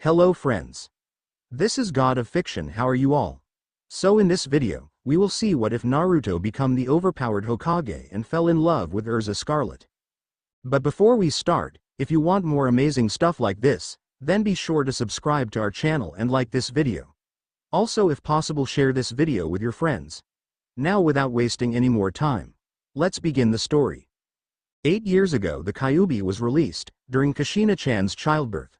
Hello friends. This is God of Fiction. How are you all? So in this video, we will see what if Naruto become the overpowered Hokage and fell in love with Urza Scarlet. But before we start, if you want more amazing stuff like this, then be sure to subscribe to our channel and like this video. Also, if possible, share this video with your friends. Now without wasting any more time, let's begin the story. 8 years ago the Kyuubi was released, during Kushina-chan's childbirth.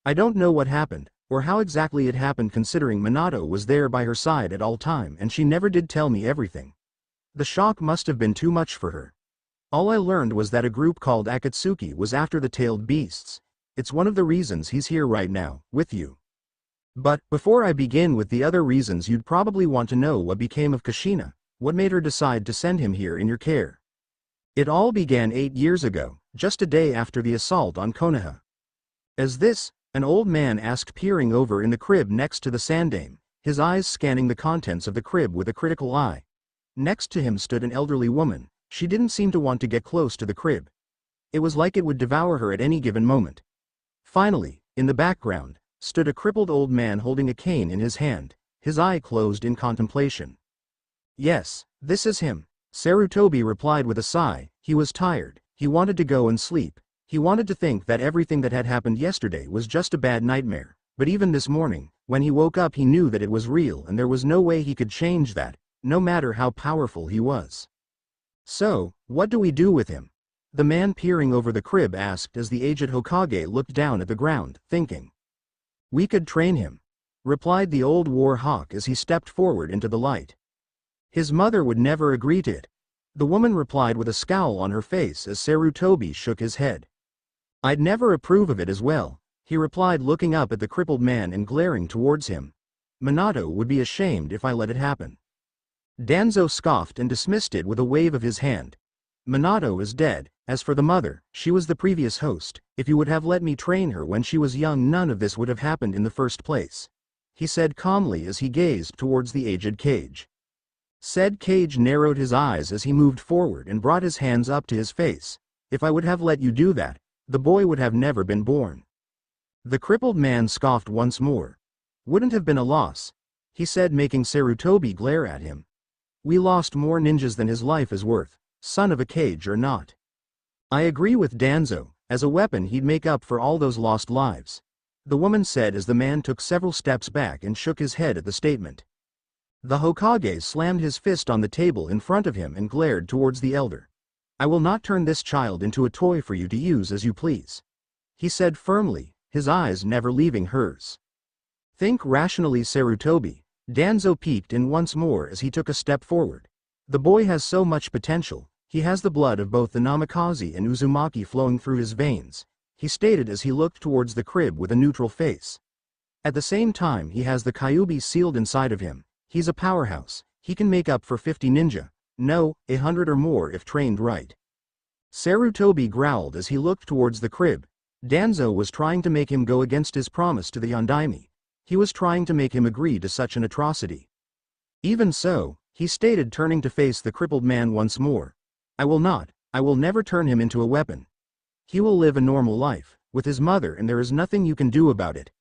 I don't know what happened, or how exactly it happened, considering Minato was there by her side at all time and she never did tell me everything. The shock must have been too much for her. All I learned was that a group called Akatsuki was after the tailed beasts. It's one of the reasons he's here right now, with you. But, before I begin with the other reasons, you'd probably want to know what became of Kushina, what made her decide to send him here in your care. It all began 8 years ago, just a day after the assault on Konoha. An old man asked, peering over in the crib next to the Sandaime, his eyes scanning the contents of the crib with a critical eye. Next to him stood an elderly woman. She didn't seem to want to get close to the crib. It was like it would devour her at any given moment. Finally, in the background, stood a crippled old man holding a cane in his hand, his eye closed in contemplation. Yes, this is him, Sarutobi replied with a sigh. He was tired, he wanted to go and sleep. He wanted to think that everything that had happened yesterday was just a bad nightmare, but even this morning, when he woke up, he knew that it was real and there was no way he could change that, no matter how powerful he was. So, what do we do with him? The man peering over the crib asked as the aged Hokage looked down at the ground, thinking. We could train him, replied the old war hawk as he stepped forward into the light. His mother would never agree to it. The woman replied with a scowl on her face as Sarutobi shook his head. I'd never approve of it as well, he replied, looking up at the crippled man and glaring towards him. Minato would be ashamed if I let it happen. Danzo scoffed and dismissed it with a wave of his hand. Minato is dead. As for the mother, she was the previous host. If you would have let me train her when she was young, none of this would have happened in the first place, he said calmly as he gazed towards the aged Cage. Said Cage narrowed his eyes as he moved forward and brought his hands up to his face. If I would have let you do that, the boy would have never been born. The crippled man scoffed once more. Wouldn't have been a loss, he said, making Sarutobi glare at him. We lost more ninjas than his life is worth, son of a Cage or not. I agree with Danzo, as a weapon he'd make up for all those lost lives, the woman said as the man took several steps back and shook his head at the statement. The Hokage slammed his fist on the table in front of him and glared towards the elder. I will not turn this child into a toy for you to use as you please, he said firmly, his eyes never leaving hers. Think rationally, Sarutobi. Danzo peeked in once more as he took a step forward. The boy has so much potential. He has the blood of both the Namikaze and Uzumaki flowing through his veins, he stated as he looked towards the crib with a neutral face. At the same time, he has the Kyuubi sealed inside of him. He's a powerhouse. He can make up for 50 ninja. No, 100 or more if trained right. Sarutobi growled as he looked towards the crib. Danzo was trying to make him go against his promise to the Yondaime. He was trying to make him agree to such an atrocity. Even so, he stated, turning to face the crippled man once more. I will never turn him into a weapon. He will live a normal life, with his mother, and there is nothing you can do about it.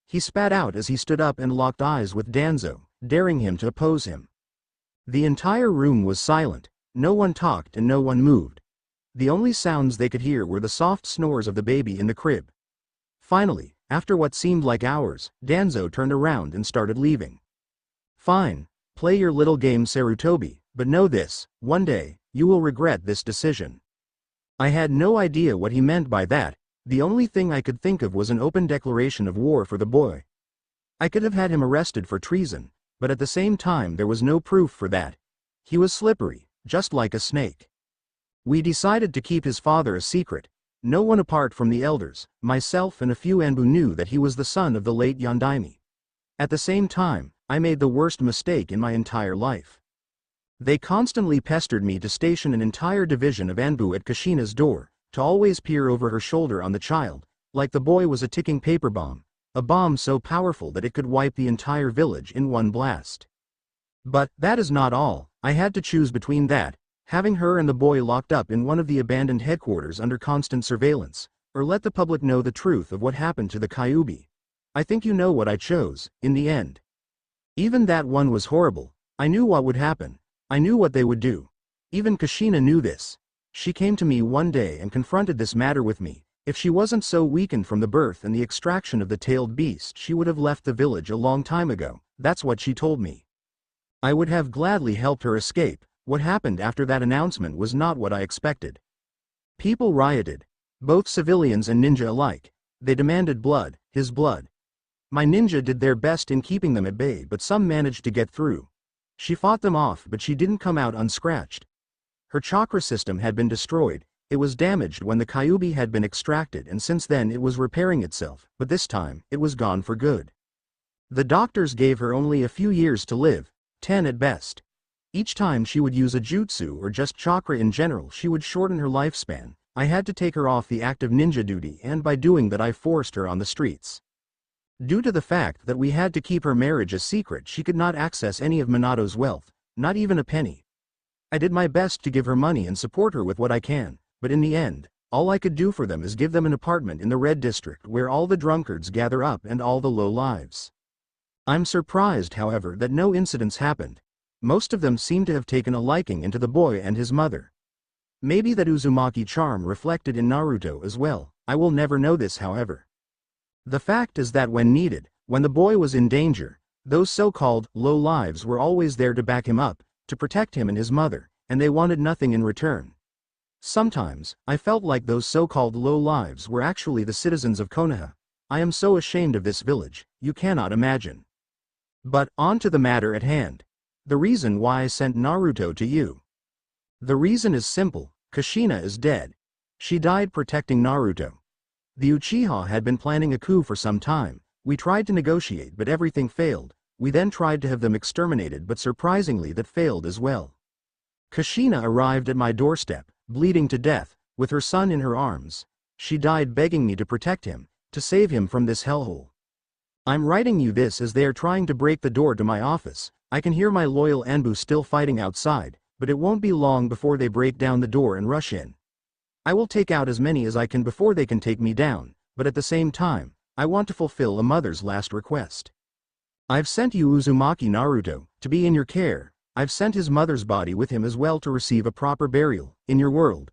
He spat out as he stood up and locked eyes with Danzo, daring him to oppose him. The entire room was silent. No one talked and no one moved. The only sounds they could hear were the soft snores of the baby in the crib. Finally, after what seemed like hours, Danzo turned around and started leaving. Fine, play your little game, Sarutobi, but know this, one day, you will regret this decision. I had no idea what he meant by that. The only thing I could think of was an open declaration of war for the boy. I could have had him arrested for treason, but at the same time there was no proof for that. He was slippery, just like a snake. We decided to keep his father a secret. No one apart from the elders, myself and a few Anbu knew that he was the son of the late Yondaime. At the same time, I made the worst mistake in my entire life. They constantly pestered me to station an entire division of Anbu at Kushina's door, to always peer over her shoulder on the child, like the boy was a ticking paper bomb, a bomb so powerful that it could wipe the entire village in one blast. But that is not all. I had to choose between that, having her and the boy locked up in one of the abandoned headquarters under constant surveillance, or let the public know the truth of what happened to the Kyuubi. I think you know what I chose, in the end. Even that one was horrible. I knew what would happen. I knew what they would do. Even Kushina knew this. She came to me one day and confronted this matter with me. If she wasn't so weakened from the birth and the extraction of the tailed beast, she would have left the village a long time ago. That's what she told me. I would have gladly helped her escape. What happened after that announcement was not what I expected. People rioted. Both civilians and ninja alike. They demanded blood, his blood. My ninja did their best in keeping them at bay, but some managed to get through. She fought them off, but she didn't come out unscratched. Her chakra system had been destroyed. It was damaged when the Kyuubi had been extracted, and since then it was repairing itself, but this time, it was gone for good. The doctors gave her only a few years to live, 10 at best. Each time she would use a jutsu or just chakra in general, she would shorten her lifespan. I had to take her off the active ninja duty, and by doing that I forced her on the streets. Due to the fact that we had to keep her marriage a secret, she could not access any of Minato's wealth, not even a penny. I did my best to give her money and support her with what I can, but in the end, all I could do for them is give them an apartment in the Red District where all the drunkards gather up and all the low lives. I'm surprised, however, that no incidents happened. Most of them seem to have taken a liking into the boy and his mother. Maybe that Uzumaki charm reflected in Naruto as well. I will never know this, however. The fact is that when needed, when the boy was in danger, those so-called low lives were always there to back him up, to protect him and his mother, and they wanted nothing in return. Sometimes, I felt like those so-called low lives were actually the citizens of Konoha. I am so ashamed of this village, you cannot imagine. But, on to the matter at hand. The reason why I sent Naruto to you. The reason is simple. Kushina is dead. She died protecting Naruto. The Uchiha had been planning a coup for some time. We tried to negotiate, but everything failed. We then tried to have them exterminated, but surprisingly that failed as well. Kushina arrived at my doorstep, bleeding to death, with her son in her arms. She died begging me to protect him, to save him from this hellhole. I'm writing you this as they are trying to break the door to my office. I can hear my loyal Anbu still fighting outside, but it won't be long before they break down the door and rush in. I will take out as many as I can before they can take me down, but at the same time, I want to fulfill a mother's last request. I've sent you Uzumaki Naruto, to be in your care. I've sent his mother's body with him as well to receive a proper burial, in your world.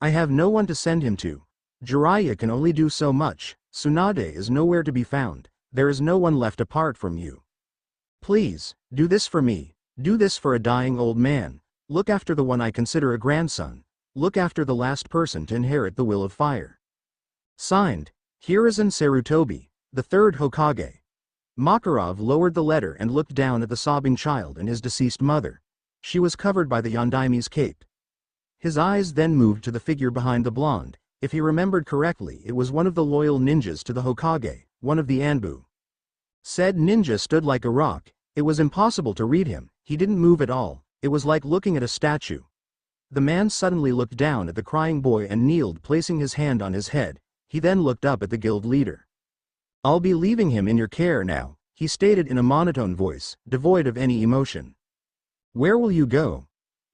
I have no one to send him to. Jiraiya can only do so much. Tsunade is nowhere to be found. There is no one left apart from you. Please, do this for me. Do this for a dying old man. Look after the one I consider a grandson. Look after the last person to inherit the will of fire. Signed, Hiruzen Sarutobi, the third Hokage. Makarov lowered the letter and looked down at the sobbing child and his deceased mother. She was covered by the Yondaime's cape. His eyes then moved to the figure behind the blonde. If he remembered correctly, it was one of the loyal ninjas to the Hokage, one of the Anbu. Said ninja stood like a rock. It was impossible to read him. He didn't move at all. It was like looking at a statue. The man suddenly looked down at the crying boy and kneeled, placing his hand on his head. He then looked up at the guild leader. I'll be leaving him in your care now, he stated in a monotone voice, devoid of any emotion. Where will you go?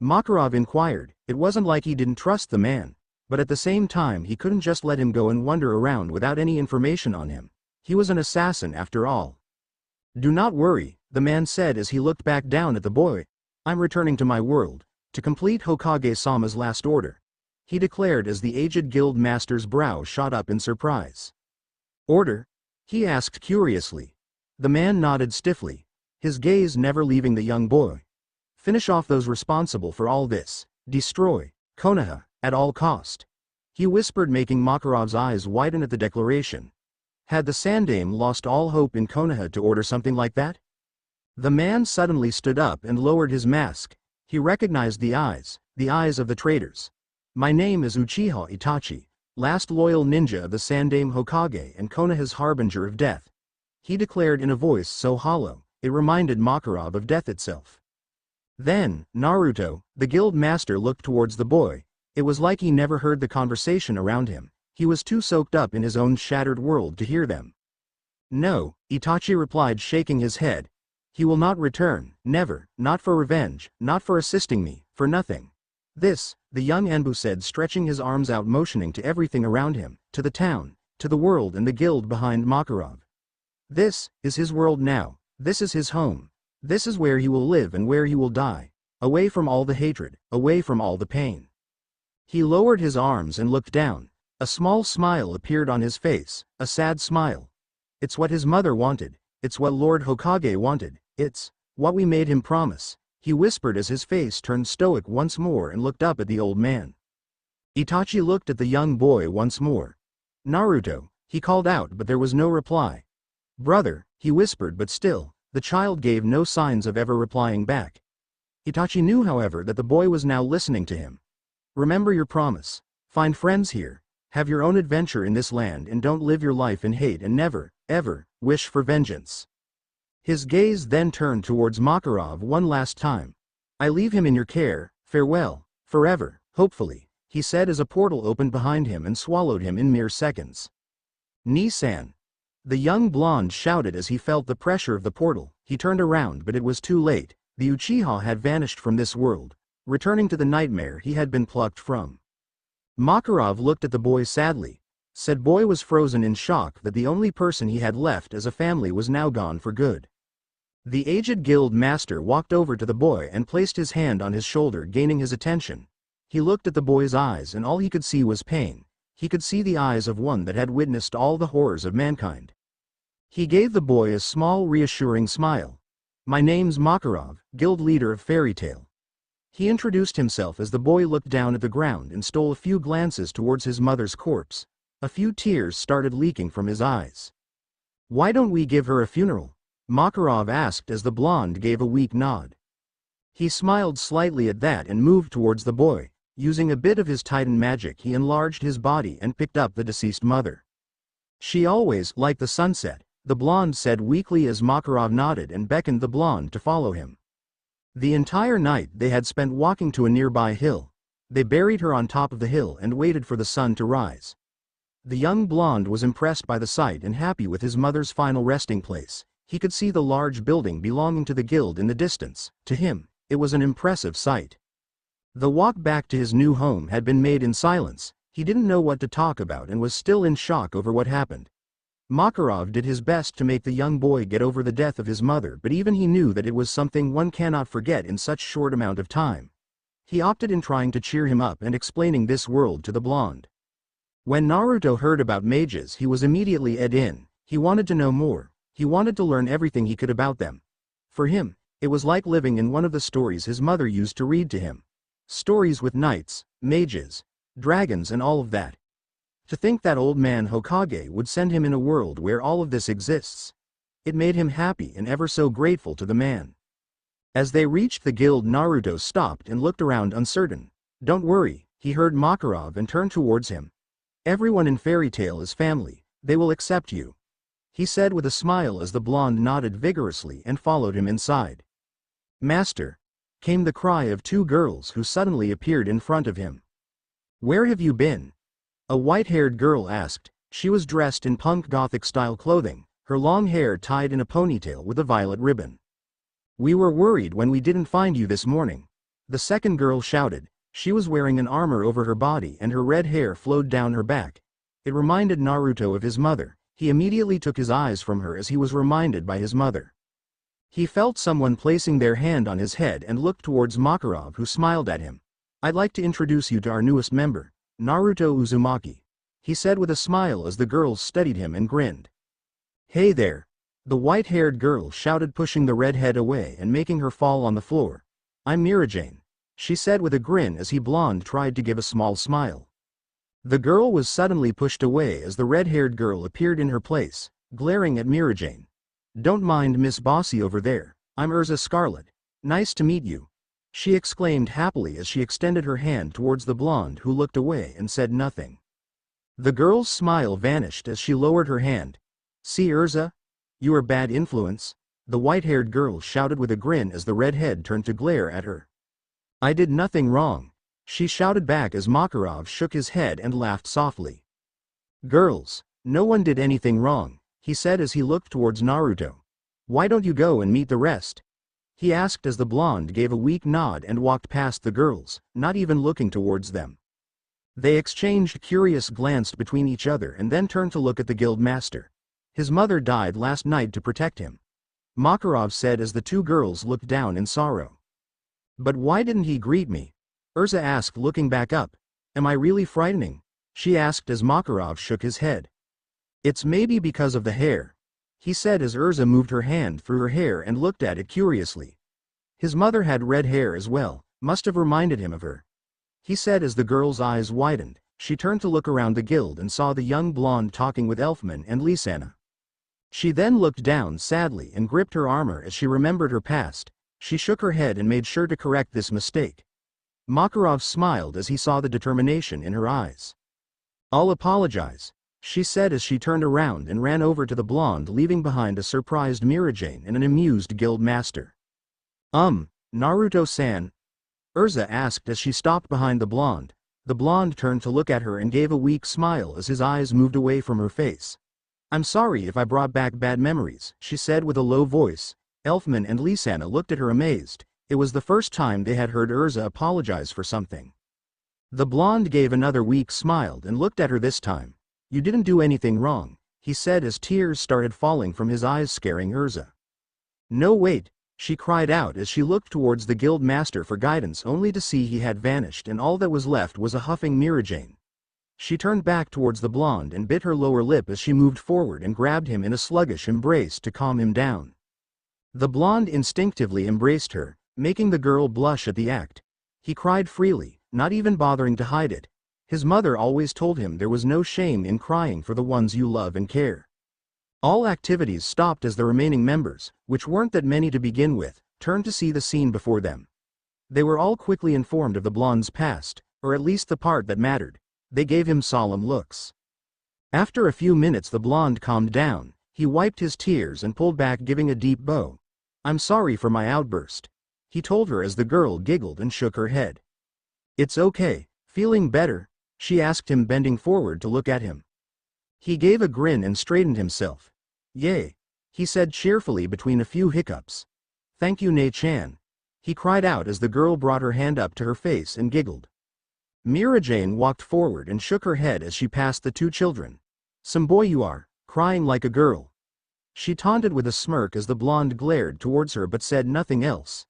Makarov inquired. It wasn't like he didn't trust the man, but at the same time he couldn't just let him go and wander around without any information on him. He was an assassin after all. Do not worry, the man said as he looked back down at the boy. I'm returning to my world, to complete Hokage-sama's last order, he declared as the aged guild master's brow shot up in surprise. Order? He asked curiously. The man nodded stiffly, his gaze never leaving the young boy. Finish off those responsible for all this. Destroy Konoha, at all cost. He whispered, making Makarov's eyes widen at the declaration. Had the Sandaime lost all hope in Konoha to order something like that? The man suddenly stood up and lowered his mask. He recognized the eyes of the traitors. My name is Uchiha Itachi, last loyal ninja of the Sandaime Hokage and Konoha's harbinger of death. He declared in a voice so hollow, it reminded Makarov of death itself. Then, Naruto, the guild master, looked towards the boy. It was like he never heard the conversation around him. He was too soaked up in his own shattered world to hear them. No, Itachi replied, shaking his head. He will not return, never, not for revenge, not for assisting me, for nothing. This, the young Anbu said, stretching his arms out, motioning to everything around him, to the town, to the world and the guild behind Makarov. This is his world now, this is his home. This is where he will live and where he will die. Away from all the hatred, away from all the pain. He lowered his arms and looked down. A small smile appeared on his face, a sad smile. It's what his mother wanted, it's what Lord Hokage wanted, it's what we made him promise, he whispered as his face turned stoic once more and looked up at the old man. Itachi looked at the young boy once more. Naruto, he called out, but there was no reply. Brother, he whispered, but still, the child gave no signs of ever replying back. Itachi knew, however, that the boy was now listening to him. Remember your promise. Find friends here. Have your own adventure in this land and don't live your life in hate and never, ever, wish for vengeance. His gaze then turned towards Makarov one last time. I leave him in your care, farewell, forever, hopefully, he said as a portal opened behind him and swallowed him in mere seconds. Ni-san. The young blonde shouted as he felt the pressure of the portal. He turned around, but it was too late. The Uchiha had vanished from this world, returning to the nightmare he had been plucked from. Makarov looked at the boy sadly. Said boy was frozen in shock that the only person he had left as a family was now gone for good. The aged guild master walked over to the boy and placed his hand on his shoulder, gaining his attention. He looked at the boy's eyes and all he could see was pain. He could see the eyes of one that had witnessed all the horrors of mankind. He gave the boy a small reassuring smile. My name's Makarov, guild leader of Fairy Tail. He introduced himself as the boy looked down at the ground and stole a few glances towards his mother's corpse. A few tears started leaking from his eyes. Why don't we give her a funeral? Makarov asked as the blonde gave a weak nod. He smiled slightly at that and moved towards the boy. Using a bit of his Titan magic, he enlarged his body and picked up the deceased mother. She always liked the sunset, the blonde said weakly as Makarov nodded and beckoned the blonde to follow him. The entire night they had spent walking to a nearby hill. They buried her on top of the hill and waited for the sun to rise. The young blonde was impressed by the sight and happy with his mother's final resting place. He could see the large building belonging to the guild in the distance. To him, it was an impressive sight. The walk back to his new home had been made in silence. He didn't know what to talk about and was still in shock over what happened. Makarov did his best to make the young boy get over the death of his mother, but even he knew that it was something one cannot forget in such short amount of time. He opted in trying to cheer him up and explaining this world to the blonde. When Naruto heard about mages, he was immediately in. He wanted to know more. He wanted to learn everything he could about them. For him, it was like living in one of the stories his mother used to read to him. Stories with knights, mages, dragons and all of that. To think that old man Hokage would send him in a world where all of this exists. It made him happy and ever so grateful to the man. As they reached the guild, Naruto stopped and looked around uncertain. Don't worry, he heard Makarov and turned towards him. Everyone in Fairy Tail is family, they will accept you. He said with a smile as the blonde nodded vigorously and followed him inside. Master! Came the cry of two girls who suddenly appeared in front of him. Where have you been? A white-haired girl asked. She was dressed in punk gothic-style clothing, her long hair tied in a ponytail with a violet ribbon. We were worried when we didn't find you this morning. The second girl shouted. She was wearing an armor over her body and her red hair flowed down her back. It reminded Naruto of his mother. He immediately took his eyes from her as he was reminded by his mother. He felt someone placing their hand on his head and looked towards Makarov, who smiled at him. I'd like to introduce you to our newest member, Naruto Uzumaki, he said with a smile as the girls studied him and grinned. Hey there! The white-haired girl shouted, pushing the redhead away and making her fall on the floor. I'm Mirajane, she said with a grin as he blonde tried to give a small smile. The girl was suddenly pushed away as the red-haired girl appeared in her place, glaring at Mirajane. Don't mind Miss Bossy over there, I'm Urza Scarlet. Nice to meet you, she exclaimed happily as she extended her hand towards the blonde, who looked away and said nothing. The girl's smile vanished as she lowered her hand. See Urza? You are bad influence, the white-haired girl shouted with a grin as the redhead turned to glare at her. I did nothing wrong, she shouted back as Makarov shook his head and laughed softly. Girls, no one did anything wrong, he said as he looked towards Naruto. Why don't you go and meet the rest? He asked as the blonde gave a weak nod and walked past the girls, not even looking towards them. They exchanged curious glances between each other and then turned to look at the guild master. His mother died last night to protect him, Makarov said as the two girls looked down in sorrow. But why didn't he greet me? Urza asked looking back up. Am I really frightening? She asked as Makarov shook his head. It's maybe because of the hair, he said as Urza moved her hand through her hair and looked at it curiously. His mother had red hair as well, must have reminded him of her, he said as the girl's eyes widened. She turned to look around the guild and saw the young blonde talking with Elfman and Lysana. She then looked down sadly and gripped her armor as she remembered her past. She shook her head and made sure to correct this mistake. Makarov smiled as he saw the determination in her eyes. I'll apologize, she said as she turned around and ran over to the blonde, leaving behind a surprised Mirajane and an amused guild master. Naruto-san? Urza asked as she stopped behind the blonde. The blonde turned to look at her and gave a weak smile as his eyes moved away from her face. I'm sorry if I brought back bad memories, she said with a low voice. Elfman and Lysana looked at her amazed. It was the first time they had heard Urza apologize for something. The blonde gave another weak smile and looked at her this time. You didn't do anything wrong, he said as tears started falling from his eyes, scaring Urza. No, wait, she cried out as she looked towards the guild master for guidance, only to see he had vanished and all that was left was a huffing Mirajane. She turned back towards the blonde and bit her lower lip as she moved forward and grabbed him in a sluggish embrace to calm him down. The blonde instinctively embraced her, making the girl blush at the act. He cried freely, not even bothering to hide it. His mother always told him there was no shame in crying for the ones you love and care. All activities stopped as the remaining members, which weren't that many to begin with, turned to see the scene before them. They were all quickly informed of the blonde's past, or at least the part that mattered. They gave him solemn looks. After a few minutes the blonde calmed down. He wiped his tears and pulled back, giving a deep bow. I'm sorry for my outburst, he told her as the girl giggled and shook her head. It's okay, feeling better? She asked him, bending forward to look at him. He gave a grin and straightened himself. Yay, he said cheerfully between a few hiccups. Thank you, Nei-chan, he cried out as the girl brought her hand up to her face and giggled. Mirajane walked forward and shook her head as she passed the two children. Some boy you are, crying like a girl, she taunted with a smirk as the blonde glared towards her but said nothing else.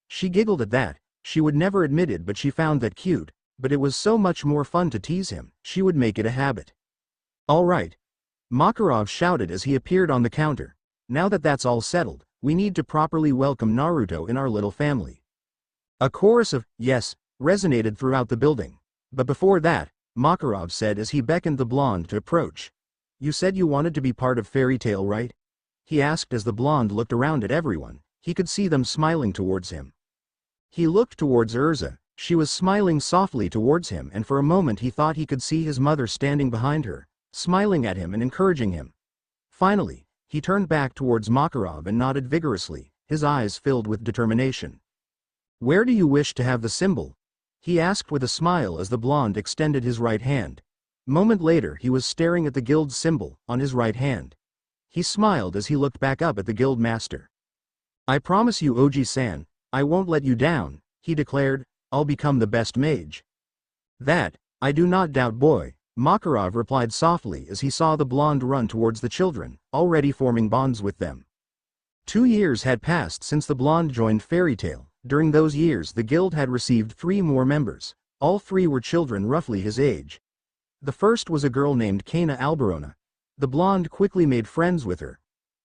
She giggled at that. She would never admit it, but she found that cute, but it was so much more fun to tease him. She would make it a habit. All right, Makarov shouted as he appeared on the counter. Now that that's all settled, we need to properly welcome Naruto in our little family. A chorus of yes resonated throughout the building. But before that, Makarov said as he beckoned the blonde to approach. You said you wanted to be part of Fairy Tail, right? He asked as the blonde looked around at everyone. He could see them smiling towards him. He looked towards Urza. She was smiling softly towards him, and for a moment he thought he could see his mother standing behind her, smiling at him and encouraging him. Finally, he turned back towards Makarov and nodded vigorously, his eyes filled with determination. Where do you wish to have the symbol? He asked with a smile as the blonde extended his right hand. Moment later he was staring at the guild symbol on his right hand. He smiled as he looked back up at the guild master. I promise you, Oji-san, I won't let you down, he declared. I'll become the best mage. That, I do not doubt, boy, Makarov replied softly as he saw the blonde run towards the children, already forming bonds with them. 2 years had passed since the blonde joined Fairy Tail. During those years the guild had received 3 more members. All 3 were children roughly his age. The first was a girl named Kana Alberona. The blonde quickly made friends with her.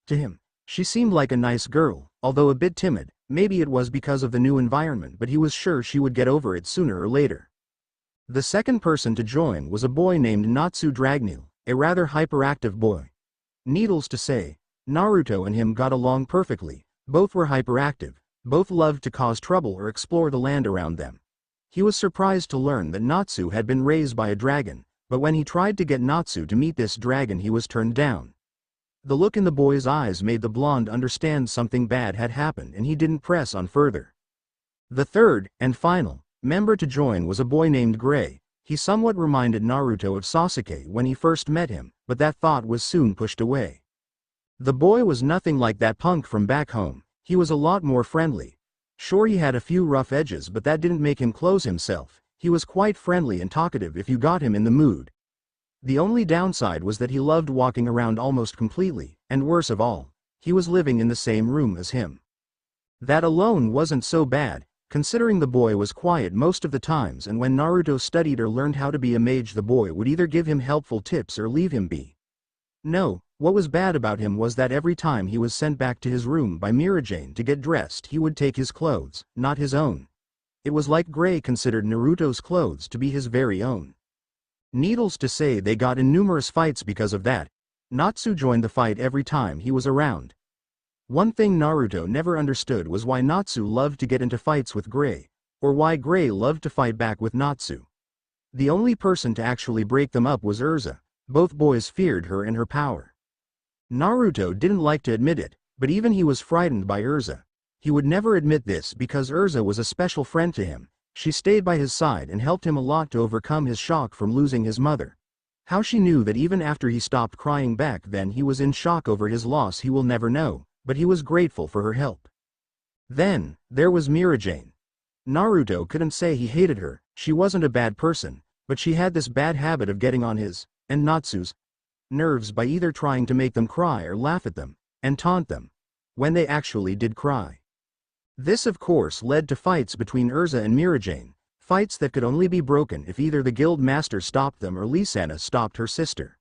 To him, she seemed like a nice girl, although a bit timid. Maybe it was because of the new environment, but he was sure she would get over it sooner or later. The second person to join was a boy named Natsu Dragneel, a rather hyperactive boy. Needless to say, Naruto and him got along perfectly. Both were hyperactive. Both loved to cause trouble or explore the land around them. He was surprised to learn that Natsu had been raised by a dragon, but when he tried to get Natsu to meet this dragon he was turned down. The look in the boy's eyes made the blonde understand something bad had happened, and he didn't press on further. The third, and final, member to join was a boy named Gray. He somewhat reminded Naruto of Sasuke when he first met him, but that thought was soon pushed away. The boy was nothing like that punk from back home. He was a lot more friendly. Sure, he had a few rough edges, but that didn't make him close himself. He was quite friendly and talkative if you got him in the mood. The only downside was that he loved walking around almost completely, and worse of all, he was living in the same room as him. That alone wasn't so bad, considering the boy was quiet most of the times, and when Naruto studied or learned how to be a mage, the boy would either give him helpful tips or leave him be. No, what was bad about him was that every time he was sent back to his room by Mirajane to get dressed, he would take his clothes, not his own. It was like Gray considered Naruto's clothes to be his very own. Needless to say, they got in numerous fights because of that. Natsu joined the fight every time he was around. One thing Naruto never understood was why Natsu loved to get into fights with Gray, or why Gray loved to fight back with Natsu. The only person to actually break them up was Urza. Both boys feared her and her power. Naruto didn't like to admit it, but even he was frightened by Urza. He would never admit this because Urza was a special friend to him. She stayed by his side and helped him a lot to overcome his shock from losing his mother. How she knew that even after he stopped crying back then he was in shock over his loss, he will never know, but he was grateful for her help. Then, there was Mirajane. Naruto couldn't say he hated her. She wasn't a bad person, but she had this bad habit of getting on his, and Natsu's, nerves by either trying to make them cry or laugh at them, and taunt them, when they actually did cry. This of course led to fights between Urza and Mirajane, fights that could only be broken if either the guild master stopped them or Lisanna stopped her sister.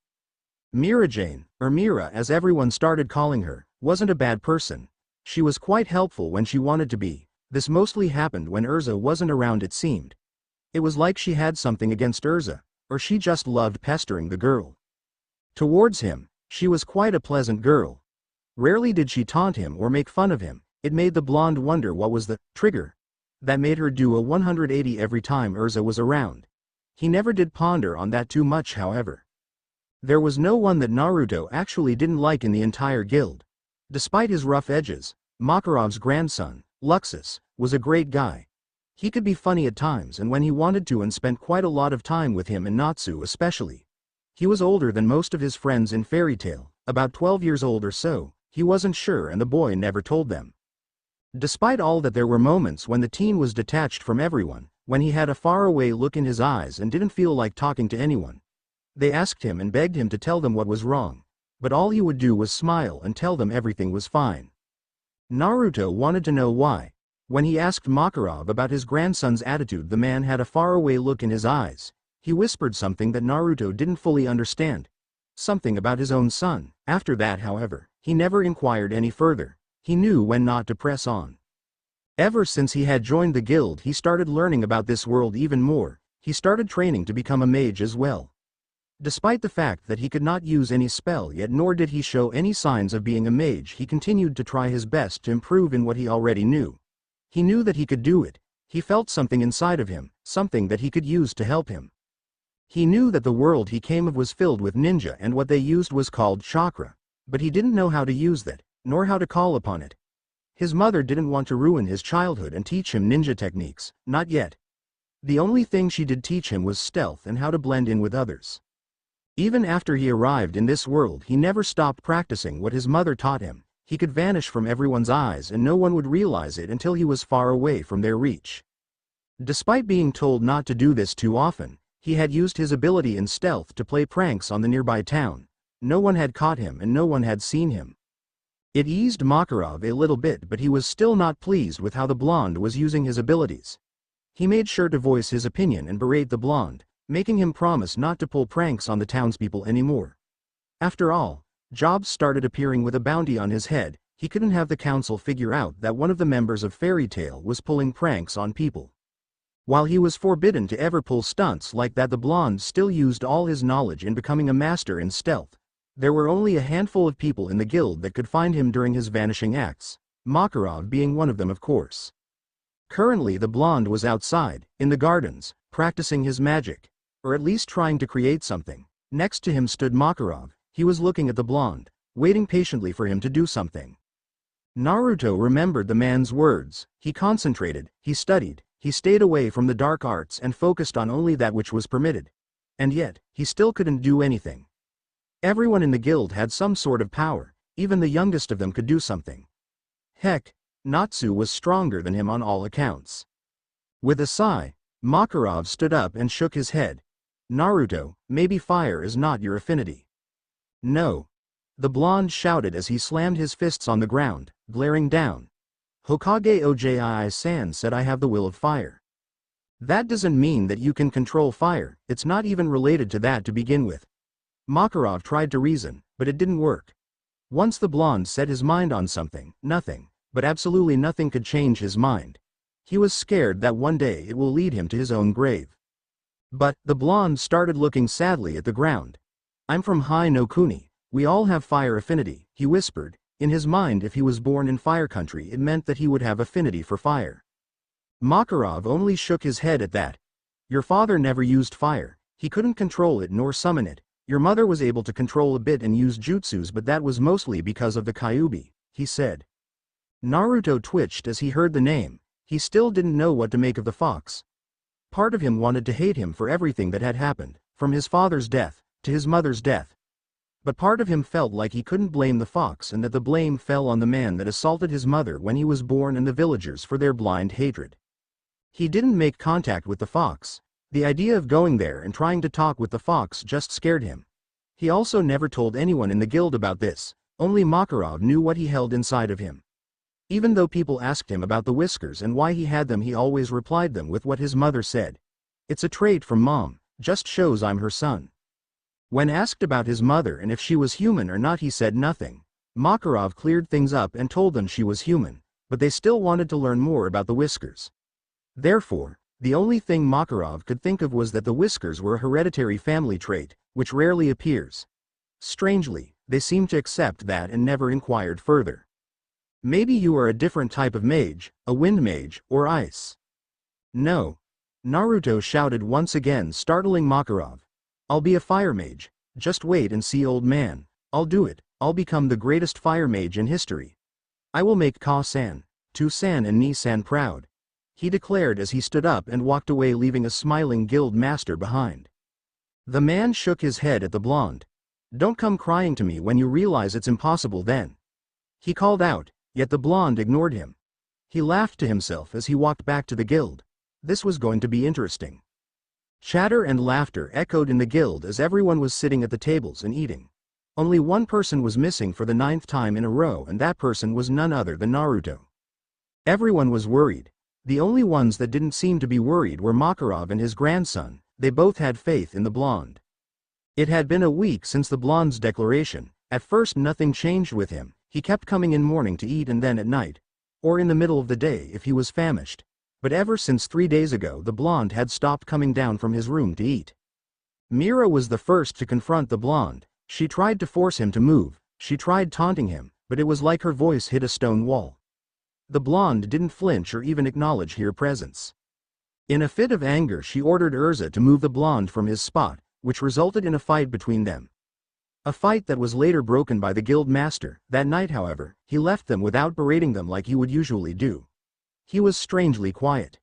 Mirajane, or Mira as everyone started calling her, wasn't a bad person. She was quite helpful when she wanted to be. This mostly happened when Urza wasn't around, it seemed. It was like she had something against Urza, or she just loved pestering the girl. Towards him, she was quite a pleasant girl. Rarely did she taunt him or make fun of him. It made the blonde wonder what was the trigger that made her do a 180 every time Urza was around. He never did ponder on that too much, however. There was no one that Naruto actually didn't like in the entire guild. Despite his rough edges, Makarov's grandson, Luxus, was a great guy. He could be funny at times and when he wanted to, and spent quite a lot of time with him and Natsu especially. He was older than most of his friends in Fairy Tail, about 12 years old or so. He wasn't sure and the boy never told them. Despite all that, there were moments when the teen was detached from everyone, when he had a faraway look in his eyes and didn't feel like talking to anyone. They asked him and begged him to tell them what was wrong, but all he would do was smile and tell them everything was fine. Naruto wanted to know why. When he asked Makarov about his grandson's attitude, the man had a faraway look in his eyes. He whispered something that Naruto didn't fully understand. Something about his own son. After that, however, he never inquired any further. He knew when not to press on. Ever since he had joined the guild, he started learning about this world even more. He started training to become a mage as well. Despite the fact that he could not use any spell yet, nor did he show any signs of being a mage, he continued to try his best to improve in what he already knew. He knew that he could do it. He felt something inside of him, something that he could use to help him. He knew that the world he came of was filled with ninja and what they used was called chakra, but he didn't know how to use that, nor how to call upon it. His mother didn't want to ruin his childhood and teach him ninja techniques, not yet. The only thing she did teach him was stealth and how to blend in with others. Even after he arrived in this world, he never stopped practicing what his mother taught him. He could vanish from everyone's eyes and no one would realize it until he was far away from their reach. Despite being told not to do this too often, he had used his ability in stealth to play pranks on the nearby town. No one had caught him and no one had seen him. It eased Makarov a little bit, but he was still not pleased with how the blonde was using his abilities. He made sure to voice his opinion and berate the blonde, making him promise not to pull pranks on the townspeople anymore. After all, jobs started appearing with a bounty on his head. He couldn't have the council figure out that one of the members of Fairy Tail was pulling pranks on people. While he was forbidden to ever pull stunts like that, the blonde still used all his knowledge in becoming a master in stealth. There were only a handful of people in the guild that could find him during his vanishing acts, Makarov being one of them, of course. Currently the blonde was outside, in the gardens, practicing his magic, or at least trying to create something. Next to him stood Makarov. He was looking at the blonde, waiting patiently for him to do something. Naruto remembered the man's words. He concentrated, he studied, he stayed away from the dark arts and focused on only that which was permitted. And yet, he still couldn't do anything. Everyone in the guild had some sort of power, even the youngest of them could do something. Heck, Natsu was stronger than him on all accounts. With a sigh, Makarov stood up and shook his head. Naruto, maybe fire is not your affinity. No. The blonde shouted as he slammed his fists on the ground, glaring down. Hokage Oji-san said I have the will of fire. That doesn't mean that you can control fire, it's not even related to that to begin with. Makarov tried to reason, but it didn't work. Once the blonde set his mind on something, nothing, but absolutely nothing could change his mind. He was scared that one day it will lead him to his own grave. But, the blonde started looking sadly at the ground. I'm from Hai no Kuni, we all have fire affinity, he whispered. In his mind, if he was born in fire country it meant that he would have affinity for fire. Makarov only shook his head at that. Your father never used fire, he couldn't control it nor summon it. Your mother was able to control a bit and use jutsus, but that was mostly because of the Kyuubi, he said. Naruto twitched as he heard the name. He still didn't know what to make of the fox. Part of him wanted to hate him for everything that had happened, from his father's death to his mother's death. But part of him felt like he couldn't blame the fox and that the blame fell on the man that assaulted his mother when he was born and the villagers for their blind hatred. He didn't make contact with the fox. The idea of going there and trying to talk with the fox just scared him. He also never told anyone in the guild about this, only Makarov knew what he held inside of him. Even though people asked him about the whiskers and why he had them, he always replied them with what his mother said. It's a trait from mom, just shows I'm her son. When asked about his mother and if she was human or not, he said nothing. Makarov cleared things up and told them she was human, but they still wanted to learn more about the whiskers. Therefore, the only thing Makarov could think of was that the whiskers were a hereditary family trait, which rarely appears. Strangely, they seemed to accept that and never inquired further. Maybe you are a different type of mage, a wind mage, or ice. No. Naruto shouted once again, startling Makarov. I'll be a fire mage, just wait and see, old man, I'll do it, I'll become the greatest fire mage in history. I will make Ka-san, Tu-san and Ni-san proud, he declared as he stood up and walked away, leaving a smiling guild master behind. The man shook his head at the blonde. Don't come crying to me when you realize it's impossible then, he called out, yet the blonde ignored him. He laughed to himself as he walked back to the guild. This was going to be interesting. Chatter and laughter echoed in the guild as everyone was sitting at the tables and eating. Only one person was missing for the 9th time in a row, and that person was none other than Naruto. Everyone was worried. The only ones that didn't seem to be worried were Makarov and his grandson. They both had faith in the blonde. It had been a week since the blonde's declaration. At first nothing changed with him. He kept coming in morning to eat and then at night, or in the middle of the day if he was famished. But ever since 3 days ago the blonde had stopped coming down from his room to eat. Mira was the first to confront the blonde. She tried to force him to move, she tried taunting him, but it was like her voice hit a stone wall. The blonde didn't flinch or even acknowledge her presence. In a fit of anger she ordered Urza to move the blonde from his spot, which resulted in a fight between them. A fight that was later broken by the guild master. That night, however, he left them without berating them like he would usually do. He was strangely quiet.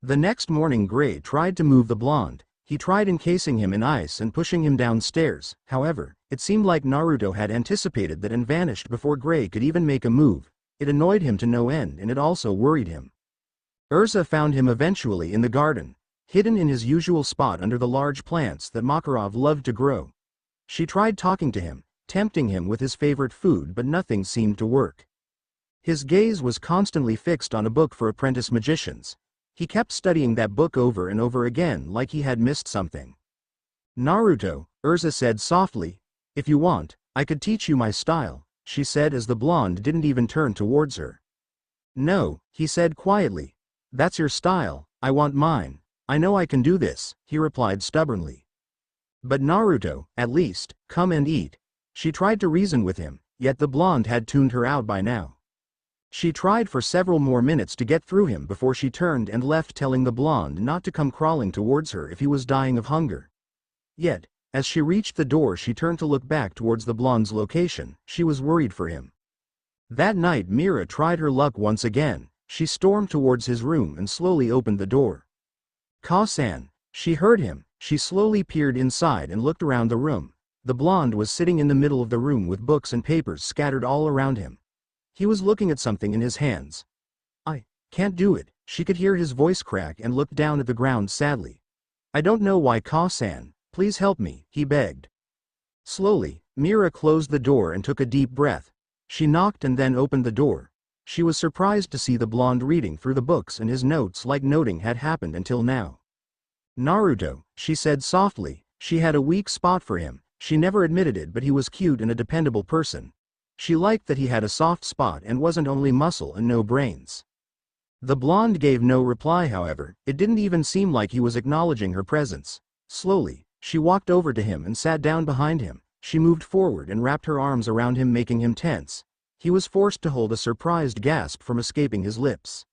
The next morning Gray tried to move the blonde. He tried encasing him in ice and pushing him downstairs. However, it seemed like Naruto had anticipated that and vanished before Gray could even make a move. It annoyed him to no end, and it also worried him. Urza found him eventually in the garden, hidden in his usual spot under the large plants that Makarov loved to grow. She tried talking to him, tempting him with his favorite food, but nothing seemed to work. His gaze was constantly fixed on a book for apprentice magicians. He kept studying that book over and over again like he had missed something. Naruto, Urza said softly, if you want, I could teach you my style, she said as the blonde didn't even turn towards her. No, he said quietly. That's your style, I want mine. I know I can do this, he replied stubbornly. But Naruto, at least, come and eat. She tried to reason with him, yet the blonde had tuned her out by now. She tried for several more minutes to get through him before she turned and left, telling the blonde not to come crawling towards her if he was dying of hunger. Yet, as she reached the door she turned to look back towards the blonde's location. She was worried for him. That night Mira tried her luck once again. She stormed towards his room and slowly opened the door. Ka-san. She heard him. She slowly peered inside and looked around the room. The blonde was sitting in the middle of the room with books and papers scattered all around him. He was looking at something in his hands. I can't do it. She could hear his voice crack and looked down at the ground sadly. I don't know why Ka-san, please help me, he begged. Slowly, Mira closed the door and took a deep breath. She knocked and then opened the door. She was surprised to see the blonde reading through the books and his notes like nothing had happened until now. Naruto, she said softly, she had a weak spot for him. She never admitted it, but he was cute and a dependable person. She liked that he had a soft spot and wasn't only muscle and no brains. The blonde gave no reply, however. It didn't even seem like he was acknowledging her presence. Slowly, she walked over to him and sat down behind him. She moved forward and wrapped her arms around him, making him tense. He was forced to hold a surprised gasp from escaping his lips.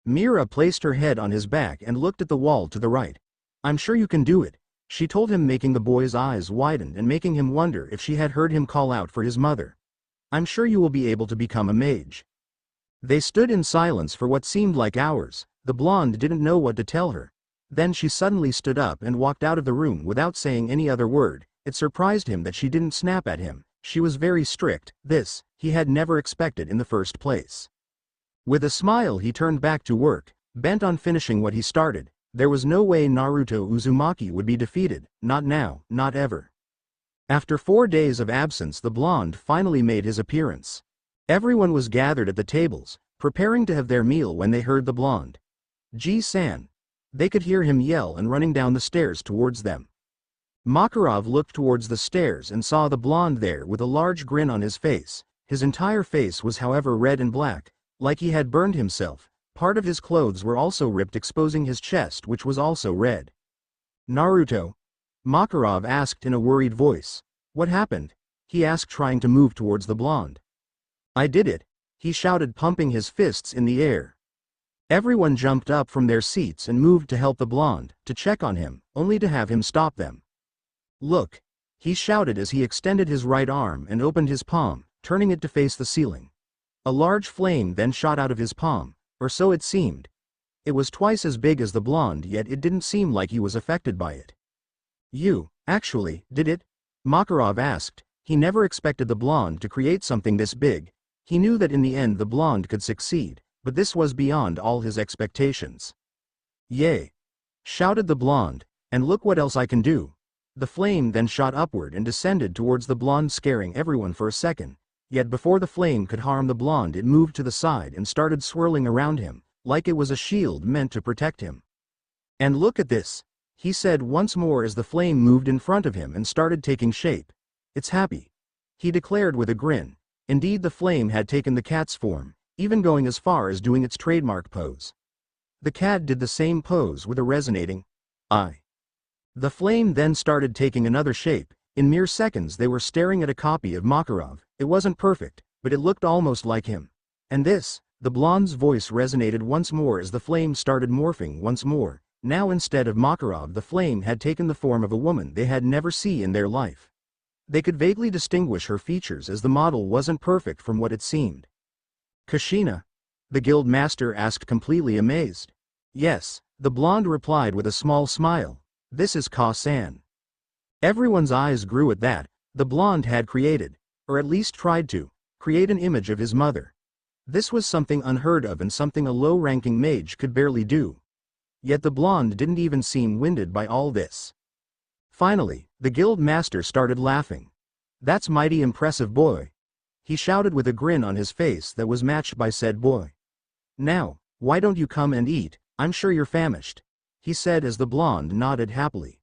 Mira placed her head on his back and looked at the wall to the right. I'm sure you can do it, she told him, making the boy's eyes widen and making him wonder if she had heard him call out for his mother. I'm sure you will be able to become a mage. They stood in silence for what seemed like hours. The blonde didn't know what to tell her. Then she suddenly stood up and walked out of the room without saying any other word. It surprised him that she didn't snap at him. She was very strict. This, he had never expected in the first place. With a smile he turned back to work, bent on finishing what he started. There was no way Naruto Uzumaki would be defeated, not now, not ever. After 4 days of absence, the blonde finally made his appearance. Everyone was gathered at the tables, preparing to have their meal when they heard the blonde. Ji-san. They could hear him yell and running down the stairs towards them. Makarov looked towards the stairs and saw the blonde there with a large grin on his face. His entire face was however red and black, like he had burned himself. Part of his clothes were also ripped, exposing his chest, which was also red. Naruto? Makarov asked in a worried voice. What happened? He asked, trying to move towards the blonde. I did it, he shouted, pumping his fists in the air. Everyone jumped up from their seats and moved to help the blonde, to check on him, only to have him stop them. Look, he shouted as he extended his right arm and opened his palm, turning it to face the ceiling. A large flame then shot out of his palm, or so it seemed. It was twice as big as the blonde, yet it didn't seem like he was affected by it. You, actually, did it? Makarov asked. He never expected the blonde to create something this big. He knew that in the end the blonde could succeed, but this was beyond all his expectations. Yay! Shouted the blonde, and look what else I can do. The flame then shot upward and descended towards the blonde, scaring everyone for a second. Yet before the flame could harm the blonde, it moved to the side and started swirling around him, like it was a shield meant to protect him. And look at this, he said once more as the flame moved in front of him and started taking shape. It's happy, he declared with a grin. Indeed, the flame had taken the cat's form, even going as far as doing its trademark pose. The cat did the same pose with a resonating eye. The flame then started taking another shape. In mere seconds they were staring at a copy of Makarov. It wasn't perfect, but it looked almost like him. And this, the blonde's voice resonated once more as the flame started morphing once more. Now instead of Makarov, the flame had taken the form of a woman they had never seen in their life. They could vaguely distinguish her features as the model wasn't perfect from what it seemed. Kushina? The guild master asked, completely amazed. Yes, the blonde replied with a small smile. This is Ka-san. Everyone's eyes grew at that. The blonde had created, or at least tried to, create an image of his mother. This was something unheard of and something a low-ranking mage could barely do. Yet the blonde didn't even seem winded by all this. Finally, the guild master started laughing. That's mighty impressive, boy. He shouted with a grin on his face that was matched by said boy. Now, why don't you come and eat? I'm sure you're famished, he said as the blonde nodded happily.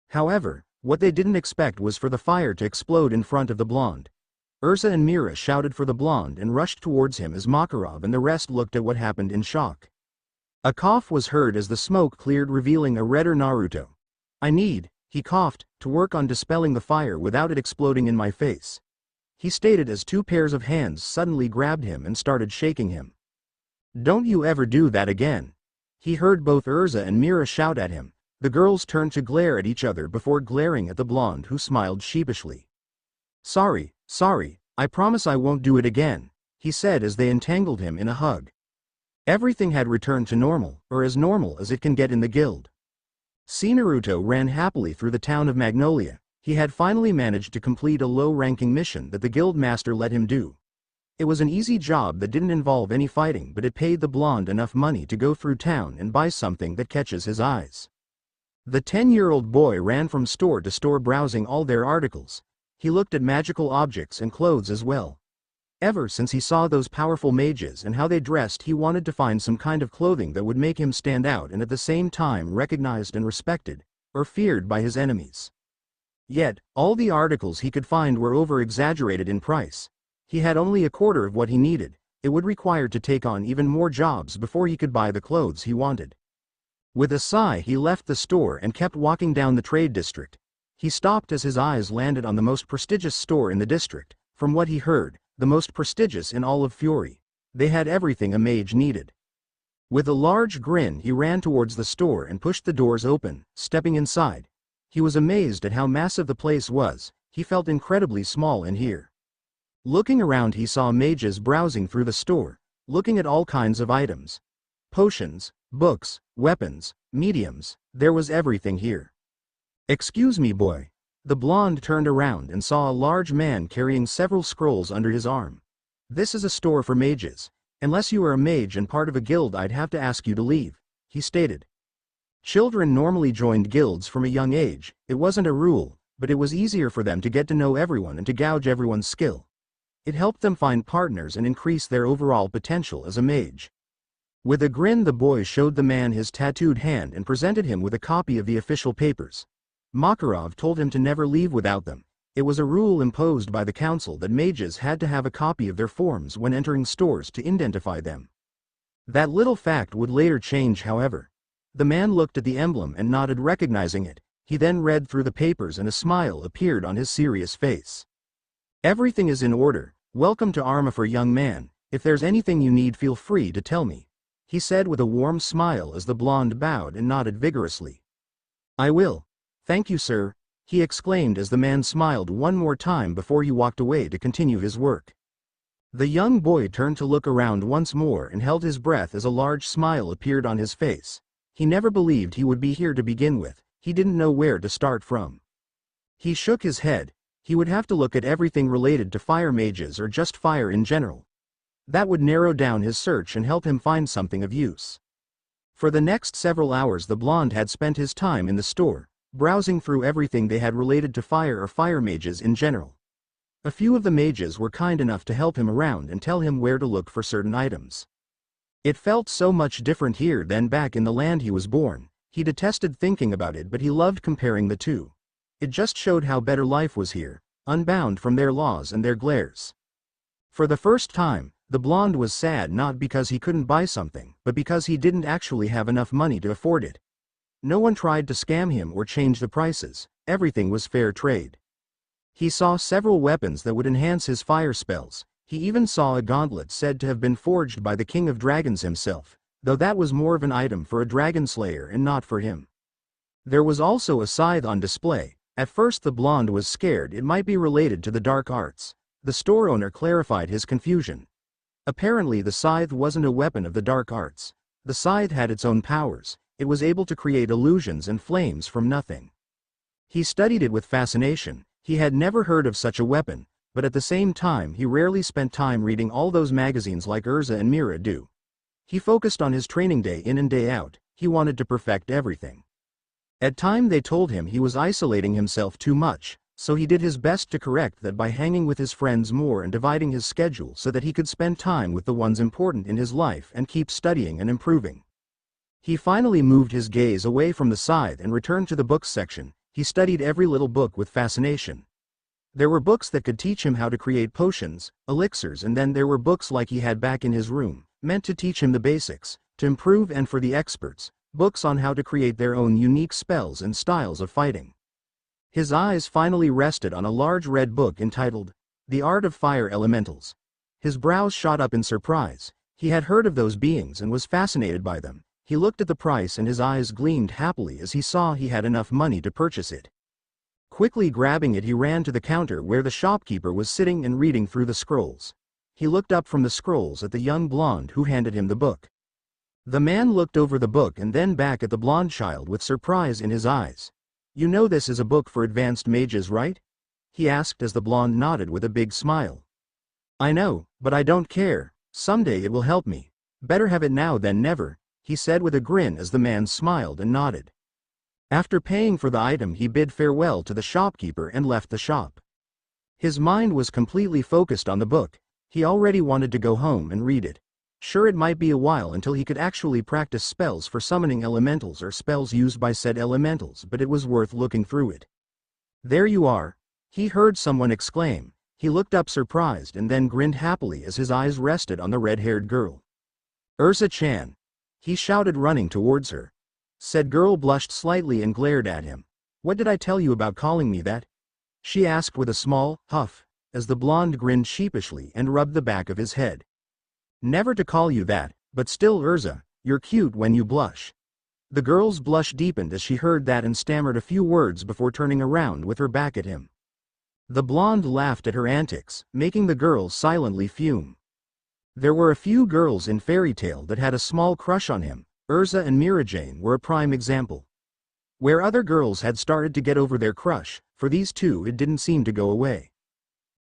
However, what they didn't expect was for the fire to explode in front of the blonde. Urza and Mira shouted for the blonde and rushed towards him as Makarov and the rest looked at what happened in shock. A cough was heard as the smoke cleared, revealing a redder Naruto. I need, he coughed, to work on dispelling the fire without it exploding in my face, he stated as 2 pairs of hands suddenly grabbed him and started shaking him. Don't you ever do that again, he heard both Urza and Mira shout at him. The girls turned to glare at each other before glaring at the blonde, who smiled sheepishly. Sorry, I promise I won't do it again, he said as they entangled him in a hug. Everything had returned to normal, or as normal as it can get in the guild. Naruto ran happily through the town of Magnolia. He had finally managed to complete a low-ranking mission that the guild master let him do. It was an easy job that didn't involve any fighting, but it paid the blonde enough money to go through town and buy something that catches his eyes. The 10-year-old boy ran from store to store browsing all their articles. He looked at magical objects and clothes as well. Ever since he saw those powerful mages and how they dressed, he wanted to find some kind of clothing that would make him stand out and at the same time recognized and respected, or feared by his enemies. Yet, all the articles he could find were over-exaggerated in price. He had only a quarter of what he needed. It would require to take on even more jobs before he could buy the clothes he wanted. With a sigh, he left the store and kept walking down the trade district. He stopped as his eyes landed on the most prestigious store in the district. From what he heard, the most prestigious in all of Fury. They had everything a mage needed. With a large grin, he ran towards the store and pushed the doors open, stepping inside. He was amazed at how massive the place was. He felt incredibly small in here. Looking around, he saw mages browsing through the store, looking at all kinds of items. Potions, books, weapons, mediums, there was everything here. "Excuse me, boy." The blonde turned around and saw a large man carrying several scrolls under his arm. "This is a store for mages. Unless you are a mage and part of a guild, I'd have to ask you to leave," he stated. Children normally joined guilds from a young age. It wasn't a rule, but it was easier for them to get to know everyone and to gauge everyone's skill. It helped them find partners and increase their overall potential as a mage. With a grin, the boy showed the man his tattooed hand and presented him with a copy of the official papers. Makarov told him to never leave without them. It was a rule imposed by the council that mages had to have a copy of their forms when entering stores to identify them. That little fact would later change, however. The man looked at the emblem and nodded, recognizing it. He then read through the papers and a smile appeared on his serious face. "Everything is in order. Welcome to Armafor, young man. If there's anything you need, feel free to tell me," he said with a warm smile as the blonde bowed and nodded vigorously. "I will. Thank you, sir," he exclaimed as the man smiled one more time before he walked away to continue his work. The young boy turned to look around once more and held his breath as a large smile appeared on his face. He never believed he would be here to begin with. He didn't know where to start from. He shook his head. He would have to look at everything related to fire mages or just fire in general. That would narrow down his search and help him find something of use. For the next several hours, the blonde had spent his time in the store, browsing through everything they had related to fire or fire mages in general. A few of the mages were kind enough to help him around and tell him where to look for certain items. It felt so much different here than back in the land he was born. He detested thinking about it, but he loved comparing the two. It just showed how better life was here, unbound from their laws and their glares. For the first time, the blonde was sad, not because he couldn't buy something, but because he didn't actually have enough money to afford it. No one tried to scam him or change the prices. Everything was fair trade. He saw several weapons that would enhance his fire spells. He even saw a gauntlet said to have been forged by the King of Dragons himself, though that was more of an item for a dragon slayer and not for him. There was also a scythe on display. At first the blonde was scared it might be related to the dark arts. The store owner clarified his confusion. Apparently the scythe wasn't a weapon of the dark arts. The scythe had its own powers. It was able to create illusions and flames from nothing. He studied it with fascination. He had never heard of such a weapon, but at the same time he rarely spent time reading all those magazines like Urza and Mira do. He focused on his training day in and day out. He wanted to perfect everything. At times they told him he was isolating himself too much, so he did his best to correct that by hanging with his friends more and dividing his schedule so that he could spend time with the ones important in his life and keep studying and improving. He finally moved his gaze away from the scythe and returned to the books section. He studied every little book with fascination. There were books that could teach him how to create potions, elixirs, and then there were books like he had back in his room, meant to teach him the basics, to improve, and for the experts, books on how to create their own unique spells and styles of fighting. His eyes finally rested on a large red book entitled, The Art of Fire Elementals. His brows shot up in surprise. He had heard of those beings and was fascinated by them. He looked at the price and his eyes gleamed happily as he saw he had enough money to purchase it. Quickly grabbing it, he ran to the counter where the shopkeeper was sitting and reading through the scrolls. He looked up from the scrolls at the young blonde who handed him the book. The man looked over the book and then back at the blonde child with surprise in his eyes. "You know this is a book for advanced mages, right?" he asked as the blonde nodded with a big smile. "I know, but I don't care. Someday it will help me. Better have it now than never," he said with a grin as the man smiled and nodded. After paying for the item, he bid farewell to the shopkeeper and left the shop. His mind was completely focused on the book. He already wanted to go home and read it. Sure, it might be a while until he could actually practice spells for summoning elementals or spells used by said elementals, but it was worth looking through it. "There you are," he heard someone exclaim. He looked up surprised and then grinned happily as his eyes rested on the red-haired girl. "Urza-chan," he shouted, running towards her. Said girl blushed slightly and glared at him. "What did I tell you about calling me that?" she asked with a small huff, as the blonde grinned sheepishly and rubbed the back of his head. "Never to call you that, but still, Urza, you're cute when you blush." The girl's blush deepened as she heard that and stammered a few words before turning around with her back at him. The blonde laughed at her antics, making the girl silently fume. There were a few girls in Fairy Tail that had a small crush on him. Urza and Mirajane were a prime example. Where other girls had started to get over their crush, for these two it didn't seem to go away.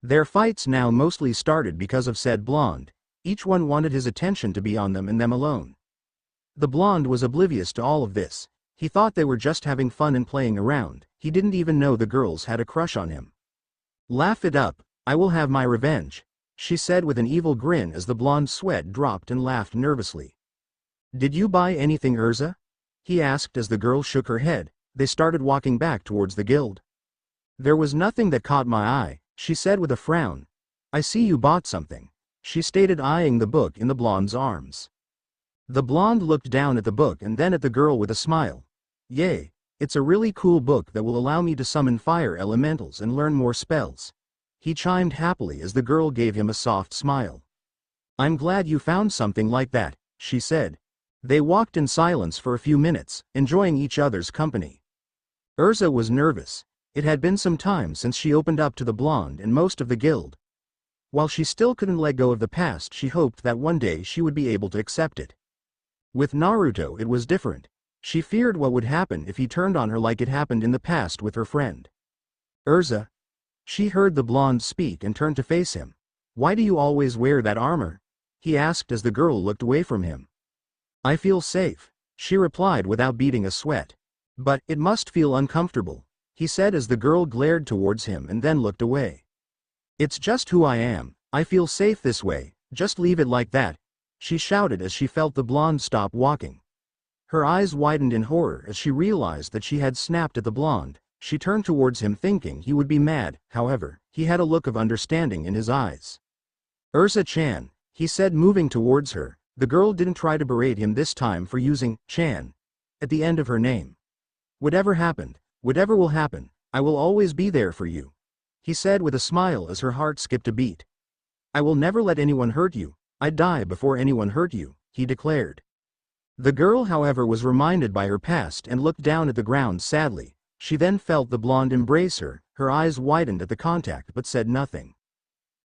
Their fights now mostly started because of said blonde. Each one wanted his attention to be on them and them alone. The blonde was oblivious to all of this. He thought they were just having fun and playing around. He didn't even know the girls had a crush on him. "Laugh it up, I will have my revenge," she said with an evil grin as the blonde's sweat dropped and laughed nervously. "Did you buy anything, Urza?" he asked as the girl shook her head. They started walking back towards the guild. "There was nothing that caught my eye," she said with a frown. "I see you bought something," she stated, eyeing the book in the blonde's arms. The blonde looked down at the book and then at the girl with a smile. "Yay, it's a really cool book that will allow me to summon fire elementals and learn more spells," he chimed happily as the girl gave him a soft smile. "I'm glad you found something like that," she said. They walked in silence for a few minutes, enjoying each other's company. Urza was nervous. It had been some time since she opened up to the blonde and most of the guild. While she still couldn't let go of the past, she hoped that one day she would be able to accept it. With Naruto it was different. She feared what would happen if he turned on her like it happened in the past with her friend. "Urza?" She heard the blonde speak and turned to face him. "Why do you always wear that armor?" he asked as the girl looked away from him. "I feel safe," she replied without beating a sweat. "But it must feel uncomfortable," he said as the girl glared towards him and then looked away. "It's just who I am. I feel safe this way, just leave it like that," she shouted as she felt the blonde stop walking. Her eyes widened in horror as she realized that she had snapped at the blonde. She turned towards him thinking he would be mad, however, he had a look of understanding in his eyes. "Urza-chan," he said, moving towards her. The girl didn't try to berate him this time for using "chan" at the end of her name. "Whatever happened, whatever will happen, I will always be there for you," he said with a smile as her heart skipped a beat. "I will never let anyone hurt you. I'd die before anyone hurt you," he declared. The girl, however, was reminded by her past and looked down at the ground sadly. She then felt the blonde embrace her. Her eyes widened at the contact but said nothing.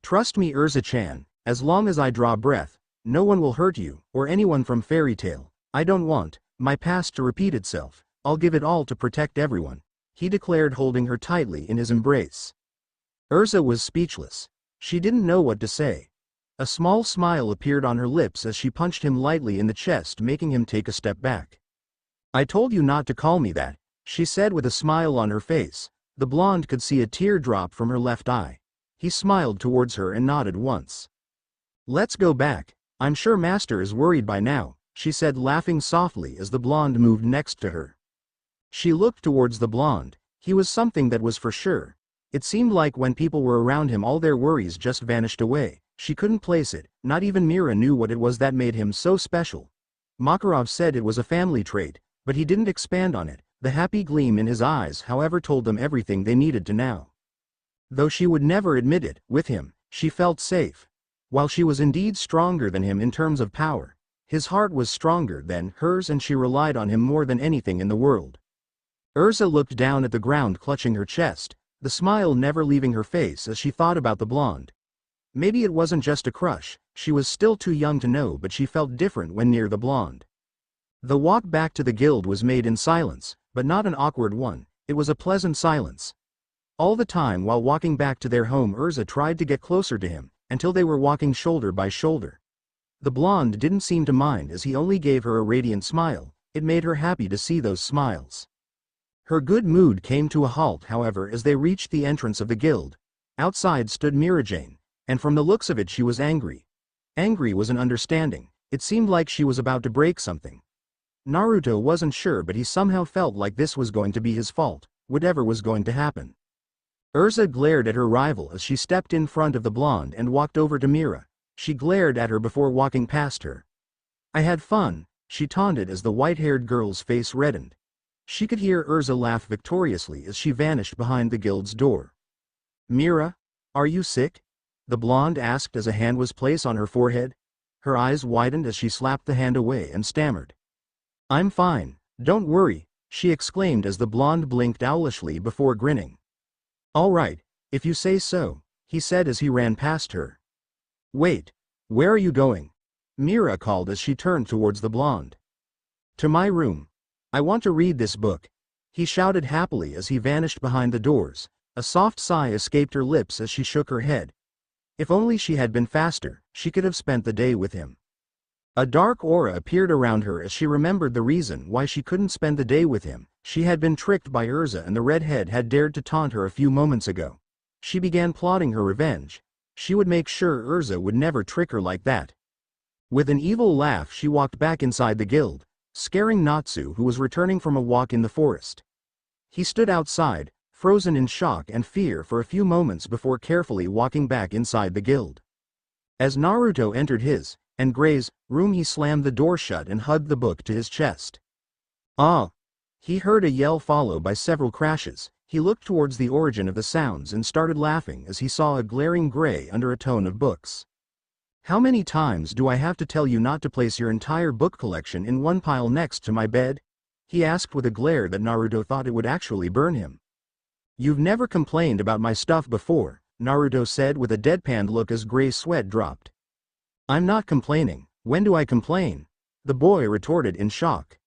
"Trust me, Urza-chan, as long as I draw breath, no one will hurt you, or anyone from Fairy Tail. I don't want my past to repeat itself. I'll give it all to protect everyone," he declared, holding her tightly in his embrace. Urza was speechless. She didn't know what to say. A small smile appeared on her lips as she punched him lightly in the chest, making him take a step back. "I told you not to call me that," she said with a smile on her face. The blonde could see a tear drop from her left eye. He smiled towards her and nodded once. "Let's go back. I'm sure Master is worried by now," she said, laughing softly as the blonde moved next to her. She looked towards the blonde. He was something, that was for sure. It seemed like when people were around him all their worries just vanished away. She couldn't place it, not even Mira knew what it was that made him so special. Makarov said it was a family trait, but he didn't expand on it. The happy gleam in his eyes, however, told them everything they needed to know. Though she would never admit it, with him, she felt safe. While she was indeed stronger than him in terms of power, his heart was stronger than hers and she relied on him more than anything in the world. Urza looked down at the ground, clutching her chest, the smile never leaving her face as she thought about the blonde. Maybe it wasn't just a crush, she was still too young to know, but she felt different when near the blonde. The walk back to the guild was made in silence, but not an awkward one. It was a pleasant silence. All the time while walking back to their home, Urza tried to get closer to him, until they were walking shoulder by shoulder. The blonde didn't seem to mind as he only gave her a radiant smile. It made her happy to see those smiles. Her good mood came to a halt, however, as they reached the entrance of the guild. Outside stood Mirajane, and from the looks of it she was angry. Angry was an understanding. It seemed like she was about to break something. Naruto wasn't sure, but he somehow felt like this was going to be his fault, whatever was going to happen. Urza glared at her rival as she stepped in front of the blonde and walked over to Mira. She glared at her before walking past her. "I had fun," she taunted as the white-haired girl's face reddened. She could hear Urza laugh victoriously as she vanished behind the guild's door. "Mira, are you sick?" the blonde asked as a hand was placed on her forehead. Her eyes widened as she slapped the hand away and stammered. "I'm fine, don't worry," she exclaimed as the blonde blinked owlishly before grinning. "All right, if you say so," he said as he ran past her. "Wait, where are you going?" Mira called as she turned towards the blonde. "To my room. I want to read this book," he shouted happily as he vanished behind the doors. A soft sigh escaped her lips as she shook her head. If only she had been faster, she could have spent the day with him. A dark aura appeared around her as she remembered the reason why she couldn't spend the day with him. She had been tricked by Urza, and the redhead had dared to taunt her a few moments ago. She began plotting her revenge. She would make sure Urza would never trick her like that. With an evil laugh, she walked back inside the guild, scaring Natsu, who was returning from a walk in the forest. He stood outside, frozen in shock and fear for a few moments before carefully walking back inside the guild. As Naruto entered his and Gray's room, he slammed the door shut and hugged the book to his chest. "Ah!" He heard a yell followed by several crashes. He looked towards the origin of the sounds and started laughing as he saw a glaring Gray under a ton of books. "How many times do I have to tell you not to place your entire book collection in one pile next to my bed?" he asked with a glare that Naruto thought it would actually burn him. "You've never complained about my stuff before," Naruto said with a deadpan look as Gray's sweat dropped. "I'm not complaining. When do I complain?" the boy retorted in shock.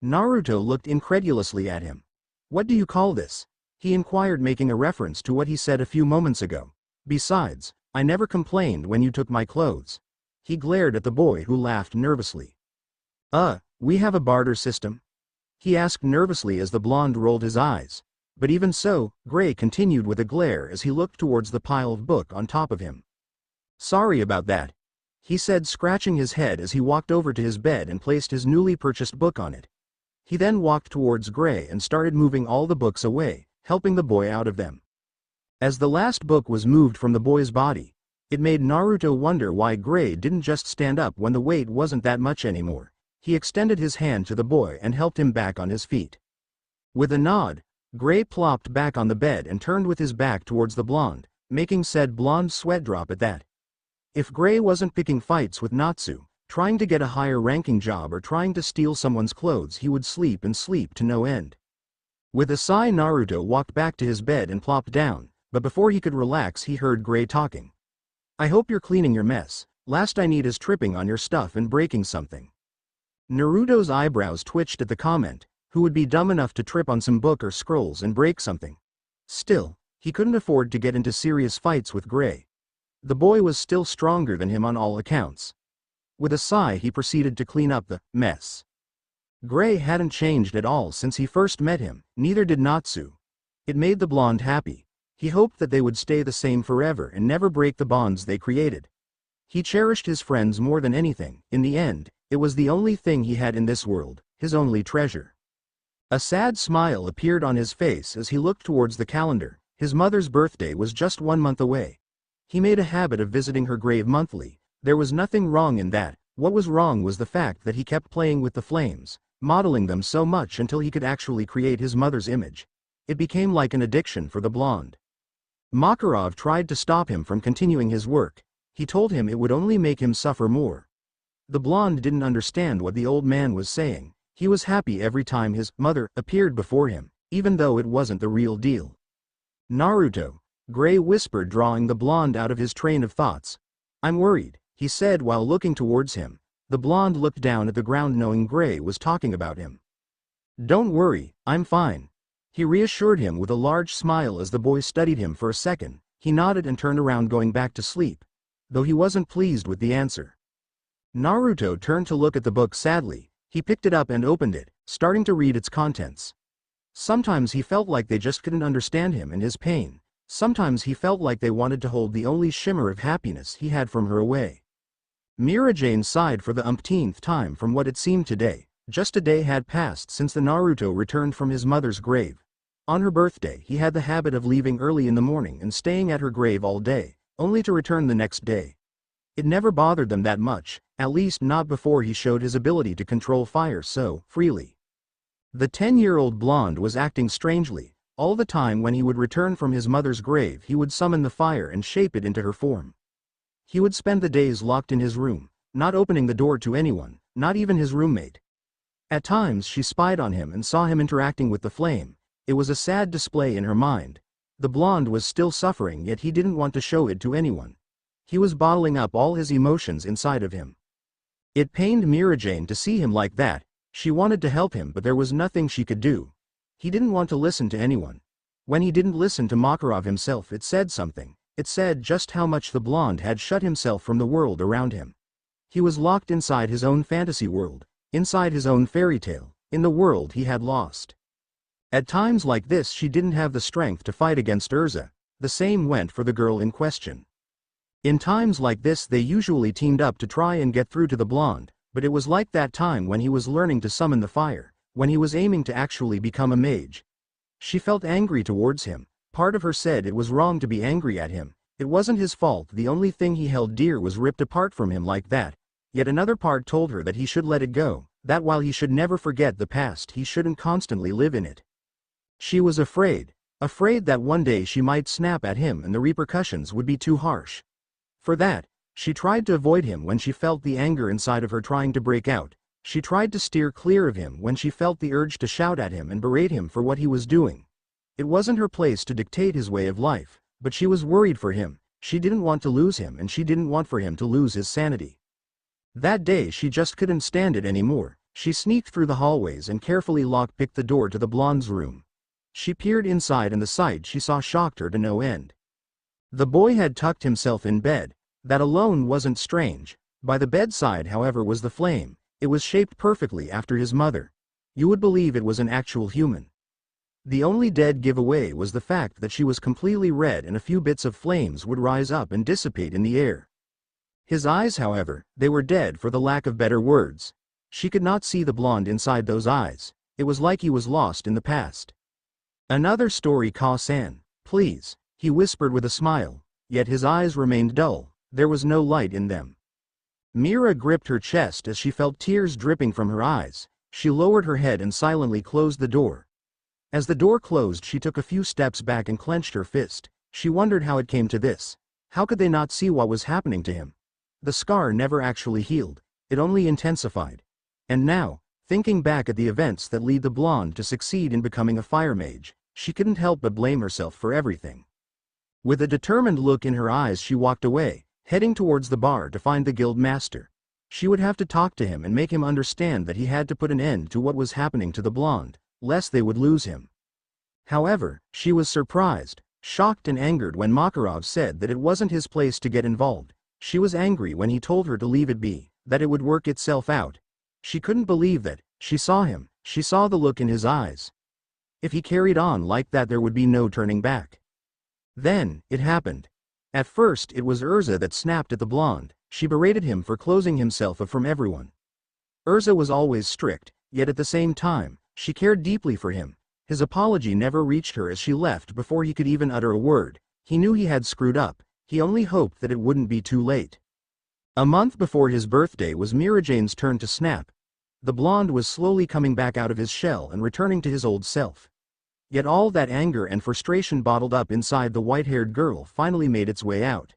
Naruto looked incredulously at him. "What do you call this?" he inquired, making a reference to what he said a few moments ago. "Besides, I never complained when you took my clothes." He glared at the boy, who laughed nervously. We have a barter system?" he asked nervously as the blonde rolled his eyes. But even so, Gray continued with a glare as he looked towards the pile of book on top of him. "Sorry about that," he said, scratching his head as he walked over to his bed and placed his newly purchased book on it. He then walked towards Gray and started moving all the books away, helping the boy out of them. As the last book was moved from the boy's body, it made Naruto wonder why Gray didn't just stand up when the weight wasn't that much anymore. He extended his hand to the boy and helped him back on his feet. With a nod, Gray plopped back on the bed and turned with his back towards the blonde, making said blonde sweat drop at that. If Gray wasn't picking fights with Natsu, trying to get a higher ranking job, or trying to steal someone's clothes, he would sleep and sleep to no end. With a sigh, Naruto walked back to his bed and plopped down, but before he could relax he heard Gray talking. "I hope you're cleaning your mess. Last I need is tripping on your stuff and breaking something." Naruto's eyebrows twitched at the comment. Who would be dumb enough to trip on some book or scrolls and break something? Still, he couldn't afford to get into serious fights with Gray. The boy was still stronger than him on all accounts. With a sigh, he proceeded to clean up the mess. Gray hadn't changed at all since he first met him, neither did Natsu. It made the blonde happy. He hoped that they would stay the same forever and never break the bonds they created. He cherished his friends more than anything. In the end, it was the only thing he had in this world, his only treasure. A sad smile appeared on his face as he looked towards the calendar. His mother's birthday was just 1 month away. He made a habit of visiting her grave monthly. There was nothing wrong in that. What was wrong was the fact that he kept playing with the flames, modeling them so much until he could actually create his mother's image. It became like an addiction for the blonde. Makarov tried to stop him from continuing his work. He told him it would only make him suffer more. The blonde didn't understand what the old man was saying. He was happy every time his mother appeared before him, even though it wasn't the real deal. "Naruto," Gray whispered, drawing the blonde out of his train of thoughts. "I'm worried," he said while looking towards him. The blonde looked down at the ground, knowing Gray was talking about him. "Don't worry, I'm fine," he reassured him with a large smile. As the boy studied him for a second, he nodded and turned around, going back to sleep, though he wasn't pleased with the answer. Naruto turned to look at the book sadly. He picked it up and opened it, starting to read its contents. Sometimes he felt like they just couldn't understand him and his pain. Sometimes he felt like they wanted to hold the only shimmer of happiness he had from her away. Mira Jane sighed for the umpteenth time from what it seemed today. Just a day had passed since the Naruto returned from his mother's grave. On her birthday he had the habit of leaving early in the morning and staying at her grave all day, only to return the next day. It never bothered them that much, at least not before he showed his ability to control fire so freely. The 10-year-old blonde was acting strangely. All the time when he would return from his mother's grave he would summon the fire and shape it into her form. He would spend the days locked in his room, not opening the door to anyone, not even his roommate. At times she spied on him and saw him interacting with the flame. It was a sad display in her mind. The blonde was still suffering, yet he didn't want to show it to anyone. He was bottling up all his emotions inside of him. It pained Mira Jane to see him like that. She wanted to help him, but there was nothing she could do. He didn't want to listen to anyone. When he didn't listen to Makarov himself, it said something. It said just how much the blonde had shut himself from the world around him. He was locked inside his own fantasy world, inside his own fairy tale, in the world he had lost. At times like this she didn't have the strength to fight against Urza. The same went for the girl in question. In times like this they usually teamed up to try and get through to the blonde, but it was like that time when he was learning to summon the fire, when he was aiming to actually become a mage. She felt angry towards him. Part of her said it was wrong to be angry at him. It wasn't his fault. The only thing he held dear was ripped apart from him like that. Yet another part told her that he should let it go, that while he should never forget the past, he shouldn't constantly live in it. She was afraid that one day she might snap at him and the repercussions would be too harsh. For that, she tried to avoid him when she felt the anger inside of her trying to break out. She tried to steer clear of him when she felt the urge to shout at him and berate him for what he was doing. It wasn't her place to dictate his way of life, but she was worried for him. She didn't want to lose him, and she didn't want for him to lose his sanity. That day she just couldn't stand it anymore. She sneaked through the hallways and carefully lockpicked the door to the blonde's room. She peered inside, and the sight she saw shocked her to no end. The boy had tucked himself in bed. That alone wasn't strange. By the bedside, however, was the flame. It was shaped perfectly after his mother. You would believe it was an actual human. The only dead giveaway was the fact that she was completely red and a few bits of flames would rise up and dissipate in the air. His eyes, however, they were dead for the lack of better words. She could not see the blonde inside those eyes. It was like he was lost in the past. Another story, Ka-san, please, he whispered with a smile, yet his eyes remained dull. There was no light in them. Mira gripped her chest as she felt tears dripping from her eyes. She lowered her head and silently closed the door. As the door closed, she took a few steps back and clenched her fist. She wondered how it came to this. How could they not see what was happening to him? The scar never actually healed. It only intensified. And now, thinking back at the events that lead the blonde to succeed in becoming a fire mage, she couldn't help but blame herself for everything. With a determined look in her eyes, she walked away, heading towards the bar to find the guild master. She would have to talk to him and make him understand that he had to put an end to what was happening to the blonde, lest they would lose him. However, she was surprised, shocked and angered when Makarov said that it wasn't his place to get involved. She was angry when he told her to leave it be, that it would work itself out. She couldn't believe that. She saw him. She saw the look in his eyes. If he carried on like that, there would be no turning back. Then, it happened. At first it was Urza that snapped at the blonde. She berated him for closing himself off from everyone. Urza was always strict, yet at the same time, she cared deeply for him. His apology never reached her as she left before he could even utter a word. He knew he had screwed up. He only hoped that it wouldn't be too late. A month before his birthday was Mira Jane's turn to snap. The blonde was slowly coming back out of his shell and returning to his old self. Yet all that anger and frustration bottled up inside the white-haired girl finally made its way out.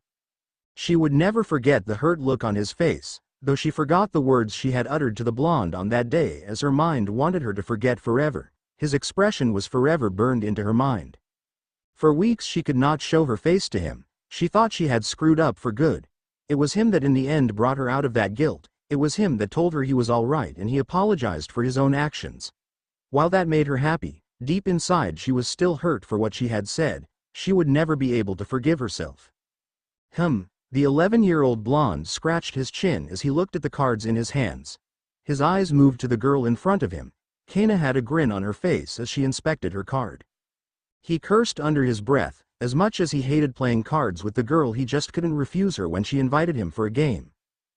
She would never forget the hurt look on his face, though she forgot the words she had uttered to the blonde on that day, as her mind wanted her to forget forever. His expression was forever burned into her mind. For weeks she could not show her face to him. She thought she had screwed up for good. It was him that in the end brought her out of that guilt. It was him that told her he was all right and he apologized for his own actions. While that made her happy, deep inside she was still hurt for what she had said. She would never be able to forgive herself. The 11-year-old blonde scratched his chin as he looked at the cards in his hands. His eyes moved to the girl in front of him. Kana had a grin on her face as she inspected her card. He cursed under his breath, as much as he hated playing cards with the girl he just couldn't refuse her when she invited him for a game.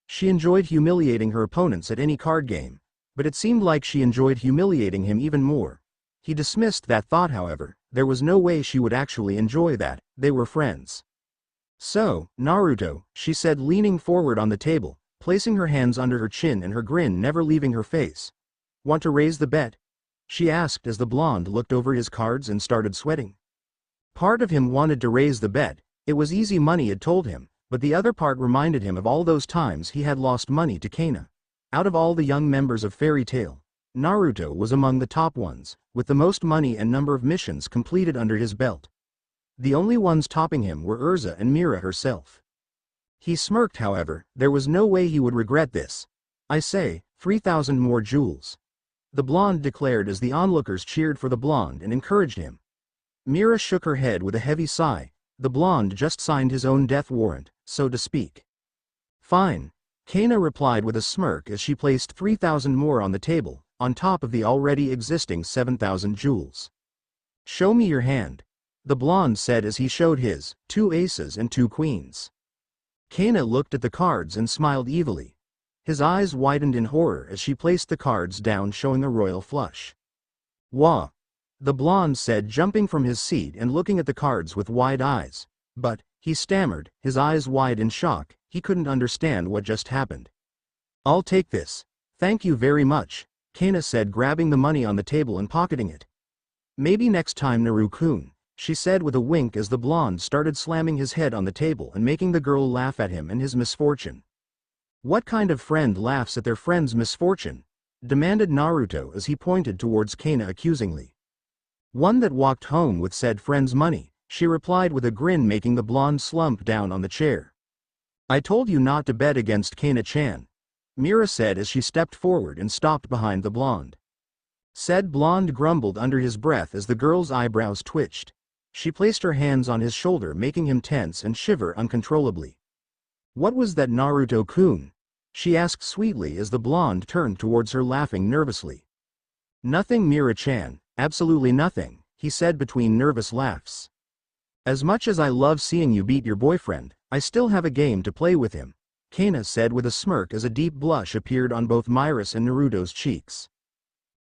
She enjoyed humiliating her opponents at any card game, but it seemed like she enjoyed humiliating him even more. He dismissed that thought however, there was no way she would actually enjoy that, they were friends. So, Naruto, she said leaning forward on the table, placing her hands under her chin and her grin never leaving her face. Want to raise the bet? She asked as the blonde looked over his cards and started sweating. Part of him wanted to raise the bet, it was easy money it told him, but the other part reminded him of all those times he had lost money to Kana. Out of all the young members of Fairy Tail, Naruto was among the top ones, with the most money and number of missions completed under his belt. The only ones topping him were Erza and Mira herself. He smirked however, there was no way he would regret this. I say, 3,000 more jewels. The blonde declared as the onlookers cheered for the blonde and encouraged him. Mira shook her head with a heavy sigh, the blonde just signed his own death warrant, so to speak. Fine. Kana replied with a smirk as she placed 3,000 more on the table, on top of the already existing 7,000 jewels. Show me your hand. The blonde said as he showed his, 2 aces and 2 queens. Kana looked at the cards and smiled evilly. His eyes widened in horror as she placed the cards down showing a royal flush. Wah! The blonde said jumping from his seat and looking at the cards with wide eyes. But, he stammered, his eyes wide in shock, he couldn't understand what just happened. I'll take this. Thank you very much, Kana said grabbing the money on the table and pocketing it. Maybe next time Naru-kun, she said with a wink as the blonde started slamming his head on the table and making the girl laugh at him and his misfortune. What kind of friend laughs at their friend's misfortune? Demanded Naruto as he pointed towards Kana accusingly. One that walked home with said friend's money, she replied with a grin making the blonde slump down on the chair. I told you not to bet against Kana-chan, Mira said as she stepped forward and stopped behind the blonde. Said blonde grumbled under his breath as the girl's eyebrows twitched. She placed her hands on his shoulder making him tense and shiver uncontrollably. What was that Naruto-kun? She asked sweetly as the blonde turned towards her laughing nervously. Nothing Mira-chan, absolutely nothing, he said between nervous laughs. As much as I love seeing you beat your boyfriend, I still have a game to play with him, Kana said with a smirk as a deep blush appeared on both Mira's and Naruto's cheeks.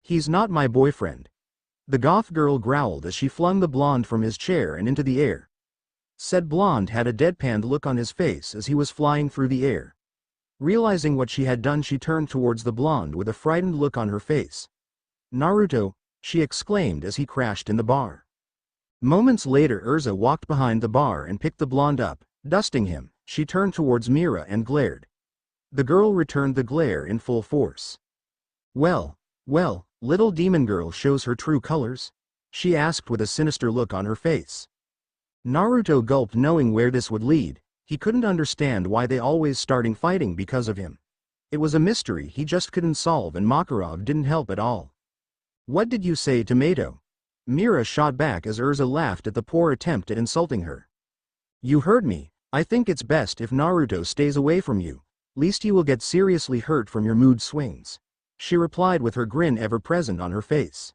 He's not my boyfriend. The goth girl growled as she flung the blonde from his chair and into the air. Said blonde had a deadpanned look on his face as he was flying through the air. Realizing what she had done she turned towards the blonde with a frightened look on her face. Naruto, she exclaimed as he crashed in the bar. Moments later Erza walked behind the bar and picked the blonde up, dusting him, she turned towards Mira and glared. The girl returned the glare in full force. Well, little demon girl shows her true colors? She asked with a sinister look on her face. Naruto gulped knowing where this would lead, he couldn't understand why they always starting fighting because of him. It was a mystery he just couldn't solve and Makarov didn't help at all. What did you say, tomato? Mira shot back as Erza laughed at the poor attempt at insulting her. You heard me, I think it's best if Naruto stays away from you, least you will get seriously hurt from your mood swings, she replied with her grin ever present on her face.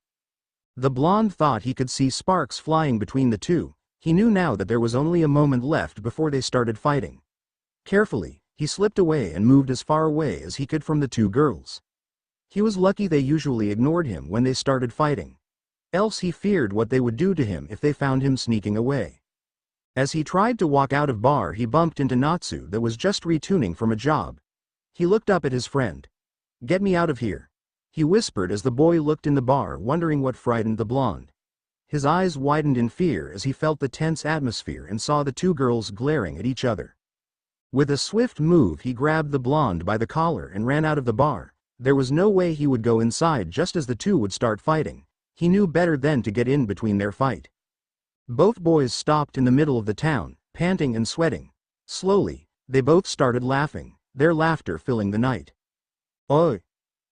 The blonde thought he could see sparks flying between the two, he knew now that there was only a moment left before they started fighting. Carefully, he slipped away and moved as far away as he could from the two girls. He was lucky they usually ignored him when they started fighting. Else he feared what they would do to him if they found him sneaking away. As he tried to walk out of bar he bumped into Natsu that was just retuning from a job. He looked up at his friend. Get me out of here, he whispered as the boy looked in the bar wondering what frightened the blonde. His eyes widened in fear as he felt the tense atmosphere and saw the two girls glaring at each other. With a swift move he grabbed the blonde by the collar and ran out of the bar. There was no way he would go inside just as the two would start fighting. He knew better than to get in between their fight. Both boys stopped in the middle of the town, panting and sweating. Slowly, they both started laughing, their laughter filling the night. Oi!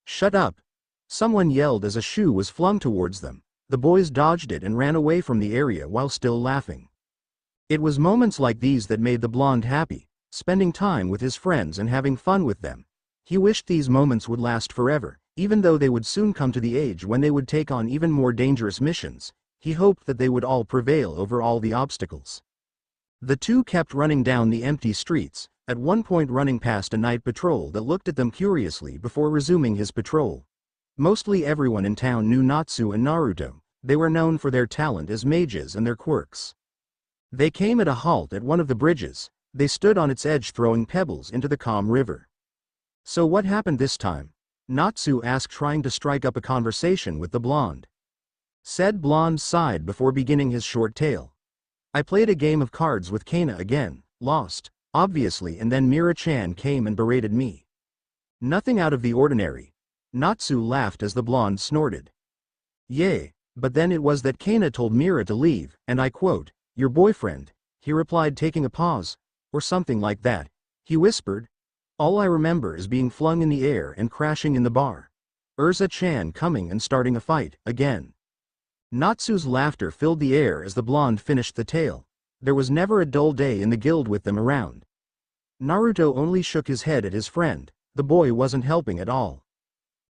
Shut up! Someone yelled as a shoe was flung towards them. The boys dodged it and ran away from the area while still laughing. It was moments like these that made the blonde happy, spending time with his friends and having fun with them. He wished these moments would last forever, Even though they would soon come to the age when they would take on even more dangerous missions, he hoped that they would all prevail over all the obstacles. The two kept running down the empty streets, at one point running past a night patrol that looked at them curiously before resuming his patrol. Mostly everyone in town knew Natsu and Naruto. They were known for their talent as mages and their quirks. They came at a halt at one of the bridges. They stood on its edge throwing pebbles into the calm river. "So what happened this time?" Natsu asked, trying to strike up a conversation with the blonde. Said blonde sighed before beginning his short tale. "I played a game of cards with Kana again, lost, obviously, and then Mira-chan came and berated me." "Nothing out of the ordinary." Natsu laughed as the blonde snorted. "Yay, but then it was that Kana told Mira to leave, and I quote, 'Your boyfriend,'" he replied, taking a pause. "Or something like that," he whispered. "All I remember is being flung in the air and crashing in the bar. Urza-chan coming and starting a fight, again." Natsu's laughter filled the air as the blonde finished the tale. There was never a dull day in the guild with them around. Naruto only shook his head at his friend. The boy wasn't helping at all.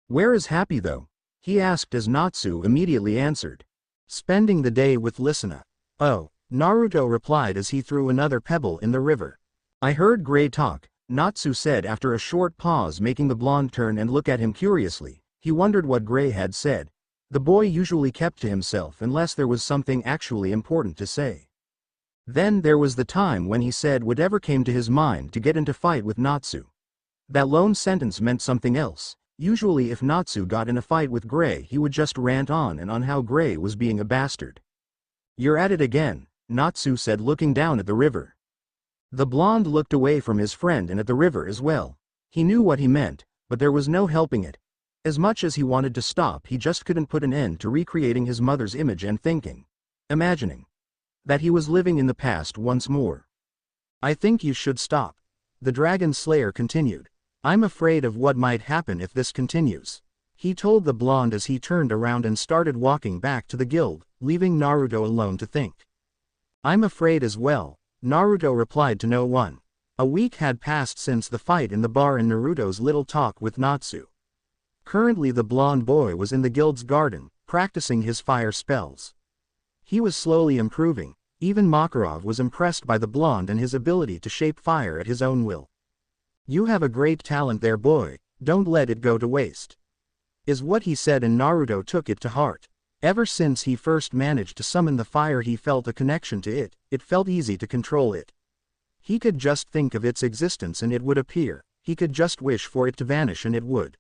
"Where is Happy though?" he asked as Natsu immediately answered. "Spending the day with Listener." "Oh," Naruto replied as he threw another pebble in the river. "I heard Gray talk," Natsu said after a short pause, making the blonde turn and look at him curiously. He wondered what Gray had said. The boy usually kept to himself unless there was something actually important to say. Then there was the time when he said whatever came to his mind to get into fight with Natsu. That lone sentence meant something else. Usually if Natsu got in a fight with Gray, he would just rant on and on how Gray was being a bastard. "You're at it again," Natsu said, looking down at the river. The blonde looked away from his friend and at the river as well. He knew what he meant, but there was no helping it. As much as he wanted to stop, he just couldn't put an end to recreating his mother's image and thinking, imagining, that he was living in the past once more. "I think you should stop," the Dragon Slayer continued. "I'm afraid of what might happen if this continues," he told the blonde as he turned around and started walking back to the guild, leaving Naruto alone to think. "I'm afraid as well," Naruto replied to no one. A week had passed since the fight in the bar and Naruto's little talk with Natsu. Currently the blonde boy was in the guild's garden, practicing his fire spells. He was slowly improving. Even Makarov was impressed by the blonde and his ability to shape fire at his own will. "You have a great talent there, boy, don't let it go to waste," is what he said, and Naruto took it to heart. Ever since he first managed to summon the fire, he felt a connection to it. It felt easy to control it. He could just think of its existence and it would appear. He could just wish for it to vanish and it would.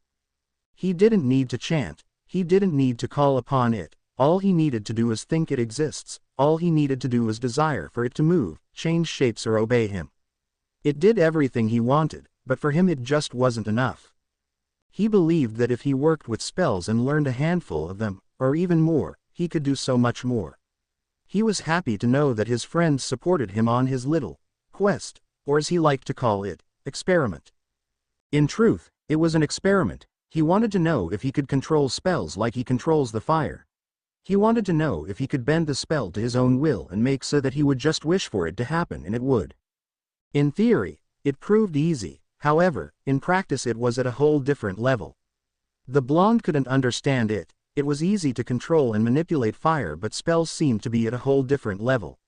He didn't need to chant. He didn't need to call upon it. All he needed to do is think it exists. All he needed to do was desire for it to move, change shapes, or obey him. It did everything he wanted, but for him it just wasn't enough. He believed that if he worked with spells and learned a handful of them, or even more, he could do so much more. He was happy to know that his friends supported him on his little quest, or as he liked to call it, experiment. In truth, it was an experiment. He wanted to know if he could control spells like he controls the fire. He wanted to know if he could bend the spell to his own will and make so that he would just wish for it to happen and it would. In theory, it proved easy. However, in practice it was at a whole different level. The blonde couldn't understand it. It was easy to control and manipulate fire, but spells seemed to be at a whole different level.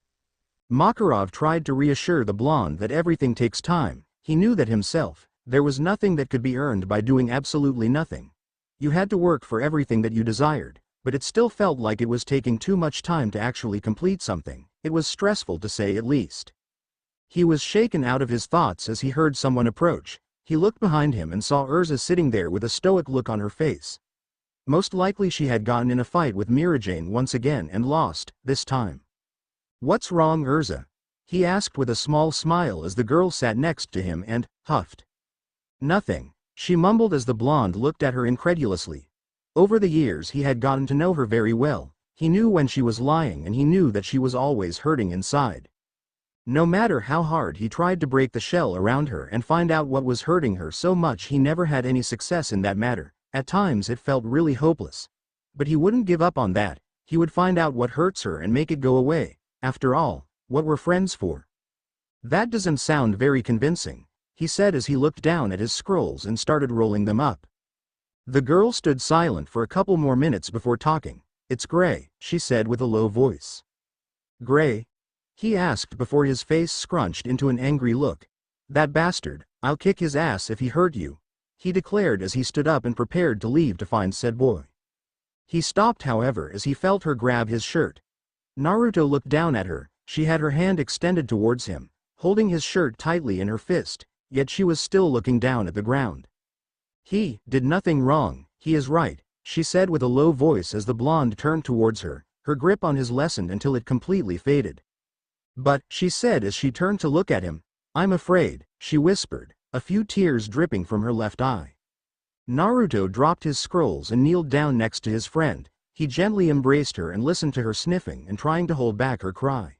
Makarov tried to reassure the blonde that everything takes time. He knew that himself. There was nothing that could be earned by doing absolutely nothing. You had to work for everything that you desired, but it still felt like it was taking too much time to actually complete something. It was stressful, to say at least. He was shaken out of his thoughts as he heard someone approach. He looked behind him and saw Urza sitting there with a stoic look on her face. Most likely she had gotten in a fight with Mirajane once again and lost, this time. "What's wrong, Urza?" he asked with a small smile as the girl sat next to him and huffed. "Nothing," she mumbled as the blonde looked at her incredulously. Over the years he had gotten to know her very well. He knew when she was lying and he knew that she was always hurting inside. No matter how hard he tried to break the shell around her and find out what was hurting her so much, he never had any success in that matter. At times it felt really hopeless. But he wouldn't give up on that. He would find out what hurts her and make it go away. After all, what were friends for? "That doesn't sound very convincing," he said as he looked down at his scrolls and started rolling them up. The girl stood silent for a couple more minutes before talking. "It's gray," she said with a low voice. "Gray?" he asked before his face scrunched into an angry look. "That bastard, I'll kick his ass if he hurt you," he declared as he stood up and prepared to leave to find said boy. He stopped however as he felt her grab his shirt. Naruto looked down at her. She had her hand extended towards him, holding his shirt tightly in her fist, yet she was still looking down at the ground. "He did nothing wrong, he is right," she said with a low voice as the blonde turned towards her, her grip on his lessened until it completely faded. "But," she said as she turned to look at him, "I'm afraid," she whispered, a few tears dripping from her left eye. Naruto dropped his scrolls and kneeled down next to his friend. He gently embraced her and listened to her sniffing and trying to hold back her cry.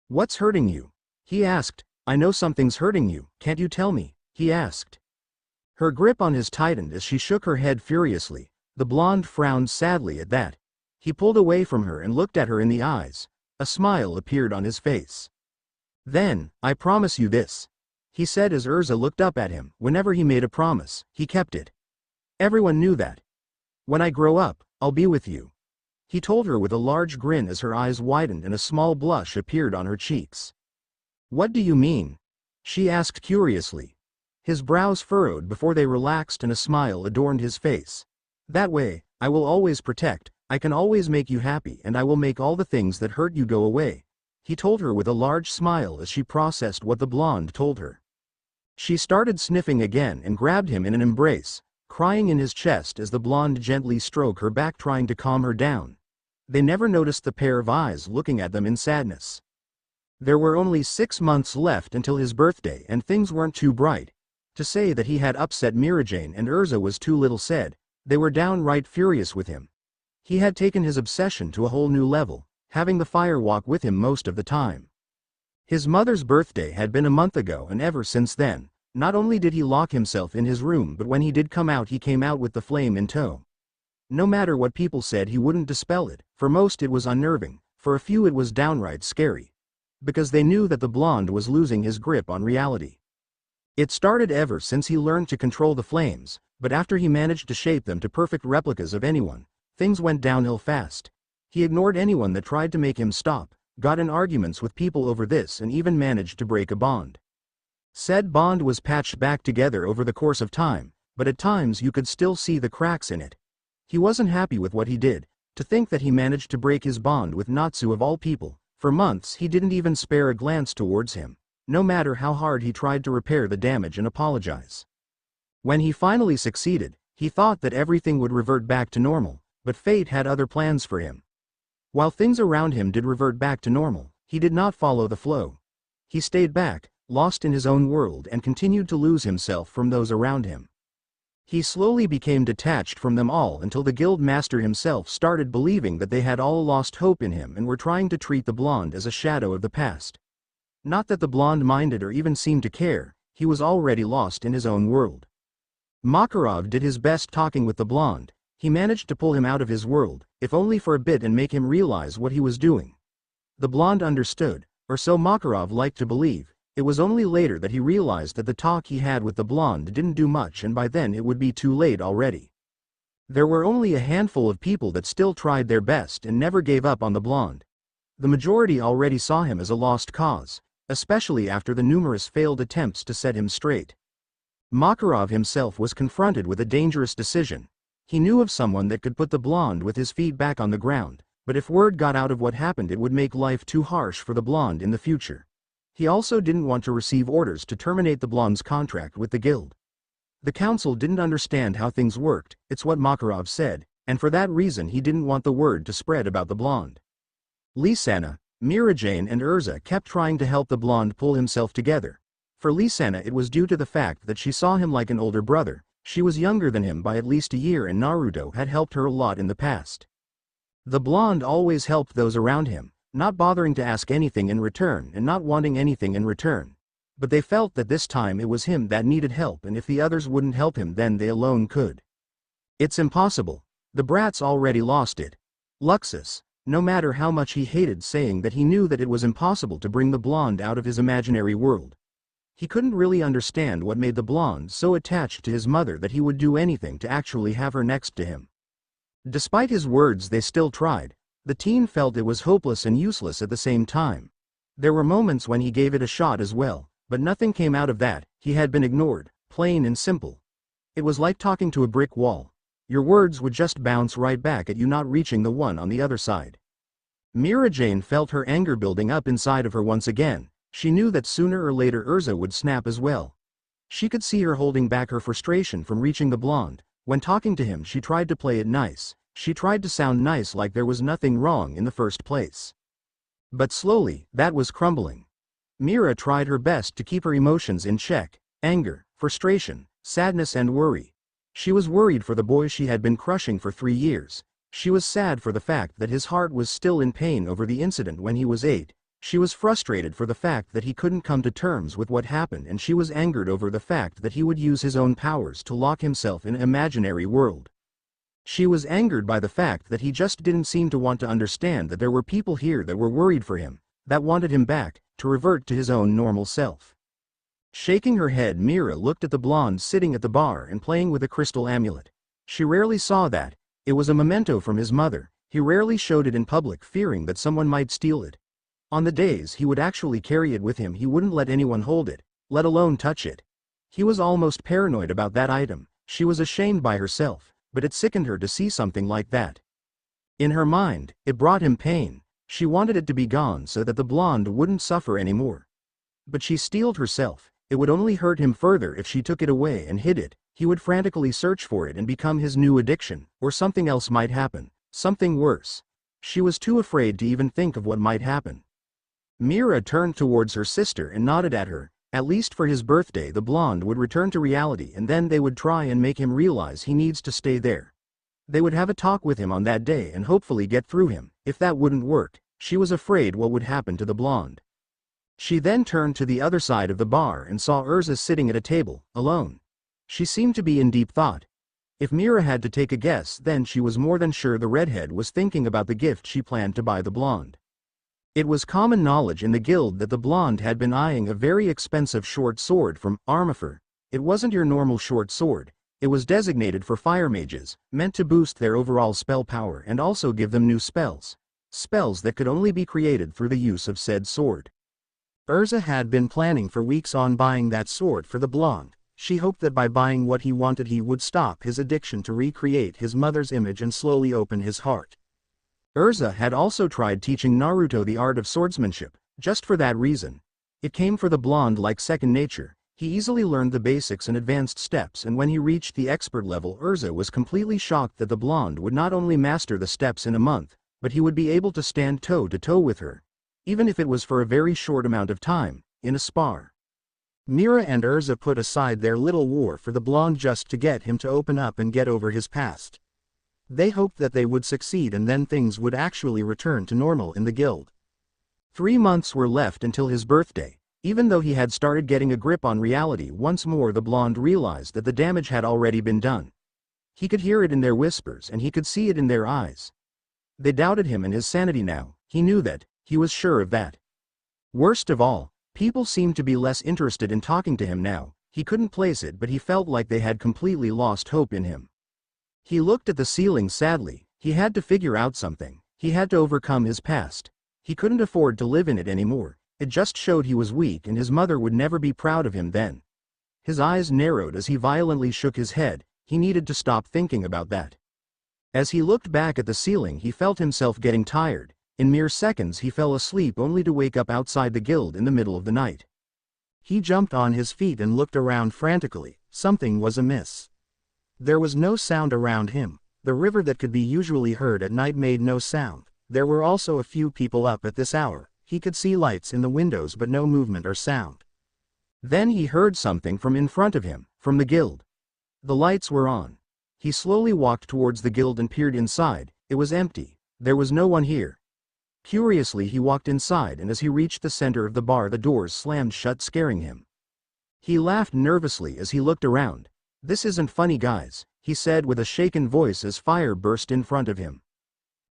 "What's hurting you?" he asked. "I know something's hurting you, can't you tell me?" he asked. Her grip on his tightened as she shook her head furiously. The blonde frowned sadly at that. He pulled away from her and looked at her in the eyes. A smile appeared on his face. "Then, I promise you this," he said as Urza looked up at him. Whenever he made a promise, he kept it. Everyone knew that. "When I grow up, I'll be with you," he told her with a large grin as her eyes widened and a small blush appeared on her cheeks. "What do you mean?" she asked curiously. His brows furrowed before they relaxed and a smile adorned his face. "That way, I will always protect, I can always make you happy and I will make all the things that hurt you go away," he told her with a large smile as she processed what the blonde told her. She started sniffing again and grabbed him in an embrace, crying in his chest as the blonde gently stroked her back trying to calm her down. They never noticed the pair of eyes looking at them in sadness. There were only 6 months left until his birthday and things weren't too bright. To say that he had upset Mirajane and Urza was too little said. They were downright furious with him. He had taken his obsession to a whole new level, having the fire walk with him most of the time. His mother's birthday had been a month ago and ever since then, not only did he lock himself in his room but when he did come out he came out with the flame in tow. No matter what people said he wouldn't dispel it, for most it was unnerving, for a few it was downright scary. Because they knew that the blonde was losing his grip on reality. It started ever since he learned to control the flames, but after he managed to shape them to perfect replicas of anyone, things went downhill fast. He ignored anyone that tried to make him stop, got in arguments with people over this and even managed to break a bond. Said bond was patched back together over the course of time, but at times you could still see the cracks in it. He wasn't happy with what he did. To think that he managed to break his bond with Natsu of all people. For months he didn't even spare a glance towards him, no matter how hard he tried to repair the damage and apologize. When he finally succeeded, he thought that everything would revert back to normal, but fate had other plans for him. While things around him did revert back to normal, he did not follow the flow. He stayed back, lost in his own world and continued to lose himself from those around him. He slowly became detached from them all until the guild master himself started believing that they had all lost hope in him and were trying to treat the blonde as a shadow of the past. Not that the blonde minded or even seemed to care, he was already lost in his own world. Makarov did his best talking with the blonde. He managed to pull him out of his world, if only for a bit, and make him realize what he was doing. The blonde understood, or so Makarov liked to believe. It was only later that he realized that the talk he had with the blonde didn't do much and by then it would be too late already. There were only a handful of people that still tried their best and never gave up on the blonde. The majority already saw him as a lost cause, especially after the numerous failed attempts to set him straight. Makarov himself was confronted with a dangerous decision. He knew of someone that could put the blonde with his feet back on the ground, but if word got out of what happened it would make life too harsh for the blonde in the future. He also didn't want to receive orders to terminate the blonde's contract with the guild. The council didn't understand how things worked, it's what Makarov said, and for that reason he didn't want the word to spread about the blonde. Lisanna, Mirajane and Urza kept trying to help the blonde pull himself together. For Lisanna it was due to the fact that she saw him like an older brother. She was younger than him by at least a year and Naruto had helped her a lot in the past. The blonde always helped those around him, not bothering to ask anything in return and not wanting anything in return. But they felt that this time it was him that needed help and if the others wouldn't help him then they alone could. It's impossible. The brat's already lost it. Luxus, no matter how much he hated saying that he knew that it was impossible to bring the blonde out of his imaginary world. He couldn't really understand what made the blonde so attached to his mother that he would do anything to actually have her next to him. Despite his words, they still tried. The teen felt it was hopeless and useless at the same time. There were moments when he gave it a shot as well, but nothing came out of that. He had been ignored, plain and simple. It was like talking to a brick wall. Your words would just bounce right back at you, not reaching the one on the other side. Mira Jane felt her anger building up inside of her once again. She knew that sooner or later Urza would snap as well. She could see her holding back her frustration from reaching the blonde. When talking to him, she tried to play it nice. She tried to sound nice, like there was nothing wrong in the first place. But slowly, that was crumbling. Mira tried her best to keep her emotions in check: anger, frustration, sadness and worry. She was worried for the boy she had been crushing for 3 years. She was sad for the fact that his heart was still in pain over the incident when he was 8. She was frustrated for the fact that he couldn't come to terms with what happened, and she was angered over the fact that he would use his own powers to lock himself in an imaginary world. She was angered by the fact that he just didn't seem to want to understand that there were people here that were worried for him, that wanted him back, to revert to his own normal self. Shaking her head, Mira looked at the blonde sitting at the bar and playing with a crystal amulet. She rarely saw that. It was a memento from his mother. He rarely showed it in public, fearing that someone might steal it. On the days he would actually carry it with him, he wouldn't let anyone hold it, let alone touch it. He was almost paranoid about that item. She was ashamed by herself, but it sickened her to see something like that. In her mind, it brought him pain. She wanted it to be gone so that the blonde wouldn't suffer anymore. But she steeled herself. It would only hurt him further if she took it away and hid it. He would frantically search for it and become his new addiction, or something else might happen, something worse. She was too afraid to even think of what might happen. Mira turned towards her sister and nodded at her. At least for his birthday, the blonde would return to reality, and then they would try and make him realize he needs to stay there. They would have a talk with him on that day and hopefully get through him. If that wouldn't work, she was afraid what would happen to the blonde. She then turned to the other side of the bar and saw Urza sitting at a table, alone. She seemed to be in deep thought. If Mira had to take a guess, then she was more than sure the redhead was thinking about the gift she planned to buy the blonde. It was common knowledge in the guild that the blonde had been eyeing a very expensive short sword from Armifer. It wasn't your normal short sword. It was designated for fire mages, meant to boost their overall spell power and also give them new spells. Spells that could only be created through the use of said sword. Urza had been planning for weeks on buying that sword for the blonde. She hoped that by buying what he wanted he would stop his addiction to recreate his mother's image and slowly open his heart. Urza had also tried teaching Naruto the art of swordsmanship, just for that reason. It came for the blonde like second nature. He easily learned the basics and advanced steps, and when he reached the expert level, Urza was completely shocked that the blonde would not only master the steps in a month, but he would be able to stand toe-to-toe with her. Even if it was for a very short amount of time, in a spar. Mira and Urza put aside their little war for the blonde just to get him to open up and get over his past. They hoped that they would succeed, and then things would actually return to normal in the guild. 3 months were left until his birthday. Even though he had started getting a grip on reality once more, the blonde realized that the damage had already been done. He could hear it in their whispers and he could see it in their eyes. They doubted him and his sanity now. He knew that. He was sure of that. Worst of all, people seemed to be less interested in talking to him now. He couldn't place it, but he felt like they had completely lost hope in him. He looked at the ceiling sadly. He had to figure out something. He had to overcome his past. He couldn't afford to live in it anymore. It just showed he was weak, and his mother would never be proud of him then. His eyes narrowed as he violently shook his head. He needed to stop thinking about that. As he looked back at the ceiling, he felt himself getting tired. In mere seconds he fell asleep, only to wake up outside the guild in the middle of the night. He jumped on his feet and looked around frantically. Something was amiss. There was no sound around him. The river that could be usually heard at night made no sound. There were also a few people up at this hour. He could see lights in the windows but no movement or sound. Then he heard something from in front of him, from the guild. The lights were on. He slowly walked towards the guild and peered inside. It was empty. There was no one here. Curiously, he walked inside, and as he reached the center of the bar, the doors slammed shut, scaring him. He laughed nervously as he looked around. "This isn't funny, guys," he said with a shaken voice as fire burst in front of him.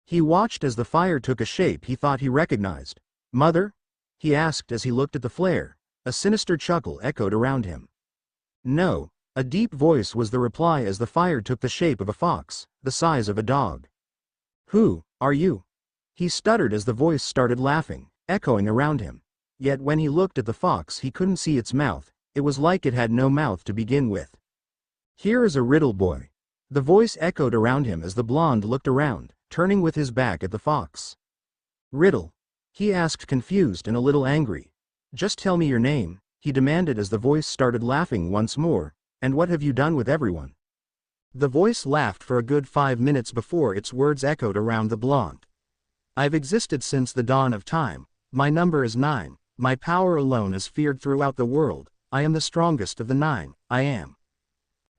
He watched as the fire took a shape he thought he recognized. "Mother?" he asked as he looked at the flare. A sinister chuckle echoed around him. No, a deep voice was the reply as the fire took the shape of a fox, the size of a dog. Who are you? He stuttered as the voice started laughing, echoing around him. Yet when he looked at the fox he couldn't see its mouth, it was like it had no mouth to begin with. Here is a riddle, boy. The voice echoed around him as the blonde looked around, turning with his back at the fox. Riddle? He asked, confused and a little angry. Just tell me your name, he demanded as the voice started laughing once more. And what have you done with everyone? The voice laughed for a good 5 minutes before its words echoed around the blonde. I've existed since the dawn of time. My number is 9. My power alone is feared throughout the world. I am the strongest of the 9. I am.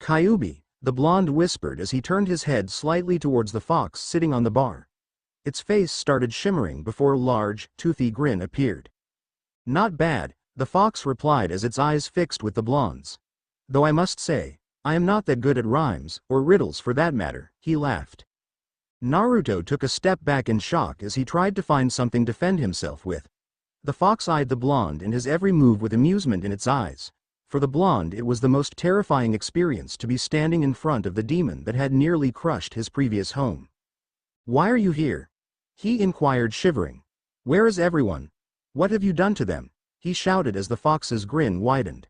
Kyubi, the blonde whispered as he turned his head slightly towards the fox sitting on the bar. Its face started shimmering before a large, toothy grin appeared. Not bad, the fox replied as its eyes fixed with the blonde's. Though I must say, I am not that good at rhymes, or riddles for that matter, he laughed. Naruto took a step back in shock as he tried to find something to defend himself with. The fox eyed the blonde and his every move with amusement in its eyes. For the blonde it was the most terrifying experience to be standing in front of the demon that had nearly crushed his previous home. Why are you here? He inquired, shivering. Where is everyone? What have you done to them? He shouted as the fox's grin widened.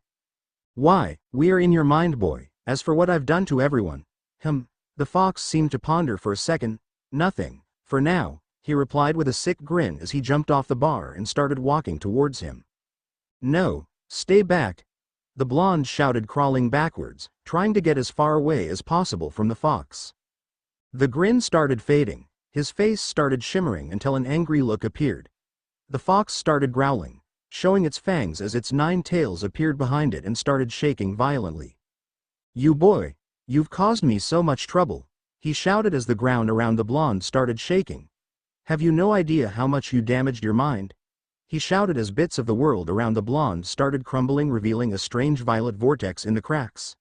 Why, we are in your mind, boy. As for what I've done to everyone, the fox seemed to ponder for a second. Nothing, for now, he replied with a sick grin as he jumped off the bar and started walking towards him. No, stay back. The blonde shouted, crawling backwards, trying to get as far away as possible from the fox. The grin started fading, his face started shimmering until an angry look appeared. The fox started growling, showing its fangs as its 9 tails appeared behind it and started shaking violently. You boy, you've caused me so much trouble, he shouted as the ground around the blonde started shaking. Have you no idea how much you damaged your mind? He shouted as bits of the world around the blonde started crumbling, revealing a strange violet vortex in the cracks.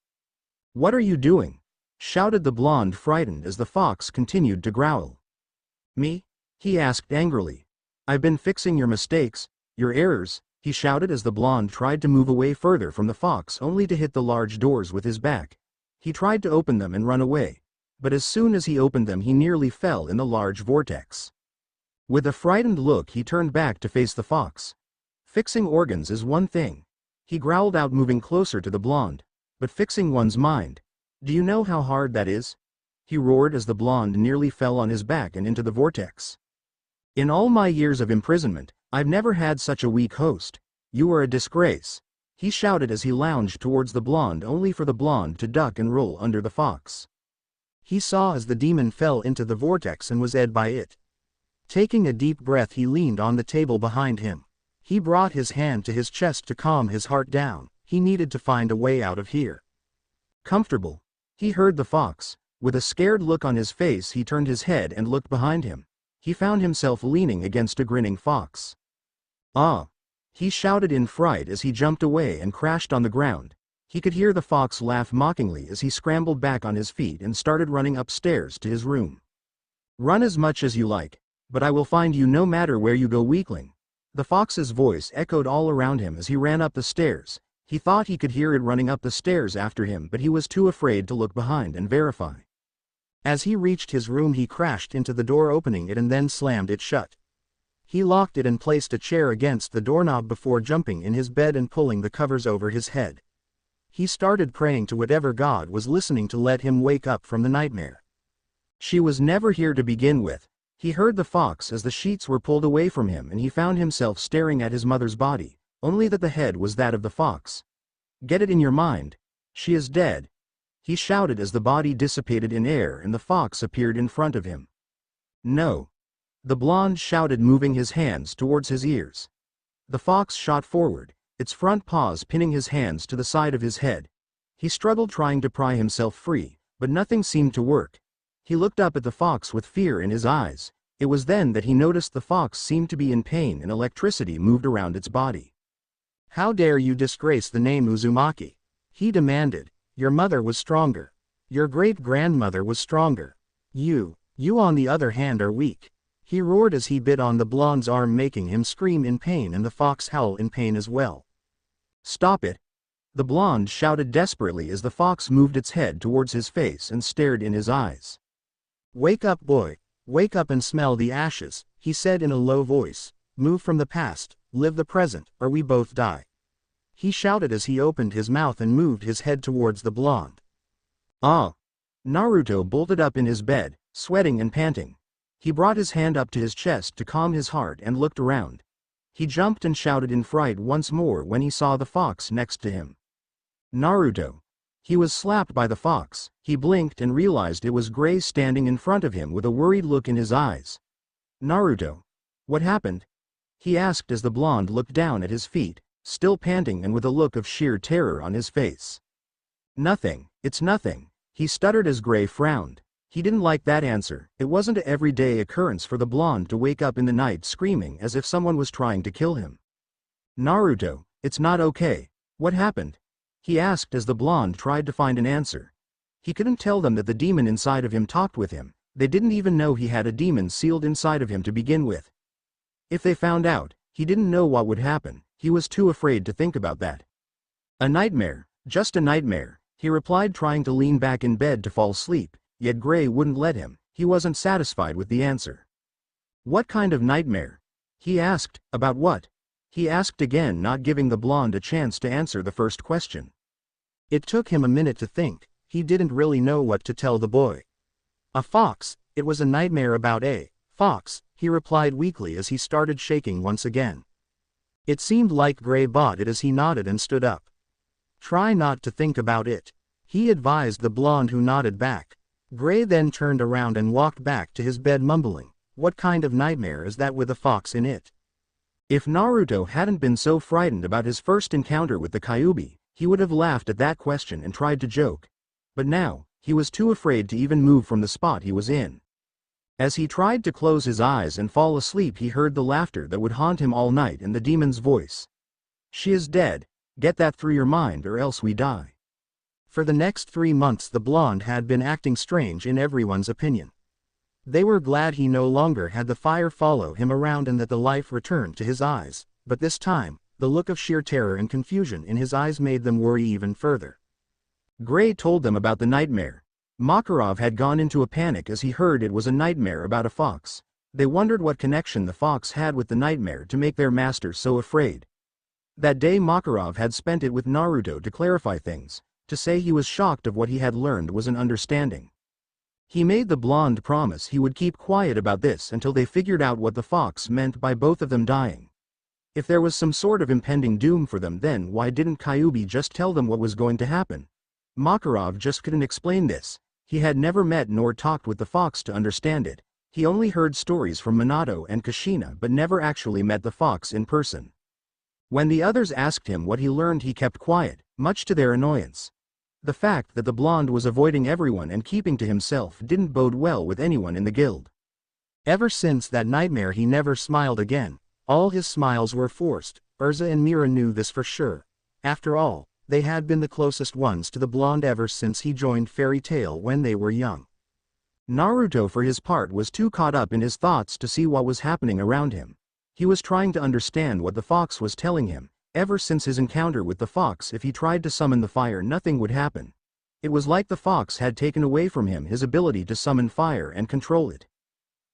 What are you doing? Shouted the blonde, frightened as the fox continued to growl. Me? He asked angrily. I've been fixing your mistakes, your errors, he shouted as the blonde tried to move away further from the fox only to hit the large doors with his back. He tried to open them and run away, but as soon as he opened them he nearly fell in the large vortex. With a frightened look he turned back to face the fox. Fixing organs is one thing, he growled out, moving closer to the blonde, but fixing one's mind, do you know how hard that is? He roared as the blonde nearly fell on his back and into the vortex. In all my years of imprisonment, I've never had such a weak host. You are a disgrace, he shouted as he lounged towards the blonde only for the blonde to duck and roll under the fox. He saw as the demon fell into the vortex and was ed by it. Taking a deep breath he leaned on the table behind him. He brought his hand to his chest to calm his heart down. He needed to find a way out of here. Comfortable, he heard the fox. With a scared look on his face he turned his head and looked behind him. He found himself leaning against a grinning fox. Ah! He shouted in fright as he jumped away and crashed on the ground. He could hear the fox laugh mockingly as he scrambled back on his feet and started running upstairs to his room. Run as much as you like, but I will find you no matter where you go, weakling. The fox's voice echoed all around him as he ran up the stairs. He thought he could hear it running up the stairs after him, but he was too afraid to look behind and verify. As he reached his room he crashed into the door, opening it and then slammed it shut. He locked it and placed a chair against the doorknob before jumping in his bed and pulling the covers over his head. He started praying to whatever God was listening to let him wake up from the nightmare. She was never here to begin with. He heard the fox as the sheets were pulled away from him and he found himself staring at his mother's body, only that the head was that of the fox. Get it in your mind. She is dead, he shouted as the body dissipated in air and the fox appeared in front of him. No, the blonde shouted, moving his hands towards his ears. The fox shot forward, its front paws pinning his hands to the side of his head. He struggled trying to pry himself free, but nothing seemed to work. He looked up at the fox with fear in his eyes. It was then that he noticed the fox seemed to be in pain and electricity moved around its body. How dare you disgrace the name Uzumaki? He demanded. Your mother was stronger. Your great-grandmother was stronger. You on the other hand are weak. He roared as he bit on the blonde's arm, making him scream in pain and the fox howl in pain as well. Stop it! The blonde shouted desperately as the fox moved its head towards his face and stared in his eyes. Wake up, boy. Wake up and smell the ashes, he said in a low voice. Move from the past, live the present, or we both die. He shouted as he opened his mouth and moved his head towards the blonde. Ah! Naruto bolted up in his bed, sweating and panting. He brought his hand up to his chest to calm his heart and looked around. He jumped and shouted in fright once more when he saw the fox next to him. Naruto! He was slapped by the fox. He blinked and realized it was Gray standing in front of him with a worried look in his eyes. Naruto! What happened? He asked as the blonde looked down at his feet, still panting and with a look of sheer terror on his face. Nothing, it's nothing, he stuttered as Gray frowned. He didn't like that answer. It wasn't an everyday occurrence for the blonde to wake up in the night screaming as if someone was trying to kill him. Naruto, it's not okay. What happened? He asked as the blonde tried to find an answer. He couldn't tell them that the demon inside of him talked with him. They didn't even know he had a demon sealed inside of him to begin with. If they found out, he didn't know what would happen. He was too afraid to think about that. A nightmare, just a nightmare, he replied, trying to lean back in bed to fall asleep, yet Gray wouldn't let him. He wasn't satisfied with the answer. What kind of nightmare? He asked. About what? He asked again, not giving the blonde a chance to answer the first question. It took him a minute to think. He didn't really know what to tell the boy. A fox, it was a nightmare about a fox, he replied weakly as he started shaking once again. It seemed like Gray bought it as he nodded and stood up. Try not to think about it, he advised the blonde, who nodded back. Gray then turned around and walked back to his bed mumbling, "What kind of nightmare is that with a fox in it?" If Naruto hadn't been so frightened about his first encounter with the Kyuubi, he would have laughed at that question and tried to joke. But now, he was too afraid to even move from the spot he was in. As he tried to close his eyes and fall asleep, he heard the laughter that would haunt him all night and the demon's voice. "She is dead. Get that through your mind or else we die." For the next 3 months the blonde had been acting strange in everyone's opinion. They were glad he no longer had the fire follow him around and that the life returned to his eyes, but this time, the look of sheer terror and confusion in his eyes made them worry even further. Gray told them about the nightmare. Makarov had gone into a panic as he heard it was a nightmare about a fox. They wondered what connection the fox had with the nightmare to make their master so afraid. That day Makarov had spent it with Naruto to clarify things. To say he was shocked of what he had learned was an understanding. He made the blonde promise he would keep quiet about this until they figured out what the fox meant by both of them dying. If there was some sort of impending doom for them, then why didn't Kyuubi just tell them what was going to happen? Makarov just couldn't explain this. He had never met nor talked with the fox to understand it. He only heard stories from Minato and Kushina but never actually met the fox in person. When the others asked him what he learned, he kept quiet, much to their annoyance. The fact that the blonde was avoiding everyone and keeping to himself didn't bode well with anyone in the guild. Ever since that nightmare he never smiled again. All his smiles were forced. Urza and Mira knew this for sure. After all, they had been the closest ones to the blonde ever since he joined Fairy Tail when they were young. Naruto for his part was too caught up in his thoughts to see what was happening around him. He was trying to understand what the fox was telling him. Ever since his encounter with the fox, if he tried to summon the fire, nothing would happen. It was like the fox had taken away from him his ability to summon fire and control it.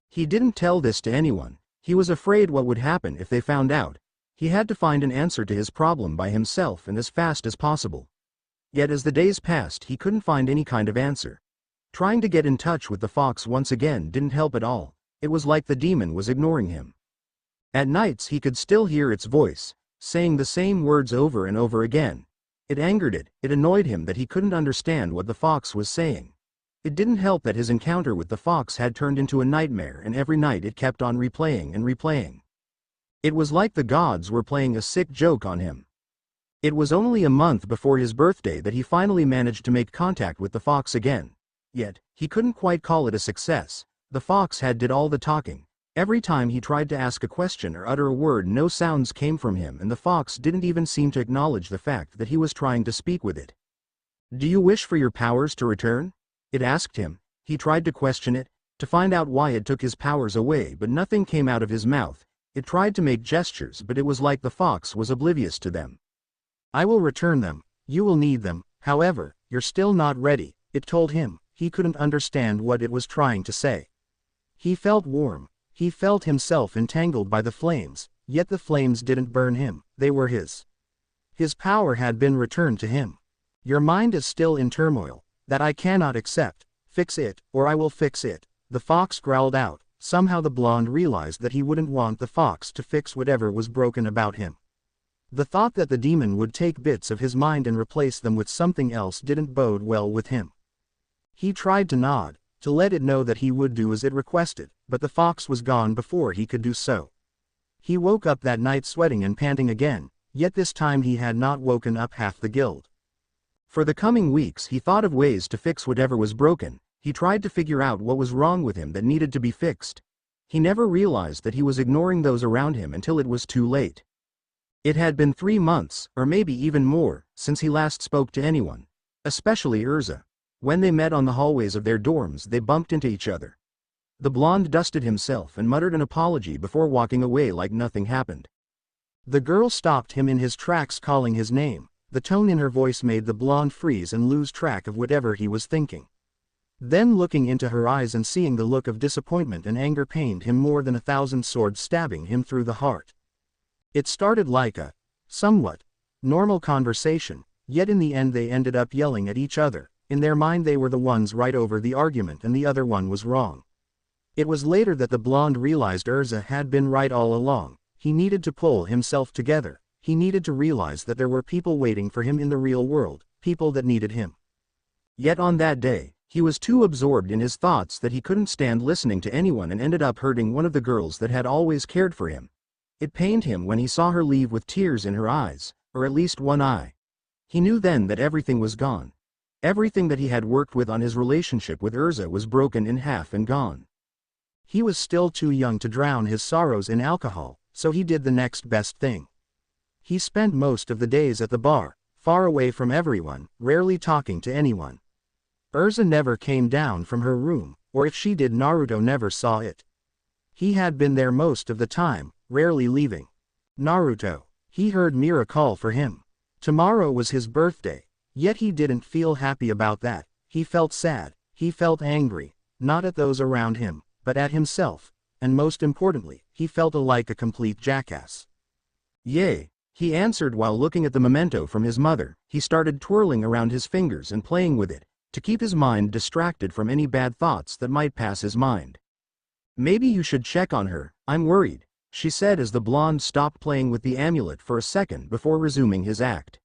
He didn't tell this to anyone. He was afraid what would happen if they found out. He had to find an answer to his problem by himself and as fast as possible. Yet as the days passed, he couldn't find any kind of answer. Trying to get in touch with the fox once again didn't help at all. It was like the demon was ignoring him. At nights he could still hear its voice, saying the same words over and over again. It angered it annoyed him that he couldn't understand what the fox was saying. It didn't help that his encounter with the fox had turned into a nightmare, and every night it kept on replaying and replaying. It was like the gods were playing a sick joke on him. It was only a month before his birthday that he finally managed to make contact with the fox again. Yet, he couldn't quite call it a success. The fox did all the talking. Every time he tried to ask a question or utter a word, no sounds came from him, and the fox didn't even seem to acknowledge the fact that he was trying to speak with it. "Do you wish for your powers to return?" it asked him. He tried to question it, to find out why it took his powers away, but nothing came out of his mouth. It tried to make gestures, but it was like the fox was oblivious to them. I will return them, you will need them, however, you're still not ready, it told him. He couldn't understand what it was trying to say. He felt warm, he felt himself entangled by the flames, yet the flames didn't burn him, they were his. His power had been returned to him. Your mind is still in turmoil, that I cannot accept, fix it, or I will fix it, the fox growled out. Somehow the blonde realized that he wouldn't want the fox to fix whatever was broken about him. The thought that the demon would take bits of his mind and replace them with something else didn't bode well with him. He tried to nod, to let it know that he would do as it requested, but the fox was gone before he could do so. He woke up that night sweating and panting again, yet this time he had not woken up half the guild. For the coming weeks he thought of ways to fix whatever was broken. He tried to figure out what was wrong with him that needed to be fixed. He never realized that he was ignoring those around him until it was too late. It had been 3 months, or maybe even more, since he last spoke to anyone, especially Urza. When they met on the hallways of their dorms they bumped into each other. The blonde dusted himself and muttered an apology before walking away like nothing happened. The girl stopped him in his tracks calling his name. The tone in her voice made the blonde freeze and lose track of whatever he was thinking. Then looking into her eyes and seeing the look of disappointment and anger pained him more than 1,000 swords stabbing him through the heart. It started like a, somewhat, normal conversation, yet in the end they ended up yelling at each other. In their mind they were the ones right over the argument and the other one was wrong. It was later that the blonde realized Urza had been right all along. He needed to pull himself together. He needed to realize that there were people waiting for him in the real world, people that needed him. Yet on that day, he was too absorbed in his thoughts that he couldn't stand listening to anyone and ended up hurting one of the girls that had always cared for him. It pained him when he saw her leave with tears in her eyes, or at least one eye. He knew then that everything was gone. Everything that he had worked with on his relationship with Urza was broken in half and gone. He was still too young to drown his sorrows in alcohol, so he did the next best thing. He spent most of the days at the bar, far away from everyone, rarely talking to anyone. Urza never came down from her room, or if she did Naruto never saw it. He had been there most of the time, rarely leaving. Naruto. He heard Mira call for him. Tomorrow was his birthday, yet he didn't feel happy about that. He felt sad, he felt angry, not at those around him, but at himself, and most importantly, he felt like a complete jackass. Yay, he answered while looking at the memento from his mother. He started twirling around his fingers and playing with it, to keep his mind distracted from any bad thoughts that might pass his mind. Maybe you should check on her, I'm worried, she said as the blonde stopped playing with the amulet for a second before resuming his act.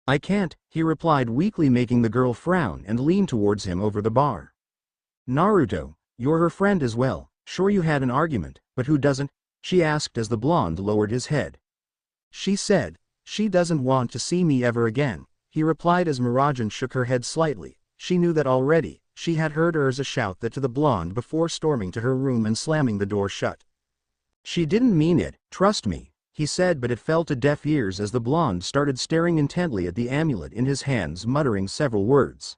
I can't, he replied weakly, making the girl frown and lean towards him over the bar. Naruto, you're her friend as well, sure you had an argument, but who doesn't? She asked as the blonde lowered his head. She said, she doesn't want to see me ever again, he replied as Mirajan shook her head slightly. She knew that already. She had heard Urza shout that to the blonde before storming to her room and slamming the door shut. She didn't mean it, trust me, he said, but it fell to deaf ears as the blonde started staring intently at the amulet in his hands, muttering several words.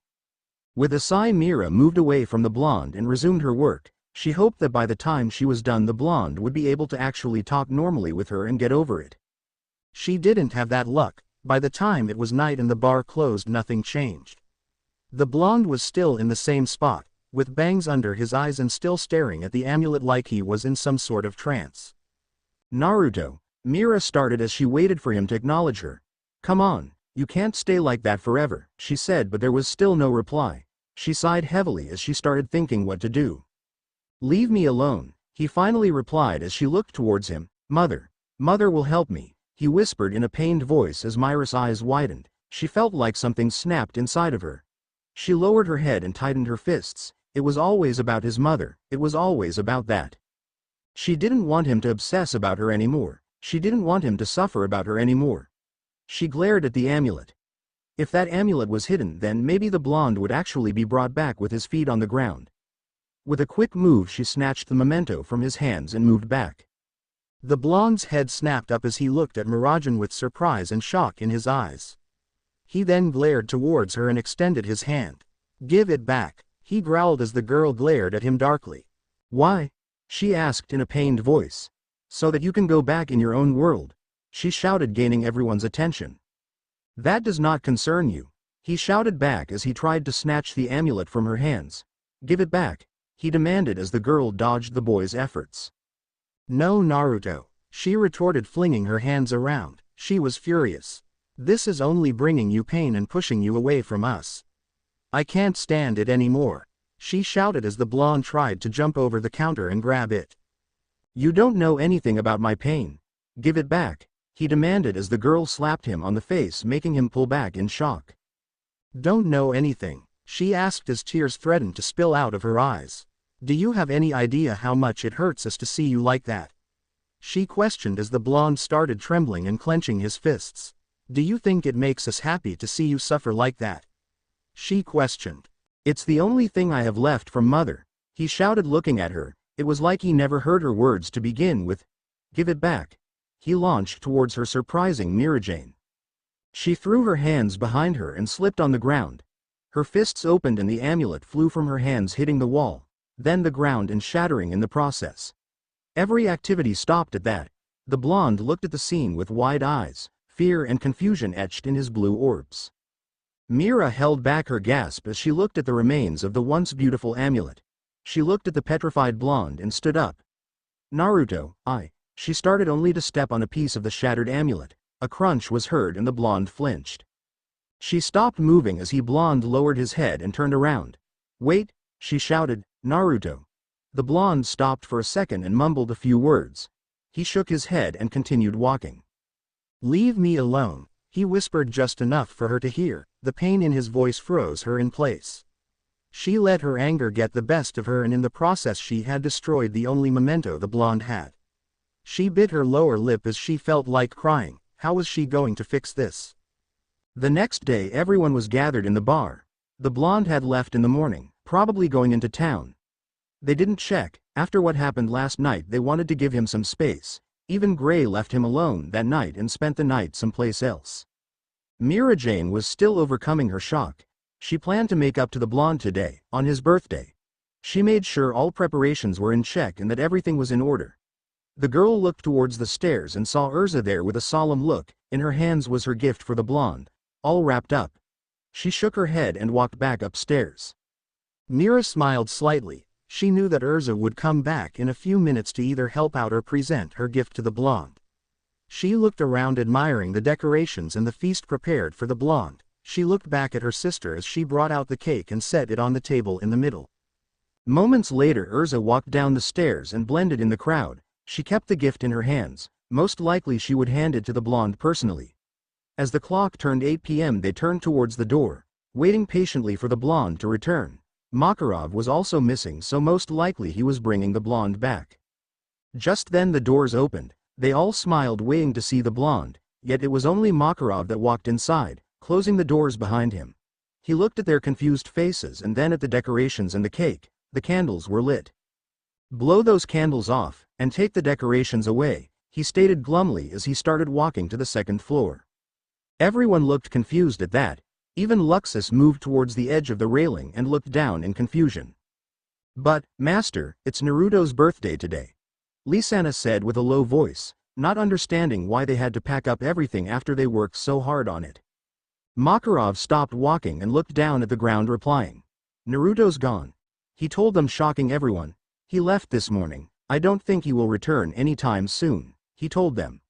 With a sigh, Mira moved away from the blonde and resumed her work. She hoped that by the time she was done the blonde would be able to actually talk normally with her and get over it. She didn't have that luck. By the time it was night and the bar closed, nothing changed. The blonde was still in the same spot, with bangs under his eyes and still staring at the amulet like he was in some sort of trance. Naruto, Mira started as she waited for him to acknowledge her. Come on, you can't stay like that forever, she said, but there was still no reply. She sighed heavily as she started thinking what to do. Leave me alone, he finally replied as she looked towards him. Mother will help me, he whispered in a pained voice as Mira's eyes widened. She felt like something snapped inside of her. She lowered her head and tightened her fists. It was always about his mother, it was always about that. She didn't want him to obsess about her anymore. She didn't want him to suffer about her anymore. She glared at the amulet. If that amulet was hidden, then maybe the blonde would actually be brought back with his feet on the ground. With a quick move she snatched the memento from his hands and moved back. The blonde's head snapped up as he looked at Mirajan with surprise and shock in his eyes. He then glared towards her and extended his hand. Give it back, he growled as the girl glared at him darkly. Why? She asked in a pained voice. So that you can go back in your own world, she shouted, gaining everyone's attention. That does not concern you. He shouted back as he tried to snatch the amulet from her hands. Give it back, he demanded as the girl dodged the boy's efforts. No, Naruto, she retorted, flinging her hands around. She was furious. This is only bringing you pain and pushing you away from us. I can't stand it anymore, she shouted as the blonde tried to jump over the counter and grab it. You don't know anything about my pain. Give it back, he demanded as the girl slapped him on the face, making him pull back in shock. Don't know anything, she asked as tears threatened to spill out of her eyes. Do you have any idea how much it hurts us to see you like that? She questioned as the blonde started trembling and clenching his fists. Do you think it makes us happy to see you suffer like that? She questioned. It's the only thing I have left from mother, he shouted, looking at her. It was like he never heard her words to begin with. Give it back. He launched towards her, surprising Mirajane. She threw her hands behind her and slipped on the ground. Her fists opened and the amulet flew from her hands, hitting the wall, then the ground, and shattering in the process. Every activity stopped at that. The blonde looked at the scene with wide eyes, fear and confusion etched in his blue orbs. Mira held back her gasp as she looked at the remains of the once beautiful amulet. She looked at the petrified blonde and stood up. Naruto, she started, only to step on a piece of the shattered amulet. A crunch was heard and the blonde flinched. She stopped moving as the blonde lowered his head and turned around. Wait, she shouted, Naruto. The blonde stopped for a second and mumbled a few words. He shook his head and continued walking. Leave me alone, he whispered just enough for her to hear. The pain in his voice froze her in place. She let her anger get the best of her, and in the process she had destroyed the only memento the blonde had. She bit her lower lip as she felt like crying. How was she going to fix this? The next day everyone was gathered in the bar. The blonde had left in the morning, probably going into town. They didn't check. After what happened last night, they wanted to give him some space. Even Gray left him alone that night and spent the night someplace else. Mirajane was still overcoming her shock. She planned to make up to the blonde today, on his birthday. She made sure all preparations were in check and that everything was in order. The girl looked towards the stairs and saw Urza there with a solemn look. In her hands was her gift for the blonde, all wrapped up. She shook her head and walked back upstairs. Mira smiled slightly. She knew that Urza would come back in a few minutes to either help out or present her gift to the blonde. She looked around, admiring the decorations and the feast prepared for the blonde. She looked back at her sister as she brought out the cake and set it on the table in the middle. Moments later Urza walked down the stairs and blended in the crowd. She kept the gift in her hands. Most likely she would hand it to the blonde personally. As the clock turned 8 p.m. they turned towards the door, waiting patiently for the blonde to return. Makarov was also missing, so most likely he was bringing the blonde back. Just then the doors opened. They all smiled, waiting to see the blonde, yet it was only Makarov that walked inside, closing the doors behind him. He looked at their confused faces and then at the decorations and the cake. The candles were lit. Blow those candles off, and take the decorations away, he stated glumly as he started walking to the second floor. Everyone looked confused at that. Even Luxus moved towards the edge of the railing and looked down in confusion. But, Master, it's Naruto's birthday today, Lisanna said with a low voice, not understanding why they had to pack up everything after they worked so hard on it. Makarov stopped walking and looked down at the ground, replying, Naruto's gone. He told them, shocking everyone. He left this morning. I don't think he will return anytime soon, he told them.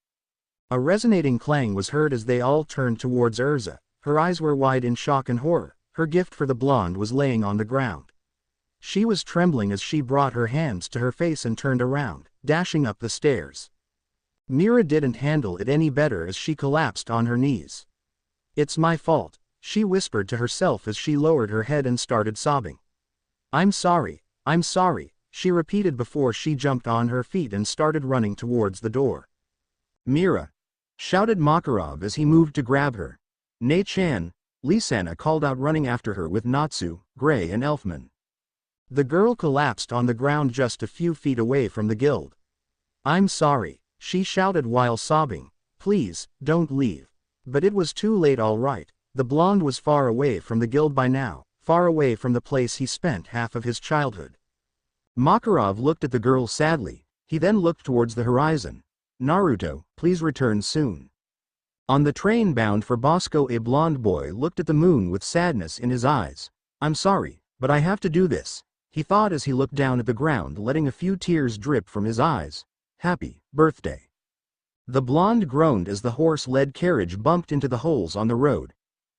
A resonating clang was heard as they all turned towards Urza. Her eyes were wide in shock and horror. Her gift for the blonde was laying on the ground. She was trembling as she brought her hands to her face and turned around, dashing up the stairs. Mira didn't handle it any better as she collapsed on her knees. It's my fault, she whispered to herself as she lowered her head and started sobbing. I'm sorry, she repeated before she jumped on her feet and started running towards the door. Mira! Shouted Makarov as he moved to grab her. Nei-chan, Lisanna called out, running after her with Natsu, Gray and Elfman. The girl collapsed on the ground just a few feet away from the guild. I'm sorry, she shouted while sobbing. Please, don't leave. But it was too late. All right. The blonde was far away from the guild by now, far away from the place he spent half of his childhood. Makarov looked at the girl sadly. He then looked towards the horizon. Naruto, please return soon. On the train bound for Bosco, a blond boy looked at the moon with sadness in his eyes. "I'm sorry, but I have to do this," he thought as he looked down at the ground, letting a few tears drip from his eyes. "Happy birthday." The blonde groaned as the horse-led carriage bumped into the holes on the road.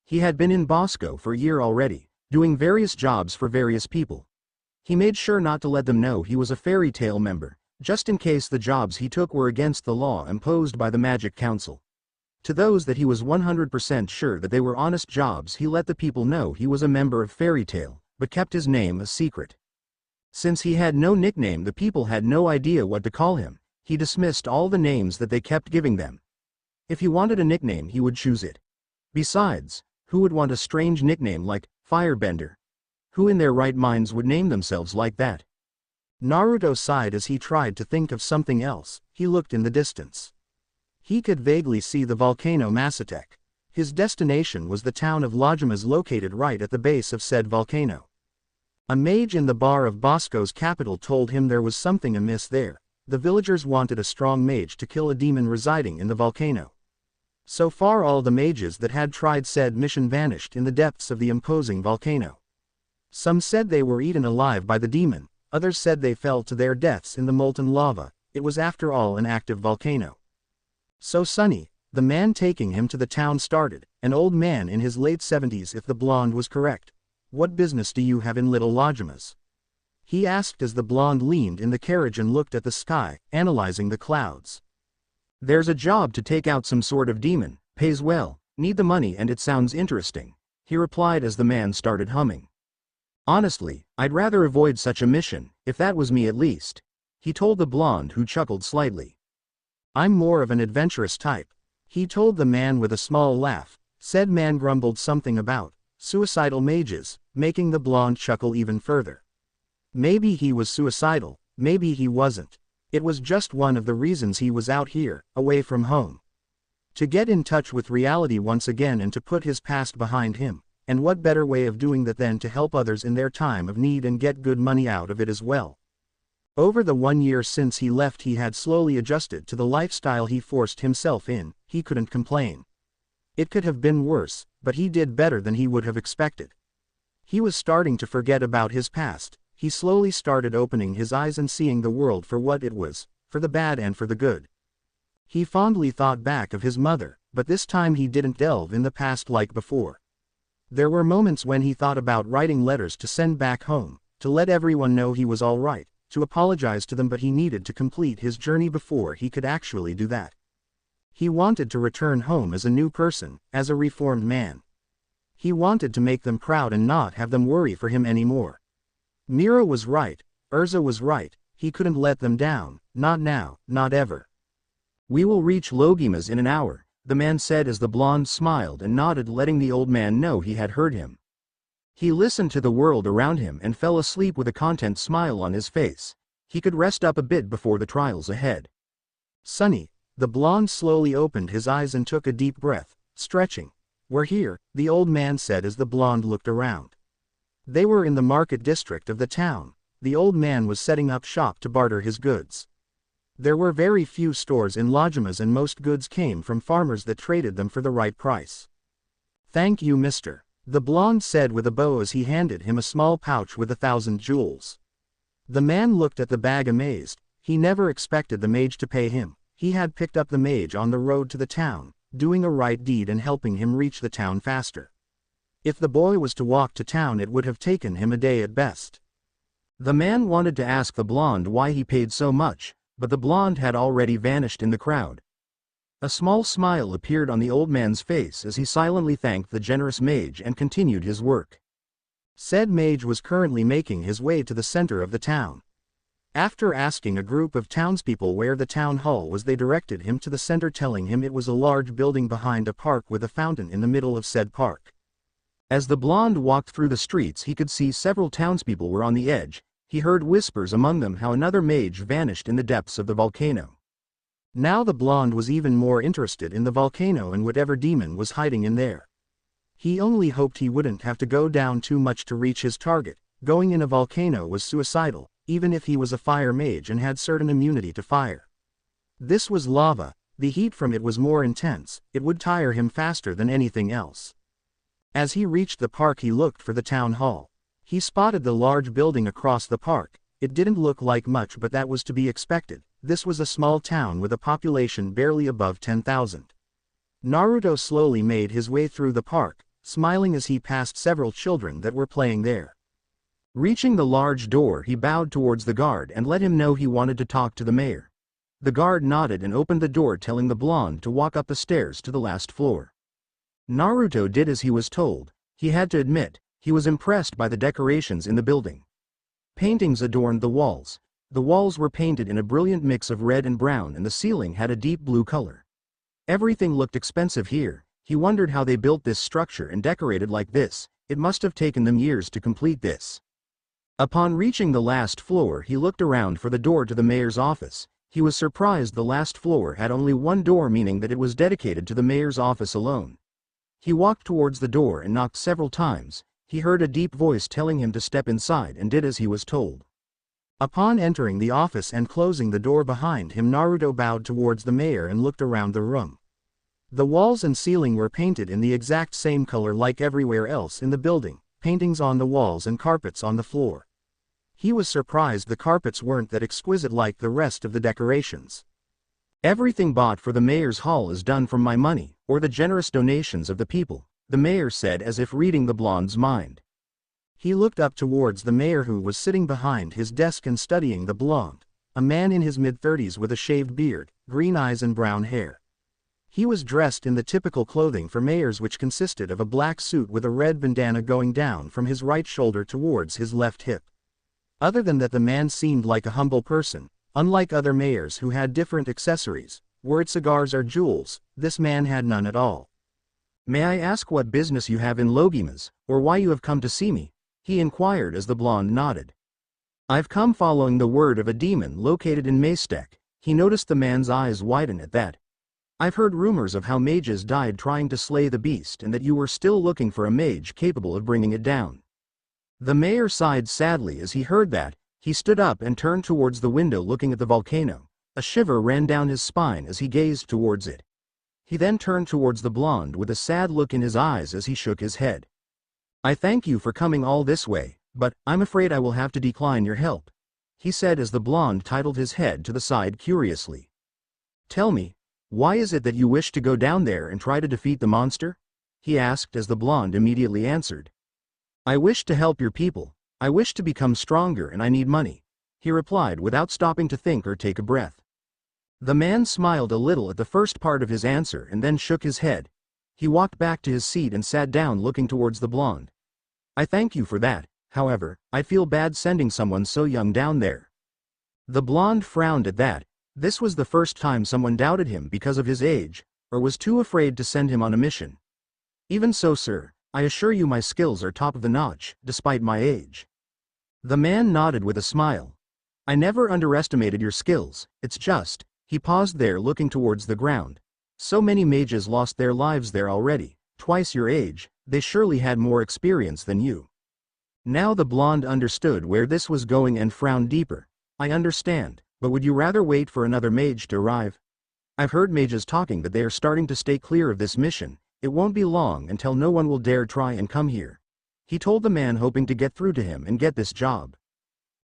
He had been in Bosco for a year already, doing various jobs for various people. He made sure not to let them know he was a fairy tale member, just in case the jobs he took were against the law imposed by the Magic Council. To those that he was 100% sure that they were honest jobs, he let the people know he was a member of Fairy Tale, but kept his name a secret. Since he had no nickname, the people had no idea what to call him. He dismissed all the names that they kept giving them. If he wanted a nickname, he would choose it. Besides, who would want a strange nickname like Firebender? Who in their right minds would name themselves like that? Naruto sighed as he tried to think of something else. He looked in the distance. He could vaguely see the volcano Masatek. His destination was the town of Lajimas, located right at the base of said volcano. A mage in the bar of Bosco's capital told him there was something amiss there. The villagers wanted a strong mage to kill a demon residing in the volcano. So far all the mages that had tried said mission vanished in the depths of the imposing volcano. Some said they were eaten alive by the demon, others said they fell to their deaths in the molten lava. It was after all an active volcano. "So Sonny, the man taking him to the town started, an old man in his late 70s if the blonde was correct. What business do you have in Little Lajimas?" he asked as the blonde leaned in the carriage and looked at the sky, analyzing the clouds. "There's a job to take out some sort of demon, pays well, need the money and it sounds interesting," he replied as the man started humming. "Honestly, I'd rather avoid such a mission, if that was me at least," he told the blonde, who chuckled slightly. "I'm more of an adventurous type," he told the man with a small laugh. Said man grumbled something about suicidal mages, making the blonde chuckle even further. Maybe he was suicidal, maybe he wasn't. It was just one of the reasons he was out here, away from home. To get in touch with reality once again and to put his past behind him. And what better way of doing that than to help others in their time of need and get good money out of it as well. Over the 1 year since he left, he had slowly adjusted to the lifestyle he forced himself in. He couldn't complain. It could have been worse, but he did better than he would have expected. He was starting to forget about his past. He slowly started opening his eyes and seeing the world for what it was, for the bad and for the good. He fondly thought back of his mother, but this time he didn't delve in the past like before. There were moments when he thought about writing letters to send back home, to let everyone know he was all right, to apologize to them, but he needed to complete his journey before he could actually do that. He wanted to return home as a new person, as a reformed man. He wanted to make them proud and not have them worry for him anymore. Mira was right, Urza was right, he couldn't let them down, not now, not ever. "We will reach Logimas in an hour," the man said as the blonde smiled and nodded, letting the old man know he had heard him. He listened to the world around him and fell asleep with a content smile on his face. He could rest up a bit before the trials ahead. "Sonny," the blonde slowly opened his eyes and took a deep breath, stretching. "We're here," the old man said as the blonde looked around. They were in the market district of the town. The old man was setting up shop to barter his goods. There were very few stores in Lajimas and most goods came from farmers that traded them for the right price. "Thank you, mister," the blonde said with a bow as he handed him a small pouch with 1,000 jewels. The man looked at the bag amazed. He never expected the mage to pay him. He had picked up the mage on the road to the town, doing a right deed and helping him reach the town faster. If the boy was to walk to town, it would have taken him a day at best. The man wanted to ask the blonde why he paid so much, but the blonde had already vanished in the crowd. A small smile appeared on the old man's face as he silently thanked the generous mage and continued his work. Said mage was currently making his way to the center of the town. After asking a group of townspeople where the town hall was, they directed him to the center, telling him it was a large building behind a park with a fountain in the middle of said park. As the blonde walked through the streets, he could see several townspeople were on the edge. He heard whispers among them how another mage vanished in the depths of the volcano. Now the blonde was even more interested in the volcano and whatever demon was hiding in there. He only hoped he wouldn't have to go down too much to reach his target. Going in a volcano was suicidal, even if he was a fire mage and had certain immunity to fire. This was lava, The heat from it was more intense, it would tire him faster than anything else. As he reached the park he looked for the town hall. He spotted the large building across the park. It didn't look like much but that was to be expected. This was a small town with a population barely above 10,000. Naruto slowly made his way through the park, smiling as he passed several children that were playing there. Reaching the large door he bowed towards the guard and let him know he wanted to talk to the mayor. The guard nodded and opened the door telling the blonde to walk up the stairs to the last floor. Naruto did as he was told. He had to admit, he was impressed by the decorations in the building. Paintings adorned the walls. The walls were painted in a brilliant mix of red and brown and the ceiling had a deep blue color. Everything looked expensive here. He wondered how they built this structure and decorated like this. It must have taken them years to complete this. Upon reaching the last floor he looked around for the door to the mayor's office. He was surprised the last floor had only one door, meaning that it was dedicated to the mayor's office alone. He walked towards the door and knocked several times. He heard a deep voice telling him to step inside and did as he was told. Upon entering the office and closing the door behind him, Naruto bowed towards the mayor and looked around the room. The walls and ceiling were painted in the exact same color like everywhere else in the building, paintings on the walls and carpets on the floor. He was surprised the carpets weren't that exquisite like the rest of the decorations. Everything bought for the mayor's hall is done from my money, or the generous donations of the people, the mayor said as if reading the blonde's mind. He looked up towards the mayor who was sitting behind his desk and studying the blonde, a man in his mid-30s with a shaved beard, green eyes and brown hair. He was dressed in the typical clothing for mayors, which consisted of a black suit with a red bandana going down from his right shoulder towards his left hip. Other than that, the man seemed like a humble person. Unlike other mayors who had different accessories, were it cigars or jewels, this man had none at all. "May I ask what business you have in Logimas, or why you have come to see me?" he inquired as the blonde nodded. "I've come following the word of a demon located in Maestek." He noticed the man's eyes widen at that. "I've heard rumors of how mages died trying to slay the beast and that you were still looking for a mage capable of bringing it down." The mayor sighed sadly as he heard that. He stood up and turned towards the window looking at the volcano. A shiver ran down his spine as he gazed towards it. He then turned towards the blonde with a sad look in his eyes as he shook his head. "I thank you for coming all this way, but I'm afraid I will have to decline your help," he said as the blonde tilted his head to the side curiously. "Tell me, why is it that you wish to go down there and try to defeat the monster?" he asked as the blonde immediately answered. "I wish to help your people. I wish to become stronger and I need money," he replied without stopping to think or take a breath. The man smiled a little at the first part of his answer and then shook his head. He walked back to his seat and sat down looking towards the blonde. "I thank you for that, however, I feel bad sending someone so young down there." The blonde frowned at that. This was the first time someone doubted him because of his age, or was too afraid to send him on a mission. "Even so, sir, I assure you my skills are top of the notch, despite my age." The man nodded with a smile. "I never underestimated your skills, it's just," he paused there looking towards the ground. "So many mages lost their lives there already, twice your age, they surely had more experience than you." Now the blonde understood where this was going and frowned deeper. "I understand, but would you rather wait for another mage to arrive? I've heard mages talking that they are starting to stay clear of this mission. It won't be long until no one will dare try and come here," he told the man, hoping to get through to him and get this job.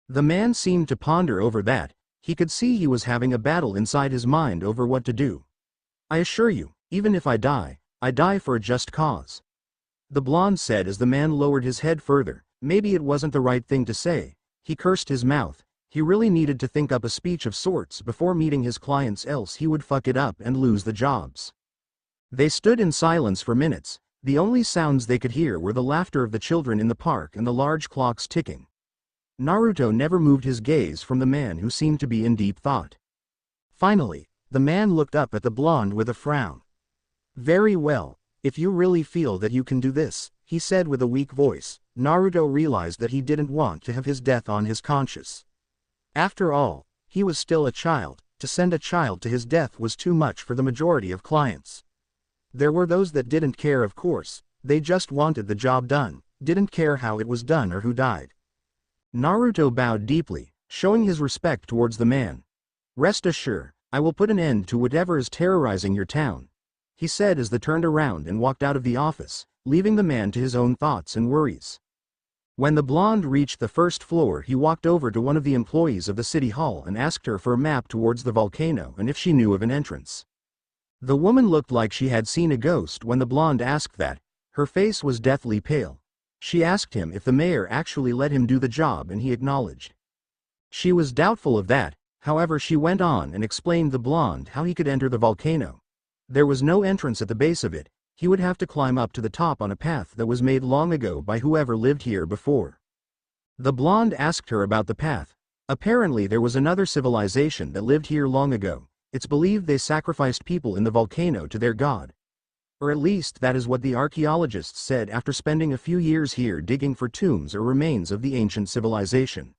The man seemed to ponder over that. He could see he was having a battle inside his mind over what to do. "I assure you, even if I die for a just cause," the blonde said as the man lowered his head further. Maybe it wasn't the right thing to say. He cursed his mouth. He really needed to think up a speech of sorts before meeting his clients, else he would fuck it up and lose the jobs. They stood in silence for minutes. The only sounds they could hear were the laughter of the children in the park and the large clocks ticking. Naruto never moved his gaze from the man who seemed to be in deep thought. Finally, the man looked up at the blonde with a frown. "Very well, if you really feel that you can do this," he said with a weak voice. Naruto realized that he didn't want to have his death on his conscience. After all, he was still a child. To send a child to his death was too much for the majority of clients. There were those that didn't care, of course. They just wanted the job done, didn't care how it was done or who died. Naruto bowed deeply, showing his respect towards the man. "Rest assured, I will put an end to whatever is terrorizing your town," he said as they turned around and walked out of the office, leaving the man to his own thoughts and worries. When the blonde reached the first floor, he walked over to one of the employees of the city hall and asked her for a map towards the volcano and if she knew of an entrance. The woman looked like she had seen a ghost when the blonde asked that. Her face was deathly pale. She asked him if the mayor actually let him do the job, and he acknowledged. She was doubtful of that. However, she went on and explained the blonde how he could enter the volcano. There was no entrance at the base of it. He would have to climb up to the top on a path that was made long ago by whoever lived here before. The blonde asked her about the path. Apparently there was another civilization that lived here long ago. It's believed they sacrificed people in the volcano to their god. Or at least that is what the archaeologists said after spending a few years here digging for tombs or remains of the ancient civilization.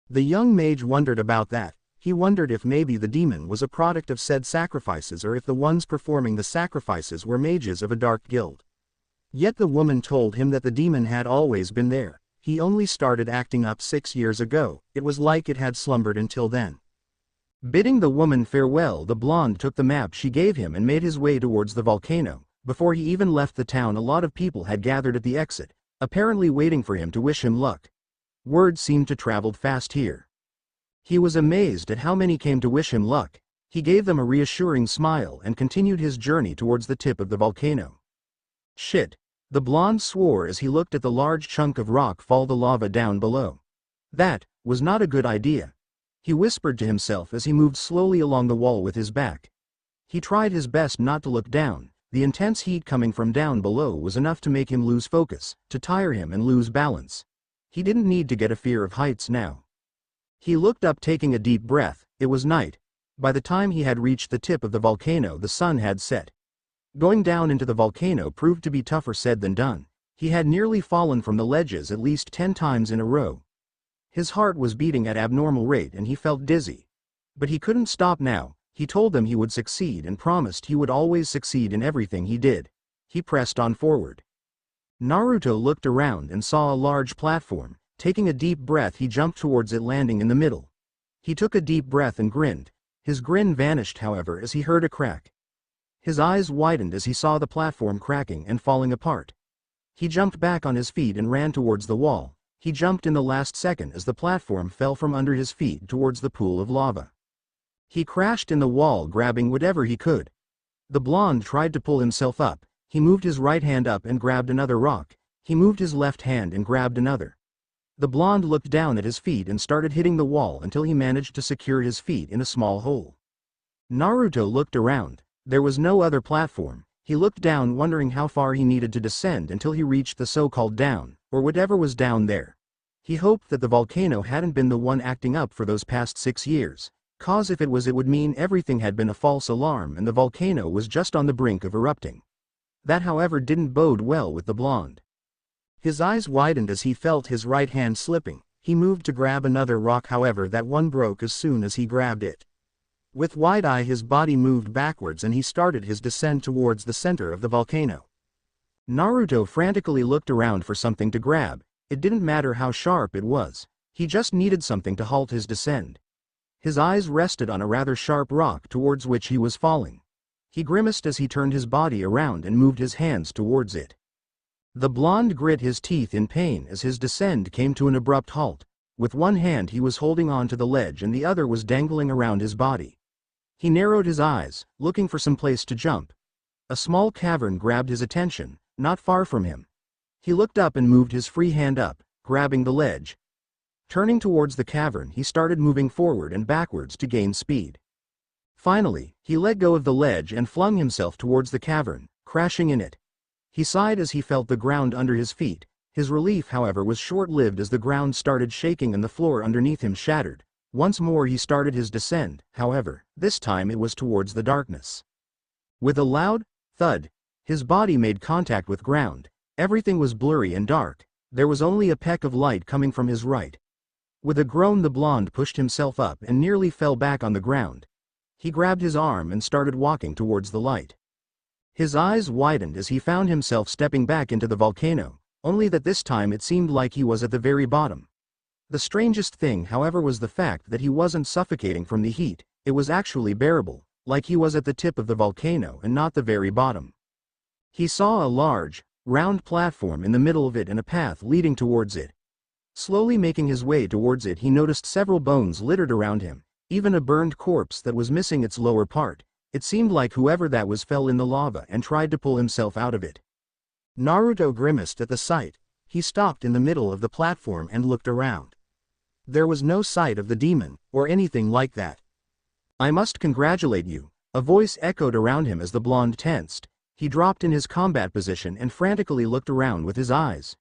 The young mage wondered about that. He wondered if maybe the demon was a product of said sacrifices or if the ones performing the sacrifices were mages of a dark guild. Yet the woman told him that the demon had always been there. He only started acting up 6 years ago. It was like it had slumbered until then. Bidding the woman farewell, the blonde took the map she gave him and made his way towards the volcano. Before he even left the town, a lot of people had gathered at the exit, apparently waiting for him to wish him luck. Word seemed to travel fast here. He was amazed at how many came to wish him luck. He gave them a reassuring smile and continued his journey towards the tip of the volcano. Shit, the blonde swore as he looked at the large chunk of rock fall the lava down below. That was not a good idea. He whispered to himself as he moved slowly along the wall with his back. He tried his best not to look down. The intense heat coming from down below was enough to make him lose focus, to tire him and lose balance. He didn't need to get a fear of heights now. He looked up, taking a deep breath. It was night. By the time he had reached the tip of the volcano, the sun had set. Going down into the volcano proved to be tougher said than done. He had nearly fallen from the ledges at least 10 times in a row. His heart was beating at abnormal rate and he felt dizzy. But he couldn't stop now. He told them he would succeed and promised he would always succeed in everything he did. He pressed on forward. Naruto looked around and saw a large platform. Taking a deep breath, he jumped towards it, landing in the middle. He took a deep breath and grinned. His grin vanished, however, as he heard a crack. His eyes widened as he saw the platform cracking and falling apart. He jumped back on his feet and ran towards the wall. He jumped in the last second as the platform fell from under his feet towards the pool of lava. He crashed in the wall, grabbing whatever he could. The blonde tried to pull himself up. He moved his right hand up and grabbed another rock. He moved his left hand and grabbed another. The blonde looked down at his feet and started hitting the wall until he managed to secure his feet in a small hole. Naruto looked around. There was no other platform. He looked down, wondering how far he needed to descend until he reached the so-called down, or whatever was down there. He hoped that the volcano hadn't been the one acting up for those past 6 years, cause if it was, it would mean everything had been a false alarm and the volcano was just on the brink of erupting. That, however, didn't bode well with the blonde. His eyes widened as he felt his right hand slipping. He moved to grab another rock, however that one broke as soon as he grabbed it. With wide eye, his body moved backwards and he started his descent towards the center of the volcano. Naruto frantically looked around for something to grab. It didn't matter how sharp it was. He just needed something to halt his descent. His eyes rested on a rather sharp rock towards which he was falling. He grimaced as he turned his body around and moved his hands towards it. The blonde grit his teeth in pain as his descent came to an abrupt halt. With one hand he was holding on to the ledge and the other was dangling around his body. He narrowed his eyes, looking for some place to jump. A small cavern grabbed his attention, not far from him. He looked up and moved his free hand up, grabbing the ledge. Turning towards the cavern, he started moving forward and backwards to gain speed. Finally, he let go of the ledge and flung himself towards the cavern, crashing in it. He sighed as he felt the ground under his feet. His relief, however, was short-lived as the ground started shaking and the floor underneath him shattered. Once more he started his descent, however, this time it was towards the darkness. With a loud thud, his body made contact with ground. Everything was blurry and dark. There was only a peck of light coming from his right. With a groan, the blonde pushed himself up and nearly fell back on the ground. He grabbed his arm and started walking towards the light. His eyes widened as he found himself stepping back into the volcano, only that this time it seemed like he was at the very bottom. The strangest thing, however, was the fact that he wasn't suffocating from the heat. It was actually bearable, like he was at the tip of the volcano and not the very bottom. He saw a large, round platform in the middle of it and a path leading towards it. Slowly making his way towards it, he noticed several bones littered around him, even a burned corpse that was missing its lower part. It seemed like whoever that was fell in the lava and tried to pull himself out of it. Naruto grimaced at the sight. He stopped in the middle of the platform and looked around. There was no sight of the demon, or anything like that. I must congratulate you, a voice echoed around him as the blonde tensed. He dropped in his combat position and frantically looked around with his eyes.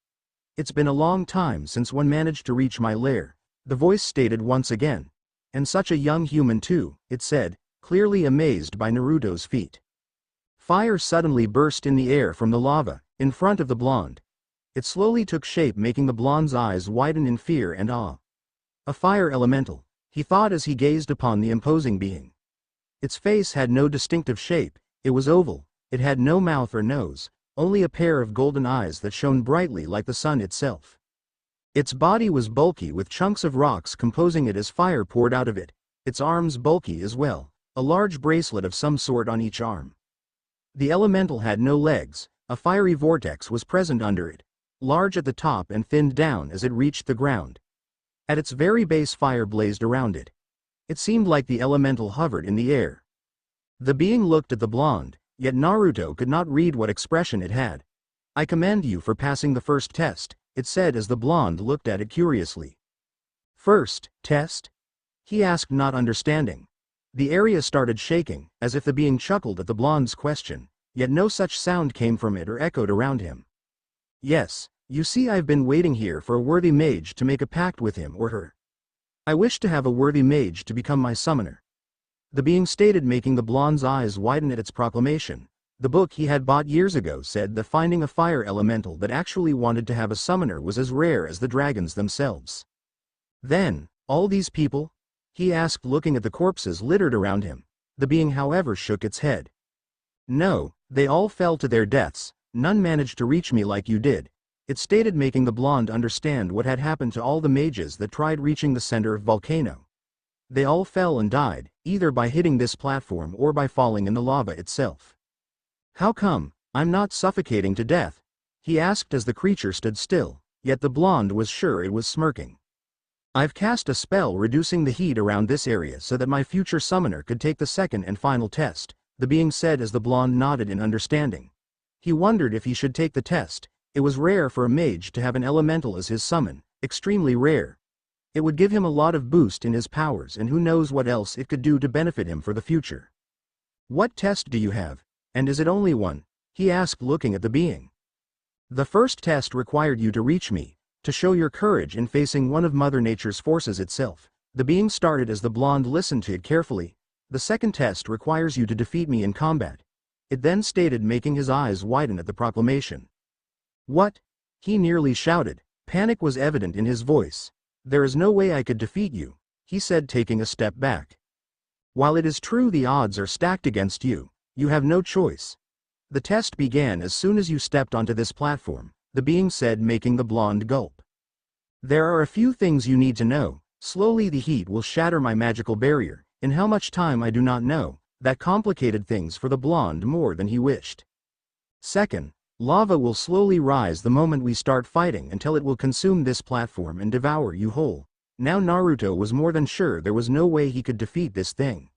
It's been a long time since one managed to reach my lair, the voice stated once again. And such a young human too, it said, clearly amazed by Naruto's feat. Fire suddenly burst in the air from the lava, in front of the blonde. It slowly took shape, making the blonde's eyes widen in fear and awe. A fire elemental, he thought as he gazed upon the imposing being. Its face had no distinctive shape, it was oval, it had no mouth or nose, only a pair of golden eyes that shone brightly like the sun itself. Its body was bulky with chunks of rocks composing it as fire poured out of it, its arms bulky as well, a large bracelet of some sort on each arm. The elemental had no legs, a fiery vortex was present under it, large at the top and thinned down as it reached the ground. At its very base fire blazed around it. It seemed like the elemental hovered in the air. The being looked at the blonde, yet Naruto could not read what expression it had. I commend you for passing the first test, it said as the blonde looked at it curiously. First test? He asked, not understanding. The area started shaking, as if the being chuckled at the blonde's question, yet no such sound came from it or echoed around him. Yes, you see, I've been waiting here for a worthy mage to make a pact with him or her. I wish to have a worthy mage to become my summoner. The being stated, making the blonde's eyes widen at its proclamation. The book he had bought years ago said that finding a fire elemental that actually wanted to have a summoner was as rare as the dragons themselves. Then, all these people? He asked, looking at the corpses littered around him. The being, however, shook its head. No, they all fell to their deaths, none managed to reach me like you did, it stated, making the blonde understand what had happened to all the mages that tried reaching the center of volcano. They all fell and died, either by hitting this platform or by falling in the lava itself. How come, I'm not suffocating to death? He asked as the creature stood still, yet the blonde was sure it was smirking. I've cast a spell reducing the heat around this area so that my future summoner could take the second and final test, the being said as the blonde nodded in understanding. He wondered if he should take the test. It was rare for a mage to have an elemental as his summon, extremely rare. It would give him a lot of boost in his powers, and who knows what else it could do to benefit him for the future. What test do you have, and is it only one? He asked, looking at the being. The first test required you to reach me, to show your courage in facing one of Mother Nature's forces itself. The being started as the blonde listened to it carefully. The second test requires you to defeat me in combat. It then stated, making his eyes widen at the proclamation. What? He nearly shouted. Panic was evident in his voice. There is no way I could defeat you, he said, taking a step back. While it is true the odds are stacked against you, you have no choice. The test began as soon as you stepped onto this platform, the being said, making the blonde gulp. There are a few things you need to know. Slowly the heat will shatter my magical barrier. In how much time I do not know. That complicated things for the blonde more than he wished. Second, lava will slowly rise the moment we start fighting until it will consume this platform and devour you whole. Now Naruto was more than sure there was no way he could defeat this thing.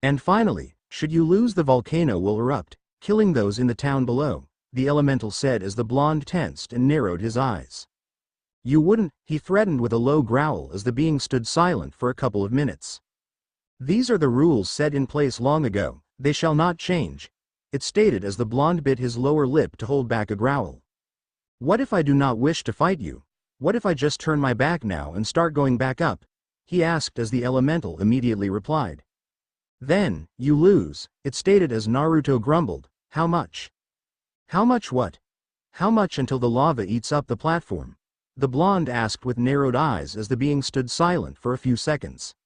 And finally, should you lose, the volcano will erupt, killing those in the town below, the elemental said as the blonde tensed and narrowed his eyes. You wouldn't, he threatened with a low growl as the being stood silent for a couple of minutes. These are the rules set in place long ago, they shall not change, it stated as the blonde bit his lower lip to hold back a growl. What if I do not wish to fight you? What if I just turn my back now and start going back up? He asked as the elemental immediately replied. Then, you lose, it stated as Naruto grumbled. How much? How much what? How much until the lava eats up the platform? The blonde asked with narrowed eyes as the being stood silent for a few seconds.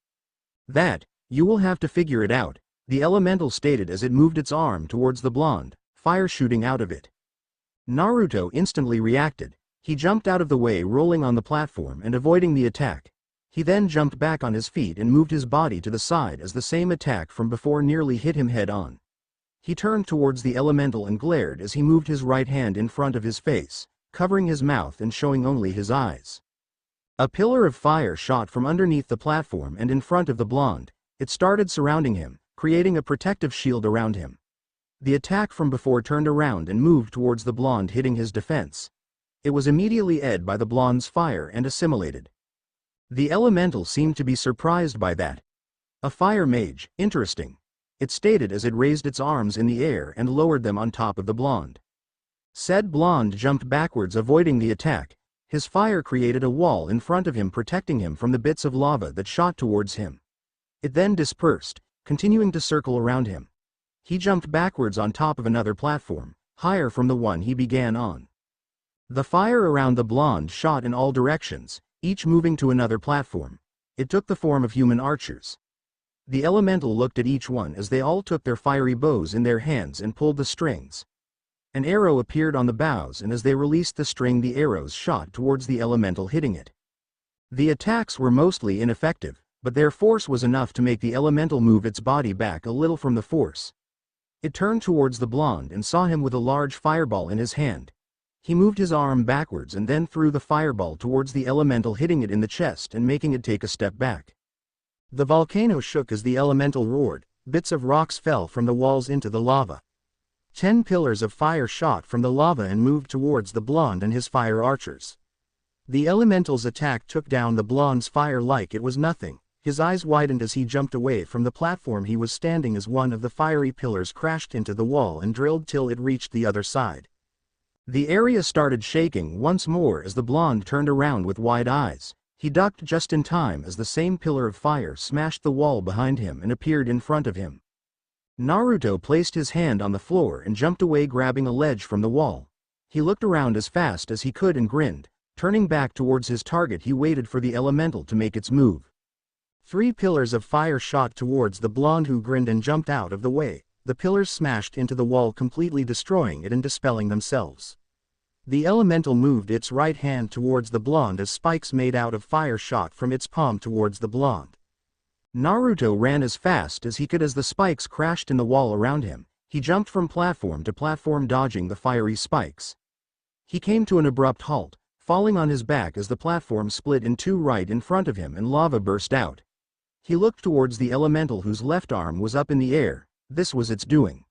That, you will have to figure it out, the elemental stated as it moved its arm towards the blonde, fire shooting out of it. Naruto instantly reacted. He jumped out of the way, rolling on the platform and avoiding the attack. He then jumped back on his feet and moved his body to the side as the same attack from before nearly hit him head on. He turned towards the elemental and glared as he moved his right hand in front of his face, covering his mouth and showing only his eyes. A pillar of fire shot from underneath the platform and in front of the blonde. It started surrounding him, creating a protective shield around him. The attack from before turned around and moved towards the blonde, hitting his defense. It was immediately ed by the blonde's fire and assimilated. The elemental seemed to be surprised by that. A fire mage, interesting. It stated as it raised its arms in the air and lowered them on top of the blonde. Said blonde jumped backwards, avoiding the attack. His fire created a wall in front of him, protecting him from the bits of lava that shot towards him. It then dispersed, continuing to circle around him. He jumped backwards on top of another platform, higher from the one he began on. The fire around the blonde shot in all directions, each moving to another platform. It took the form of human archers. The elemental looked at each one as they all took their fiery bows in their hands and pulled the strings. An arrow appeared on the bows, and as they released the string, the arrows shot towards the elemental, hitting it. The attacks were mostly ineffective, but their force was enough to make the elemental move its body back a little from the force. It turned towards the blonde and saw him with a large fireball in his hand. He moved his arm backwards and then threw the fireball towards the elemental, hitting it in the chest and making it take a step back. The volcano shook as the elemental roared. Bits of rocks fell from the walls into the lava. 10 pillars of fire shot from the lava and moved towards the blonde and his fire archers. The elemental's attack took down the blonde's fire like it was nothing. His eyes widened as he jumped away from the platform he was standing as one of the fiery pillars crashed into the wall and drilled till it reached the other side. The area started shaking once more as the blonde turned around with wide eyes. He ducked just in time as the same pillar of fire smashed the wall behind him and appeared in front of him. Naruto placed his hand on the floor and jumped away, grabbing a ledge from the wall. He looked around as fast as he could and grinned. Turning back towards his target, he waited for the elemental to make its move. 3 pillars of fire shot towards the blonde, who grinned and jumped out of the way. The pillars smashed into the wall, completely destroying it and dispelling themselves. The elemental moved its right hand towards the blonde as spikes made out of fire shot from its palm towards the blonde. Naruto ran as fast as he could as the spikes crashed in the wall around him. He jumped from platform to platform, dodging the fiery spikes. He came to an abrupt halt, falling on his back as the platform split in two right in front of him and lava burst out. He looked towards the elemental, whose left arm was up in the air. This was its doing.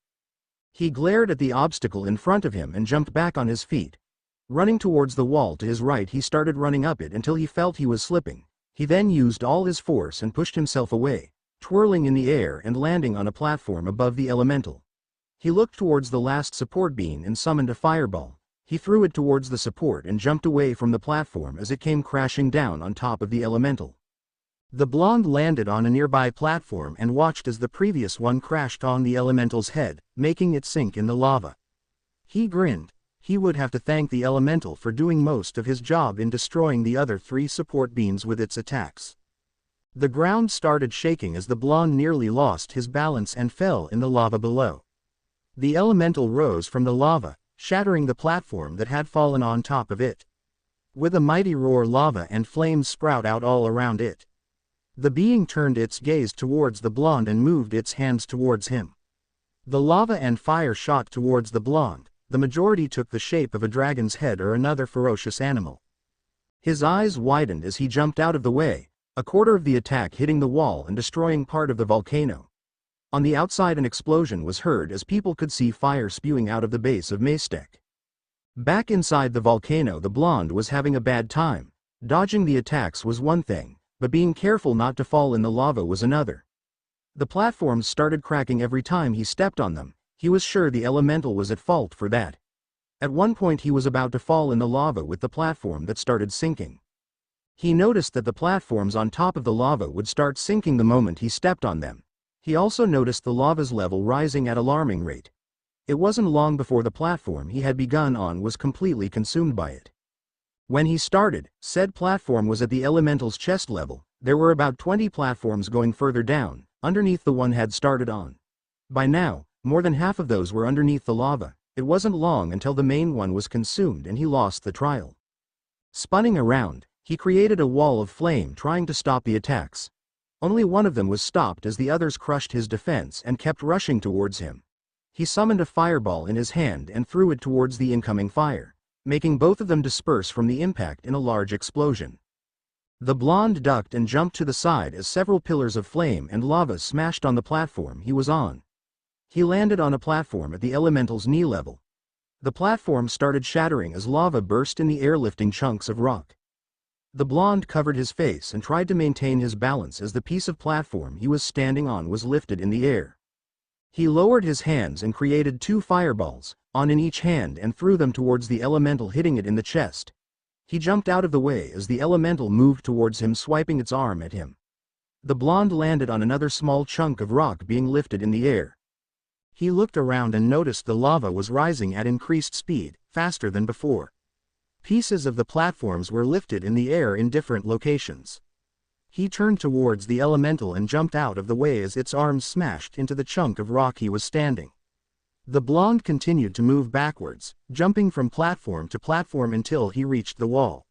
He glared at the obstacle in front of him and jumped back on his feet. Running towards the wall to his right, he started running up it until he felt he was slipping. He then used all his force and pushed himself away, twirling in the air and landing on a platform above the elemental. He looked towards the last support beam and summoned a fireball. He threw it towards the support and jumped away from the platform as it came crashing down on top of the elemental. The blonde landed on a nearby platform and watched as the previous one crashed on the elemental's head, making it sink in the lava. He grinned. He would have to thank the elemental for doing most of his job in destroying the other 3 support beams with its attacks. The ground started shaking as the blonde nearly lost his balance and fell in the lava below. The elemental rose from the lava, shattering the platform that had fallen on top of it. With a mighty roar, lava and flames sprout out all around it. The being turned its gaze towards the blonde and moved its hands towards him. The lava and fire shot towards the blonde. The majority took the shape of a dragon's head or another ferocious animal. His eyes widened as he jumped out of the way, a quarter of the attack hitting the wall and destroying part of the volcano. On the outside, an explosion was heard as people could see fire spewing out of the base of Maestek. Back inside the volcano, the blonde was having a bad time. Dodging the attacks was one thing, but being careful not to fall in the lava was another. The platforms started cracking every time he stepped on them. He was sure the elemental was at fault for that. At one point he was about to fall in the lava with the platform that started sinking. He noticed that the platforms on top of the lava would start sinking the moment he stepped on them. He also noticed the lava's level rising at an alarming rate. It wasn't long before the platform he had begun on was completely consumed by it. When he started, said platform was at the elemental's chest level. There were about 20 platforms going further down, underneath the one had started on. By now, more than half of those were underneath the lava. It wasn't long until the main one was consumed and he lost the trial. Spinning around, He created a wall of flame trying to stop the attacks. Only one of them was stopped as the others crushed his defense and kept rushing towards him. He summoned a fireball in his hand and threw it towards the incoming fire, making both of them disperse from the impact in a large explosion. The blonde ducked and jumped to the side as several pillars of flame and lava smashed on the platform he was on. He landed on a platform at the elemental's knee level. The platform started shattering as lava burst in the air, lifting chunks of rock. The blonde covered his face and tried to maintain his balance as the piece of platform he was standing on was lifted in the air. He lowered his hands and created 2 fireballs, one in each hand, and threw them towards the elemental, hitting it in the chest. He jumped out of the way as the elemental moved towards him, swiping its arm at him. The blonde landed on another small chunk of rock being lifted in the air. He looked around and noticed the lava was rising at increased speed, faster than before. Pieces of the platforms were lifted in the air in different locations. He turned towards the elemental and jumped out of the way as its arms smashed into the chunk of rock he was standing. The blonde continued to move backwards, jumping from platform to platform until he reached the wall.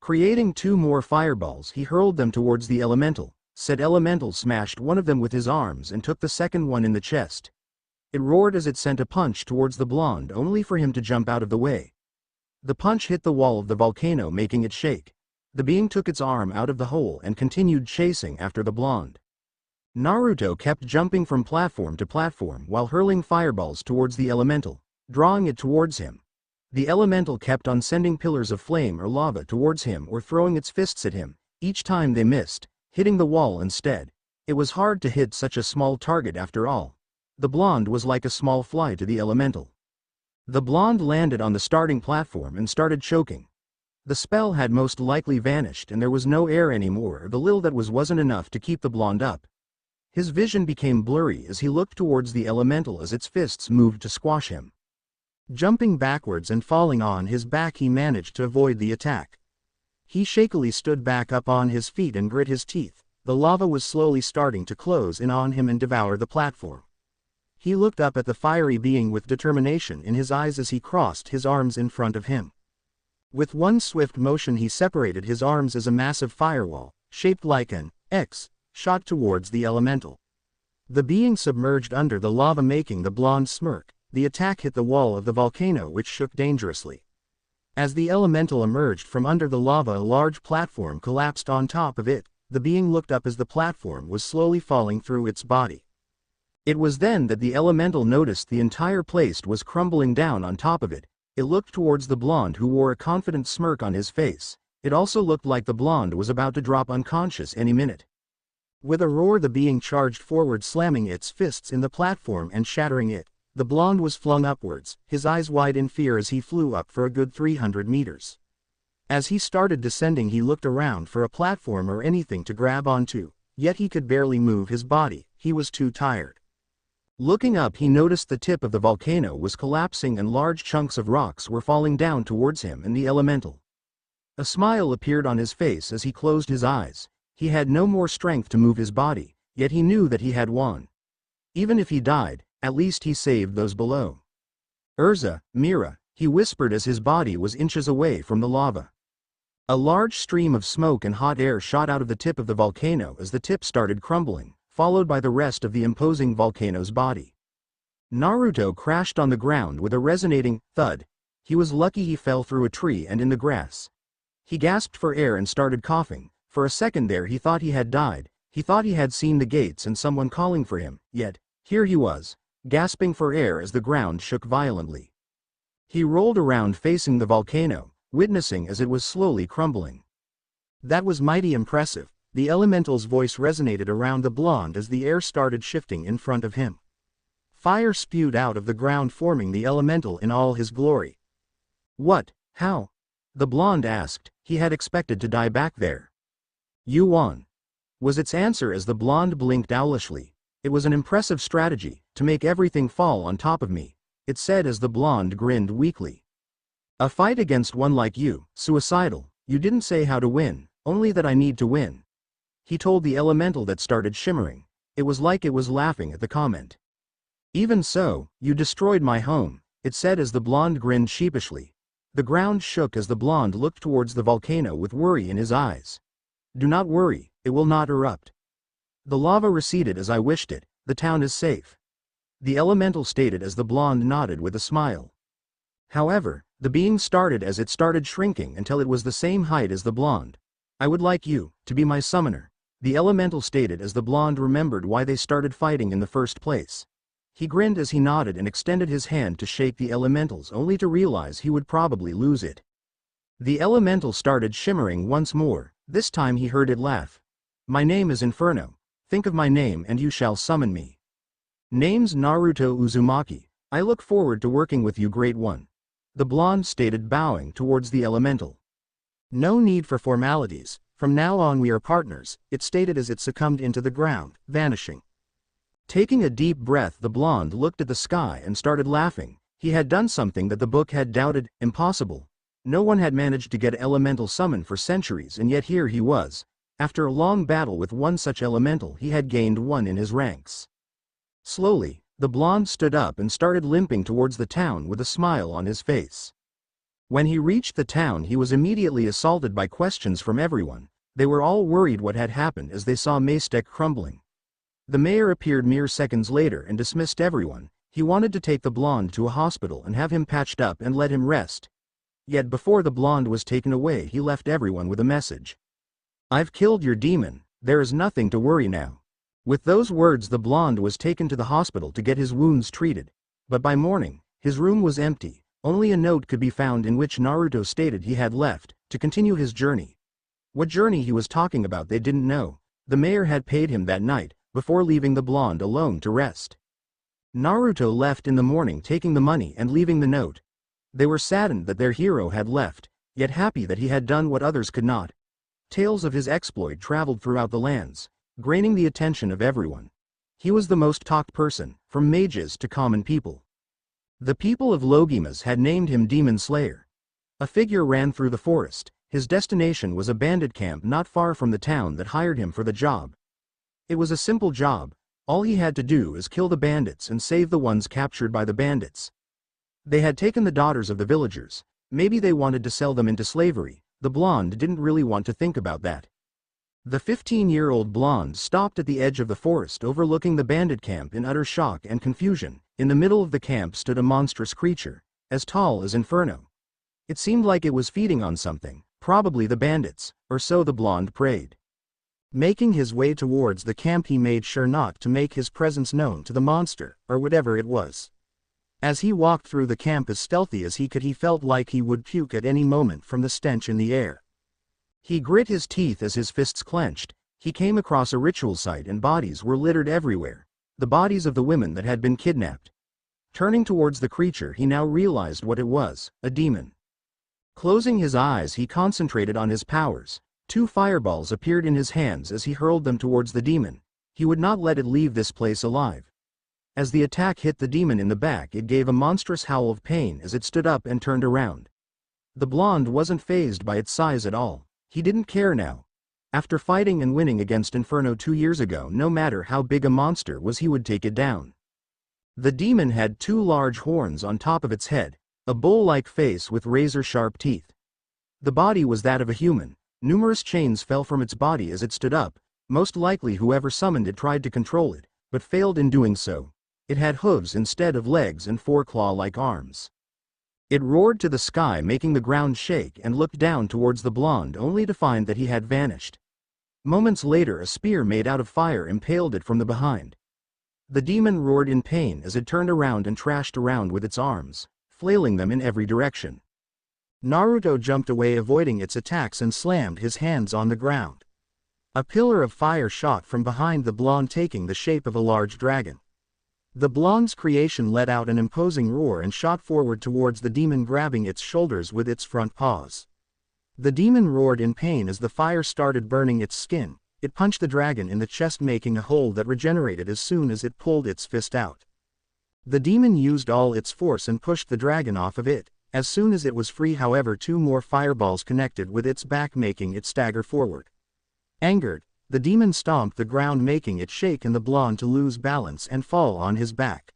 Creating 2 more fireballs, he hurled them towards the elemental. Said elemental smashed one of them with his arms and took the second one in the chest. It roared as it sent a punch towards the blonde, only for him to jump out of the way. The punch hit the wall of the volcano, making it shake. The being took its arm out of the hole and continued chasing after the blonde. Naruto kept jumping from platform to platform while hurling fireballs towards the elemental, drawing it towards him. The elemental kept on sending pillars of flame or lava towards him or throwing its fists at him. Each time they missed, hitting the wall instead. It was hard to hit such a small target after all. The blonde was like a small fly to the elemental. The blonde landed on the starting platform and started choking. The spell had most likely vanished and there was no air anymore. The little that wasn't enough to keep the blonde up. His vision became blurry as he looked towards the elemental as its fists moved to squash him. Jumping backwards and falling on his back, he managed to avoid the attack. He shakily stood back up on his feet and grit his teeth. The lava was slowly starting to close in on him and devour the platform. He looked up at the fiery being with determination in his eyes as he crossed his arms in front of him. With one swift motion he separated his arms as a massive firewall, shaped like an X, shot towards the elemental. The being submerged under the lava, making the blonde smirk. The attack hit the wall of the volcano, which shook dangerously. As the elemental emerged from under the lava, a large platform collapsed on top of it. The being looked up as the platform was slowly falling through its body. It was then that the elemental noticed the entire place was crumbling down on top of it. It looked towards the blonde, who wore a confident smirk on his face. It also looked like the blonde was about to drop unconscious any minute. With a roar, the being charged forward, slamming its fists in the platform and shattering it. The blonde was flung upwards, his eyes wide in fear as he flew up for a good 300 meters. As he started descending, he looked around for a platform or anything to grab onto, yet he could barely move his body. He was too tired. Looking up, he noticed the tip of the volcano was collapsing and large chunks of rocks were falling down towards him and the elemental. A smile appeared on his face as he closed his eyes. He had no more strength to move his body, yet he knew that he had won. Even if he died, at least he saved those below. Urza, Mira, he whispered as his body was inches away from the lava. A large stream of smoke and hot air shot out of the tip of the volcano as the tip started crumbling, followed by the rest of the imposing volcano's body. Naruto crashed on the ground with a resonating thud. He was lucky he fell through a tree and in the grass. He gasped for air and started coughing. For a second there he thought he had died. He thought he had seen the gates and someone calling for him, yet here he was, gasping for air as the ground shook violently. He rolled around facing the volcano, witnessing as it was slowly crumbling. That was mighty impressive. The elemental's voice resonated around the blonde as the air started shifting in front of him. Fire spewed out of the ground, forming the elemental in all his glory. What? How? The blonde asked. He had expected to die back there. You won, was its answer as the blonde blinked owlishly. It was an impressive strategy, to make everything fall on top of me, it said as the blonde grinned weakly. A fight against one like you, suicidal. You didn't say how to win, only that I need to win. He told the elemental that started shimmering. It was like it was laughing at the comment. Even so, you destroyed my home, it said as the blonde grinned sheepishly. The ground shook as the blonde looked towards the volcano with worry in his eyes. Do not worry, it will not erupt. The lava receded as I wished it, the town is safe. The elemental stated as the blonde nodded with a smile. However, the being started as it started shrinking until it was the same height as the blonde. I would like you to be my summoner, the elemental stated as the blonde remembered why they started fighting in the first place. He grinned as he nodded and extended his hand to shake the elementals only to realize he would probably lose it. The elemental started shimmering once more, this time he heard it laugh. My name is Inferno, think of my name and you shall summon me. Name's Naruto Uzumaki, I look forward to working with you Great One. The blonde stated bowing towards the elemental. No need for formalities, from now on we are partners, it stated as it succumbed into the ground, vanishing. Taking a deep breath, the blonde looked at the sky and started laughing. He had done something that the book had doubted, impossible. No one had managed to get elemental summoned for centuries, and yet here he was. After a long battle with one such elemental, he had gained one in his ranks. Slowly, the blonde stood up and started limping towards the town with a smile on his face. When he reached the town, he was immediately assaulted by questions from everyone. They were all worried what had happened as they saw Maystek crumbling. The mayor appeared mere seconds later and dismissed everyone. He wanted to take the blonde to a hospital and have him patched up and let him rest. Yet before the blonde was taken away, he left everyone with a message. I've killed your demon, there is nothing to worry now. With those words, the blonde was taken to the hospital to get his wounds treated. But by morning, his room was empty. Only a note could be found in which Naruto stated he had left to continue his journey. What journey he was talking about they didn't know. The mayor had paid him that night, before leaving the blonde alone to rest. Naruto left in the morning, taking the money and leaving the note. They were saddened that their hero had left, yet happy that he had done what others could not. Tales of his exploit traveled throughout the lands, gaining the attention of everyone. He was the most talked person, from mages to common people. The people of Logimas had named him Demon Slayer. A figure ran through the forest. His destination was a bandit camp not far from the town that hired him for the job. It was a simple job. All he had to do is kill the bandits and save the ones captured by the bandits. They had taken the daughters of the villagers. Maybe they wanted to sell them into slavery. The blonde didn't really want to think about that. The 15-year-old blonde stopped at the edge of the forest overlooking the bandit camp in utter shock and confusion. In the middle of the camp stood a monstrous creature, as tall as Inferno. It seemed like it was feeding on something, probably the bandits, or so the blonde prayed. Making his way towards the camp, he made sure not to make his presence known to the monster, or whatever it was. As he walked through the camp as stealthy as he could, he felt like he would puke at any moment from the stench in the air. He grit his teeth as his fists clenched. He came across a ritual site and bodies were littered everywhere. The bodies of the women that had been kidnapped. Turning towards the creature, he now realized what it was, a demon. Closing his eyes, he concentrated on his powers. 2 fireballs appeared in his hands as he hurled them towards the demon. He would not let it leave this place alive. As the attack hit the demon in the back, it gave a monstrous howl of pain as it stood up and turned around. The blonde wasn't fazed by its size at all. He didn't care now. After fighting and winning against Inferno 2 years ago, no matter how big a monster was, he would take it down. The demon had 2 large horns on top of its head, a bull-like face with razor-sharp teeth. The body was that of a human. Numerous chains fell from its body as it stood up. Most likely whoever summoned it tried to control it, but failed in doing so. It had hooves instead of legs and 4 claw-like arms. It roared to the sky, making the ground shake, and looked down towards the blonde only to find that he had vanished. Moments later, a spear made out of fire impaled it from the behind. The demon roared in pain as it turned around and trashed around with its arms, flailing them in every direction. Naruto jumped away, avoiding its attacks, and slammed his hands on the ground. A pillar of fire shot from behind the blonde, taking the shape of a large dragon. The blonde's creation let out an imposing roar and shot forward towards the demon, grabbing its shoulders with its front paws. The demon roared in pain as the fire started burning its skin. It punched the dragon in the chest, making a hole that regenerated as soon as it pulled its fist out. The demon used all its force and pushed the dragon off of it. As soon as it was free, however, 2 more fireballs connected with its back, making it stagger forward. Angered, the demon stomped the ground, making it shake and the blonde to lose balance and fall on his back.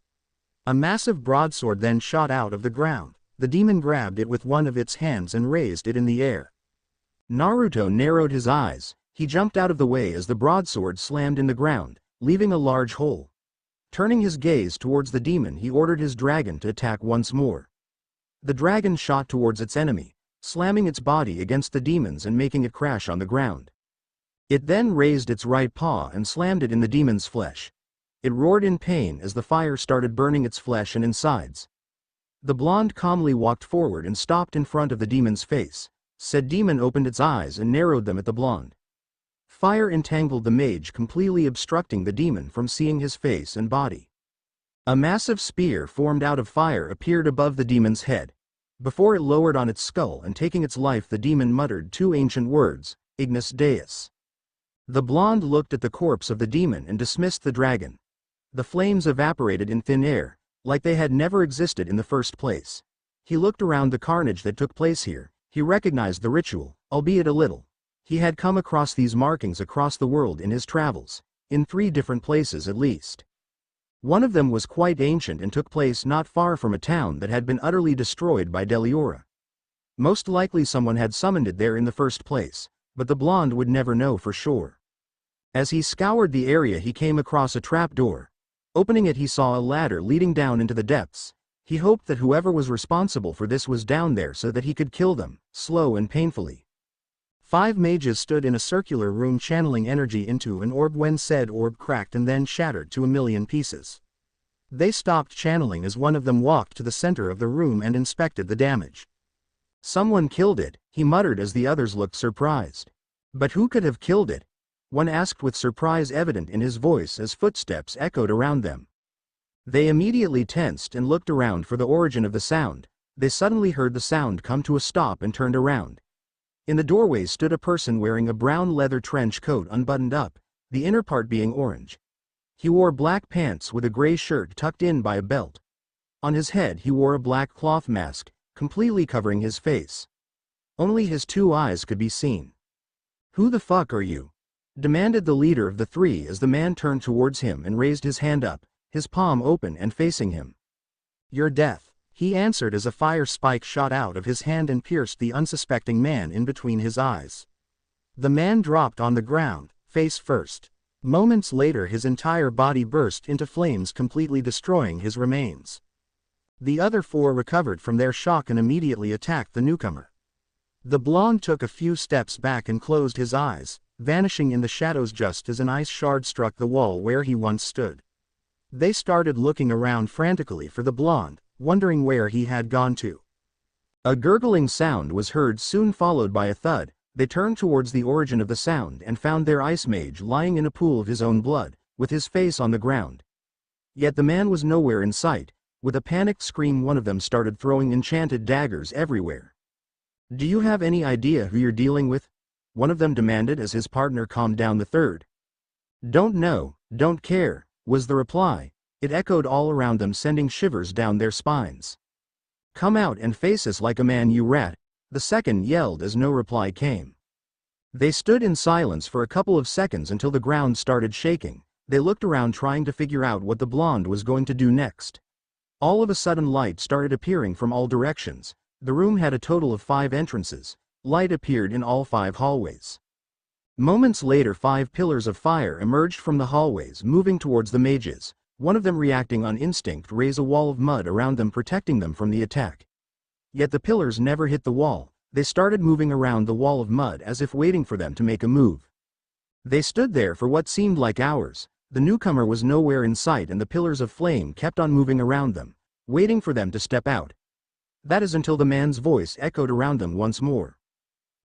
A massive broadsword then shot out of the ground. The demon grabbed it with one of its hands and raised it in the air. Naruto narrowed his eyes. He jumped out of the way as the broadsword slammed in the ground, leaving a large hole. Turning his gaze towards the demon, he ordered his dragon to attack once more. The dragon shot towards its enemy, slamming its body against the demon's and making it crash on the ground. It then raised its right paw and slammed it in the demon's flesh. It roared in pain as the fire started burning its flesh and insides. The blonde calmly walked forward and stopped in front of the demon's face. Said demon opened its eyes and narrowed them at the blonde. Fire entangled the mage, completely obstructing the demon from seeing his face and body. A massive spear formed out of fire appeared above the demon's head. Before it lowered on its skull and taking its life, the demon muttered two ancient words, Ignis Deus. The blonde looked at the corpse of the demon and dismissed the dragon. The flames evaporated in thin air, like they had never existed in the first place. He looked around the carnage that took place here. He recognized the ritual, albeit a little. He had come across these markings across the world in his travels, in 3 different places at least. One of them was quite ancient and took place not far from a town that had been utterly destroyed by Deliora. Most likely someone had summoned it there in the first place, but the blonde would never know for sure. As he scoured the area, he came across a trap door. Opening it, he saw a ladder leading down into the depths. He hoped that whoever was responsible for this was down there so that he could kill them, slow and painfully. 5 mages stood in a circular room channeling energy into an orb when said orb cracked and then shattered to 1,000,000 pieces. They stopped channeling as one of them walked to the center of the room and inspected the damage. Someone killed it, he muttered as the others looked surprised. But who could have killed it? One asked with surprise evident in his voice as footsteps echoed around them. They immediately tensed and looked around for the origin of the sound. They suddenly heard the sound come to a stop and turned around. In the doorway stood a person wearing a brown leather trench coat unbuttoned up, the inner part being orange. He wore black pants with a gray shirt tucked in by a belt. On his head he wore a black cloth mask, completely covering his face. Only his 2 eyes could be seen. "Who the fuck are you?" demanded the leader of the 3 as the man turned towards him and raised his hand up, his palm open and facing him. "Your death," he answered as a fire spike shot out of his hand and pierced the unsuspecting man in between his eyes. The man dropped on the ground, face first. Moments later his entire body burst into flames, completely destroying his remains. The other 4 recovered from their shock and immediately attacked the newcomer. The blonde took a few steps back and closed his eyes, vanishing in the shadows just as an ice shard struck the wall where he once stood. They started looking around frantically for the blonde, wondering where he had gone to. A gurgling sound was heard, soon followed by a thud. They turned towards the origin of the sound and found their ice mage lying in a pool of his own blood, with his face on the ground. Yet the man was nowhere in sight. With a panicked scream, one of them started throwing enchanted daggers everywhere. "Do you have any idea who you're dealing with?" one of them demanded as his partner calmed down the third. "Don't know, don't care," was the reply. It echoed all around them, sending shivers down their spines. "Come out and face us like a man, you rat," the second yelled as no reply came. They stood in silence for a couple of seconds until the ground started shaking. They looked around trying to figure out what the blonde was going to do next. All of a sudden light started appearing from all directions. The room had a total of 5 entrances. Light appeared in all 5 hallways. Moments later 5 pillars of fire emerged from the hallways, moving towards the mages. One of them, reacting on instinct, raised a wall of mud around them, protecting them from the attack. Yet the pillars never hit the wall. They started moving around the wall of mud as if waiting for them to make a move. They stood there for what seemed like hours. The newcomer was nowhere in sight and the pillars of flame kept on moving around them, waiting for them to step out. That is until the man's voice echoed around them once more.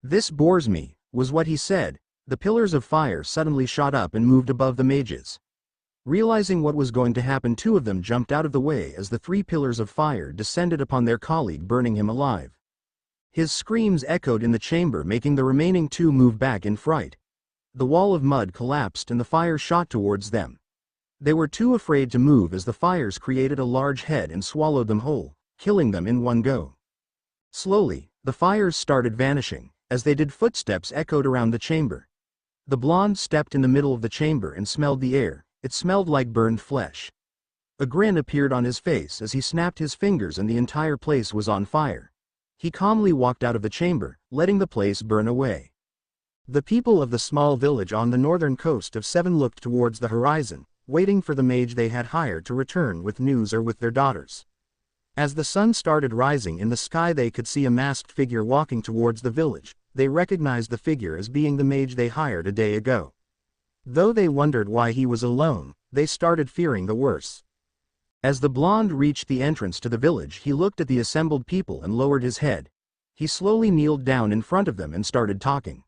"This bores me," was what he said. The pillars of fire suddenly shot up and moved above the mages. Realizing what was going to happen, 2 of them jumped out of the way as the 3 pillars of fire descended upon their colleague, burning him alive. His screams echoed in the chamber, making the remaining 2 move back in fright. The wall of mud collapsed and the fire shot towards them. They were too afraid to move as the fires created a large head and swallowed them whole, killing them in one go. Slowly, the fires started vanishing. As they did, footsteps echoed around the chamber. The blonde stepped in the middle of the chamber and smelled the air. It smelled like burned flesh. A grin appeared on his face as he snapped his fingers and the entire place was on fire. He calmly walked out of the chamber, letting the place burn away. The people of the small village on the northern coast of Seven looked towards the horizon, waiting for the mage they had hired to return with news or with their daughters. As the sun started rising in the sky, they could see a masked figure walking towards the village. They recognized the figure as being the mage they hired a day ago. Though they wondered why he was alone, they started fearing the worst. As the blonde reached the entrance to the village, he looked at the assembled people and lowered his head. He slowly kneeled down in front of them and started talking.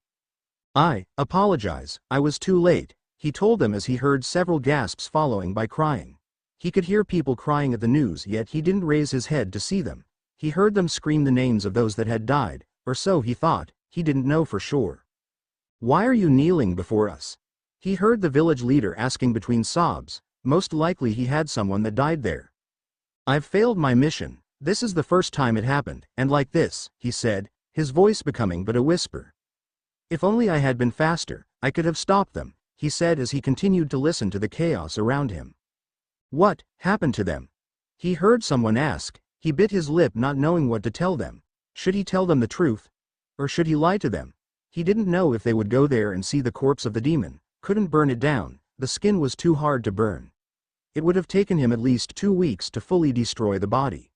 "I apologize, I was too late," he told them as he heard several gasps following by crying. He could hear people crying at the news, yet he didn't raise his head to see them. He heard them scream the names of those that had died, or so he thought, he didn't know for sure. "Why are you kneeling before us?" He heard the village leader asking between sobs. Most likely he had someone that died there. "I've failed my mission, this is the first time it happened, and like this," he said, his voice becoming but a whisper. "If only I had been faster, I could have stopped them," he said as he continued to listen to the chaos around him. "What happened to them?" he heard someone ask. He bit his lip, not knowing what to tell them. Should he tell them the truth? Or should he lie to them? He didn't know if they would go there and see the corpse of the demon. Couldn't burn it down, the skin was too hard to burn. It would have taken him at least 2 weeks to fully destroy the body.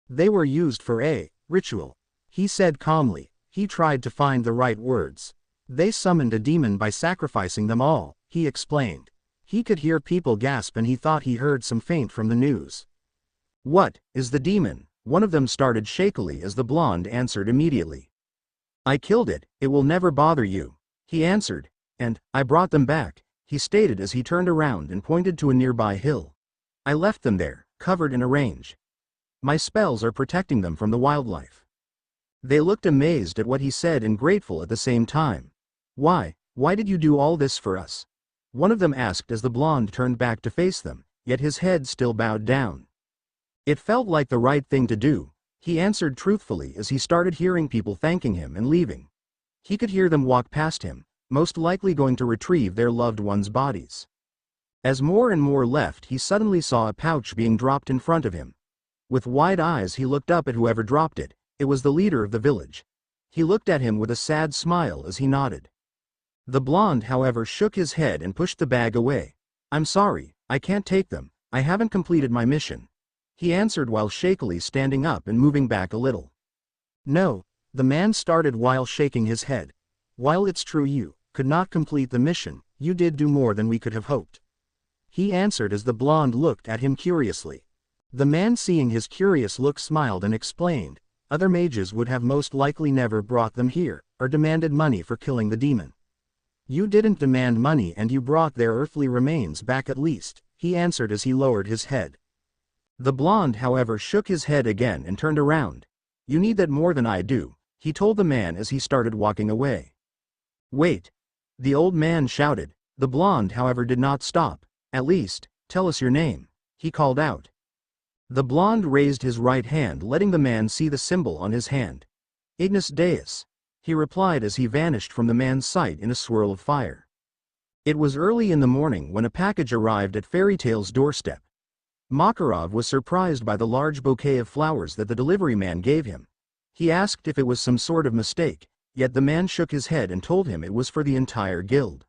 "They were used for a ritual," he said calmly. He tried to find the right words. "They summoned a demon by sacrificing them all," he explained. He could hear people gasp and he thought he heard some faint from the news. "What is the demon?" one of them started shakily as the blonde answered immediately. "I killed it, it will never bother you," he answered. "And I brought them back," he stated as he turned around and pointed to a nearby hill. "I left them there, covered in a range. My spells are protecting them from the wildlife." They looked amazed at what he said and grateful at the same time. Why did you do all this for us?" one of them asked as the blonde turned back to face them, yet his head still bowed down. "It felt like the right thing to do," he answered truthfully as he started hearing people thanking him and leaving. He could hear them walk past him, most likely going to retrieve their loved ones' bodies. As more and more left, he suddenly saw a pouch being dropped in front of him. With wide eyes he looked up at whoever dropped it. It was the leader of the village. He looked at him with a sad smile as he nodded. The blonde, however, shook his head and pushed the bag away. "I'm sorry, I can't take them, I haven't completed my mission," he answered while shakily standing up and moving back a little. "No," the man started while shaking his head. "While it's true you could not complete the mission, you did do more than we could have hoped," he answered as the blonde looked at him curiously. The man, seeing his curious look, smiled and explained, "Other mages would have most likely never brought them here, or demanded money for killing the demon. You didn't demand money and you brought their earthly remains back at least," he answered as he lowered his head. The blonde, however, shook his head again and turned around. "You need that more than I do," he told the man as he started walking away. "Wait!" the old man shouted. The blonde, however, did not stop. "At least, tell us your name," he called out. The blonde raised his right hand, letting the man see the symbol on his hand. "Ignis Deus," he replied as he vanished from the man's sight in a swirl of fire. It was early in the morning when a package arrived at Fairytale's doorstep. Makarov was surprised by the large bouquet of flowers that the delivery man gave him. He asked if it was some sort of mistake, yet the man shook his head and told him it was for the entire guild.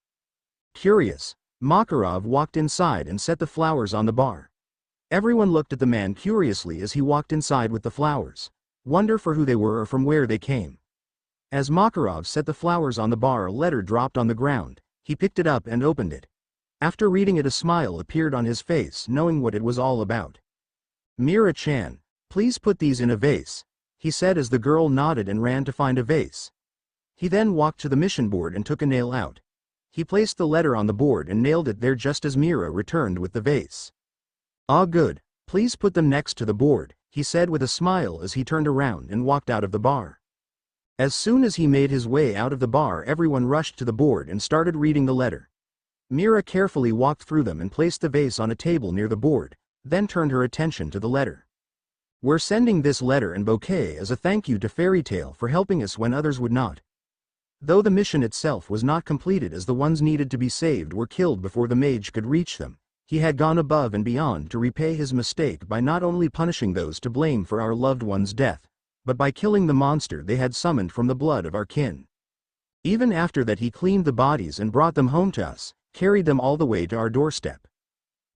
Curious, Makarov walked inside and set the flowers on the bar. Everyone looked at the man curiously as he walked inside with the flowers. Wonder for who they were or from where they came. As Makarov set the flowers on the bar, a letter dropped on the ground. He picked it up and opened it. After reading it, a smile appeared on his face, knowing what it was all about. "Mira-chan, please put these in a vase," he said as the girl nodded and ran to find a vase. He then walked to the mission board and took a nail out. He placed the letter on the board and nailed it there just as Mira returned with the vase. "Ah, good, please put them next to the board," he said with a smile as he turned around and walked out of the bar. As soon as he made his way out of the bar, everyone rushed to the board and started reading the letter. Mira carefully walked through them and placed the vase on a table near the board, then turned her attention to the letter. "We're sending this letter and bouquet as a thank you to Fairytale for helping us when others would not. Though the mission itself was not completed as the ones needed to be saved were killed before the mage could reach them, He had gone above and beyond to repay his mistake by not only punishing those to blame for our loved one's death, but by killing the monster they had summoned from the blood of our kin. Even after that he cleaned the bodies and brought them home to us, carried them all the way to our doorstep.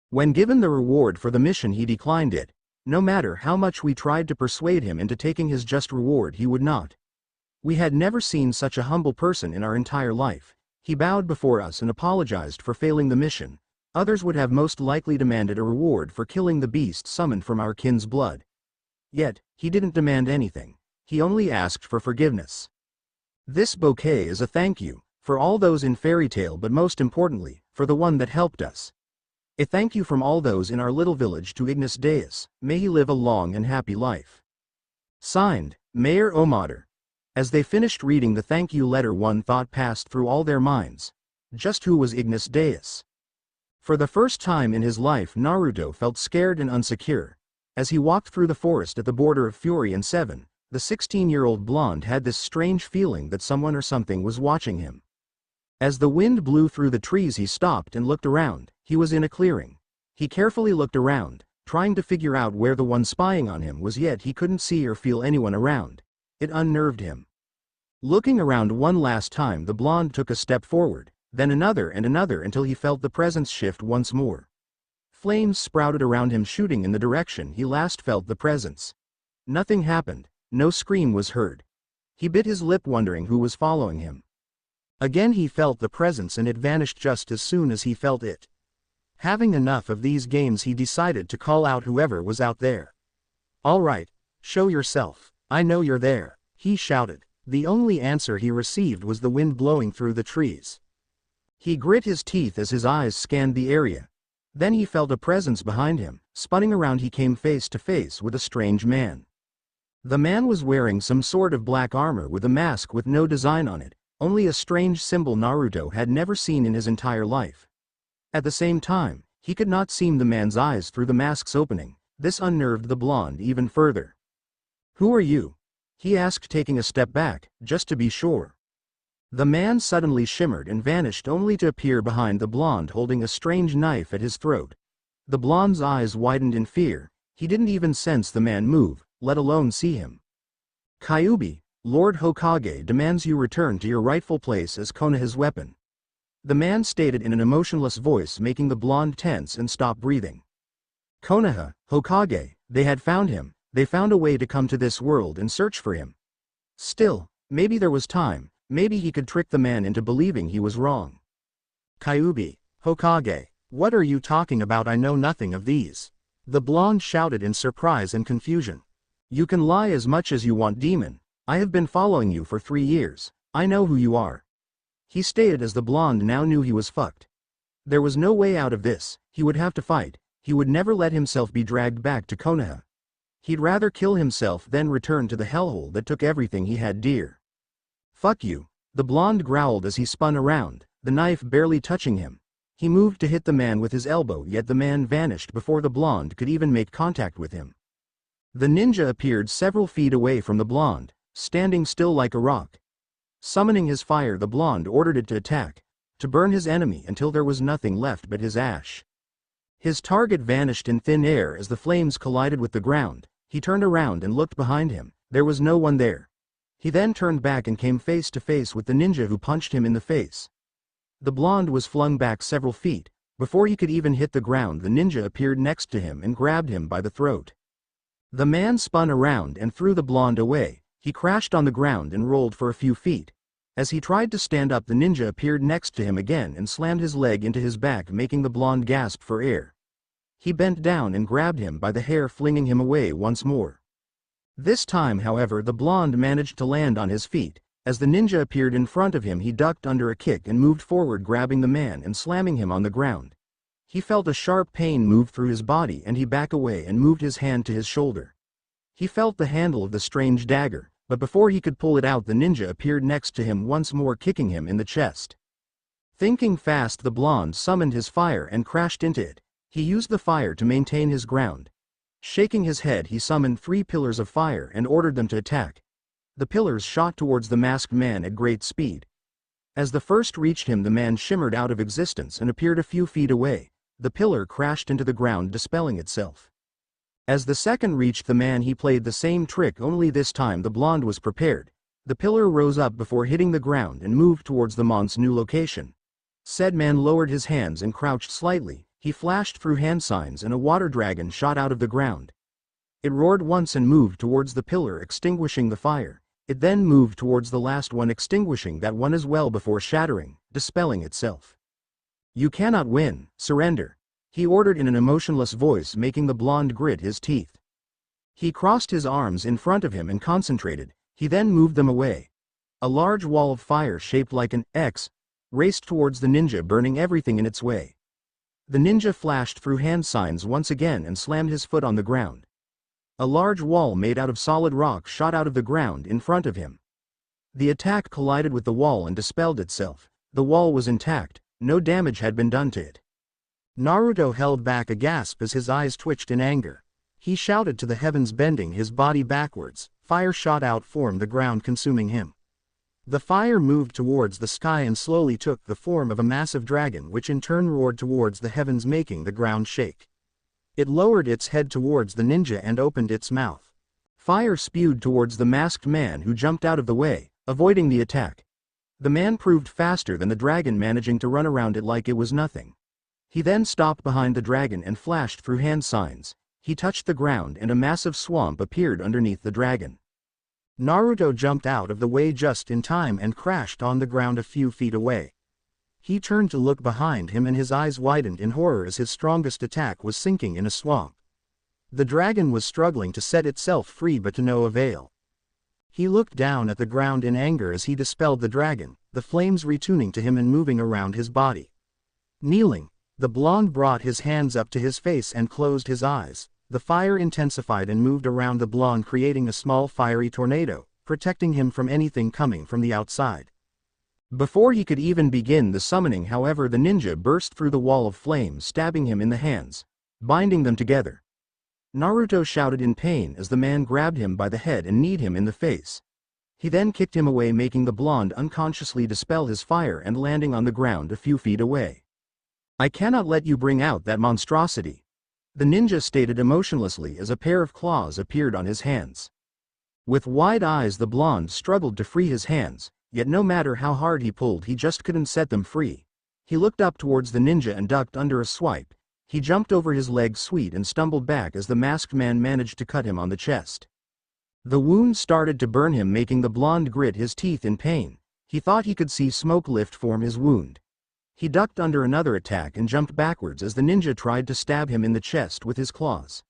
When given the reward for the mission he declined it. No matter how much we tried to persuade him into taking his just reward, he would not. We had never seen such a humble person in our entire life. He bowed before us and apologized for failing the mission. Others would have most likely demanded a reward for killing the beast summoned from our kin's blood. Yet, he didn't demand anything. He only asked for forgiveness. This bouquet is a thank you, for all those in Fairy Tale, but most importantly, for the one that helped us. A thank you from all those in our little village to Ignis Deus, may he live a long and happy life. Signed, Mayor Omater. As they finished reading the thank you letter, one thought passed through all their minds. Just who was Ignis Deus? For the first time in his life Naruto felt scared and unsecure. As he walked through the forest at the border of Fury and Seven, the 16-year-old blonde had this strange feeling that someone or something was watching him. As the wind blew through the trees he stopped and looked around. He was in a clearing. He carefully looked around, trying to figure out where the one spying on him was, yet he couldn't see or feel anyone around. It unnerved him. Looking around one last time, the blonde took a step forward, then another and another until he felt the presence shift once more. Flames sprouted around him, shooting in the direction he last felt the presence. Nothing happened. No scream was heard. He bit his lip, wondering who was following him. Again he felt the presence and it vanished just as soon as he felt it. Having enough of these games, he decided to call out whoever was out there. "All right, show yourself. I know you're there," he shouted. The only answer he received was the wind blowing through the trees. He grit his teeth as his eyes scanned the area. Then he felt a presence behind him. Spinning around, he came face to face with a strange man. The man was wearing some sort of black armor with a mask with no design on it, only a strange symbol Naruto had never seen in his entire life. At the same time, he could not see the man's eyes through the mask's opening. This unnerved the blonde even further. "Who are you?" he asked, taking a step back, just to be sure. The man suddenly shimmered and vanished, only to appear behind the blonde holding a strange knife at his throat. The blonde's eyes widened in fear. He didn't even sense the man move, let alone see him. "Kyuubi, Lord Hokage demands you return to your rightful place as Konoha's weapon," the man stated in an emotionless voice, making the blonde tense and stop breathing. Konoha, Hokage, they had found him. They found a way to come to this world and search for him. Still, maybe there was time. Maybe he could trick the man into believing he was wrong. "Kyuubi, Hokage, what are you talking about? I know nothing of these," the blonde shouted in surprise and confusion. "You can lie as much as you want, demon. I have been following you for 3 years. I know who you are," he stated as the blonde now knew he was fucked. There was no way out of this. He would have to fight. He would never let himself be dragged back to Konoha. He'd rather kill himself than return to the hellhole that took everything he had dear. "Fuck you," the blonde growled as he spun around, the knife barely touching him. He moved to hit the man with his elbow, yet the man vanished before the blonde could even make contact with him. The ninja appeared several feet away from the blonde, standing still like a rock. Summoning his fire, the blonde ordered it to attack, to burn his enemy until there was nothing left but his ash. His target vanished in thin air as the flames collided with the ground. He turned around and looked behind him. There was no one there. He then turned back and came face to face with the ninja who punched him in the face. The blonde was flung back several feet. Before he could even hit the ground, the ninja appeared next to him and grabbed him by the throat. The man spun around and threw the blonde away. He crashed on the ground and rolled for a few feet. As he tried to stand up, the ninja appeared next to him again and slammed his leg into his back, making the blonde gasp for air. He bent down and grabbed him by the hair, flinging him away once more. This time, however, the blonde managed to land on his feet. As the ninja appeared in front of him, he ducked under a kick and moved forward, grabbing the man and slamming him on the ground. He felt a sharp pain move through his body and he backed away and moved his hand to his shoulder. He felt the handle of the strange dagger, but before he could pull it out, the ninja appeared next to him once more, kicking him in the chest. Thinking fast, the blonde summoned his fire and crashed into it. He used the fire to maintain his ground. Shaking his head, he summoned 3 pillars of fire and ordered them to attack. The pillars shot towards the masked man at great speed. As the first reached him, the man shimmered out of existence and appeared a few feet away. the pillar crashed into the ground, dispelling itself. As the second reached the man, he played the same trick, only this time the blonde was prepared. The pillar rose up before hitting the ground and moved towards the man's new location. Said man lowered his hands and crouched slightly. He flashed through hand signs and a water dragon shot out of the ground. It roared once and moved towards the pillar, extinguishing the fire. It then moved towards the last one, extinguishing that one as well before shattering, dispelling itself. "You cannot win, surrender," he ordered in an emotionless voice, making the blonde grit his teeth. He crossed his arms in front of him and concentrated. He then moved them away. A large wall of fire shaped like an X raced towards the ninja, burning everything in its way. The ninja flashed through hand signs once again and slammed his foot on the ground. A large wall made out of solid rock shot out of the ground in front of him. The attack collided with the wall and dispelled itself. The wall was intact, no damage had been done to it. Naruto held back a gasp as his eyes twitched in anger. He shouted to the heavens, bending his body backwards. Fire shot out from the ground, consuming him. The fire moved towards the sky and slowly took the form of a massive dragon, which in turn roared towards the heavens, making the ground shake. It lowered its head towards the ninja and opened its mouth. Fire spewed towards the masked man, who jumped out of the way, avoiding the attack. The man proved faster than the dragon, managing to run around it like it was nothing. He then stopped behind the dragon and flashed through hand signs. He touched the ground and a massive swamp appeared underneath the dragon. Naruto jumped out of the way just in time and crashed on the ground a few feet away. He turned to look behind him and his eyes widened in horror as his strongest attack was sinking in a swamp. The dragon was struggling to set itself free, but to no avail. He looked down at the ground in anger as he dispelled the dragon, the flames returning to him and moving around his body. Kneeling, the blonde brought his hands up to his face and closed his eyes. The fire intensified and moved around the blonde, creating a small fiery tornado, protecting him from anything coming from the outside. Before he could even begin the summoning, however, the ninja burst through the wall of flames, stabbing him in the hands, binding them together. Naruto shouted in pain as the man grabbed him by the head and kneed him in the face. He then kicked him away, making the blonde unconsciously dispel his fire and landing on the ground a few feet away. "I cannot let you bring out that monstrosity," the ninja stated emotionlessly as a pair of claws appeared on his hands. With wide eyes, the blonde struggled to free his hands, yet no matter how hard he pulled, he just couldn't set them free. He looked up towards the ninja and ducked under a swipe. He jumped over his leg sweet and stumbled back as the masked man managed to cut him on the chest. The wound started to burn him, making the blonde grit his teeth in pain. He thought he could see smoke lift from his wound. He ducked under another attack and jumped backwards as the ninja tried to stab him in the chest with his claws.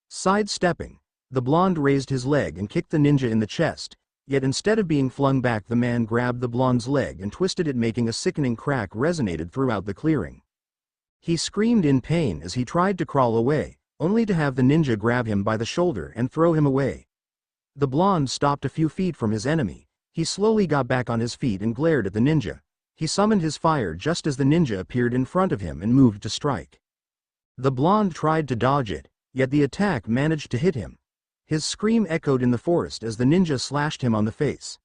Sidestepping, the blonde raised his leg and kicked the ninja in the chest, yet instead of being flung back, the man grabbed the blonde's leg and twisted it, making a sickening crack resonated throughout the clearing. He screamed in pain as he tried to crawl away, only to have the ninja grab him by the shoulder and throw him away. The blonde stopped a few feet from his enemy. He slowly got back on his feet and glared at the ninja. He summoned his fire just as the ninja appeared in front of him and moved to strike. The blonde tried to dodge it, yet the attack managed to hit him. His scream echoed in the forest as the ninja slashed him on the face.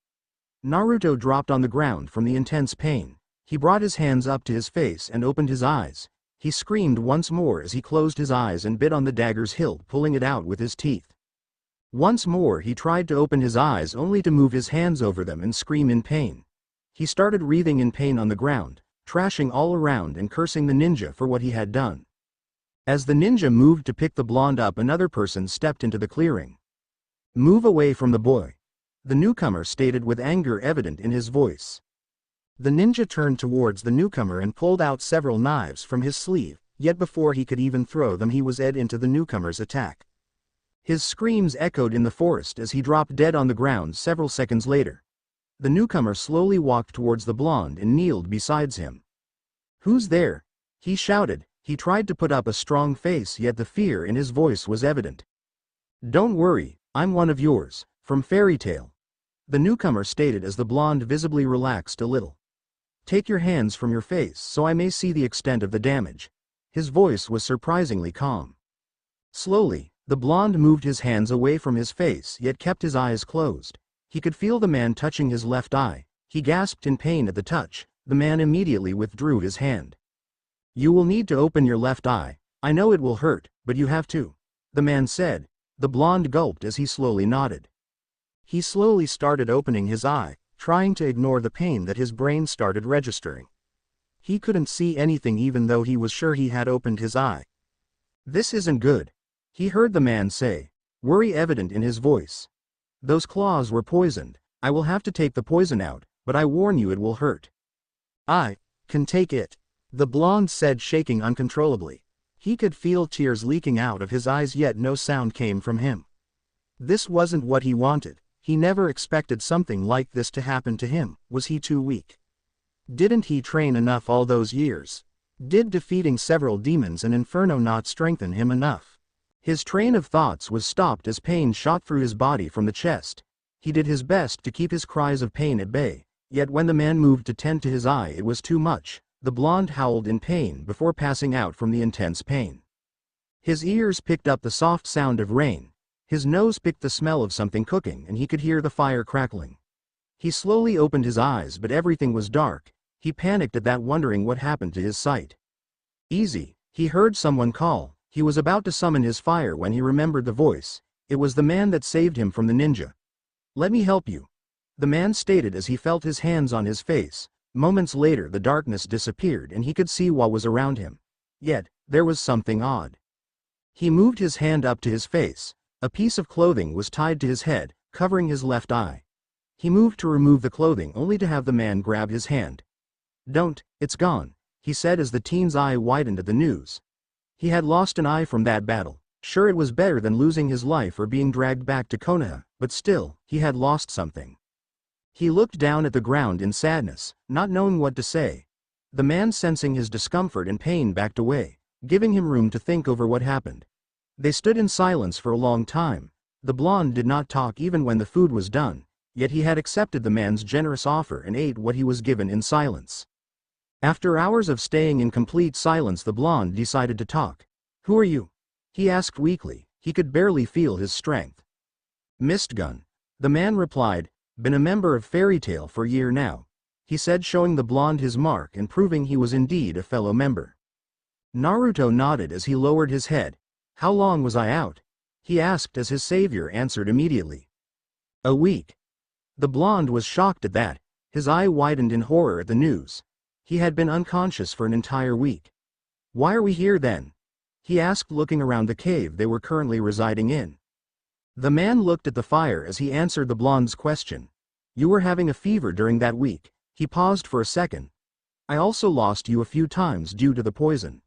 Naruto dropped on the ground from the intense pain. He brought his hands up to his face and opened his eyes. He screamed once more as he closed his eyes and bit on the dagger's hilt, pulling it out with his teeth. Once more he tried to open his eyes, only to move his hands over them and scream in pain. He started writhing in pain on the ground, trashing all around and cursing the ninja for what he had done. As the ninja moved to pick the blonde up, another person stepped into the clearing. "Move away from the boy," the newcomer stated with anger evident in his voice. The ninja turned towards the newcomer and pulled out several knives from his sleeve, yet before he could even throw them, he was led into the newcomer's attack. His screams echoed in the forest as he dropped dead on the ground several seconds later. The newcomer slowly walked towards the blonde and kneeled beside him. "Who's there?" he shouted. He tried to put up a strong face, yet the fear in his voice was evident. "Don't worry, I'm one of yours, from Fairy Tale," the newcomer stated as the blonde visibly relaxed a little. "Take your hands from your face so I may see the extent of the damage." His voice was surprisingly calm. Slowly, the blonde moved his hands away from his face, yet kept his eyes closed. He could feel the man touching his left eye. He gasped in pain at the touch. The man immediately withdrew his hand. You will need to open your left eye. I know it will hurt, but you have to. The man said. The blonde gulped as he slowly nodded. He slowly started opening his eye, trying to ignore the pain that his brain started registering. He couldn't see anything even though he was sure he had opened his eye. This isn't good. He heard the man say, worry evident in his voice. Those claws were poisoned. I will have to take the poison out, but I warn you it will hurt. I can take it, the blonde said, shaking uncontrollably. He could feel tears leaking out of his eyes, yet no sound came from him. This wasn't what he wanted. He never expected something like this to happen to him. Was he too weak? Didn't he train enough all those years? Did defeating several demons and inferno not strengthen him enough? His train of thoughts was stopped as pain shot through his body from the chest. He did his best to keep his cries of pain at bay, yet when the man moved to tend to his eye it was too much. The blonde howled in pain before passing out from the intense pain. His ears picked up the soft sound of rain. His nose picked the smell of something cooking, and he could hear the fire crackling. He slowly opened his eyes, but everything was dark. He panicked at that, wondering what happened to his sight. Easy, he heard someone call. He was about to summon his fire when he remembered the voice. It was the man that saved him from the ninja. Let me help you, the man stated as he felt his hands on his face. Moments later the darkness disappeared and he could see what was around him. Yet, there was something odd. He moved his hand up to his face. A piece of clothing was tied to his head, covering his left eye. He moved to remove the clothing only to have the man grab his hand. Don't, it's gone, he said as the teen's eye widened at the news. He had lost an eye from that battle. Sure, it was better than losing his life or being dragged back to Konoha, but still, he had lost something. He looked down at the ground in sadness, not knowing what to say. The man, sensing his discomfort and pain, backed away, giving him room to think over what happened. They stood in silence for a long time. The blonde did not talk even when the food was done, yet he had accepted the man's generous offer and ate what he was given in silence. After hours of staying in complete silence, the blonde decided to talk. Who are you? He asked weakly. He could barely feel his strength. Mistgun, the man replied. Been a member of Fairy Tail for a year now, he said, showing the blonde his mark and proving he was indeed a fellow member. Naruto nodded as he lowered his head. How long was I out? He asked as his savior answered immediately. A week. The blonde was shocked at that. His eye widened in horror at the news. He had been unconscious for an entire week. Why are we here then? He asked, looking around the cave they were currently residing in. The man looked at the fire as he answered the blonde's question. You were having a fever during that week. He paused for a second. I also lost you a few times due to the poison.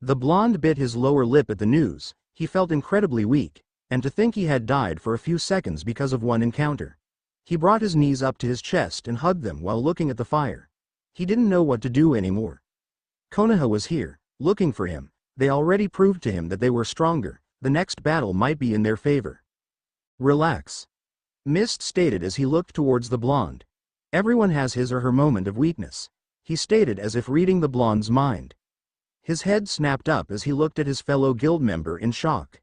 The blonde bit his lower lip at the news. He felt incredibly weak, and to think he had died for a few seconds because of one encounter. He brought his knees up to his chest and hugged them while looking at the fire. He didn't know what to do anymore. Konoha was here, looking for him. They already proved to him that they were stronger. The next battle might be in their favor. Relax, Mist stated as he looked towards the blonde. Everyone has his or her moment of weakness, he stated as if reading the blonde's mind. His head snapped up as he looked at his fellow guild member in shock.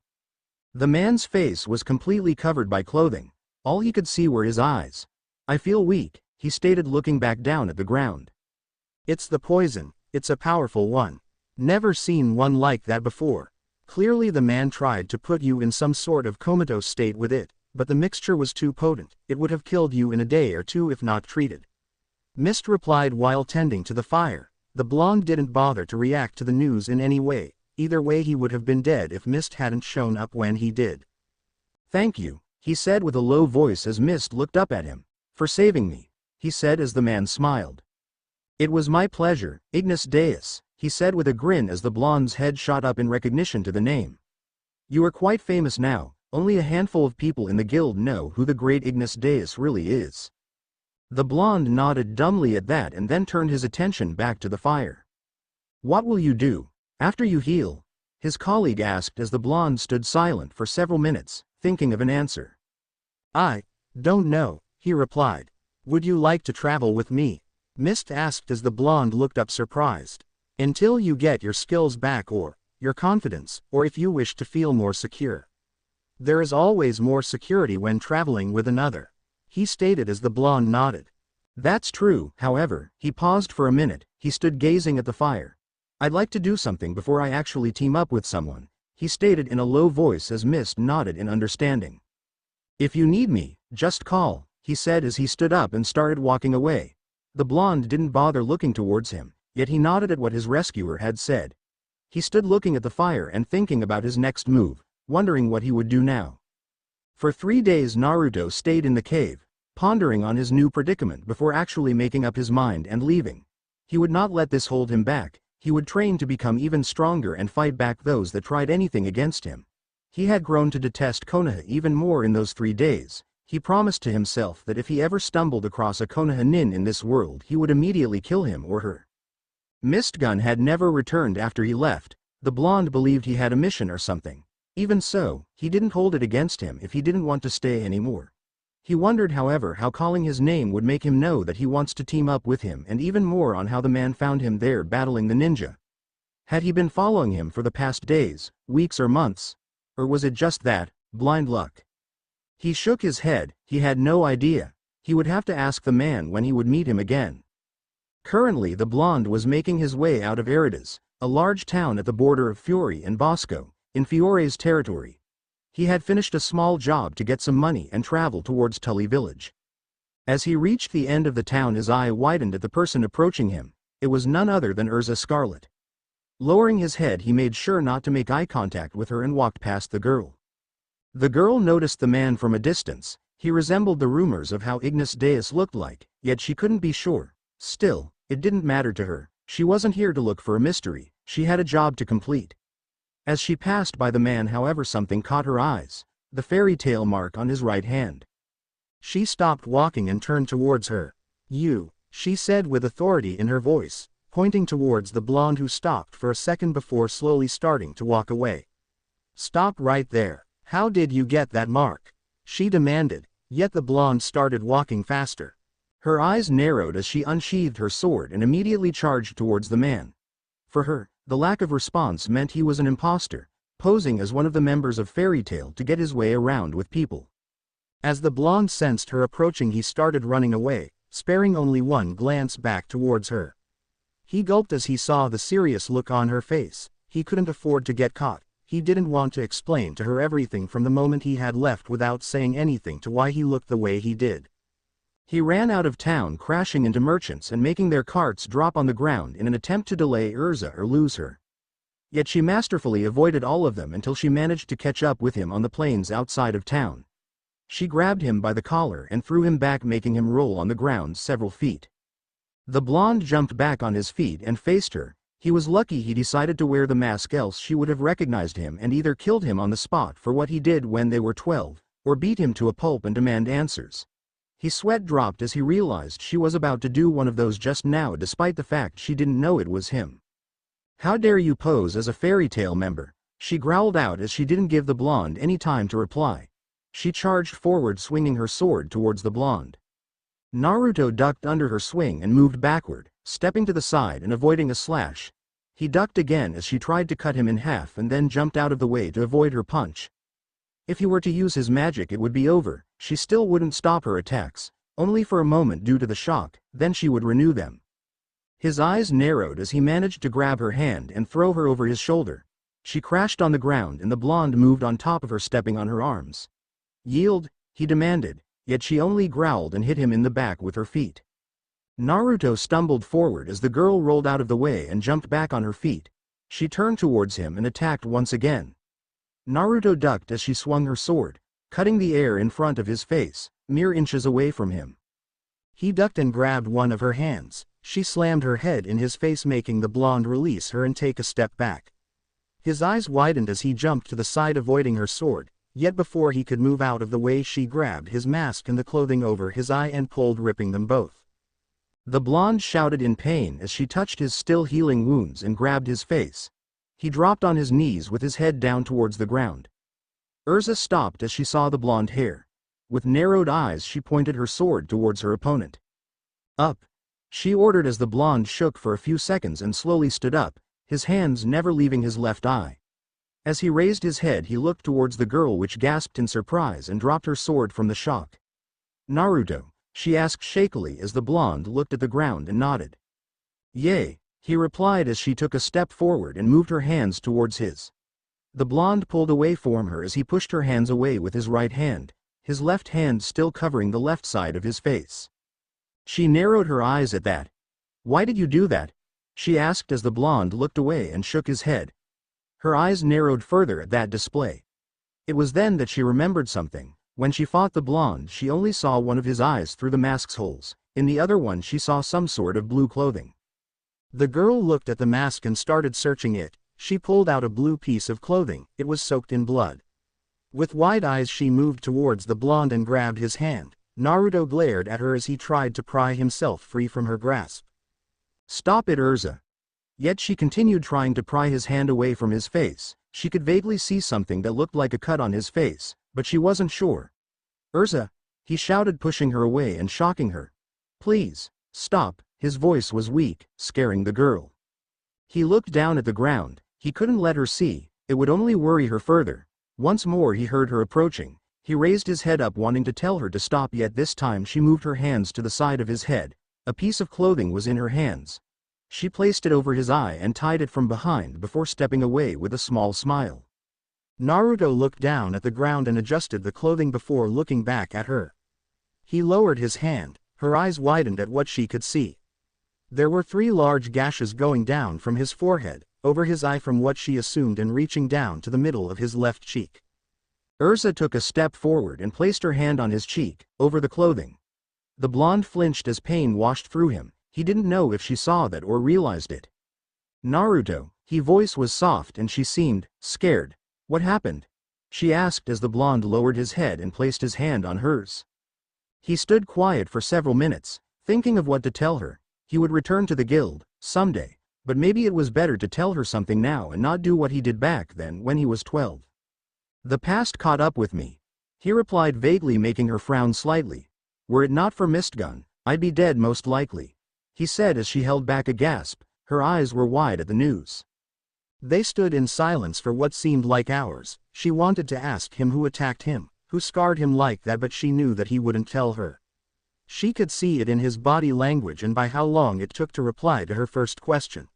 The man's face was completely covered by clothing. All he could see were his eyes. I feel weak, he stated, looking back down at the ground. It's the poison. It's a powerful one. Never seen one like that before. Clearly the man tried to put you in some sort of comatose state with it, but the mixture was too potent. It would have killed you in a day or two if not treated. Mist replied while tending to the fire. The blonde didn't bother to react to the news in any way. Either way, he would have been dead if Mist hadn't shown up when he did. Thank you, he said with a low voice as Mist looked up at him. For saving me, he said as the man smiled. It was my pleasure, Ignis Deus, he said with a grin as the blonde's head shot up in recognition to the name. You are quite famous now. Only a handful of people in the guild know who the great Ignis Deus really is. The blonde nodded dumbly at that and then turned his attention back to the fire. What will you do after you heal? His colleague asked as the blonde stood silent for several minutes, thinking of an answer. I don't know, he replied. Would you like to travel with me? Mist asked as the blonde looked up surprised. Until you get your skills back or your confidence, or if you wish to feel more secure. There is always more security when traveling with another, he stated as the blonde nodded. That's true. However, he paused for a minute. He stood gazing at the fire. I'd like to do something before I actually team up with someone, he stated in a low voice as Mist nodded in understanding. If you need me, just call, he said as he stood up and started walking away. The blonde didn't bother looking towards him, yet he nodded at what his rescuer had said. He stood looking at the fire and thinking about his next move, wondering what he would do now. For 3 days Naruto stayed in the cave, pondering on his new predicament before actually making up his mind and leaving. He would not let this hold him back. He would train to become even stronger and fight back those that tried anything against him. He had grown to detest Konoha even more in those 3 days. He promised to himself that if he ever stumbled across a Konoha nin in this world he would immediately kill him or her. Mistgun had never returned after he left. The blonde believed he had a mission or something. Even so, he didn't hold it against him if he didn't want to stay anymore. He wondered however how calling his name would make him know that he wants to team up with him, and even more on how the man found him there battling the ninja. Had he been following him for the past days, weeks or months? Or was it just that, blind luck? He shook his head. He had no idea. He would have to ask the man when he would meet him again. Currently the blonde was making his way out of Eridas, a large town at the border of Fiore and Bosco, in Fiore's territory. He had finished a small job to get some money and travel towards Tully village. As he reached the end of the town his eye widened at the person approaching him. It was none other than Urza Scarlet. Lowering his head he made sure not to make eye contact with her and walked past the girl. The girl noticed the man from a distance. He resembled the rumors of how Ignis Deus looked like, yet she couldn't be sure. Still, it didn't matter to her. She wasn't here to look for a mystery. She had a job to complete. As she passed by the man however something caught her eyes, the fairy tale mark on his right hand. She stopped walking and turned towards her. You, she said with authority in her voice, pointing towards the blonde who stopped for a second before slowly starting to walk away. Stop right there. How did you get that mark? She demanded, yet the blonde started walking faster. Her eyes narrowed as she unsheathed her sword and immediately charged towards the man. For her, the lack of response meant he was an imposter, posing as one of the members of Fairy Tail to get his way around with people. As the blonde sensed her approaching he started running away, sparing only one glance back towards her. He gulped as he saw the serious look on her face. He couldn't afford to get caught. He didn't want to explain to her everything from the moment he had left without saying anything to why he looked the way he did. He ran out of town crashing into merchants and making their carts drop on the ground in an attempt to delay Urza or lose her. Yet she masterfully avoided all of them until she managed to catch up with him on the plains outside of town. She grabbed him by the collar and threw him back making him roll on the ground several feet. The blonde jumped back on his feet and faced her. He was lucky he decided to wear the mask, else she would have recognized him and either killed him on the spot for what he did when they were 12, or beat him to a pulp and demand answers. His sweat dropped as he realized she was about to do one of those just now despite the fact she didn't know it was him. How dare you pose as a Fairy Tail member? She growled out as she didn't give the blonde any time to reply. She charged forward swinging her sword towards the blonde. Naruto ducked under her swing and moved backward, stepping to the side and avoiding a slash. He ducked again as she tried to cut him in half and then jumped out of the way to avoid her punch. If he were to use his magic it would be over. She still wouldn't stop her attacks, only for a moment due to the shock, then she would renew them. His eyes narrowed as he managed to grab her hand and throw her over his shoulder. She crashed on the ground and the blonde moved on top of her stepping on her arms. Yield, he demanded, yet she only growled and hit him in the back with her feet. Naruto stumbled forward as the girl rolled out of the way and jumped back on her feet. She turned towards him and attacked once again. Naruto ducked as she swung her sword, cutting the air in front of his face, mere inches away from him. He ducked and grabbed one of her hands. She slammed her head in his face making the blonde release her and take a step back. His eyes widened as he jumped to the side avoiding her sword, yet before he could move out of the way she grabbed his mask and the clothing over his eye and pulled ripping them both. The blonde shouted in pain as she touched his still healing wounds and grabbed his face. He dropped on his knees with his head down towards the ground. Urza stopped as she saw the blonde hair. With narrowed eyes she pointed her sword towards her opponent. Up! She ordered as the blonde shook for a few seconds and slowly stood up, his hands never leaving his left eye. As he raised his head he looked towards the girl which gasped in surprise and dropped her sword from the shock. Naruto, she asked shakily as the blonde looked at the ground and nodded. Yay, he replied as she took a step forward and moved her hands towards his. The blonde pulled away from her as he pushed her hands away with his right hand, his left hand still covering the left side of his face. She narrowed her eyes at that. "Why did you do that?" she asked as the blonde looked away and shook his head. Her eyes narrowed further at that display. It was then that she remembered something. When she fought the blonde, she only saw one of his eyes through the mask's holes. In the other one she saw some sort of blue clothing. The girl looked at the mask and started searching it. She pulled out a blue piece of clothing. It was soaked in blood. With wide eyes she moved towards the blonde and grabbed his hand. Naruto glared at her as he tried to pry himself free from her grasp. "Stop it, Urza." Yet she continued trying to pry his hand away from his face. She could vaguely see something that looked like a cut on his face, but she wasn't sure. "Urza," he shouted, pushing her away and shocking her. "Please, stop." His voice was weak, scaring the girl. He looked down at the ground. He couldn't let her see, it would only worry her further. Once more he heard her approaching. He raised his head up, wanting to tell her to stop, yet this time she moved her hands to the side of his head. A piece of clothing was in her hands. She placed it over his eye and tied it from behind before stepping away with a small smile. Naruto looked down at the ground and adjusted the clothing before looking back at her. He lowered his hand. Her eyes widened at what she could see. There were 3 large gashes going down from his forehead, over his eye from what she assumed, and reaching down to the middle of his left cheek. Urza took a step forward and placed her hand on his cheek, over the clothing. The blonde flinched as pain washed through him. He didn't know if she saw that or realized it. "Naruto," his voice was soft and she seemed scared. "What happened?" she asked as the blonde lowered his head and placed his hand on hers. He stood quiet for several minutes, thinking of what to tell her. He would return to the guild, someday, but maybe it was better to tell her something now and not do what he did back then when he was 12. "The past caught up with me," he replied vaguely, making her frown slightly. "Were it not for Mistgun, I'd be dead most likely," he said as she held back a gasp. Her eyes were wide at the news. They stood in silence for what seemed like hours. She wanted to ask him who attacked him, who scarred him like that, but she knew that he wouldn't tell her. She could see it in his body language and by how long it took to reply to her first question.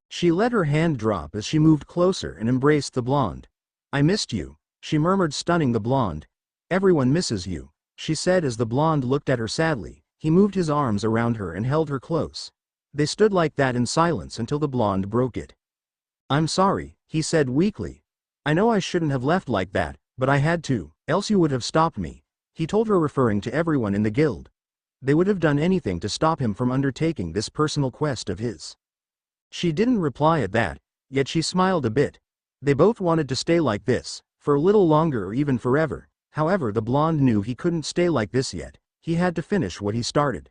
She let her hand drop as she moved closer and embraced the blonde. "I missed you," she murmured, stunning the blonde. "Everyone misses you," she said as the blonde looked at her sadly. He moved his arms around her and held her close. They stood like that in silence until the blonde broke it. "I'm sorry," he said weakly. "I know I shouldn't have left like that, but I had to, else you would have stopped me," he told her, referring to everyone in the guild. They would have done anything to stop him from undertaking this personal quest of his. She didn't reply at that, yet she smiled a bit. They both wanted to stay like this, for a little longer or even forever. However, the blonde knew he couldn't stay like this yet. He had to finish what he started.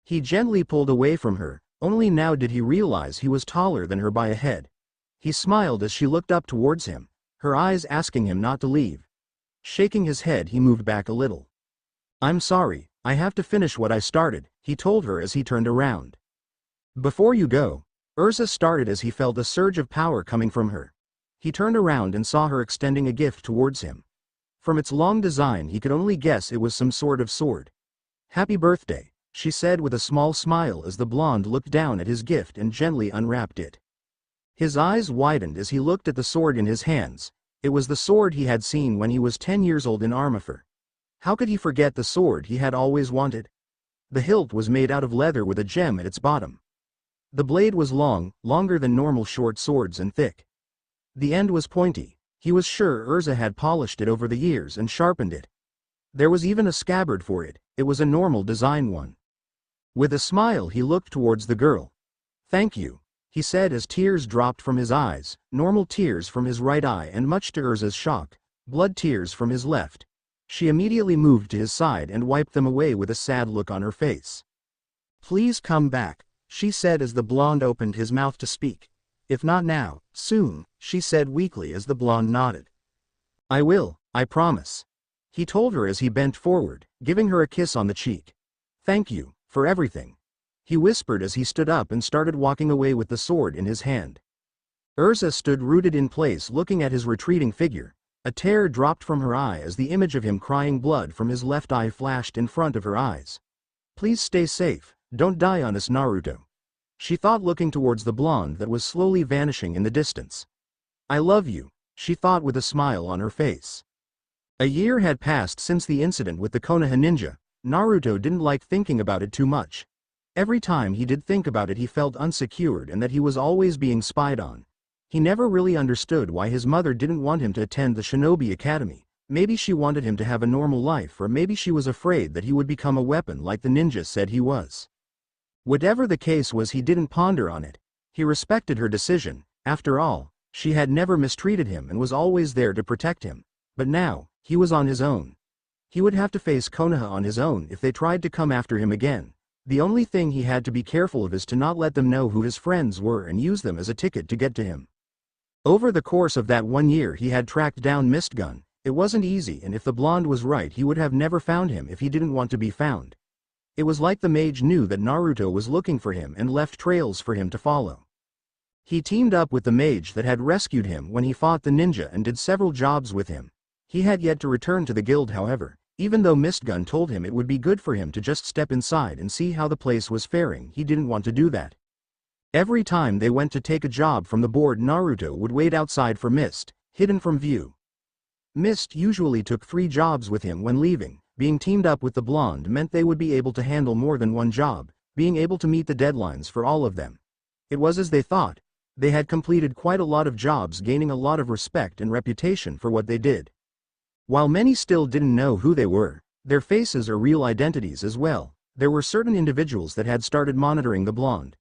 He gently pulled away from her. Only now did he realize he was taller than her by a head. He smiled as she looked up towards him, her eyes asking him not to leave. Shaking his head, he moved back a little. "I'm sorry, I have to finish what I started," he told her as he turned around. "Before you go," Urza started as he felt a surge of power coming from her. He turned around and saw her extending a gift towards him. From its long design he could only guess it was some sort of sword. "Happy birthday," she said with a small smile as the blonde looked down at his gift and gently unwrapped it. His eyes widened as he looked at the sword in his hands. It was the sword he had seen when he was 10 years old in Armafer. How could he forget the sword he had always wanted? The hilt was made out of leather with a gem at its bottom. The blade was long, longer than normal short swords, and thick. The end was pointy. He was sure Urza had polished it over the years and sharpened it. There was even a scabbard for it. It was a normal design one. With a smile he looked towards the girl. "Thank you," he said as tears dropped from his eyes, normal tears from his right eye and, much to Urza's shock, blood tears from his left. She immediately moved to his side and wiped them away with a sad look on her face. "Please come back," she said as the blonde opened his mouth to speak. "If not now, soon," she said weakly as the blonde nodded. "I will, I promise," he told her as he bent forward, giving her a kiss on the cheek. "Thank you, for everything," he whispered as he stood up and started walking away with the sword in his hand. Urza stood rooted in place, looking at his retreating figure. A tear dropped from her eye as the image of him crying blood from his left eye flashed in front of her eyes. "Please stay safe, don't die on us, Naruto," she thought, looking towards the blonde that was slowly vanishing in the distance. I love you, she thought with a smile on her face. A year had passed since the incident with the Konoha ninja. Naruto didn't like thinking about it too much. Every time he did think about it, he felt unsecured and that he was always being spied on. He never really understood why his mother didn't want him to attend the Shinobi Academy. Maybe she wanted him to have a normal life, or maybe she was afraid that he would become a weapon like the ninja said he was. Whatever the case was, he didn't ponder on it. He respected her decision. After all, she had never mistreated him and was always there to protect him. But now, he was on his own. He would have to face Konoha on his own if they tried to come after him again. The only thing he had to be careful of is to not let them know who his friends were and use them as a ticket to get to him. Over the course of that 1 year, he had tracked down Mistgun. It wasn't easy, and if the blonde was right, he would have never found him if he didn't want to be found. It was like the mage knew that Naruto was looking for him and left trails for him to follow. He teamed up with the mage that had rescued him when he fought the ninja and did several jobs with him. He had yet to return to the guild, however. Even though Mistgun told him it would be good for him to just step inside and see how the place was faring, he didn't want to do that. Every time they went to take a job from the board, Naruto would wait outside for Mist, hidden from view. Mist usually took 3 jobs with him when leaving. Being teamed up with the blonde meant they would be able to handle more than one job, being able to meet the deadlines for all of them. It was as they thought. They had completed quite a lot of jobs, gaining a lot of respect and reputation for what they did. While many still didn't know who they were, their faces or real identities as well, there were certain individuals that had started monitoring the blonde.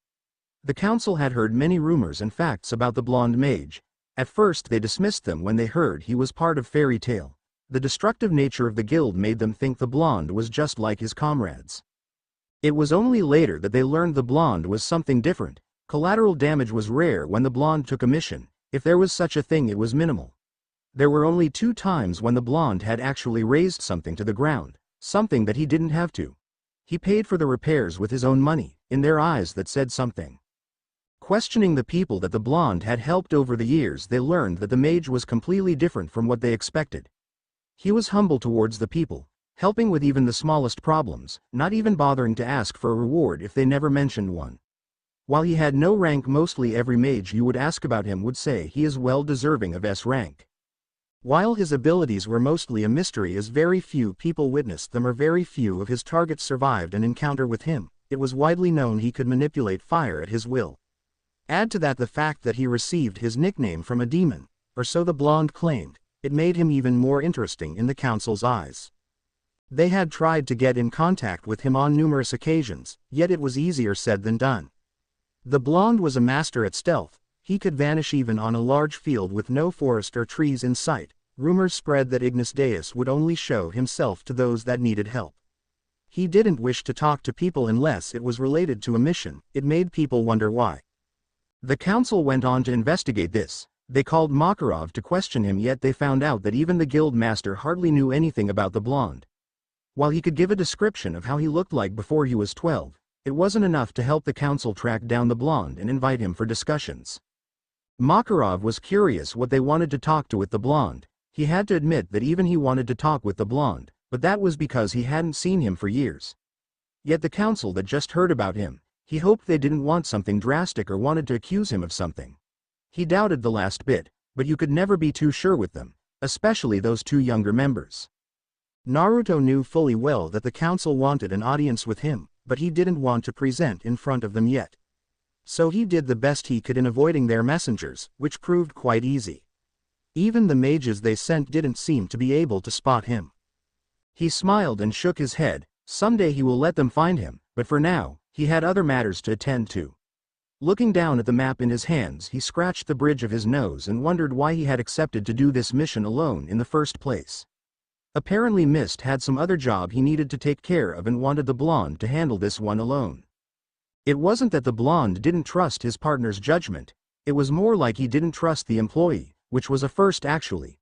The council had heard many rumors and facts about the blonde mage. At first they dismissed them when they heard he was part of Fairy Tail. The destructive nature of the guild made them think the blonde was just like his comrades. It was only later that they learned the blonde was something different. Collateral damage was rare when the blonde took a mission. If there was such a thing, it was minimal. There were only 2 times when the blonde had actually razed something to the ground, something that he didn't have to. He paid for the repairs with his own money. In their eyes, that said something. Questioning the people that the blonde had helped over the years, they learned that the mage was completely different from what they expected. He was humble towards the people, helping with even the smallest problems, not even bothering to ask for a reward if they never mentioned one. While he had no rank, mostly every mage you would ask about him would say he is well deserving of S rank. While his abilities were mostly a mystery, as very few people witnessed them or very few of his targets survived an encounter with him, it was widely known he could manipulate fire at his will. Add to that the fact that he received his nickname from a demon, or so the blonde claimed. It made him even more interesting in the council's eyes. They had tried to get in contact with him on numerous occasions, yet it was easier said than done. The blonde was a master at stealth. He could vanish even on a large field with no forest or trees in sight. Rumors spread that Ignis Deus would only show himself to those that needed help. He didn't wish to talk to people unless it was related to a mission. It made people wonder why. The council went on to investigate this. They called Makarov to question him, yet they found out that even the guild master hardly knew anything about the blonde. While he could give a description of how he looked like before he was 12, it wasn't enough to help the council track down the blonde and invite him for discussions. Makarov was curious what they wanted to talk to with the blonde. He had to admit that even he wanted to talk with the blonde, but that was because he hadn't seen him for years. Yet the council that just heard about him, he hoped they didn't want something drastic or wanted to accuse him of something. He doubted the last bit, but you could never be too sure with them, especially those 2 younger members. Naruto knew fully well that the council wanted an audience with him, but he didn't want to present in front of them yet. So he did the best he could in avoiding their messengers, which proved quite easy. Even the mages they sent didn't seem to be able to spot him. He smiled and shook his head. Someday he will let them find him, but for now, he had other matters to attend to. Looking down at the map in his hands, he scratched the bridge of his nose and wondered why he had accepted to do this mission alone in the first place. Apparently Mist had some other job he needed to take care of and wanted the blonde to handle this one alone. It wasn't that the blonde didn't trust his partner's judgment, it was more like he didn't trust the employee, which was a first actually.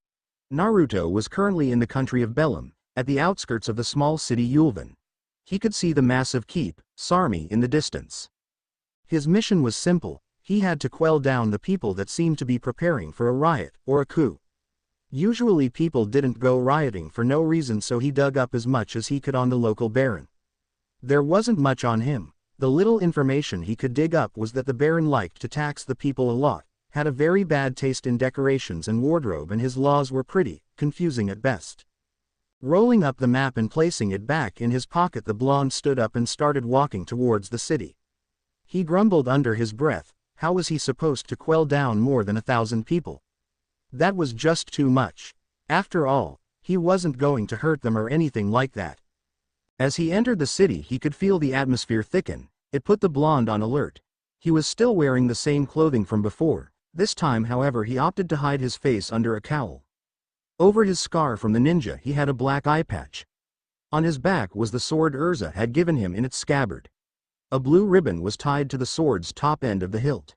Naruto was currently in the country of Belem, at the outskirts of the small city Yulvan. He could see the massive keep, Sarmi, in the distance. His mission was simple. He had to quell down the people that seemed to be preparing for a riot or a coup. Usually people didn't go rioting for no reason, so he dug up as much as he could on the local baron. There wasn't much on him. The little information he could dig up was that the Baron liked to tax the people a lot, had a very bad taste in decorations and wardrobe, and his laws were pretty confusing at best. Rolling up the map and placing it back in his pocket, the blonde stood up and started walking towards the city. He grumbled under his breath, how was he supposed to quell down more than 1,000 people? That was just too much. After all, he wasn't going to hurt them or anything like that. As he entered the city, he could feel the atmosphere thicken. It put the blonde on alert. He was still wearing the same clothing from before. This time, however, he opted to hide his face under a cowl. Over his scar from the ninja he had a black eye patch. On his back was the sword Urza had given him in its scabbard. A blue ribbon was tied to the sword's top end of the hilt.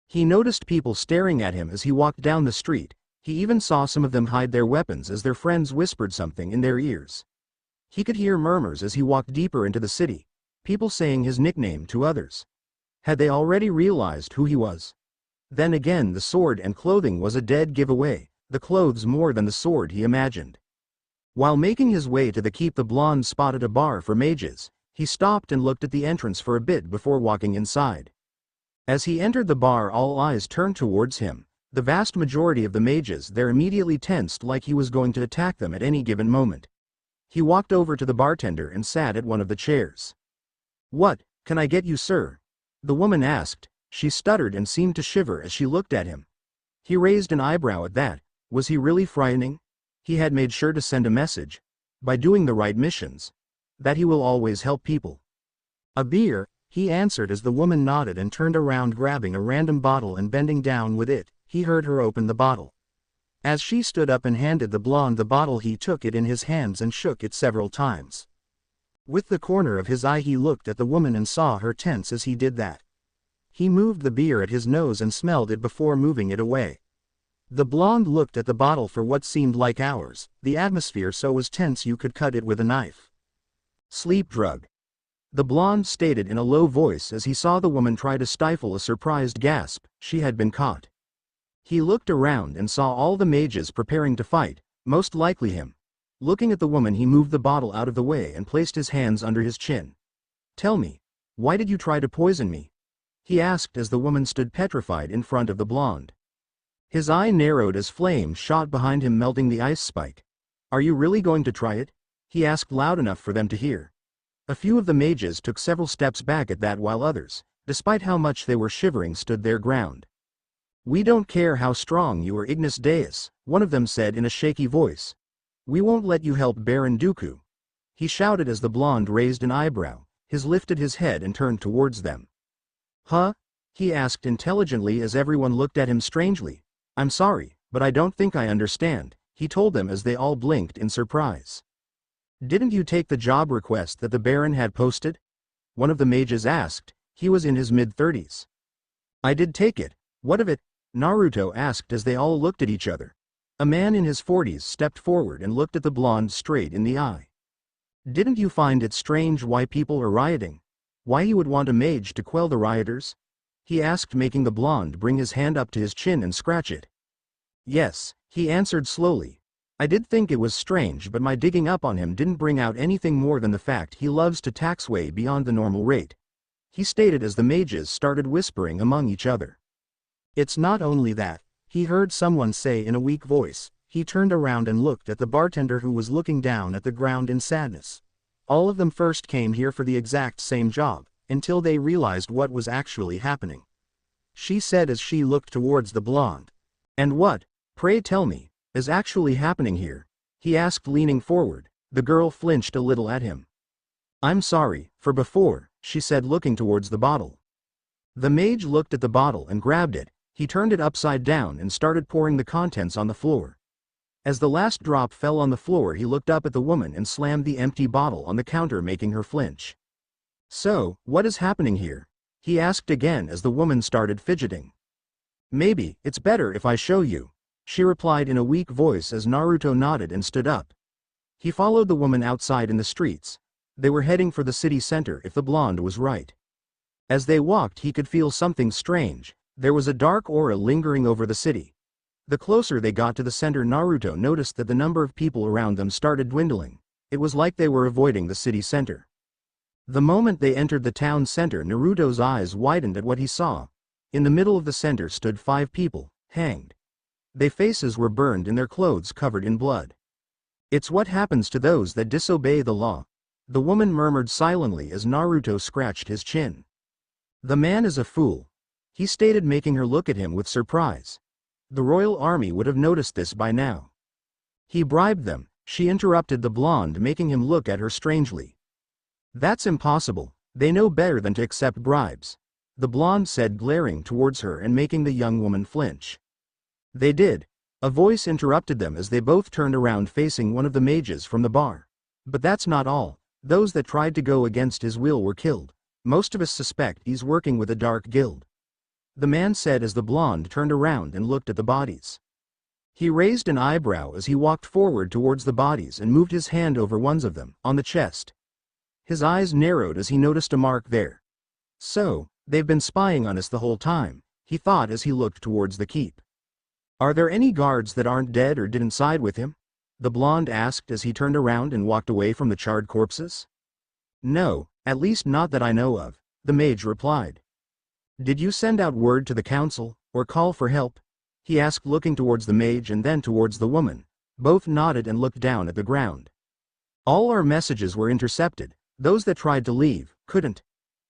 He noticed people staring at him as he walked down the street. He even saw some of them hide their weapons as their friends whispered something in their ears. He could hear murmurs as he walked deeper into the city, people saying his nickname to others. Had they already realized who he was? Then again, the sword and clothing was a dead giveaway, the clothes more than the sword he imagined. While making his way to the keep, the blonde spotted a bar for mages. He stopped and looked at the entrance for a bit before walking inside. As he entered the bar, all eyes turned towards him. The vast majority of the mages there immediately tensed, like he was going to attack them at any given moment. He walked over to the bartender and sat at one of the chairs. "What can I get you, sir?" the woman asked. She stuttered and seemed to shiver as she looked at him. He raised an eyebrow at that. Was he really frightening? He had made sure to send a message, by doing the right missions, that he will always help people. "A beer," he answered as the woman nodded and turned around, grabbing a random bottle and bending down with it. He heard her open the bottle. As she stood up and handed the blonde the bottle, he took it in his hands and shook it several times. With the corner of his eye he looked at the woman and saw her tense as he did that. He moved the beer at his nose and smelled it before moving it away. The blonde looked at the bottle for what seemed like hours. The atmosphere so was tense you could cut it with a knife. "Sleep drug," the blonde stated in a low voice as he saw the woman try to stifle a surprised gasp. She had been caught. He looked around and saw all the mages preparing to fight, most likely him. Looking at the woman, he moved the bottle out of the way and placed his hands under his chin. "Tell me, why did you try to poison me?" he asked as the woman stood petrified in front of the blonde. His eye narrowed as flame shot behind him, melting the ice spike. "Are you really going to try it?" he asked loud enough for them to hear. A few of the mages took several steps back at that, while others, despite how much they were shivering, stood their ground. "We don't care how strong you are, Ignis Deus," one of them said in a shaky voice. "We won't let you help Baron Dooku," he shouted as the blonde raised an eyebrow. He lifted his head and turned towards them. "Huh?" he asked intelligently as everyone looked at him strangely. "I'm sorry, but I don't think I understand," he told them as they all blinked in surprise. "Didn't you take the job request that the Baron had posted?" one of the mages asked. He was in his mid-30s. "I did take it. What of it?" Naruto asked as they all looked at each other. A man in his 40s stepped forward and looked at the blonde straight in the eye. "Didn't you find it strange why people are rioting? Why he would want a mage to quell the rioters?" he asked, making the blonde bring his hand up to his chin and scratch it. "Yes," he answered slowly. "I did think it was strange, but my digging up on him didn't bring out anything more than the fact he loves to tax way beyond the normal rate," he stated as the mages started whispering among each other. "It's not only that," he heard someone say in a weak voice. He turned around and looked at the bartender, who was looking down at the ground in sadness. All of them first came here for the exact same job, until they realized what was actually happening. She said as she looked towards the blonde. "And what, pray tell me, is actually happening here?" he asked, leaning forward. The girl flinched a little at him. "I'm sorry for before," she said, looking towards the bottle. The mage looked at the bottle and grabbed it. He turned it upside down and started pouring the contents on the floor. As the last drop fell on the floor, he looked up at the woman and slammed the empty bottle on the counter, making her flinch. "So, what is happening here?" he asked again as the woman started fidgeting. "Maybe it's better if I show you," she replied in a weak voice as Naruto nodded and stood up. He followed the woman outside in the streets. They were heading for the city center, if the blonde was right. As they walked, he could feel something strange. There was a dark aura lingering over the city. The closer they got to the center, Naruto noticed that the number of people around them started dwindling. It was like they were avoiding the city center. The moment they entered the town center, Naruto's eyes widened at what he saw. In the middle of the center stood 5 people, hanged. Their faces were burned and their clothes covered in blood. It's what happens to those that disobey the law. The woman murmured silently as Naruto scratched his chin. The man is a fool, he stated, making her look at him with surprise. The royal army would have noticed this by now. He bribed them, she interrupted the blonde, making him look at her strangely. That's impossible, they know better than to accept bribes, the blonde said, glaring towards her and making the young woman flinch. They did. A voice interrupted them as they both turned around facing one of the mages from the bar. But that's not all. Those that tried to go against his will were killed. Most of us suspect he's working with a dark guild, the man said as the blonde turned around and looked at the bodies. He raised an eyebrow as he walked forward towards the bodies and moved his hand over one of them, on the chest. His eyes narrowed as he noticed a mark there. So, they've been spying on us the whole time, he thought as he looked towards the keep. Are there any guards that aren't dead or didn't side with him? The blonde asked as he turned around and walked away from the charred corpses. No, at least not that I know of, the mage replied. Did you send out word to the council, or call for help? He asked, looking towards the mage and then towards the woman. Both nodded and looked down at the ground. All our messages were intercepted, those that tried to leave, couldn't.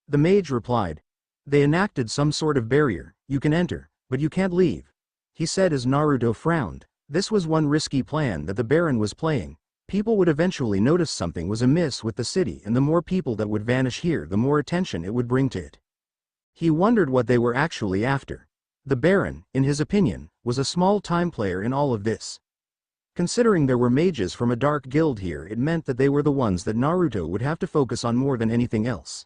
The mage replied. They enacted some sort of barrier, you can enter, but you can't leave, he said as Naruto frowned. This was one risky plan that the Baron was playing. People would eventually notice something was amiss with the city, and the more people that would vanish here, the more attention it would bring to it. He wondered what they were actually after. The Baron, in his opinion, was a small-time player in all of this. Considering there were mages from a dark guild here, it meant that they were the ones that Naruto would have to focus on more than anything else.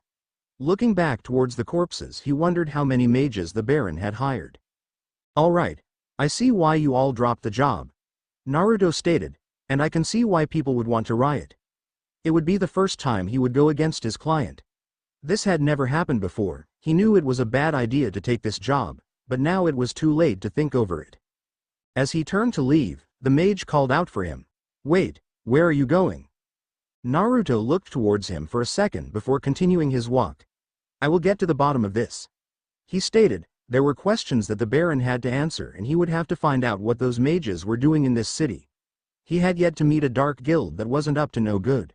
Looking back towards the corpses, he wondered how many mages the Baron had hired. Alright, I see why you all dropped the job, Naruto stated, and I can see why people would want to riot. It would be the first time he would go against his client. This had never happened before. He knew it was a bad idea to take this job, but now it was too late to think over it. As he turned to leave, the mage called out for him. Wait, where are you going? Naruto looked towards him for a second before continuing his walk. I will get to the bottom of this, he stated. There were questions that the Baron had to answer, and he would have to find out what those mages were doing in this city. He had yet to meet a dark guild that wasn't up to no good.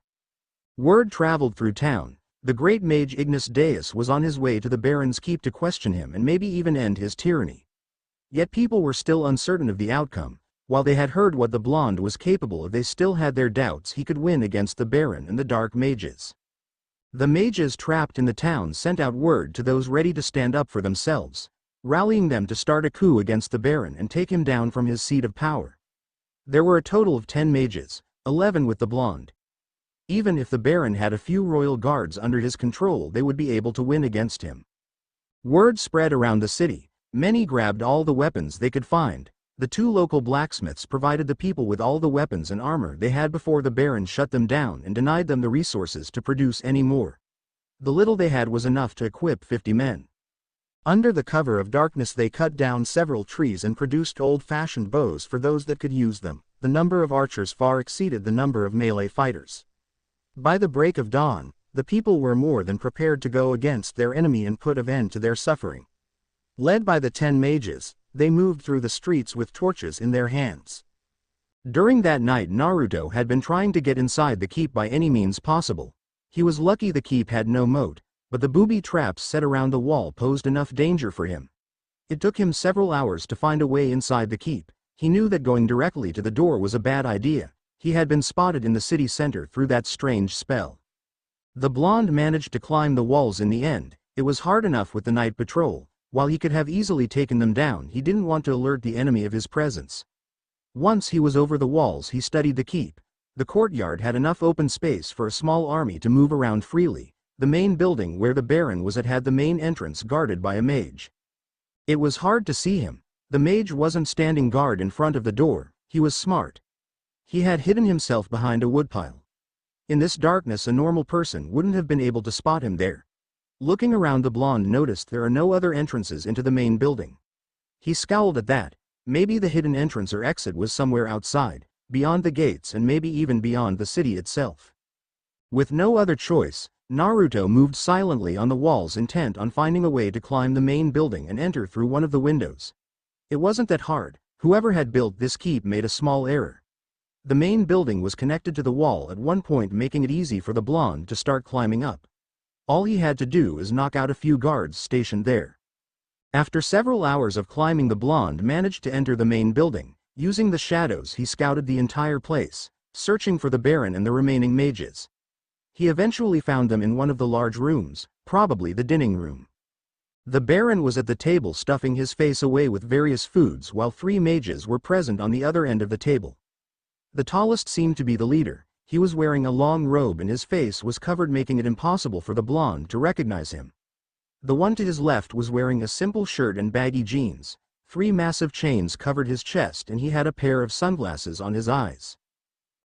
Word traveled through town. The great mage Ignis Deus was on his way to the Baron's keep to question him and maybe even end his tyranny. Yet people were still uncertain of the outcome. While they had heard what the blonde was capable of, they still had their doubts he could win against the Baron and the dark mages. The mages trapped in the town sent out word to those ready to stand up for themselves, rallying them to start a coup against the Baron and take him down from his seat of power. There were a total of 10 mages, 11 with the blonde. Even if the Baron had a few royal guards under his control, they would be able to win against him. Word spread around the city. Many grabbed all the weapons they could find. The 2 local blacksmiths provided the people with all the weapons and armor they had before the Baron shut them down and denied them the resources to produce any more. The little they had was enough to equip 50 men. Under the cover of darkness they cut down several trees and produced old-fashioned bows for those that could use them. The number of archers far exceeded the number of melee fighters. By the break of dawn, the people were more than prepared to go against their enemy and put an end to their suffering. Led by the 10 mages, they moved through the streets with torches in their hands. During that night, Naruto had been trying to get inside the keep by any means possible. He was lucky the keep had no moat, but the booby traps set around the wall posed enough danger for him. It took him several hours to find a way inside the keep. He knew that going directly to the door was a bad idea. He had been spotted in the city center through that strange spell. The blonde managed to climb the walls in the end. It was hard enough with the night patrol. While he could have easily taken them down, he didn't want to alert the enemy of his presence. Once he was over the walls, he studied the keep. The courtyard had enough open space for a small army to move around freely. The main building where the Baron was at had the main entrance guarded by a mage. It was hard to see him. The mage wasn't standing guard in front of the door. He was smart. He had hidden himself behind a woodpile. In this darkness, a normal person wouldn't have been able to spot him there. Looking around, the blonde noticed there are no other entrances into the main building. He scowled at that. Maybe the hidden entrance or exit was somewhere outside, beyond the gates, and maybe even beyond the city itself. With no other choice, Naruto moved silently on the walls, intent on finding a way to climb the main building and enter through one of the windows. It wasn't that hard. Whoever had built this keep made a small error. The main building was connected to the wall at one point, making it easy for the blonde to start climbing up. All he had to do is knock out a few guards stationed there. After several hours of climbing, the blonde managed to enter the main building. Using the shadows, he scouted the entire place, searching for the Baron and the remaining mages. He eventually found them in one of the large rooms, probably the dining room. The Baron was at the table stuffing his face away with various foods, while 3 mages were present on the other end of the table. The tallest seemed to be the leader. He was wearing a long robe and his face was covered, making it impossible for the blonde to recognize him. The one to his left was wearing a simple shirt and baggy jeans. 3 massive chains covered his chest and he had a pair of sunglasses on his eyes.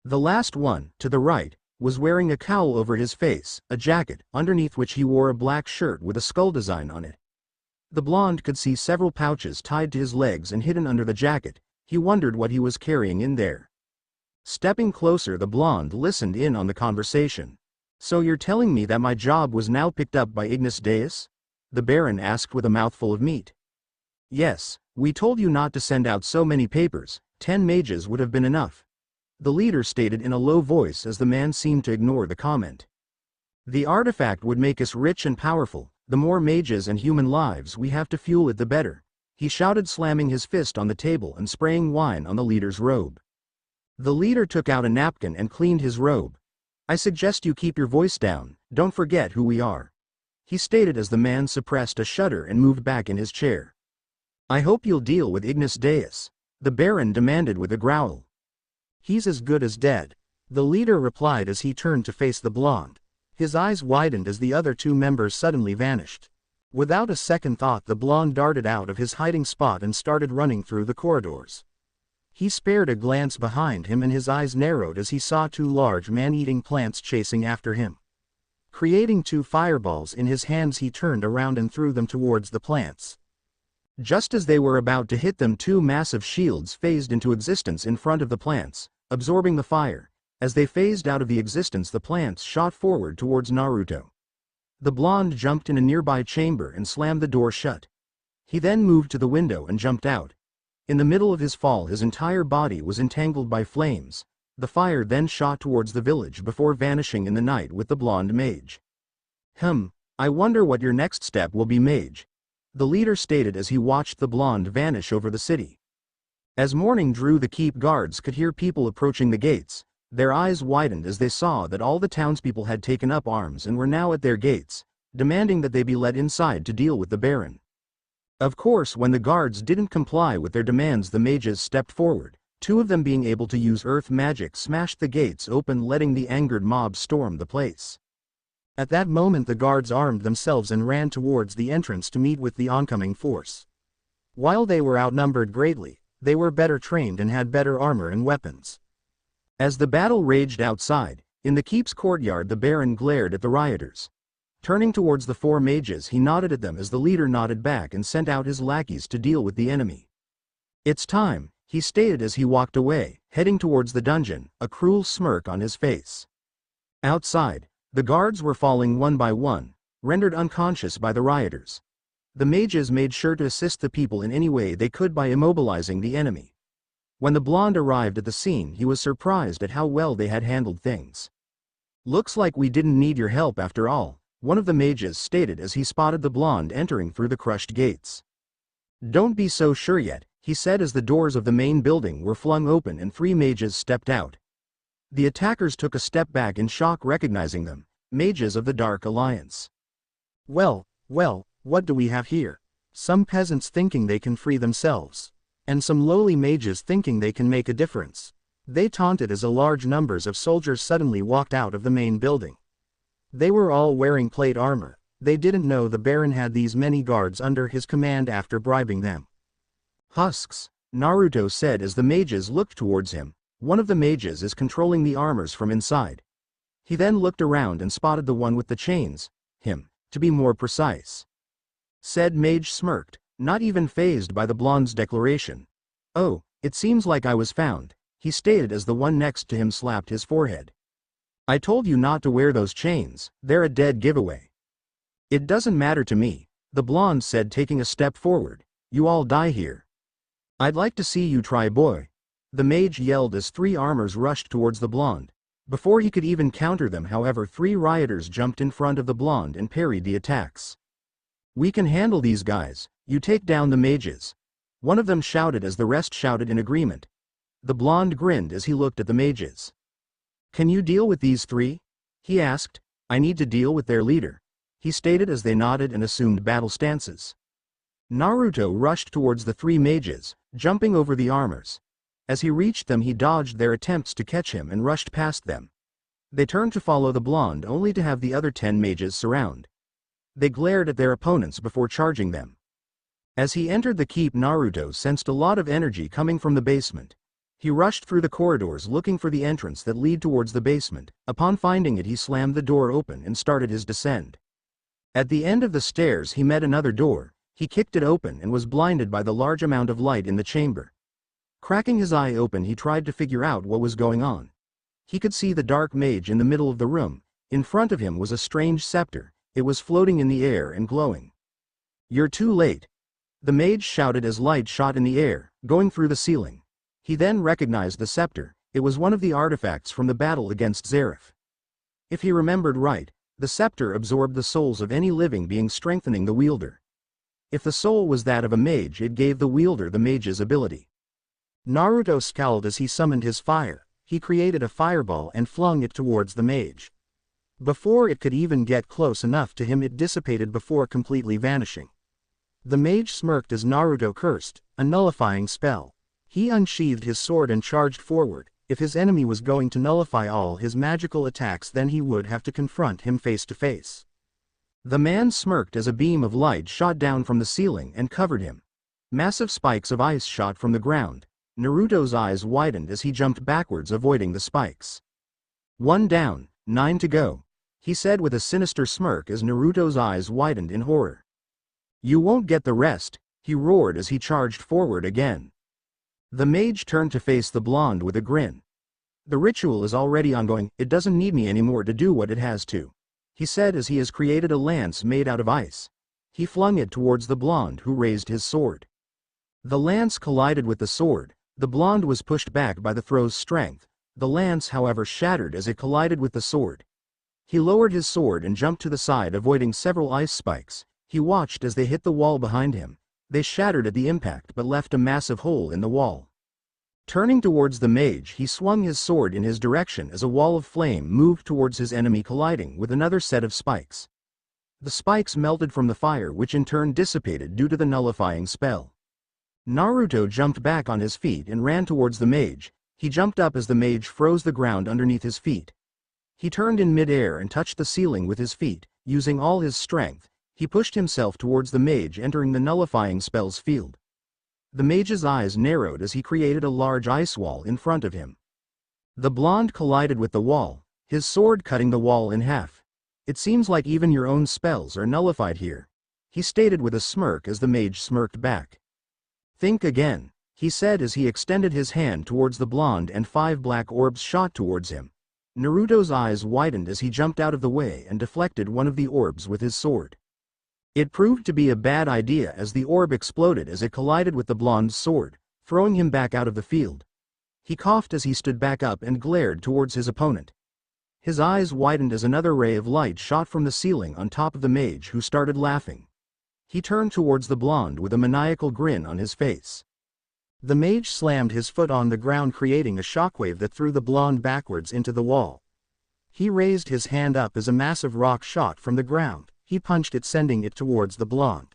The last one, to the right, was wearing a cowl over his face, a jacket, underneath which he wore a black shirt with a skull design on it. The blonde could see several pouches tied to his legs and hidden under the jacket. He wondered what he was carrying in there. Stepping closer, the blonde listened in on the conversation. "So you're telling me that my job was now picked up by Ignis Deus?" the Baron asked with a mouthful of meat. "Yes, we told you not to send out so many papers. 10 mages would have been enough," the leader stated in a low voice as the man seemed to ignore the comment. "The artifact would make us rich and powerful. The more mages and human lives we have to fuel it, the better," he shouted, slamming his fist on the table and spraying wine on the leader's robe. The leader took out a napkin and cleaned his robe. "I suggest you keep your voice down. Don't forget who we are," he stated as the man suppressed a shudder and moved back in his chair. "I hope you'll deal with Ignis Deus," the Baron demanded with a growl. "He's as good as dead," the leader replied as he turned to face the blonde. His eyes widened as the other 2 members suddenly vanished. Without a second thought, the blonde darted out of his hiding spot and started running through the corridors. He spared a glance behind him and his eyes narrowed as he saw 2 large man-eating plants chasing after him. Creating 2 fireballs in his hands, he turned around and threw them towards the plants. Just as they were about to hit them, 2 massive shields phased into existence in front of the plants, absorbing the fire. As they phased out of the existence, the plants shot forward towards Naruto. The blonde jumped in a nearby chamber and slammed the door shut. He then moved to the window and jumped out. In the middle of his fall, his entire body was entangled by flames. The fire then shot towards the village before vanishing in the night with the blonde mage. I wonder what your next step will be, mage," the leader stated as he watched the blonde vanish over the city. As morning drew, the keep guards could hear people approaching the gates. Their eyes widened as they saw that all the townspeople had taken up arms and were now at their gates, demanding that they be let inside to deal with the Baron. Of course, when the guards didn't comply with their demands, the mages stepped forward. 2 of them, being able to use earth magic, smashed the gates open, letting the angered mob storm the place. At that moment, the guards armed themselves and ran towards the entrance to meet with the oncoming force. While they were outnumbered greatly, they were better trained and had better armor and weapons. As the battle raged outside, in the keep's courtyard, the Baron glared at the rioters. Turning towards the 4 mages, he nodded at them as the leader nodded back and sent out his lackeys to deal with the enemy. "It's time," he stated as he walked away, heading towards the dungeon, a cruel smirk on his face. Outside, the guards were falling one by one, rendered unconscious by the rioters. The mages made sure to assist the people in any way they could by immobilizing the enemy. When the blonde arrived at the scene, he was surprised at how well they had handled things. "Looks like we didn't need your help after all," one of the mages stated as he spotted the blonde entering through the crushed gates. "Don't be so sure yet," he said as the doors of the main building were flung open and 3 mages stepped out. The attackers took a step back in shock, recognizing them, mages of the Dark Alliance. Well, what do we have here? Some peasants thinking they can free themselves. And some lowly mages thinking they can make a difference. They taunted as a large numbers of soldiers suddenly walked out of the main building. They were all wearing plate armor. They didn't know the Baron had these many guards under his command after bribing them. "Husks," Naruto said as the mages looked towards him. "One of the mages is controlling the armors from inside." He then looked around and spotted the one with the chains, him, to be more precise. Said mage smirked, not even fazed by the blonde's declaration. "Oh, it seems like I was found," he stated as the one next to him slapped his forehead. I told you not to wear those chains, they're a dead giveaway. It doesn't matter to me, the blonde said, taking a step forward. You all die here. I'd like to see you try, boy. The mage yelled as 3 armors rushed towards the blonde. Before he could even counter them, however, 3 rioters jumped in front of the blonde and parried the attacks. We can handle these guys, you take down the mages. One of them shouted as the rest shouted in agreement. The blonde grinned as he looked at the mages. Can you deal with these 3? He asked. I need to deal with their leader, he stated as they nodded and assumed battle stances. Naruto rushed towards the 3 mages, jumping over the armors. As he reached them, he dodged their attempts to catch him and rushed past them. They turned to follow the blonde only to have the other 10 mages surround. They glared at their opponents before charging them. As he entered the keep, Naruto sensed a lot of energy coming from the basement. He rushed through the corridors looking for the entrance that lead towards the basement. Upon finding it, he slammed the door open and started his descent. At the end of the stairs he met another door. He kicked it open and was blinded by the large amount of light in the chamber. Cracking his eye open, he tried to figure out what was going on. He could see the dark mage in the middle of the room. In front of him was a strange scepter. It was floating in the air and glowing. You're too late, the mage shouted as light shot in the air, going through the ceiling. He then recognized the scepter. It was one of the artifacts from the battle against Zareth. If he remembered right, the scepter absorbed the souls of any living being, strengthening the wielder. If the soul was that of a mage, it gave the wielder the mage's ability. Naruto scowled as he summoned his fire. He created a fireball and flung it towards the mage. Before it could even get close enough to him, it dissipated before completely vanishing. The mage smirked as Naruto cursed, a nullifying spell. He unsheathed his sword and charged forward. If his enemy was going to nullify all his magical attacks, then he would have to confront him face to face. The man smirked as a beam of light shot down from the ceiling and covered him. Massive spikes of ice shot from the ground. Naruto's eyes widened as he jumped backwards, avoiding the spikes. 1 down, 9 to go, he said with a sinister smirk as Naruto's eyes widened in horror. You won't get the rest, he roared as he charged forward again. The mage turned to face the blonde with a grin. The ritual is already ongoing, it doesn't need me anymore to do what it has to, he said as he has created a lance made out of ice. He flung it towards the blonde, who raised his sword. The lance collided with the sword. The blonde was pushed back by the throw's strength. The lance, however, shattered as it collided with the sword. He lowered his sword and jumped to the side, avoiding several ice spikes. He watched as they hit the wall behind him. They shattered at the impact but left a massive hole in the wall. Turning towards the mage, he swung his sword in his direction as a wall of flame moved towards his enemy, colliding with another set of spikes. The spikes melted from the fire, which in turn dissipated due to the nullifying spell. Naruto jumped back on his feet and ran towards the mage. He jumped up as the mage froze the ground underneath his feet. He turned in mid-air and touched the ceiling with his feet. Using all his strength, he pushed himself towards the mage, entering the nullifying spell's field. The mage's eyes narrowed as he created a large ice wall in front of him. The blonde collided with the wall, his sword cutting the wall in half. It seems like even your own spells are nullified here, he stated with a smirk as the mage smirked back. Think again, he said as he extended his hand towards the blonde and 5 black orbs shot towards him. Naruto's eyes widened as he jumped out of the way and deflected one of the orbs with his sword. It proved to be a bad idea as the orb exploded as it collided with the blonde's sword, throwing him back out of the field. He coughed as he stood back up and glared towards his opponent. His eyes widened as another ray of light shot from the ceiling on top of the mage, who started laughing. He turned towards the blonde with a maniacal grin on his face. The mage slammed his foot on the ground, creating a shockwave that threw the blonde backwards into the wall. He raised his hand up as a massive rock shot from the ground. He punched it, sending it towards the blonde.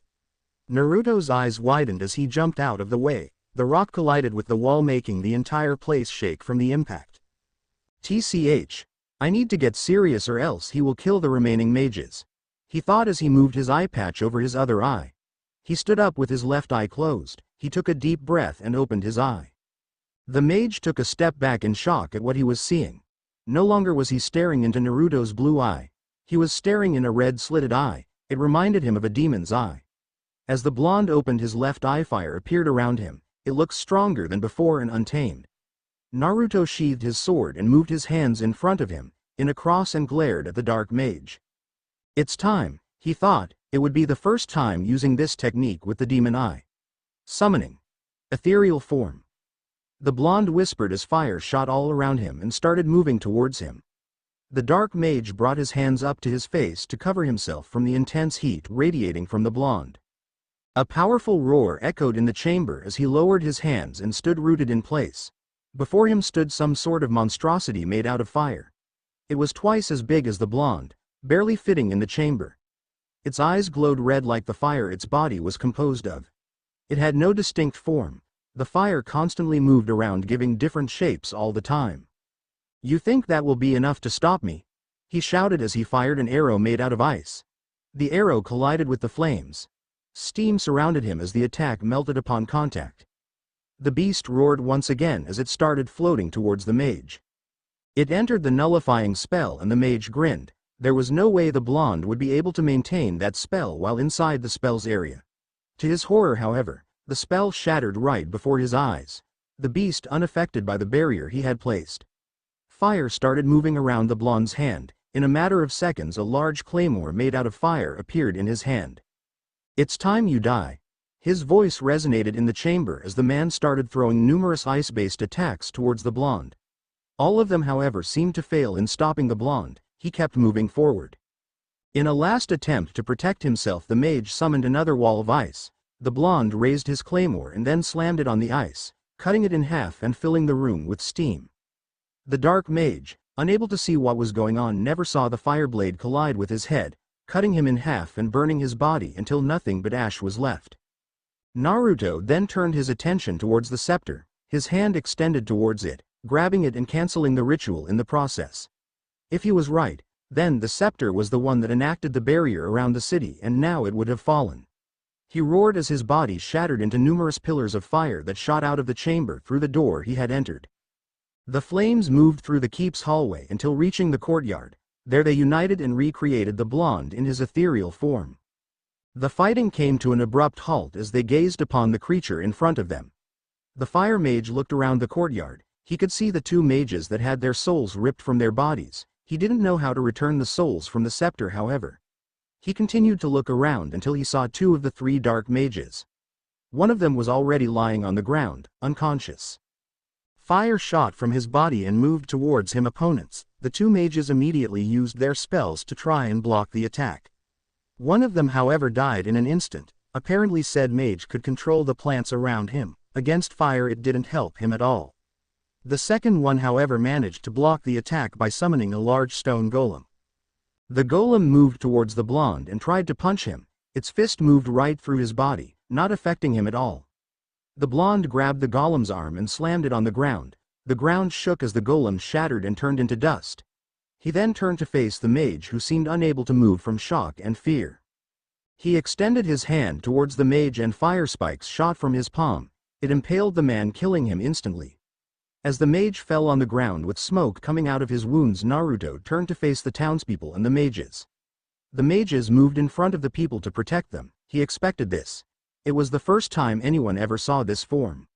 Naruto's eyes widened as he jumped out of the way. The rock collided with the wall, making the entire place shake from the impact. TCH. I need to get serious or else he will kill the remaining mages, he thought as he moved his eye patch over his other eye. He stood up with his left eye closed. He took a deep breath and opened his eye. The mage took a step back in shock at what he was seeing. No longer was he staring into Naruto's blue eye. He was staring in a red slitted eye. It reminded him of a demon's eye. As the blonde opened his left eye, fire appeared around him. It looked stronger than before and untamed. Naruto sheathed his sword and moved his hands in front of him. in a cross and glared at the dark mage. It's time, he thought, it would be the first time using this technique with the demon eye. Summoning. Ethereal form. The blonde whispered as fire shot all around him and started moving towards him. The dark mage brought his hands up to his face to cover himself from the intense heat radiating from the blonde. A powerful roar echoed in the chamber as he lowered his hands and stood rooted in place. Before him stood some sort of monstrosity made out of fire. It was twice as big as the blonde, barely fitting in the chamber. Its eyes glowed red like the fire its body was composed of. It had no distinct form. The fire constantly moved around, giving different shapes all the time. "You think that will be enough to stop me?" he shouted as he fired an arrow made out of ice. The arrow collided with the flames. Steam surrounded him as the attack melted upon contact. The beast roared once again as it started floating towards the mage. It entered the nullifying spell and the mage grinned. There was no way the blonde would be able to maintain that spell while inside the spell's area. To his horror, however, the spell shattered right before his eyes, the beast unaffected by the barrier he had placed. Fire started moving around the blonde's hand. In a matter of seconds a large claymore made out of fire appeared in his hand. "It's time you die." His voice resonated in the chamber as the man started throwing numerous ice-based attacks towards the blonde. All of them, however, seemed to fail in stopping the blonde. He kept moving forward. In a last attempt to protect himself, the mage summoned another wall of ice. The blonde raised his claymore and then slammed it on the ice, cutting it in half and filling the room with steam. The dark mage, unable to see what was going on, never saw the fireblade collide with his head, cutting him in half and burning his body until nothing but ash was left. Naruto then turned his attention towards the scepter, his hand extended towards it, grabbing it and canceling the ritual in the process. If he was right, then the scepter was the one that enacted the barrier around the city, and now it would have fallen. He roared as his body shattered into numerous pillars of fire that shot out of the chamber through the door he had entered. The flames moved through the keep's hallway until reaching the courtyard. There they united and recreated the blonde in his ethereal form. The fighting came to an abrupt halt as they gazed upon the creature in front of them. The fire mage looked around the courtyard. He could see the two mages that had their souls ripped from their bodies. He didn't know how to return the souls from the scepter, however. He continued to look around until he saw two of the three dark mages. One of them was already lying on the ground, unconscious. Fire shot from his body and moved towards him opponents. The two mages immediately used their spells to try and block the attack. One of them, however, died in an instant. Apparently said mage could control the plants around him. Against fire it didn't help him at all. The second one, however, managed to block the attack by summoning a large stone golem. The golem moved towards the blonde and tried to punch him. Its fist moved right through his body, not affecting him at all. The blonde grabbed the golem's arm and slammed it on the ground. The ground shook as the golem shattered and turned into dust. He then turned to face the mage, who seemed unable to move from shock and fear. He extended his hand towards the mage and fire spikes shot from his palm. It impaled the man, killing him instantly. As the mage fell on the ground with smoke coming out of his wounds, Naruto turned to face the townspeople and the mages. The mages moved in front of the people to protect them. He expected this. It was the first time anyone ever saw this form.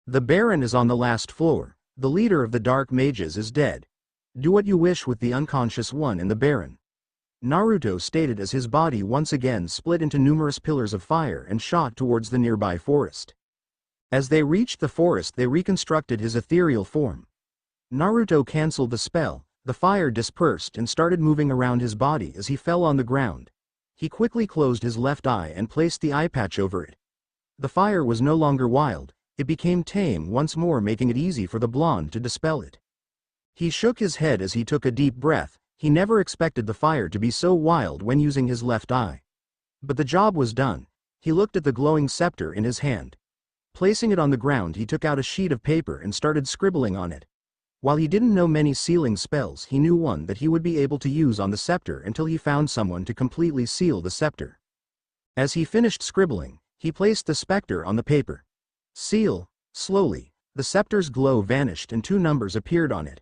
"The Baron is on the last floor. The leader of the dark mages is dead. Do what you wish with the unconscious one in the Baron," Naruto stated as his body once again split into numerous pillars of fire and shot towards the nearby forest. As they reached the forest, they reconstructed his ethereal form. Naruto cancelled the spell. The fire dispersed and started moving around his body as he fell on the ground. He quickly closed his left eye and placed the eye patch over it. The fire was no longer wild. It became tame once more, making it easy for the blonde to dispel it. He shook his head as he took a deep breath. He never expected the fire to be so wild when using his left eye. But the job was done. He looked at the glowing scepter in his hand. Placing it on the ground, he took out a sheet of paper and started scribbling on it. While he didn't know many sealing spells, he knew one that he would be able to use on the scepter until he found someone to completely seal the scepter. As he finished scribbling, he placed the specter on the paper. Seal. Slowly, the scepter's glow vanished and two numbers appeared on it.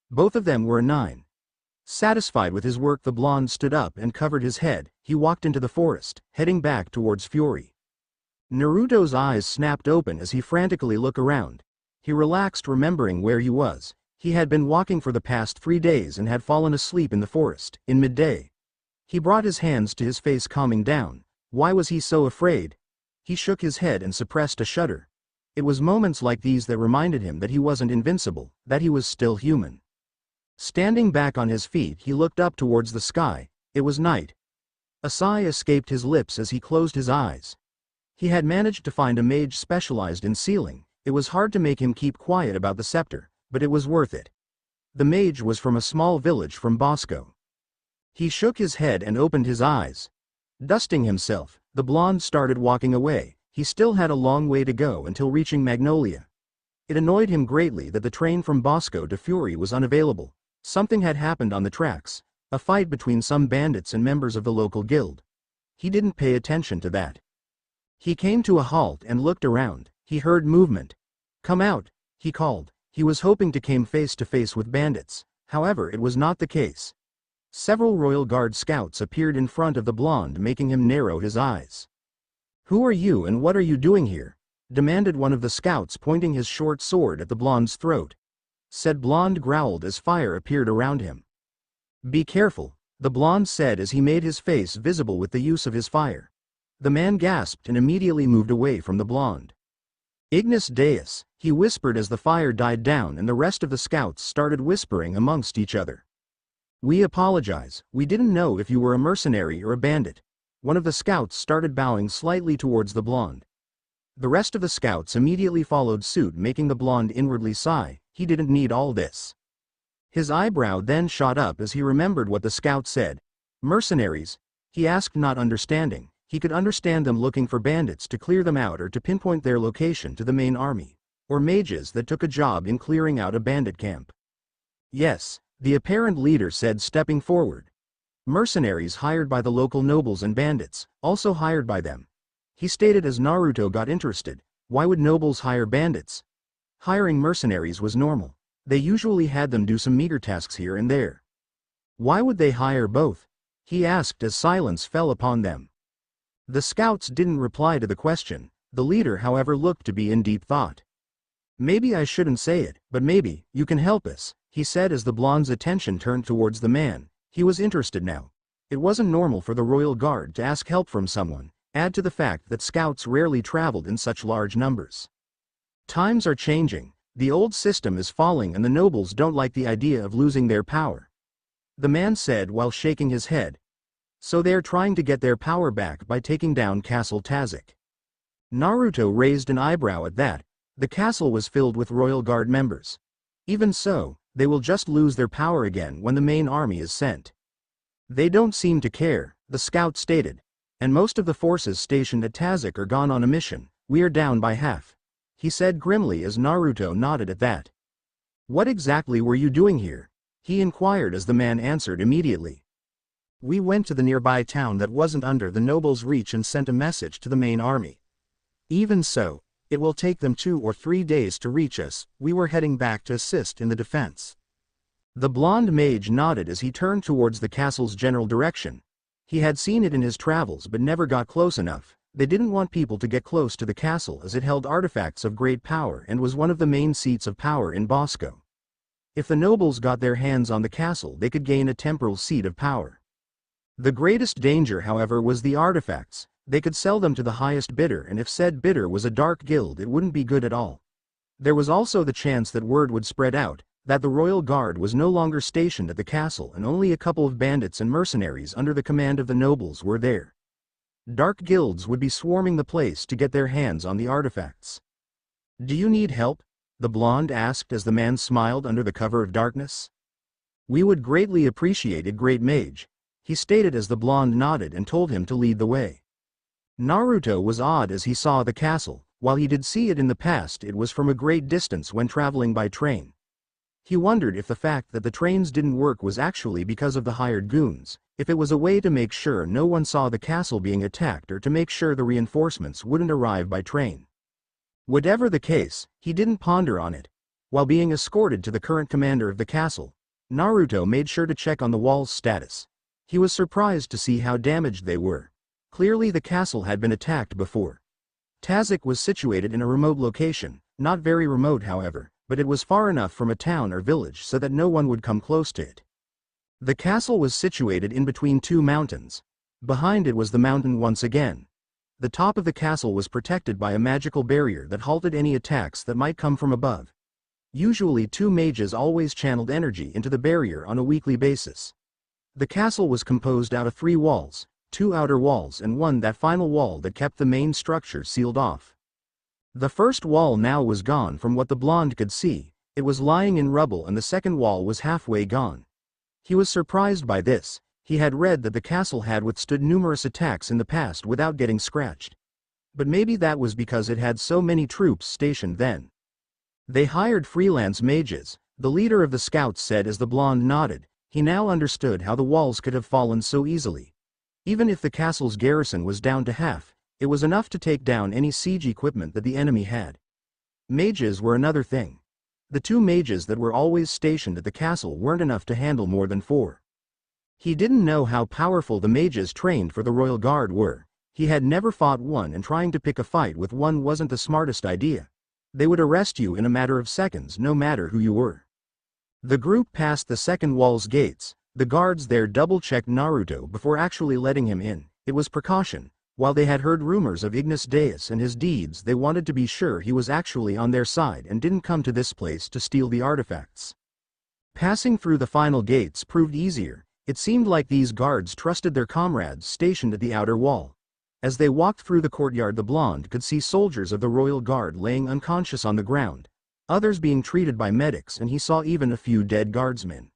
Both of them were a 9. Satisfied with his work, the blonde stood up and covered his head. He walked into the forest, heading back towards Fury. Naruto's eyes snapped open as he frantically looked around. He relaxed, remembering where he was. He had been walking for the past 3 days and had fallen asleep in the forest, in midday. He brought his hands to his face, calming down. Why was he so afraid? He shook his head and suppressed a shudder. It was moments like these that reminded him that he wasn't invincible, that he was still human. Standing back on his feet, he looked up towards the sky. It was night. A sigh escaped his lips as he closed his eyes. He had managed to find a mage specialized in sealing. It was hard to make him keep quiet about the scepter, but it was worth it. The mage was from a small village from Bosco. He shook his head and opened his eyes. Dusting himself, the blonde started walking away. He still had a long way to go until reaching Magnolia. It annoyed him greatly that the train from Bosco to Fury was unavailable. Something had happened on the tracks, a fight between some bandits and members of the local guild. He didn't pay attention to that. He came to a halt and looked around. He heard movement. "Come out," he called. He was hoping to come face to face with bandits. However, it was not the case. Several Royal Guard scouts appeared in front of the blonde, making him narrow his eyes. "Who are you and what are you doing here?" demanded one of the scouts, pointing his short sword at the blonde's throat. Said blonde growled as fire appeared around him. "Be careful," the blonde said as he made his face visible with the use of his fire. The man gasped and immediately moved away from the blonde. "Ignis Deus," he whispered as the fire died down and the rest of the scouts started whispering amongst each other. "We apologize, we didn't know if you were a mercenary or a bandit." One of the scouts started bowing slightly towards the blonde. The rest of the scouts immediately followed suit, making the blonde inwardly sigh. He didn't need all this. His eyebrow then shot up as he remembered what the scout said. "Mercenaries?" he asked, not understanding. He could understand them looking for bandits to clear them out or to pinpoint their location to the main army, or mages that took a job in clearing out a bandit camp. "Yes," the apparent leader said, stepping forward. "Mercenaries hired by the local nobles and bandits, also hired by them." He stated as Naruto got interested. Why would nobles hire bandits? Hiring mercenaries was normal. They usually had them do some meager tasks here and there. Why would they hire both? He asked as silence fell upon them. The scouts didn't reply to the question. The leader, however, looked to be in deep thought. "Maybe I shouldn't say it, but maybe you can help us," he said as the blonde's attention turned towards the man. He was interested now. It wasn't normal for the Royal Guard to ask help from someone. Add to the fact that scouts rarely traveled in such large numbers. Times are changing. The old system is falling and the nobles don't like the idea of losing their power. The man said while shaking his head. So they're trying to get their power back by taking down Castle Tazik. Naruto raised an eyebrow at that. The castle was filled with Royal Guard members. Even so, they will just lose their power again when the main army is sent. They don't seem to care, the scout stated. And most of the forces stationed at Tazik are gone on a mission. We are down by half, he said grimly as Naruto nodded at that. "What exactly were you doing here?" he inquired as the man answered immediately. "We went to the nearby town that wasn't under the nobles' reach and sent a message to the main army. Even so, it will take them 2 or 3 days to reach us. We were heading back to assist in the defense." The blonde mage nodded as he turned towards the castle's general direction. He had seen it in his travels but never got close enough. They didn't want people to get close to the castle as it held artifacts of great power and was one of the main seats of power in Bosco. If the nobles got their hands on the castle, they could gain a temporal seat of power. The greatest danger, however, was the artifacts. They could sell them to the highest bidder, and if said bidder was a dark guild, it wouldn't be good at all. There was also the chance that word would spread out that the Royal Guard was no longer stationed at the castle and only a couple of bandits and mercenaries under the command of the nobles were there. Dark guilds would be swarming the place to get their hands on the artifacts. "Do you need help?" the blonde asked as the man smiled under the cover of darkness. "We would greatly appreciate it, great mage," he stated as the blonde nodded and told him to lead the way. Naruto was awed as he saw the castle. While he did see it in the past, it was from a great distance when traveling by train. He wondered if the fact that the trains didn't work was actually because of the hired goons, if it was a way to make sure no one saw the castle being attacked or to make sure the reinforcements wouldn't arrive by train. Whatever the case, he didn't ponder on it. While being escorted to the current commander of the castle, Naruto made sure to check on the wall's status. He was surprised to see how damaged they were. Clearly the castle had been attacked before. Tazik was situated in a remote location, not very remote however, but it was far enough from a town or village so that no one would come close to it. The castle was situated in between two mountains. Behind it was the mountain once again. The top of the castle was protected by a magical barrier that halted any attacks that might come from above. Usually 2 mages always channeled energy into the barrier on a weekly basis. The castle was composed out of 3 walls, 2 outer walls and that final wall that kept the main structure sealed off. The first wall now was gone from what the blonde could see. It was lying in rubble and the second wall was halfway gone. He was surprised by this. He had read that the castle had withstood numerous attacks in the past without getting scratched. But maybe that was because it had so many troops stationed then. They hired freelance mages, the leader of the scouts said as the blonde nodded. He now understood how the walls could have fallen so easily. Even if the castle's garrison was down to half, it was enough to take down any siege equipment that the enemy had. Mages were another thing. The 2 mages that were always stationed at the castle weren't enough to handle more than 4. He didn't know how powerful the mages trained for the royal guard were. He had never fought one and trying to pick a fight with one wasn't the smartest idea. They would arrest you in a matter of seconds no matter who you were. The group passed the second wall's gates. The guards there double-checked Naruto before actually letting him in. It was precaution. While they had heard rumors of Ignis Deus and his deeds, they wanted to be sure he was actually on their side and didn't come to this place to steal the artifacts. Passing through the final gates proved easier. It seemed like these guards trusted their comrades stationed at the outer wall. As they walked through the courtyard, the blonde could see soldiers of the royal guard laying unconscious on the ground, others being treated by medics, and he saw even a few dead guardsmen.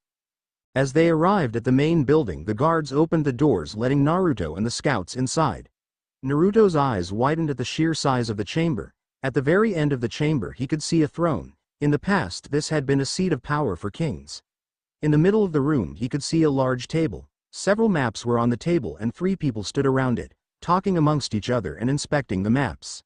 As they arrived at the main building, the guards opened the doors letting Naruto and the scouts inside. Naruto's eyes widened at the sheer size of the chamber. At the very end of the chamber he could see a throne. In the past this had been a seat of power for kings. In the middle of the room he could see a large table. Several maps were on the table and 3 people stood around it, talking amongst each other and inspecting the maps.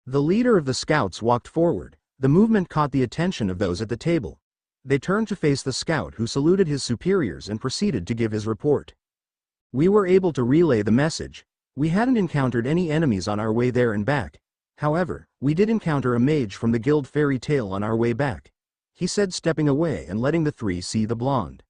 The leader of the scouts walked forward. The movement caught the attention of those at the table. They turned to face the scout, who saluted his superiors and proceeded to give his report. We were able to relay the message. We hadn't encountered any enemies on our way there and back. However, we did encounter a mage from the guild fairy tale on our way back, he said, stepping away and letting the 3 see the blonde.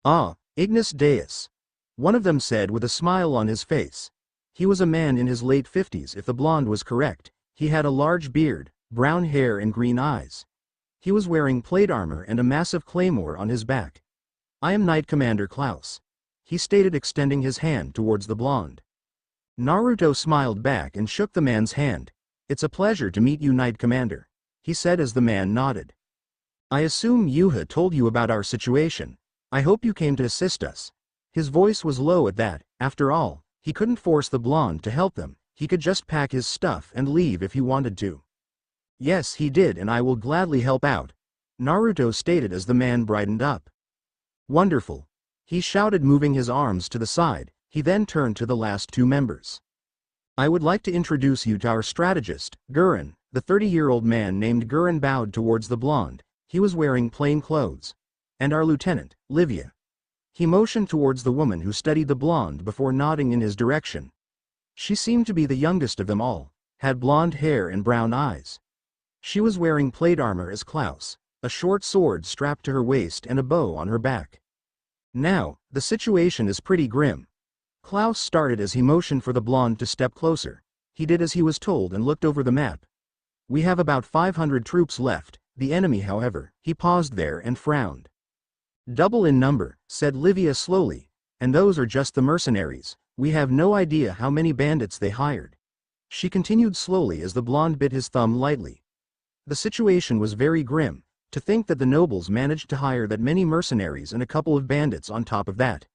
Ah, Ignis Deus. One of them said with a smile on his face. He was a man in his late 50s if the blonde was correct. He had a large beard, brown hair and green eyes. He was wearing plate armor and a massive claymore on his back. I am Knight Commander Klaus, he stated, extending his hand towards the blonde. Naruto smiled back and shook the man's hand. It's a pleasure to meet you, Knight Commander, he said as the man nodded. I assume Yuha told you about our situation. I hope you came to assist us. His voice was low at that. After all, he couldn't force the blonde to help them. He could just pack his stuff and leave if he wanted to. Yes, he did, and I will gladly help out, Naruto stated as the man brightened up. Wonderful, he shouted, moving his arms to the side. He then turned to the last 2 members. I would like to introduce you to our strategist, Gurren. The 30-year-old man named Gurren bowed towards the blonde. He was wearing plain clothes. And our lieutenant, Livia. He motioned towards the woman who studied the blonde before nodding in his direction. She seemed to be the youngest of them all, had blonde hair and brown eyes. She was wearing plate armor as Klaus, a short sword strapped to her waist and a bow on her back. Now, the situation is pretty grim. Klaus started as he motioned for the blonde to step closer. He did as he was told and looked over the map. We have about 500 troops left. The enemy, however, he paused there and frowned. Double in number, said Livia slowly, and those are just the mercenaries. We have no idea how many bandits they hired. She continued slowly as the blonde bit his thumb lightly. The situation was very grim. To think that the nobles managed to hire that many mercenaries and a couple of bandits on top of that.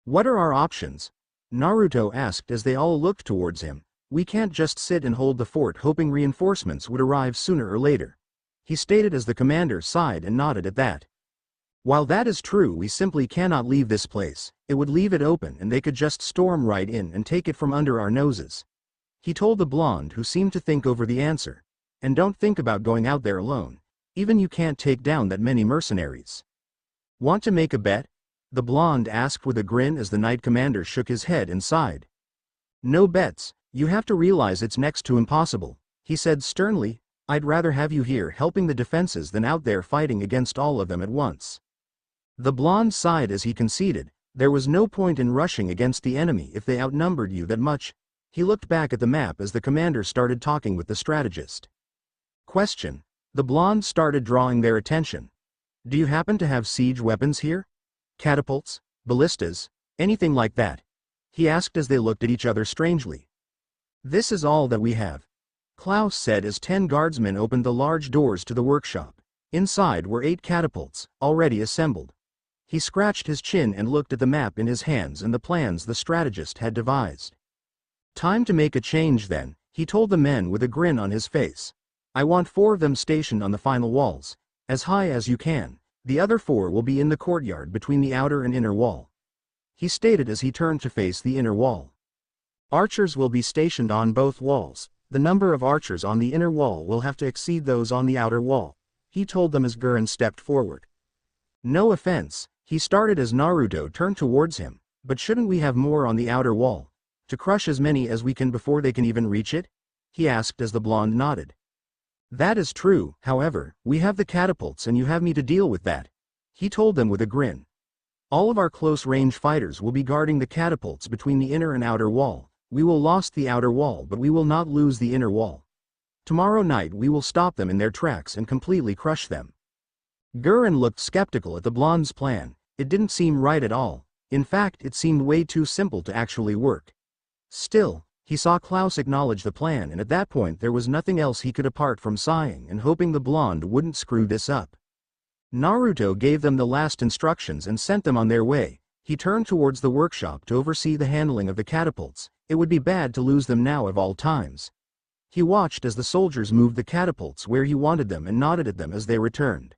What are our options? Naruto asked as they all looked towards him. We can't just sit and hold the fort hoping reinforcements would arrive sooner or later, he stated as the commander sighed and nodded at that. While that is true, we simply cannot leave this place. It would leave it open and they could just storm right in and take it from under our noses, he told the blonde, who seemed to think over the answer. And don't think about going out there alone. Even you can't take down that many mercenaries. Want to make a bet? The blonde asked with a grin as the knight commander shook his head and sighed. No bets, you have to realize it's next to impossible, he said sternly. I'd rather have you here helping the defenses than out there fighting against all of them at once. The blonde sighed as he conceded, there was no point in rushing against the enemy if they outnumbered you that much. He looked back at the map as the commander started talking with the strategist. Question. The blonde started drawing their attention. Do you happen to have siege weapons here? Catapults? Ballistas? Anything like that? He asked as they looked at each other strangely. This is all that we have, Klaus said as 10 guardsmen opened the large doors to the workshop. Inside were 8 catapults, already assembled. He scratched his chin and looked at the map in his hands and the plans the strategist had devised. Time to make a change then, he told the men with a grin on his face. I want 4 of them stationed on the final walls, as high as you can. The other 4 will be in the courtyard between the outer and inner wall, he stated as he turned to face the inner wall. Archers will be stationed on both walls. The number of archers on the inner wall will have to exceed those on the outer wall, he told them as Gurren stepped forward. No offense, he started as Naruto turned towards him, but shouldn't we have more on the outer wall, to crush as many as we can before they can even reach it? He asked as the blonde nodded. That is true, however, we have the catapults and you have me to deal with that, he told them with a grin. All of our close-range fighters will be guarding the catapults between the inner and outer wall. We will lost the outer wall but we will not lose the inner wall. Tomorrow night we will stop them in their tracks and completely crush them. Gurren looked skeptical at the blonde's plan. It didn't seem right at all. In fact, it seemed way too simple to actually work. Still, he saw Klaus acknowledge the plan and at that point there was nothing else he could apart from sighing and hoping the blonde wouldn't screw this up. Naruto gave them the last instructions and sent them on their way. He turned towards the workshop to oversee the handling of the catapults. It would be bad to lose them now of all times. He watched as the soldiers moved the catapults where he wanted them and nodded at them as they returned.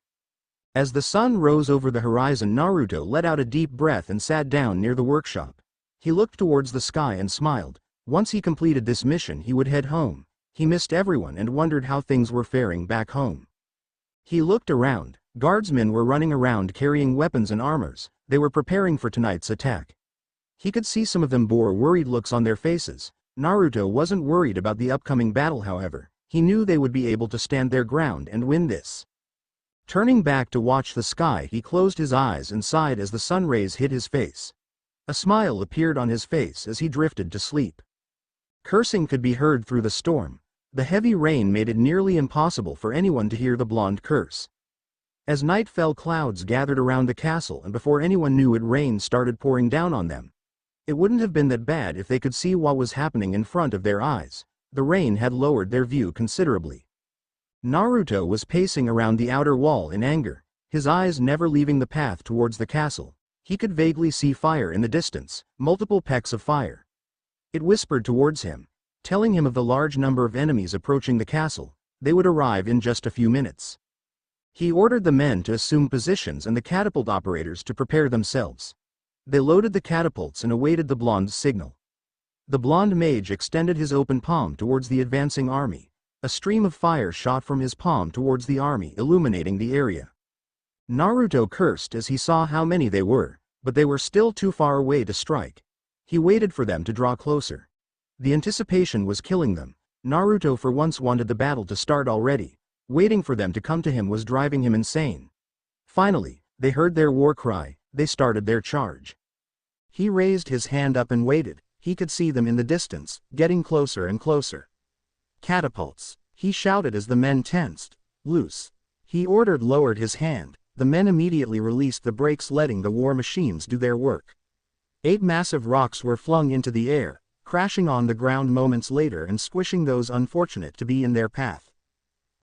As the sun rose over the horizon, Naruto let out a deep breath and sat down near the workshop. He looked towards the sky and smiled. Once he completed this mission he would head home. He missed everyone and wondered how things were faring back home. He looked around. Guardsmen were running around carrying weapons and armors. They were preparing for tonight's attack. He could see some of them bore worried looks on their faces. Naruto wasn't worried about the upcoming battle, however. He knew they would be able to stand their ground and win this. Turning back to watch the sky, he closed his eyes and sighed as the sun rays hit his face. A smile appeared on his face as he drifted to sleep. Cursing could be heard through the storm. The heavy rain made it nearly impossible for anyone to hear the blonde curse. As night fell, clouds gathered around the castle and before anyone knew it, rain started pouring down on them. It wouldn't have been that bad if they could see what was happening in front of their eyes. The rain had lowered their view considerably. Naruto was pacing around the outer wall in anger, his eyes never leaving the path towards the castle. He could vaguely see fire in the distance, multiple pecks of fire. It whispered towards him, telling him of the large number of enemies approaching the castle. They would arrive in just a few minutes. He ordered the men to assume positions and the catapult operators to prepare themselves. They loaded the catapults and awaited the blonde's signal. The blonde mage extended his open palm towards the advancing army. A stream of fire shot from his palm towards the army, illuminating the area. Naruto cursed as he saw how many they were, but they were still too far away to strike. He waited for them to draw closer. The anticipation was killing them. Naruto for once wanted the battle to start already. Waiting for them to come to him was driving him insane. Finally, they heard their war cry. They started their charge. He raised his hand up and waited. He could see them in the distance, getting closer and closer. Catapults, he shouted as the men tensed. Loose. He ordered, lowered his hand. The men immediately released the brakes, letting the war machines do their work. 8 massive rocks were flung into the air, crashing on the ground moments later and squishing those unfortunate to be in their path.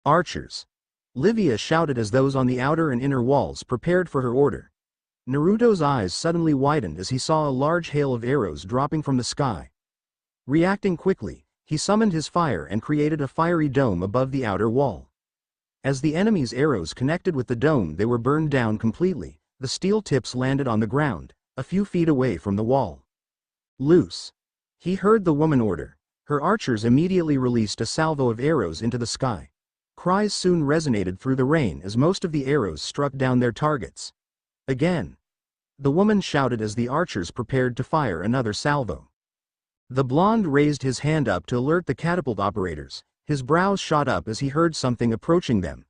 Archers. Livia shouted as those on the outer and inner walls prepared for her order. Naruto's eyes suddenly widened as he saw a large hail of arrows dropping from the sky. Reacting quickly, he summoned his fire and created a fiery dome above the outer wall. As the enemy's arrows connected with the dome, they were burned down completely. The steel tips landed on the ground, a few feet away from the wall. Loose. He heard the woman order. Her archers immediately released a salvo of arrows into the sky. Cries soon resonated through the rain as most of the arrows struck down their targets. Again. The woman shouted as the archers prepared to fire another salvo. The blonde raised his hand up to alert the catapult operators. His brows shot up as he heard something approaching them.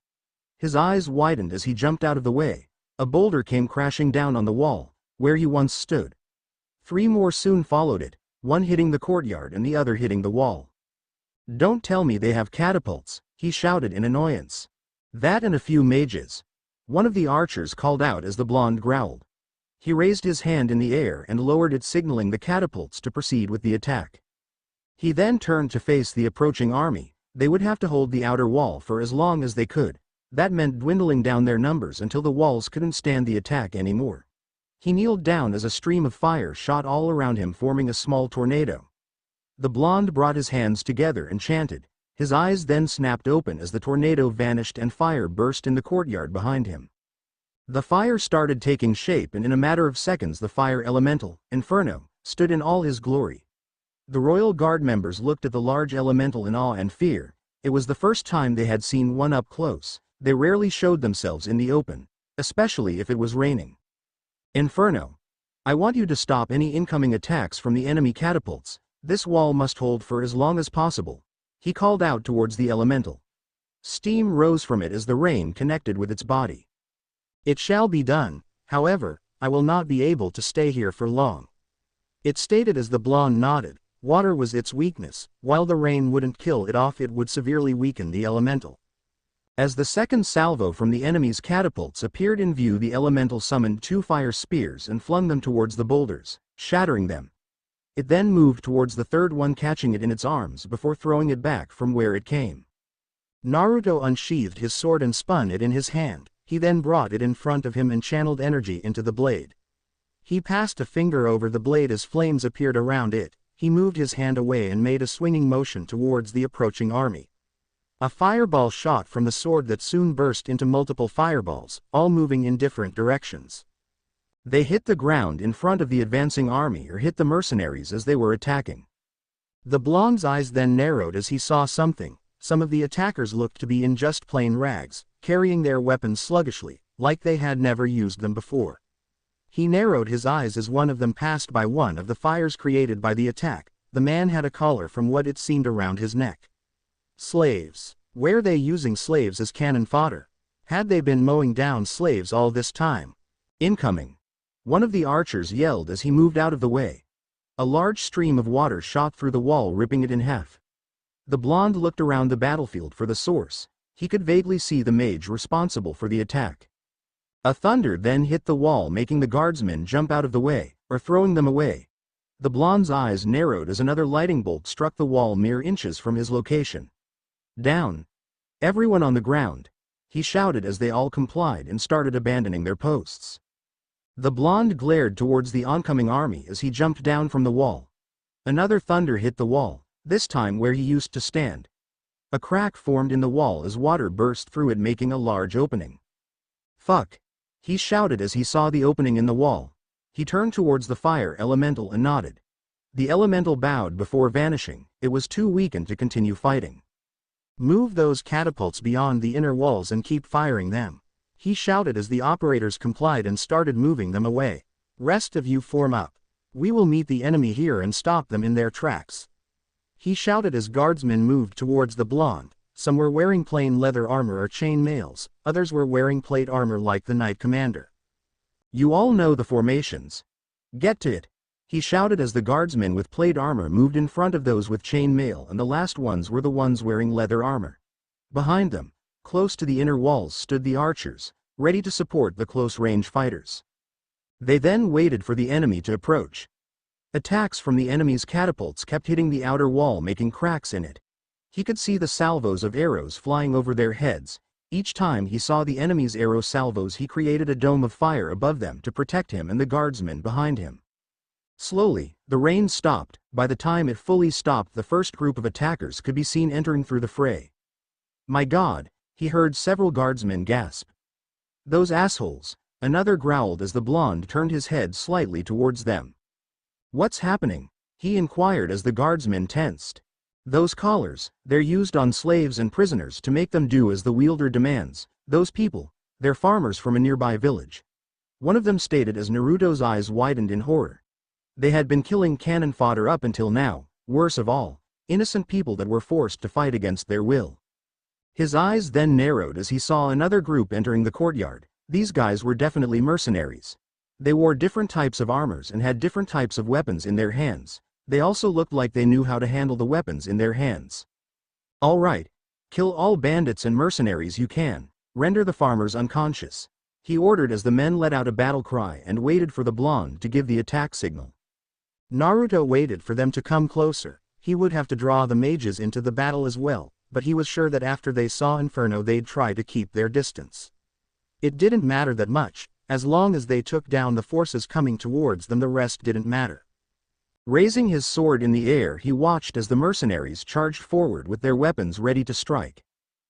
His eyes widened as he jumped out of the way. A boulder came crashing down on the wall, where he once stood. 3 more soon followed it, one hitting the courtyard and the other hitting the wall. "Don't tell me they have catapults," he shouted in annoyance. "That and a few mages," one of the archers called out as the blonde growled. He raised his hand in the air and lowered it, signaling the catapults to proceed with the attack. He then turned to face the approaching army. They would have to hold the outer wall for as long as they could. That meant dwindling down their numbers until the walls couldn't stand the attack anymore. He kneeled down as a stream of fire shot all around him, forming a small tornado. The blonde brought his hands together and chanted. His eyes then snapped open as the tornado vanished and fire burst in the courtyard behind him. The fire started taking shape, and in a matter of seconds the fire elemental, Inferno, stood in all his glory. The royal guard members looked at the large elemental in awe and fear. It was the first time they had seen one up close. They rarely showed themselves in the open, especially if it was raining. "Inferno, I want you to stop any incoming attacks from the enemy catapults. This wall must hold for as long as possible," he called out towards the elemental. Steam rose from it as the rain connected with its body. "It shall be done, however, I will not be able to stay here for long," it stated as the blonde nodded. Water was its weakness. While the rain wouldn't kill it off, it would severely weaken the elemental. As the second salvo from the enemy's catapults appeared in view, the elemental summoned 2 fire spears and flung them towards the boulders, shattering them. It then moved towards the third one, catching it in its arms before throwing it back from where it came. Naruto unsheathed his sword and spun it in his hand. He then brought it in front of him and channeled energy into the blade. He passed a finger over the blade as flames appeared around it. He moved his hand away and made a swinging motion towards the approaching army. A fireball shot from the sword that soon burst into multiple fireballs, all moving in different directions. They hit the ground in front of the advancing army or hit the mercenaries as they were attacking. The blonde's eyes then narrowed as he saw something. Some of the attackers looked to be in just plain rags, carrying their weapons sluggishly, like they had never used them before. He narrowed his eyes as one of them passed by one of the fires created by the attack. The man had a collar from what it seemed around his neck. Slaves. Were they using slaves as cannon fodder? Had they been mowing down slaves all this time? "Incoming!" one of the archers yelled as he moved out of the way. A large stream of water shot through the wall, ripping it in half. The blonde looked around the battlefield for the source. He could vaguely see the mage responsible for the attack. A thunder then hit the wall, making the guardsmen jump out of the way, or throwing them away. The blonde's eyes narrowed as another lightning bolt struck the wall mere inches from his location. "Down! Everyone on the ground!" he shouted as they all complied and started abandoning their posts. The blonde glared towards the oncoming army as he jumped down from the wall. Another thunder hit the wall, this time where he used to stand. A crack formed in the wall as water burst through it, making a large opening. "Fuck!" he shouted as he saw the opening in the wall. He turned towards the fire elemental and nodded. The elemental bowed before vanishing. It was too weakened to continue fighting. "Move those catapults beyond the inner walls and keep firing them," he shouted as the operators complied and started moving them away. "Rest of you form up. We will meet the enemy here and stop them in their tracks," he shouted as guardsmen moved towards the blonde. Some were wearing plain leather armor or chain mails, others were wearing plate armor like the Knight Commander. "You all know the formations. Get to it," he shouted as the guardsmen with plate armor moved in front of those with chain mail, and the last ones were the ones wearing leather armor. Behind them, close to the inner walls, stood the archers, ready to support the close-range fighters. They then waited for the enemy to approach. Attacks from the enemy's catapults kept hitting the outer wall, making cracks in it. He could see the salvos of arrows flying over their heads. Each time he saw the enemy's arrow salvos, he created a dome of fire above them to protect him and the guardsmen behind him. Slowly, the rain stopped. By the time it fully stopped, the first group of attackers could be seen entering through the fray. "My God," he heard several guardsmen gasp. "Those assholes," another growled as the blonde turned his head slightly towards them. "What's happening?" he inquired as the guardsmen tensed. "Those collars, they're used on slaves and prisoners to make them do as the wielder demands. Those people, they're farmers from a nearby village," one of them stated as Naruto's eyes widened in horror. They had been killing cannon fodder up until now. Worse of all, innocent people that were forced to fight against their will. His eyes then narrowed as he saw another group entering the courtyard. These guys were definitely mercenaries. They wore different types of armors and had different types of weapons in their hands. They also looked like they knew how to handle the weapons in their hands. All right. Kill all bandits and mercenaries you can. Render the farmers unconscious. He ordered as the men let out a battle cry and waited for the blonde to give the attack signal. Naruto waited for them to come closer. He would have to draw the mages into the battle as well, but he was sure that after they saw Inferno they'd try to keep their distance. It didn't matter that much. As long as they took down the forces coming towards them, the rest didn't matter. Raising his sword in the air, he watched as the mercenaries charged forward with their weapons ready to strike.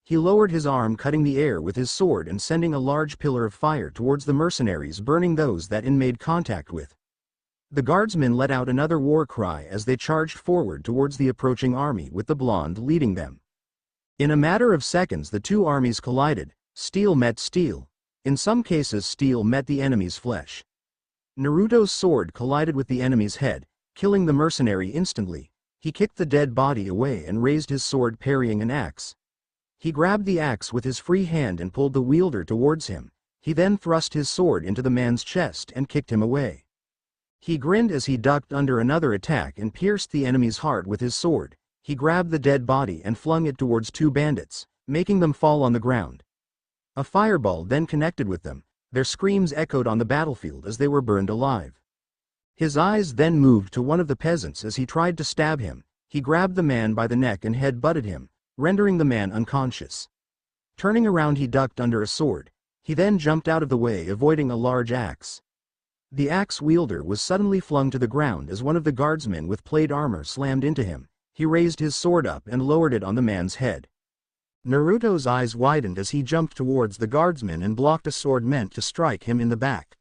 He lowered his arm, cutting the air with his sword and sending a large pillar of fire towards the mercenaries, burning those that in made contact with. The guardsmen let out another war cry as they charged forward towards the approaching army with the blonde leading them. In a matter of seconds the two armies collided. Steel met steel. In some cases steel met the enemy's flesh. Naruto's sword collided with the enemy's head, killing the mercenary instantly. He kicked the dead body away and raised his sword, parrying an axe. He grabbed the axe with his free hand and pulled the wielder towards him. He then thrust his sword into the man's chest and kicked him away. He grinned as he ducked under another attack and pierced the enemy's heart with his sword. He grabbed the dead body and flung it towards two bandits, making them fall on the ground. A fireball then connected with them. Their screams echoed on the battlefield as they were burned alive. His eyes then moved to one of the peasants as he tried to stab him. He grabbed the man by the neck and head-butted him, rendering the man unconscious. Turning around, he ducked under a sword. He then jumped out of the way, avoiding a large axe. The axe wielder was suddenly flung to the ground as one of the guardsmen with plate armor slammed into him. He raised his sword up and lowered it on the man's head. Naruto's eyes widened as he jumped towards the guardsman and blocked a sword meant to strike him in the back.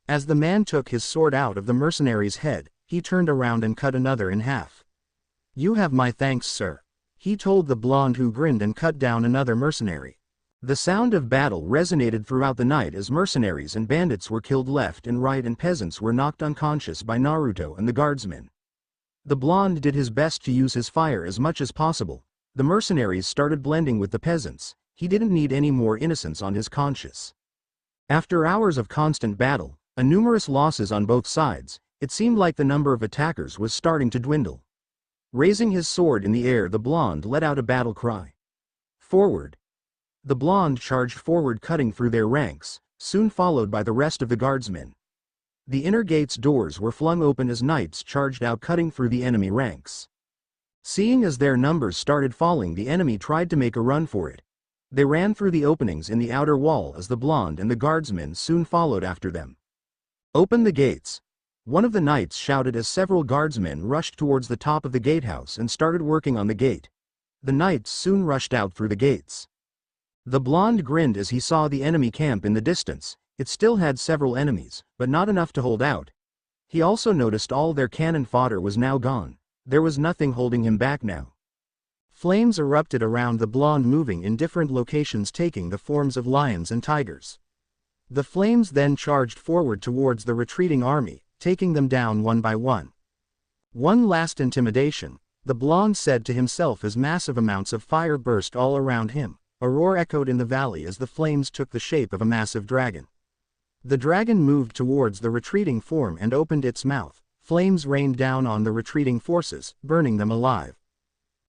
As the man took his sword out of the mercenary's head, he turned around and cut another in half. "You have my thanks, sir," he told the blonde, who grinned and cut down another mercenary. The sound of battle resonated throughout the night as mercenaries and bandits were killed left and right and peasants were knocked unconscious by Naruto and the guardsmen. The blonde did his best to use his fire as much as possible. The mercenaries started blending with the peasants. He didn't need any more innocence on his conscience. After hours of constant battle, and numerous losses on both sides, it seemed like the number of attackers was starting to dwindle. Raising his sword in the air, the blonde let out a battle cry. "Forward!" The blonde charged forward, cutting through their ranks, soon followed by the rest of the guardsmen. The inner gate's doors were flung open as knights charged out, cutting through the enemy ranks. Seeing as their numbers started falling, the enemy tried to make a run for it. They ran through the openings in the outer wall as the blonde and the guardsmen soon followed after them. "Open the gates!" One of the knights shouted as several guardsmen rushed towards the top of the gatehouse and started working on the gate. The knights soon rushed out through the gates. The blonde grinned as he saw the enemy camp in the distance. It still had several enemies, but not enough to hold out. He also noticed all their cannon fodder was now gone. There was nothing holding him back now. Flames erupted around the blonde, moving in different locations, taking the forms of lions and tigers. The flames then charged forward towards the retreating army, taking them down one by one. One last intimidation, the blonde said to himself as massive amounts of fire burst all around him. A roar echoed in the valley as the flames took the shape of a massive dragon. The dragon moved towards the retreating form and opened its mouth. Flames rained down on the retreating forces, burning them alive.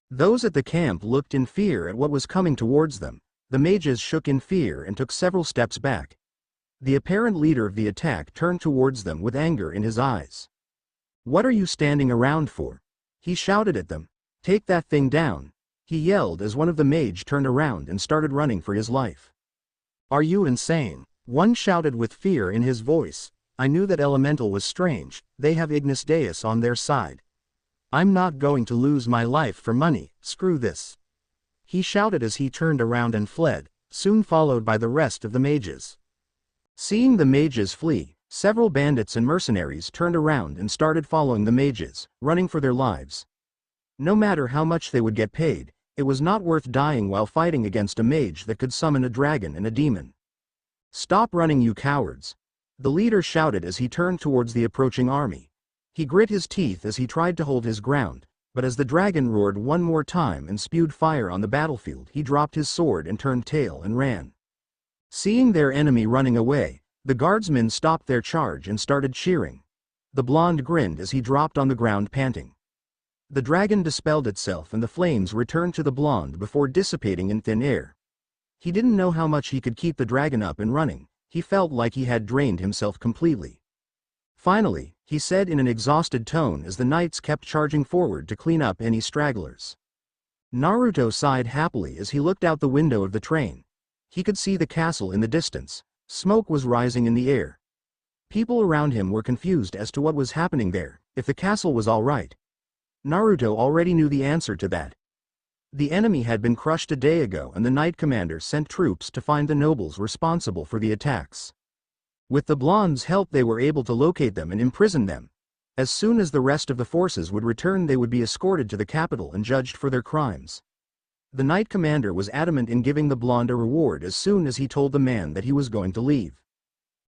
Those at the camp looked in fear at what was coming towards them. The mages shook in fear and took several steps back. The apparent leader of the attack turned towards them with anger in his eyes. "What are you standing around for?" he shouted at them. "Take that thing down," he yelled as one of the mage turned around and started running for his life. "Are you insane?" one shouted with fear in his voice. "I knew that elemental was strange. They have Ignis Deus on their side. I'm not going to lose my life for money. Screw this," he shouted as he turned around and fled, soon followed by the rest of the mages. Seeing the mages flee, several bandits and mercenaries turned around and started following the mages, running for their lives. No matter how much they would get paid, it was not worth dying while fighting against a mage that could summon a dragon and a demon. "Stop running, you cowards," the leader shouted as he turned towards the approaching army. He grit his teeth as he tried to hold his ground. But as the dragon roared one more time and spewed fire on the battlefield, he dropped his sword and turned tail and ran. Seeing their enemy running away, the guardsmen stopped their charge and started cheering. The blonde grinned as he dropped on the ground panting. The dragon dispelled itself and the flames returned to the blonde before dissipating in thin air. He didn't know how much he could keep the dragon up and running. He felt like he had drained himself completely. Finally, he said in an exhausted tone as the knights kept charging forward to clean up any stragglers. Naruto sighed happily as he looked out the window of the train. He could see the castle in the distance. Smoke was rising in the air. People around him were confused as to what was happening there, if the castle was all right. Naruto already knew the answer to that. The enemy had been crushed a day ago and the Knight Commander sent troops to find the nobles responsible for the attacks. With the blonde's help they were able to locate them and imprison them. As soon as the rest of the forces would return they would be escorted to the capital and judged for their crimes. The Knight Commander was adamant in giving the blonde a reward as soon as he told the man that he was going to leave.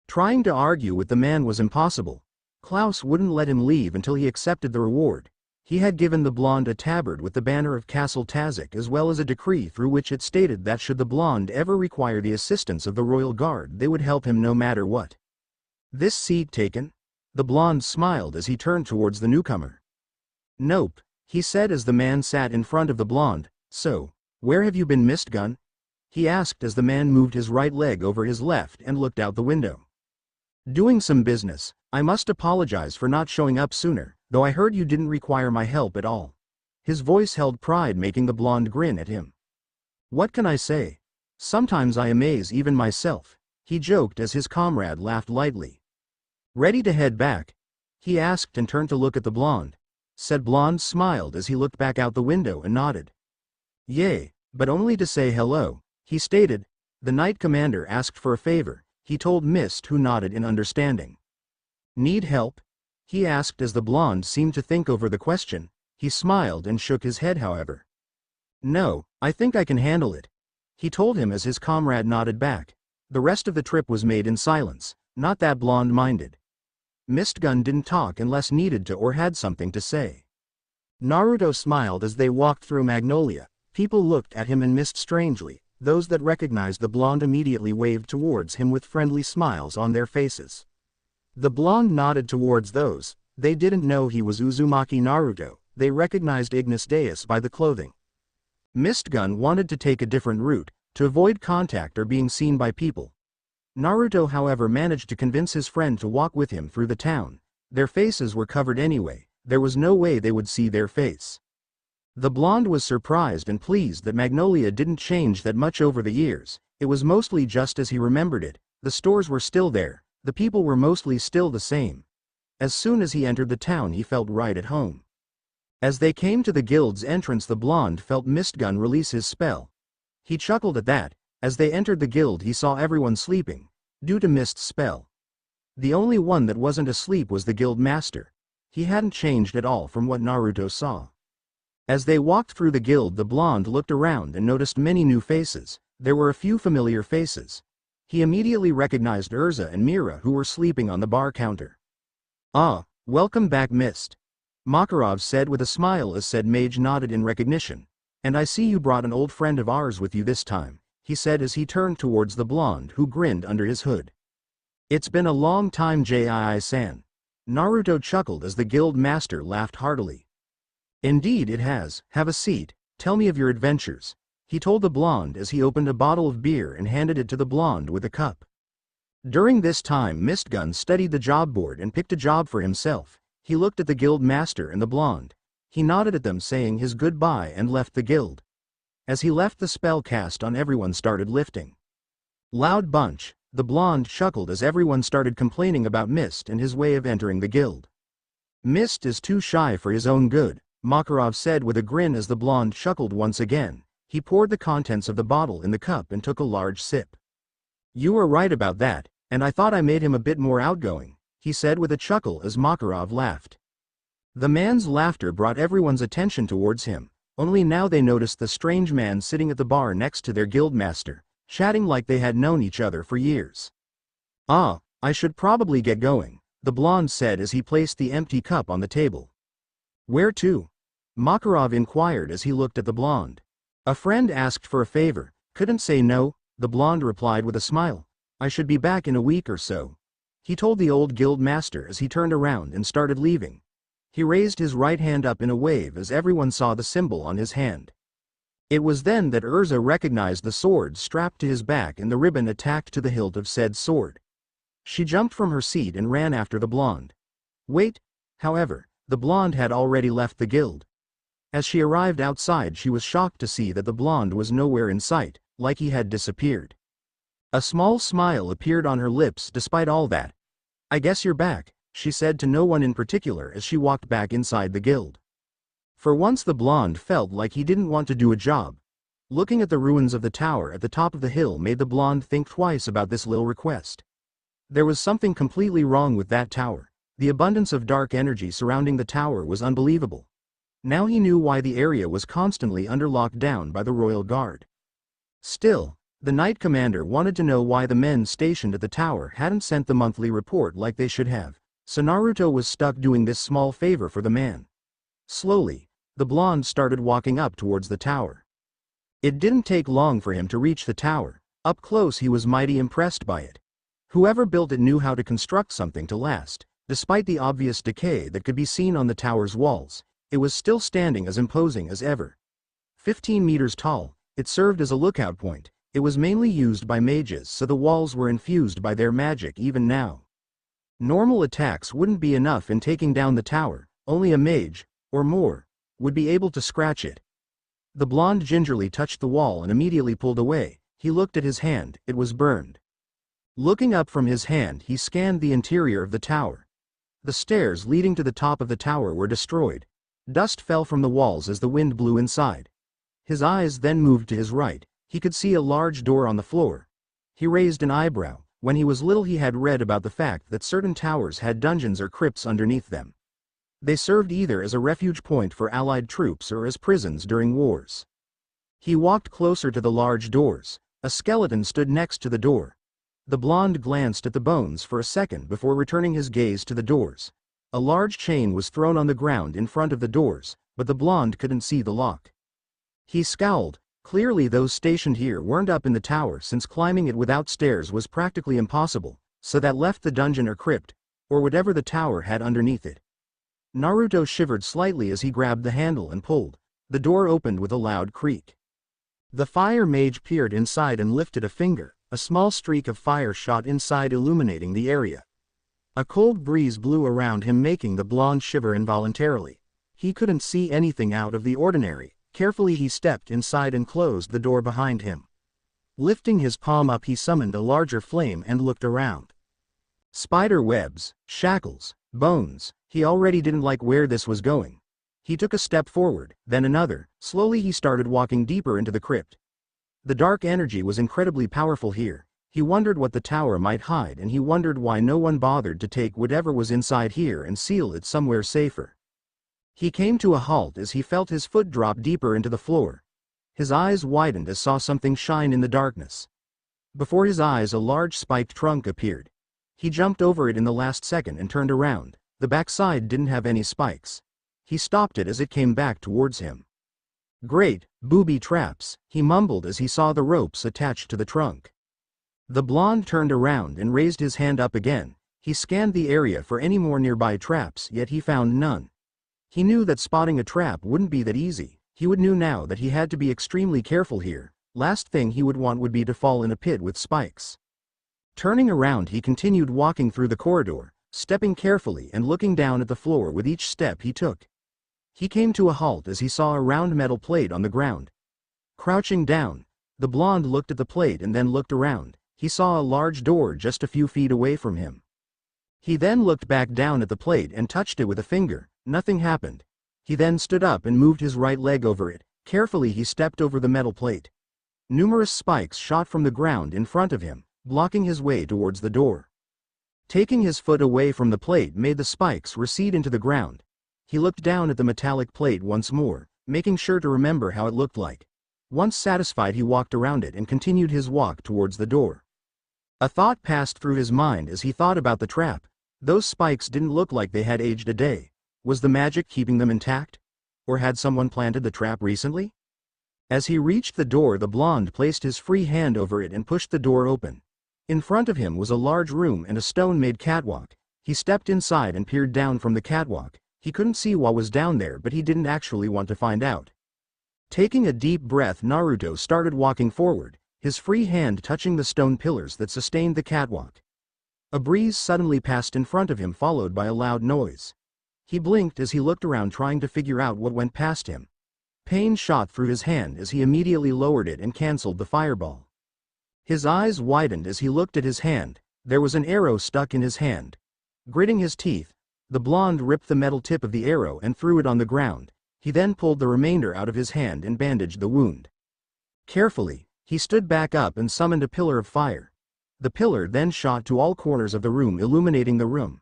Trying to argue with the man was impossible. Klaus wouldn't let him leave until he accepted the reward. He had given the blonde a tabard with the banner of Castle Tazik as well as a decree through which it stated that should the blonde ever require the assistance of the royal guard they would help him no matter what. This seat taken? The blonde smiled as he turned towards the newcomer. Nope, he said as the man sat in front of the blonde. So, where have you been, Mistgun? He asked as the man moved his right leg over his left and looked out the window. Doing some business. I must apologize for not showing up sooner, though I heard you didn't require my help at all. His voice held pride, making the blonde grin at him. What can I say? Sometimes I amaze even myself, he joked as his comrade laughed lightly. Ready to head back? He asked and turned to look at the blonde. Said blonde smiled as he looked back out the window and nodded. Yay, but only to say hello, he stated. The Knight Commander asked for a favor, he told Mist, who nodded in understanding. Need help? He asked as the blonde seemed to think over the question. He smiled and shook his head however. No, I think I can handle it, he told him as his comrade nodded back. The rest of the trip was made in silence, not that blonde minded. Mistgun didn't talk unless needed to or had something to say. Naruto smiled as they walked through Magnolia. People looked at him and Mist strangely. Those that recognized the blonde immediately waved towards him with friendly smiles on their faces. The blonde nodded towards those. They didn't know he was Uzumaki Naruto. They recognized Ignis Deus by the clothing. Mistgun wanted to take a different route, to avoid contact or being seen by people. Naruto however managed to convince his friend to walk with him through the town. Their faces were covered anyway, there was no way they would see their face. The blonde was surprised and pleased that Magnolia didn't change that much over the years. It was mostly just as he remembered it. The stores were still there, the people were mostly still the same. As soon as he entered the town he felt right at home. As they came to the guild's entrance the blonde felt Mistgun release his spell. He chuckled at that. As they entered the guild he saw everyone sleeping, due to Mist's spell. The only one that wasn't asleep was the guild master. He hadn't changed at all from what Naruto saw. As they walked through the guild the blonde looked around and noticed many new faces. There were a few familiar faces. He immediately recognized Urza and Mira who were sleeping on the bar counter. Ah, welcome back Mist, Makarov said with a smile as said mage nodded in recognition. And I see you brought an old friend of ours with you this time, he said as he turned towards the blonde who grinned under his hood. It's been a long time Jii-san. Naruto chuckled as the guild master laughed heartily. Indeed it has, have a seat, tell me of your adventures, he told the blonde as he opened a bottle of beer and handed it to the blonde with a cup. During this time Mistgun studied the job board and picked a job for himself. He looked at the guild master and the blonde. He nodded at them saying his goodbye and left the guild. As he left the spell cast on everyone started lifting. Loud bunch, the blonde chuckled as everyone started complaining about Mist and his way of entering the guild. Mist is too shy for his own good, Makarov said with a grin as the blonde chuckled once again. He poured the contents of the bottle in the cup and took a large sip. You were right about that, and I thought I made him a bit more outgoing, he said with a chuckle as Makarov laughed. The man's laughter brought everyone's attention towards him. Only now they noticed the strange man sitting at the bar next to their guildmaster, chatting like they had known each other for years. Ah, I should probably get going, the blonde said as he placed the empty cup on the table. Where to? Makarov inquired as he looked at the blonde. A friend asked for a favor, couldn't say no, the blonde replied with a smile. I should be back in a week or so. He told the old guild master as he turned around and started leaving. He raised his right hand up in a wave as everyone saw the symbol on his hand. It was then that Urza recognized the sword strapped to his back and the ribbon attached to the hilt of said sword. She jumped from her seat and ran after the blonde. Wait, however, the blonde had already left the guild. As she arrived outside, she was shocked to see that the blonde was nowhere in sight, like he had disappeared. A small smile appeared on her lips despite all that. I guess you're back, she said to no one in particular as she walked back inside the guild. For once the blonde felt like he didn't want to do a job. Looking at the ruins of the tower at the top of the hill made the blonde think twice about this little request. There was something completely wrong with that tower. The abundance of dark energy surrounding the tower was unbelievable. Now he knew why the area was constantly under lockdown by the royal guard. Still, the Knight Commander wanted to know why the men stationed at the tower hadn't sent the monthly report like they should have, so Naruto was stuck doing this small favor for the man. Slowly, the blonde started walking up towards the tower. It didn't take long for him to reach the tower. Up close he was mighty impressed by it. Whoever built it knew how to construct something to last. Despite the obvious decay that could be seen on the tower's walls, it was still standing as imposing as ever. 15 meters tall, it served as a lookout point. It was mainly used by mages, so the walls were infused by their magic even now. Normal attacks wouldn't be enough in taking down the tower, only a mage, or more, would be able to scratch it. The blonde gingerly touched the wall and immediately pulled away. He looked at his hand, it was burned. Looking up from his hand, he scanned the interior of the tower. The stairs leading to the top of the tower were destroyed. Dust fell from the walls as the wind blew inside. His eyes then moved to his right. He could see a large door on the floor. He raised an eyebrow. When he was little he had read about the fact that certain towers had dungeons or crypts underneath them. They served either as a refuge point for allied troops or as prisons during wars. He walked closer to the large doors. A skeleton stood next to the door. The blonde glanced at the bones for a second before returning his gaze to the doors. A large chain was thrown on the ground in front of the doors, but the blonde couldn't see the lock. He scowled. Clearly those stationed here weren't up in the tower, since climbing it without stairs was practically impossible, so that left the dungeon or crypt, or whatever the tower had underneath it. Naruto shivered slightly as he grabbed the handle and pulled. The door opened with a loud creak. The fire mage peered inside and lifted a finger. A small streak of fire shot inside, illuminating the area. A cold breeze blew around him, making the blonde shiver involuntarily. He couldn't see anything out of the ordinary. Carefully he stepped inside and closed the door behind him. Lifting his palm up, he summoned a larger flame and looked around. Spider webs, shackles, bones. He already didn't like where this was going. He took a step forward, then another. Slowly he started walking deeper into the crypt. The dark energy was incredibly powerful here. He wondered what the tower might hide, and he wondered why no one bothered to take whatever was inside here and seal it somewhere safer. He came to a halt as he felt his foot drop deeper into the floor. His eyes widened as saw something shine in the darkness. Before his eyes a large spiked trunk appeared. He jumped over it in the last second and turned around. The backside didn't have any spikes. He stopped it as it came back towards him. Great, booby traps, he mumbled as he saw the ropes attached to the trunk. The blonde turned around and raised his hand up again. He scanned the area for any more nearby traps, yet he found none. He knew that spotting a trap wouldn't be that easy. He knew now that he had to be extremely careful here. Last thing he would want would be to fall in a pit with spikes. Turning around, he continued walking through the corridor, stepping carefully and looking down at the floor with each step he took. He came to a halt as he saw a round metal plate on the ground. Crouching down, the blonde looked at the plate and then looked around. He saw a large door just a few feet away from him. He then looked back down at the plate and touched it with a finger. Nothing happened. He then stood up and moved his right leg over it. Carefully he stepped over the metal plate. Numerous spikes shot from the ground in front of him, blocking his way towards the door. Taking his foot away from the plate made the spikes recede into the ground. He looked down at the metallic plate once more, making sure to remember how it looked like. Once satisfied, he walked around it and continued his walk towards the door. A thought passed through his mind as he thought about the trap. Those spikes didn't look like they had aged a day. Was the magic keeping them intact? Or had someone planted the trap recently? As he reached the door, the blonde placed his free hand over it and pushed the door open. In front of him was a large room and a stone-made catwalk. He stepped inside and peered down from the catwalk. He couldn't see what was down there, but he didn't actually want to find out. Taking a deep breath, Naruto started walking forward, his free hand touching the stone pillars that sustained the catwalk. A breeze suddenly passed in front of him, followed by a loud noise. He blinked as he looked around, trying to figure out what went past him. Pain shot through his hand as he immediately lowered it and cancelled the fireball. His eyes widened as he looked at his hand. There was an arrow stuck in his hand. Gritting his teeth, the blonde ripped the metal tip of the arrow and threw it on the ground. He then pulled the remainder out of his hand and bandaged the wound. Carefully, he stood back up and summoned a pillar of fire. The pillar then shot to all corners of the room, illuminating the room.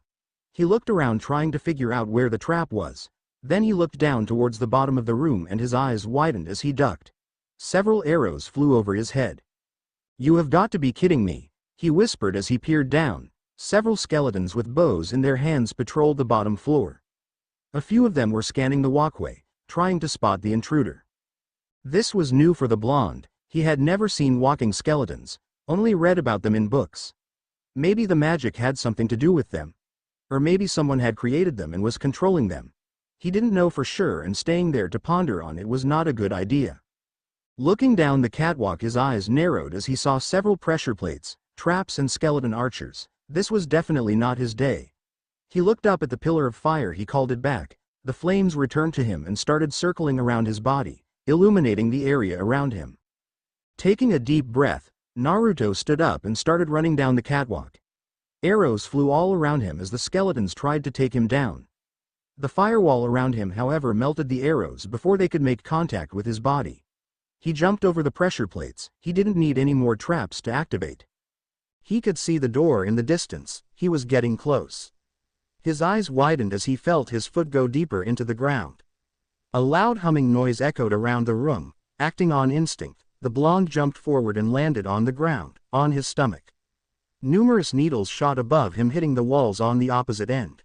He looked around, trying to figure out where the trap was. Then he looked down towards the bottom of the room and his eyes widened as he ducked. Several arrows flew over his head. "You have got to be kidding me," he whispered as he peered down. Several skeletons with bows in their hands patrolled the bottom floor. A few of them were scanning the walkway, trying to spot the intruder. This was new for the blonde. He had never seen walking skeletons, only read about them in books. Maybe the magic had something to do with them. Or maybe someone had created them and was controlling them. He didn't know for sure, and staying there to ponder on it was not a good idea. Looking down the catwalk, his eyes narrowed as he saw several pressure plates, traps and skeleton archers. This was definitely not his day. He looked up at the pillar of fire. He called it back. The flames returned to him and started circling around his body, illuminating the area around him. Taking a deep breath, Naruto stood up and started running down the catwalk. Arrows flew all around him as the skeletons tried to take him down. The firewall around him, however, melted the arrows before they could make contact with his body. He jumped over the pressure plates. He didn't need any more traps to activate. He could see the door in the distance. He was getting close. His eyes widened as he felt his foot go deeper into the ground. A loud humming noise echoed around the room. Acting on instinct, the blonde jumped forward and landed on the ground, on his stomach. Numerous needles shot above him, hitting the walls on the opposite end.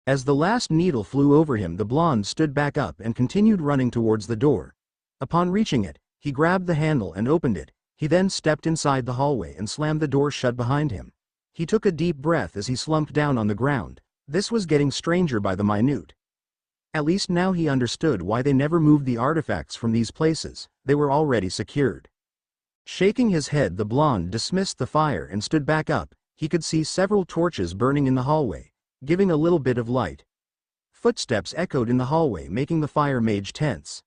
As the last needle flew over him, the blonde stood back up and continued running towards the door. Upon reaching it, he grabbed the handle and opened it. He then stepped inside the hallway and slammed the door shut behind him. He took a deep breath as he slumped down on the ground. This was getting stranger by the minute. At least now he understood why they never moved the artifacts from these places. They were already secured. Shaking his head, the blonde dismissed the fire and stood back up. He could see several torches burning in the hallway, giving a little bit of light. Footsteps echoed in the hallway, making the fire mage tense.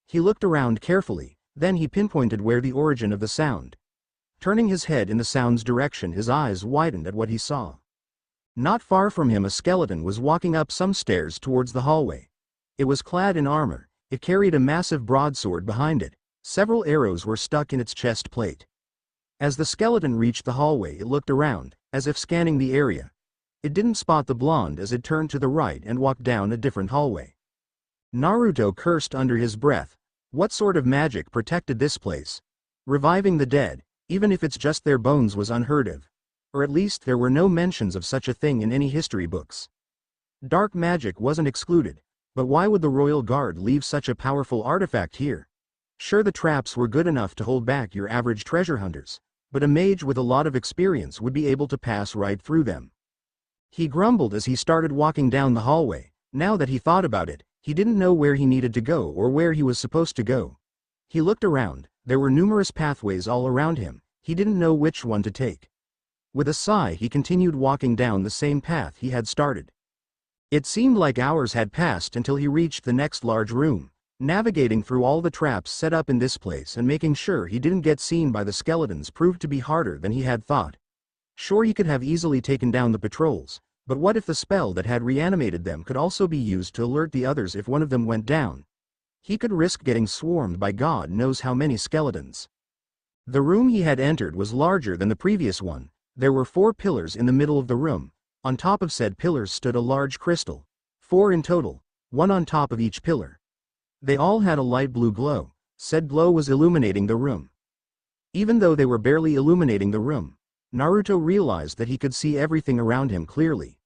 He looked around carefully, then he pinpointed where the origin of the sound. Turning his head in the sound's direction, his eyes widened at what he saw. Not far from him, a skeleton was walking up some stairs towards the hallway. It was clad in armor. It carried a massive broadsword behind it. Several arrows were stuck in its chest plate. As the skeleton reached the hallway, it looked around, as if scanning the area. It didn't spot the blonde as it turned to the right and walked down a different hallway. Naruto cursed under his breath. What sort of magic protected this place? Reviving the dead, even if it's just their bones, was unheard of. Or at least there were no mentions of such a thing in any history books. Dark magic wasn't excluded, but why would the royal guard leave such a powerful artifact here? Sure, the traps were good enough to hold back your average treasure hunters, but a mage with a lot of experience would be able to pass right through them. He grumbled as he started walking down the hallway. Now that he thought about it, he didn't know where he needed to go or where he was supposed to go. He looked around. There were numerous pathways all around him. He didn't know which one to take. With a sigh, he continued walking down the same path he had started. It seemed like hours had passed until he reached the next large room. Navigating through all the traps set up in this place and making sure he didn't get seen by the skeletons proved to be harder than he had thought. Sure, he could have easily taken down the patrols, but what if the spell that had reanimated them could also be used to alert the others if one of them went down? He could risk getting swarmed by God knows how many skeletons. The room he had entered was larger than the previous one. There were 4 pillars in the middle of the room. On top of said pillars stood a large crystal. 4 in total, 1 on top of each pillar. They all had a light blue glow. Said glow was illuminating the room. Even though they were barely illuminating the room, Naruto realized that he could see everything around him clearly.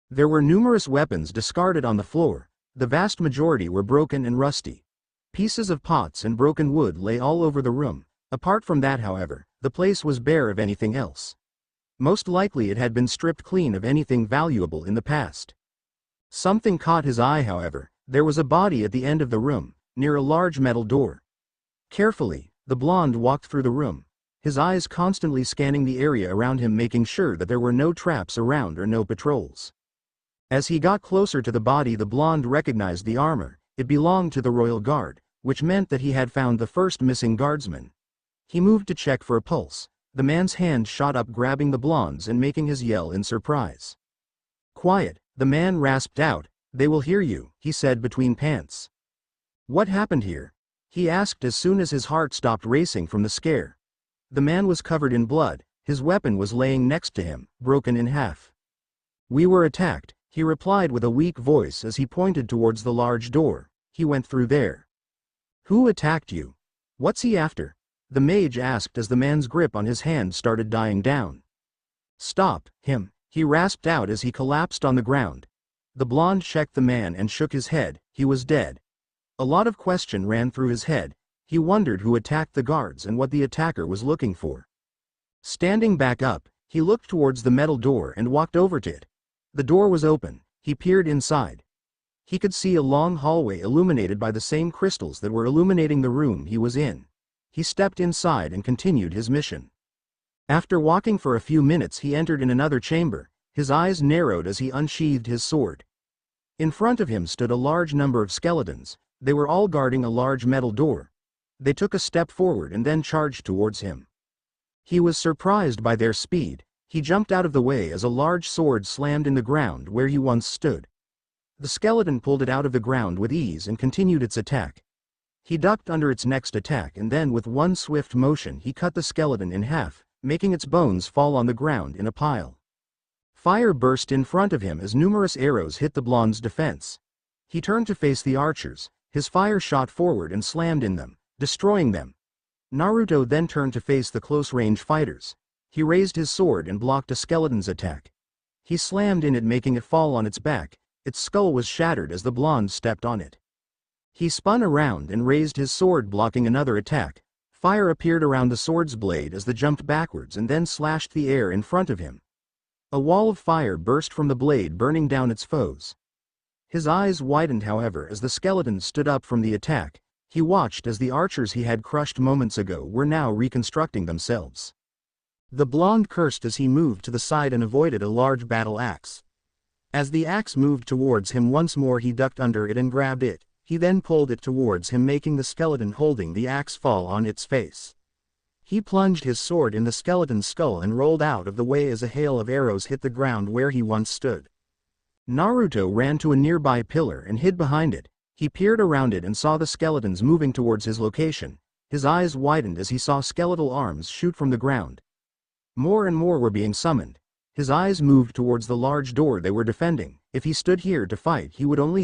There were numerous weapons discarded on the floor. The vast majority were broken and rusty. Pieces of pots and broken wood lay all over the room. Apart from that, however, the place was bare of anything else. Most likely it had been stripped clean of anything valuable in the past. Something caught his eye, however. There was a body at the end of the room, near a large metal door. Carefully, the blonde walked through the room, his eyes constantly scanning the area around him, making sure that there were no traps around or no patrols. As he got closer to the body, the blonde recognized the armor. It belonged to the royal guard, which meant that he had found the first missing guardsman. He moved to check for a pulse. The man's hand shot up, grabbing the blonde's and making his yell in surprise. "Quiet," the man rasped out. "They will hear you," he said between pants. "What happened here?" he asked as soon as his heart stopped racing from the scare. The man was covered in blood. His weapon was laying next to him, broken in half. "We were attacked," he replied with a weak voice as he pointed towards the large door. "He went through there." "Who attacked you? What's he after?" the mage asked as the man's grip on his hand started dying down. "Stop him," he rasped out as he collapsed on the ground. The blonde checked the man and shook his head. He was dead. A lot of question ran through his head. He wondered who attacked the guards and what the attacker was looking for. Standing back up, he looked towards the metal door and walked over to it. The door was open. He peered inside. He could see a long hallway illuminated by the same crystals that were illuminating the room he was in. He stepped inside and continued his mission. After walking for a few minutes, he entered in another chamber. His eyes narrowed as he unsheathed his sword. In front of him stood a large number of skeletons. They were all guarding a large metal door. They took a step forward and then charged towards him. He was surprised by their speed. He jumped out of the way as a large sword slammed in the ground where he once stood. The skeleton pulled it out of the ground with ease and continued its attack. He ducked under its next attack, and then with one swift motion he cut the skeleton in half, making its bones fall on the ground in a pile. Fire burst in front of him as numerous arrows hit the blonde's defense. He turned to face the archers. His fire shot forward and slammed in them, destroying them. Naruto then turned to face the close-range fighters. He raised his sword and blocked a skeleton's attack. He slammed in it, making it fall on its back. Its skull was shattered as the blonde stepped on it. He spun around and raised his sword, blocking another attack. Fire appeared around the sword's blade as the jumped backwards and then slashed the air in front of him. A wall of fire burst from the blade, burning down its foes. His eyes widened, however, as the skeleton stood up from the attack. He watched as the archers he had crushed moments ago were now reconstructing themselves. The blonde cursed as he moved to the side and avoided a large battle axe. As the axe moved towards him once more, he ducked under it and grabbed it. He then pulled it towards him, making the skeleton holding the axe fall on its face. He plunged his sword in the skeleton's skull and rolled out of the way as a hail of arrows hit the ground where he once stood. Naruto ran to a nearby pillar and hid behind it. He peered around it and saw the skeletons moving towards his location. His eyes widened as he saw skeletal arms shoot from the ground. More and more were being summoned. His eyes moved towards the large door they were defending. If he stood here to fight, he would only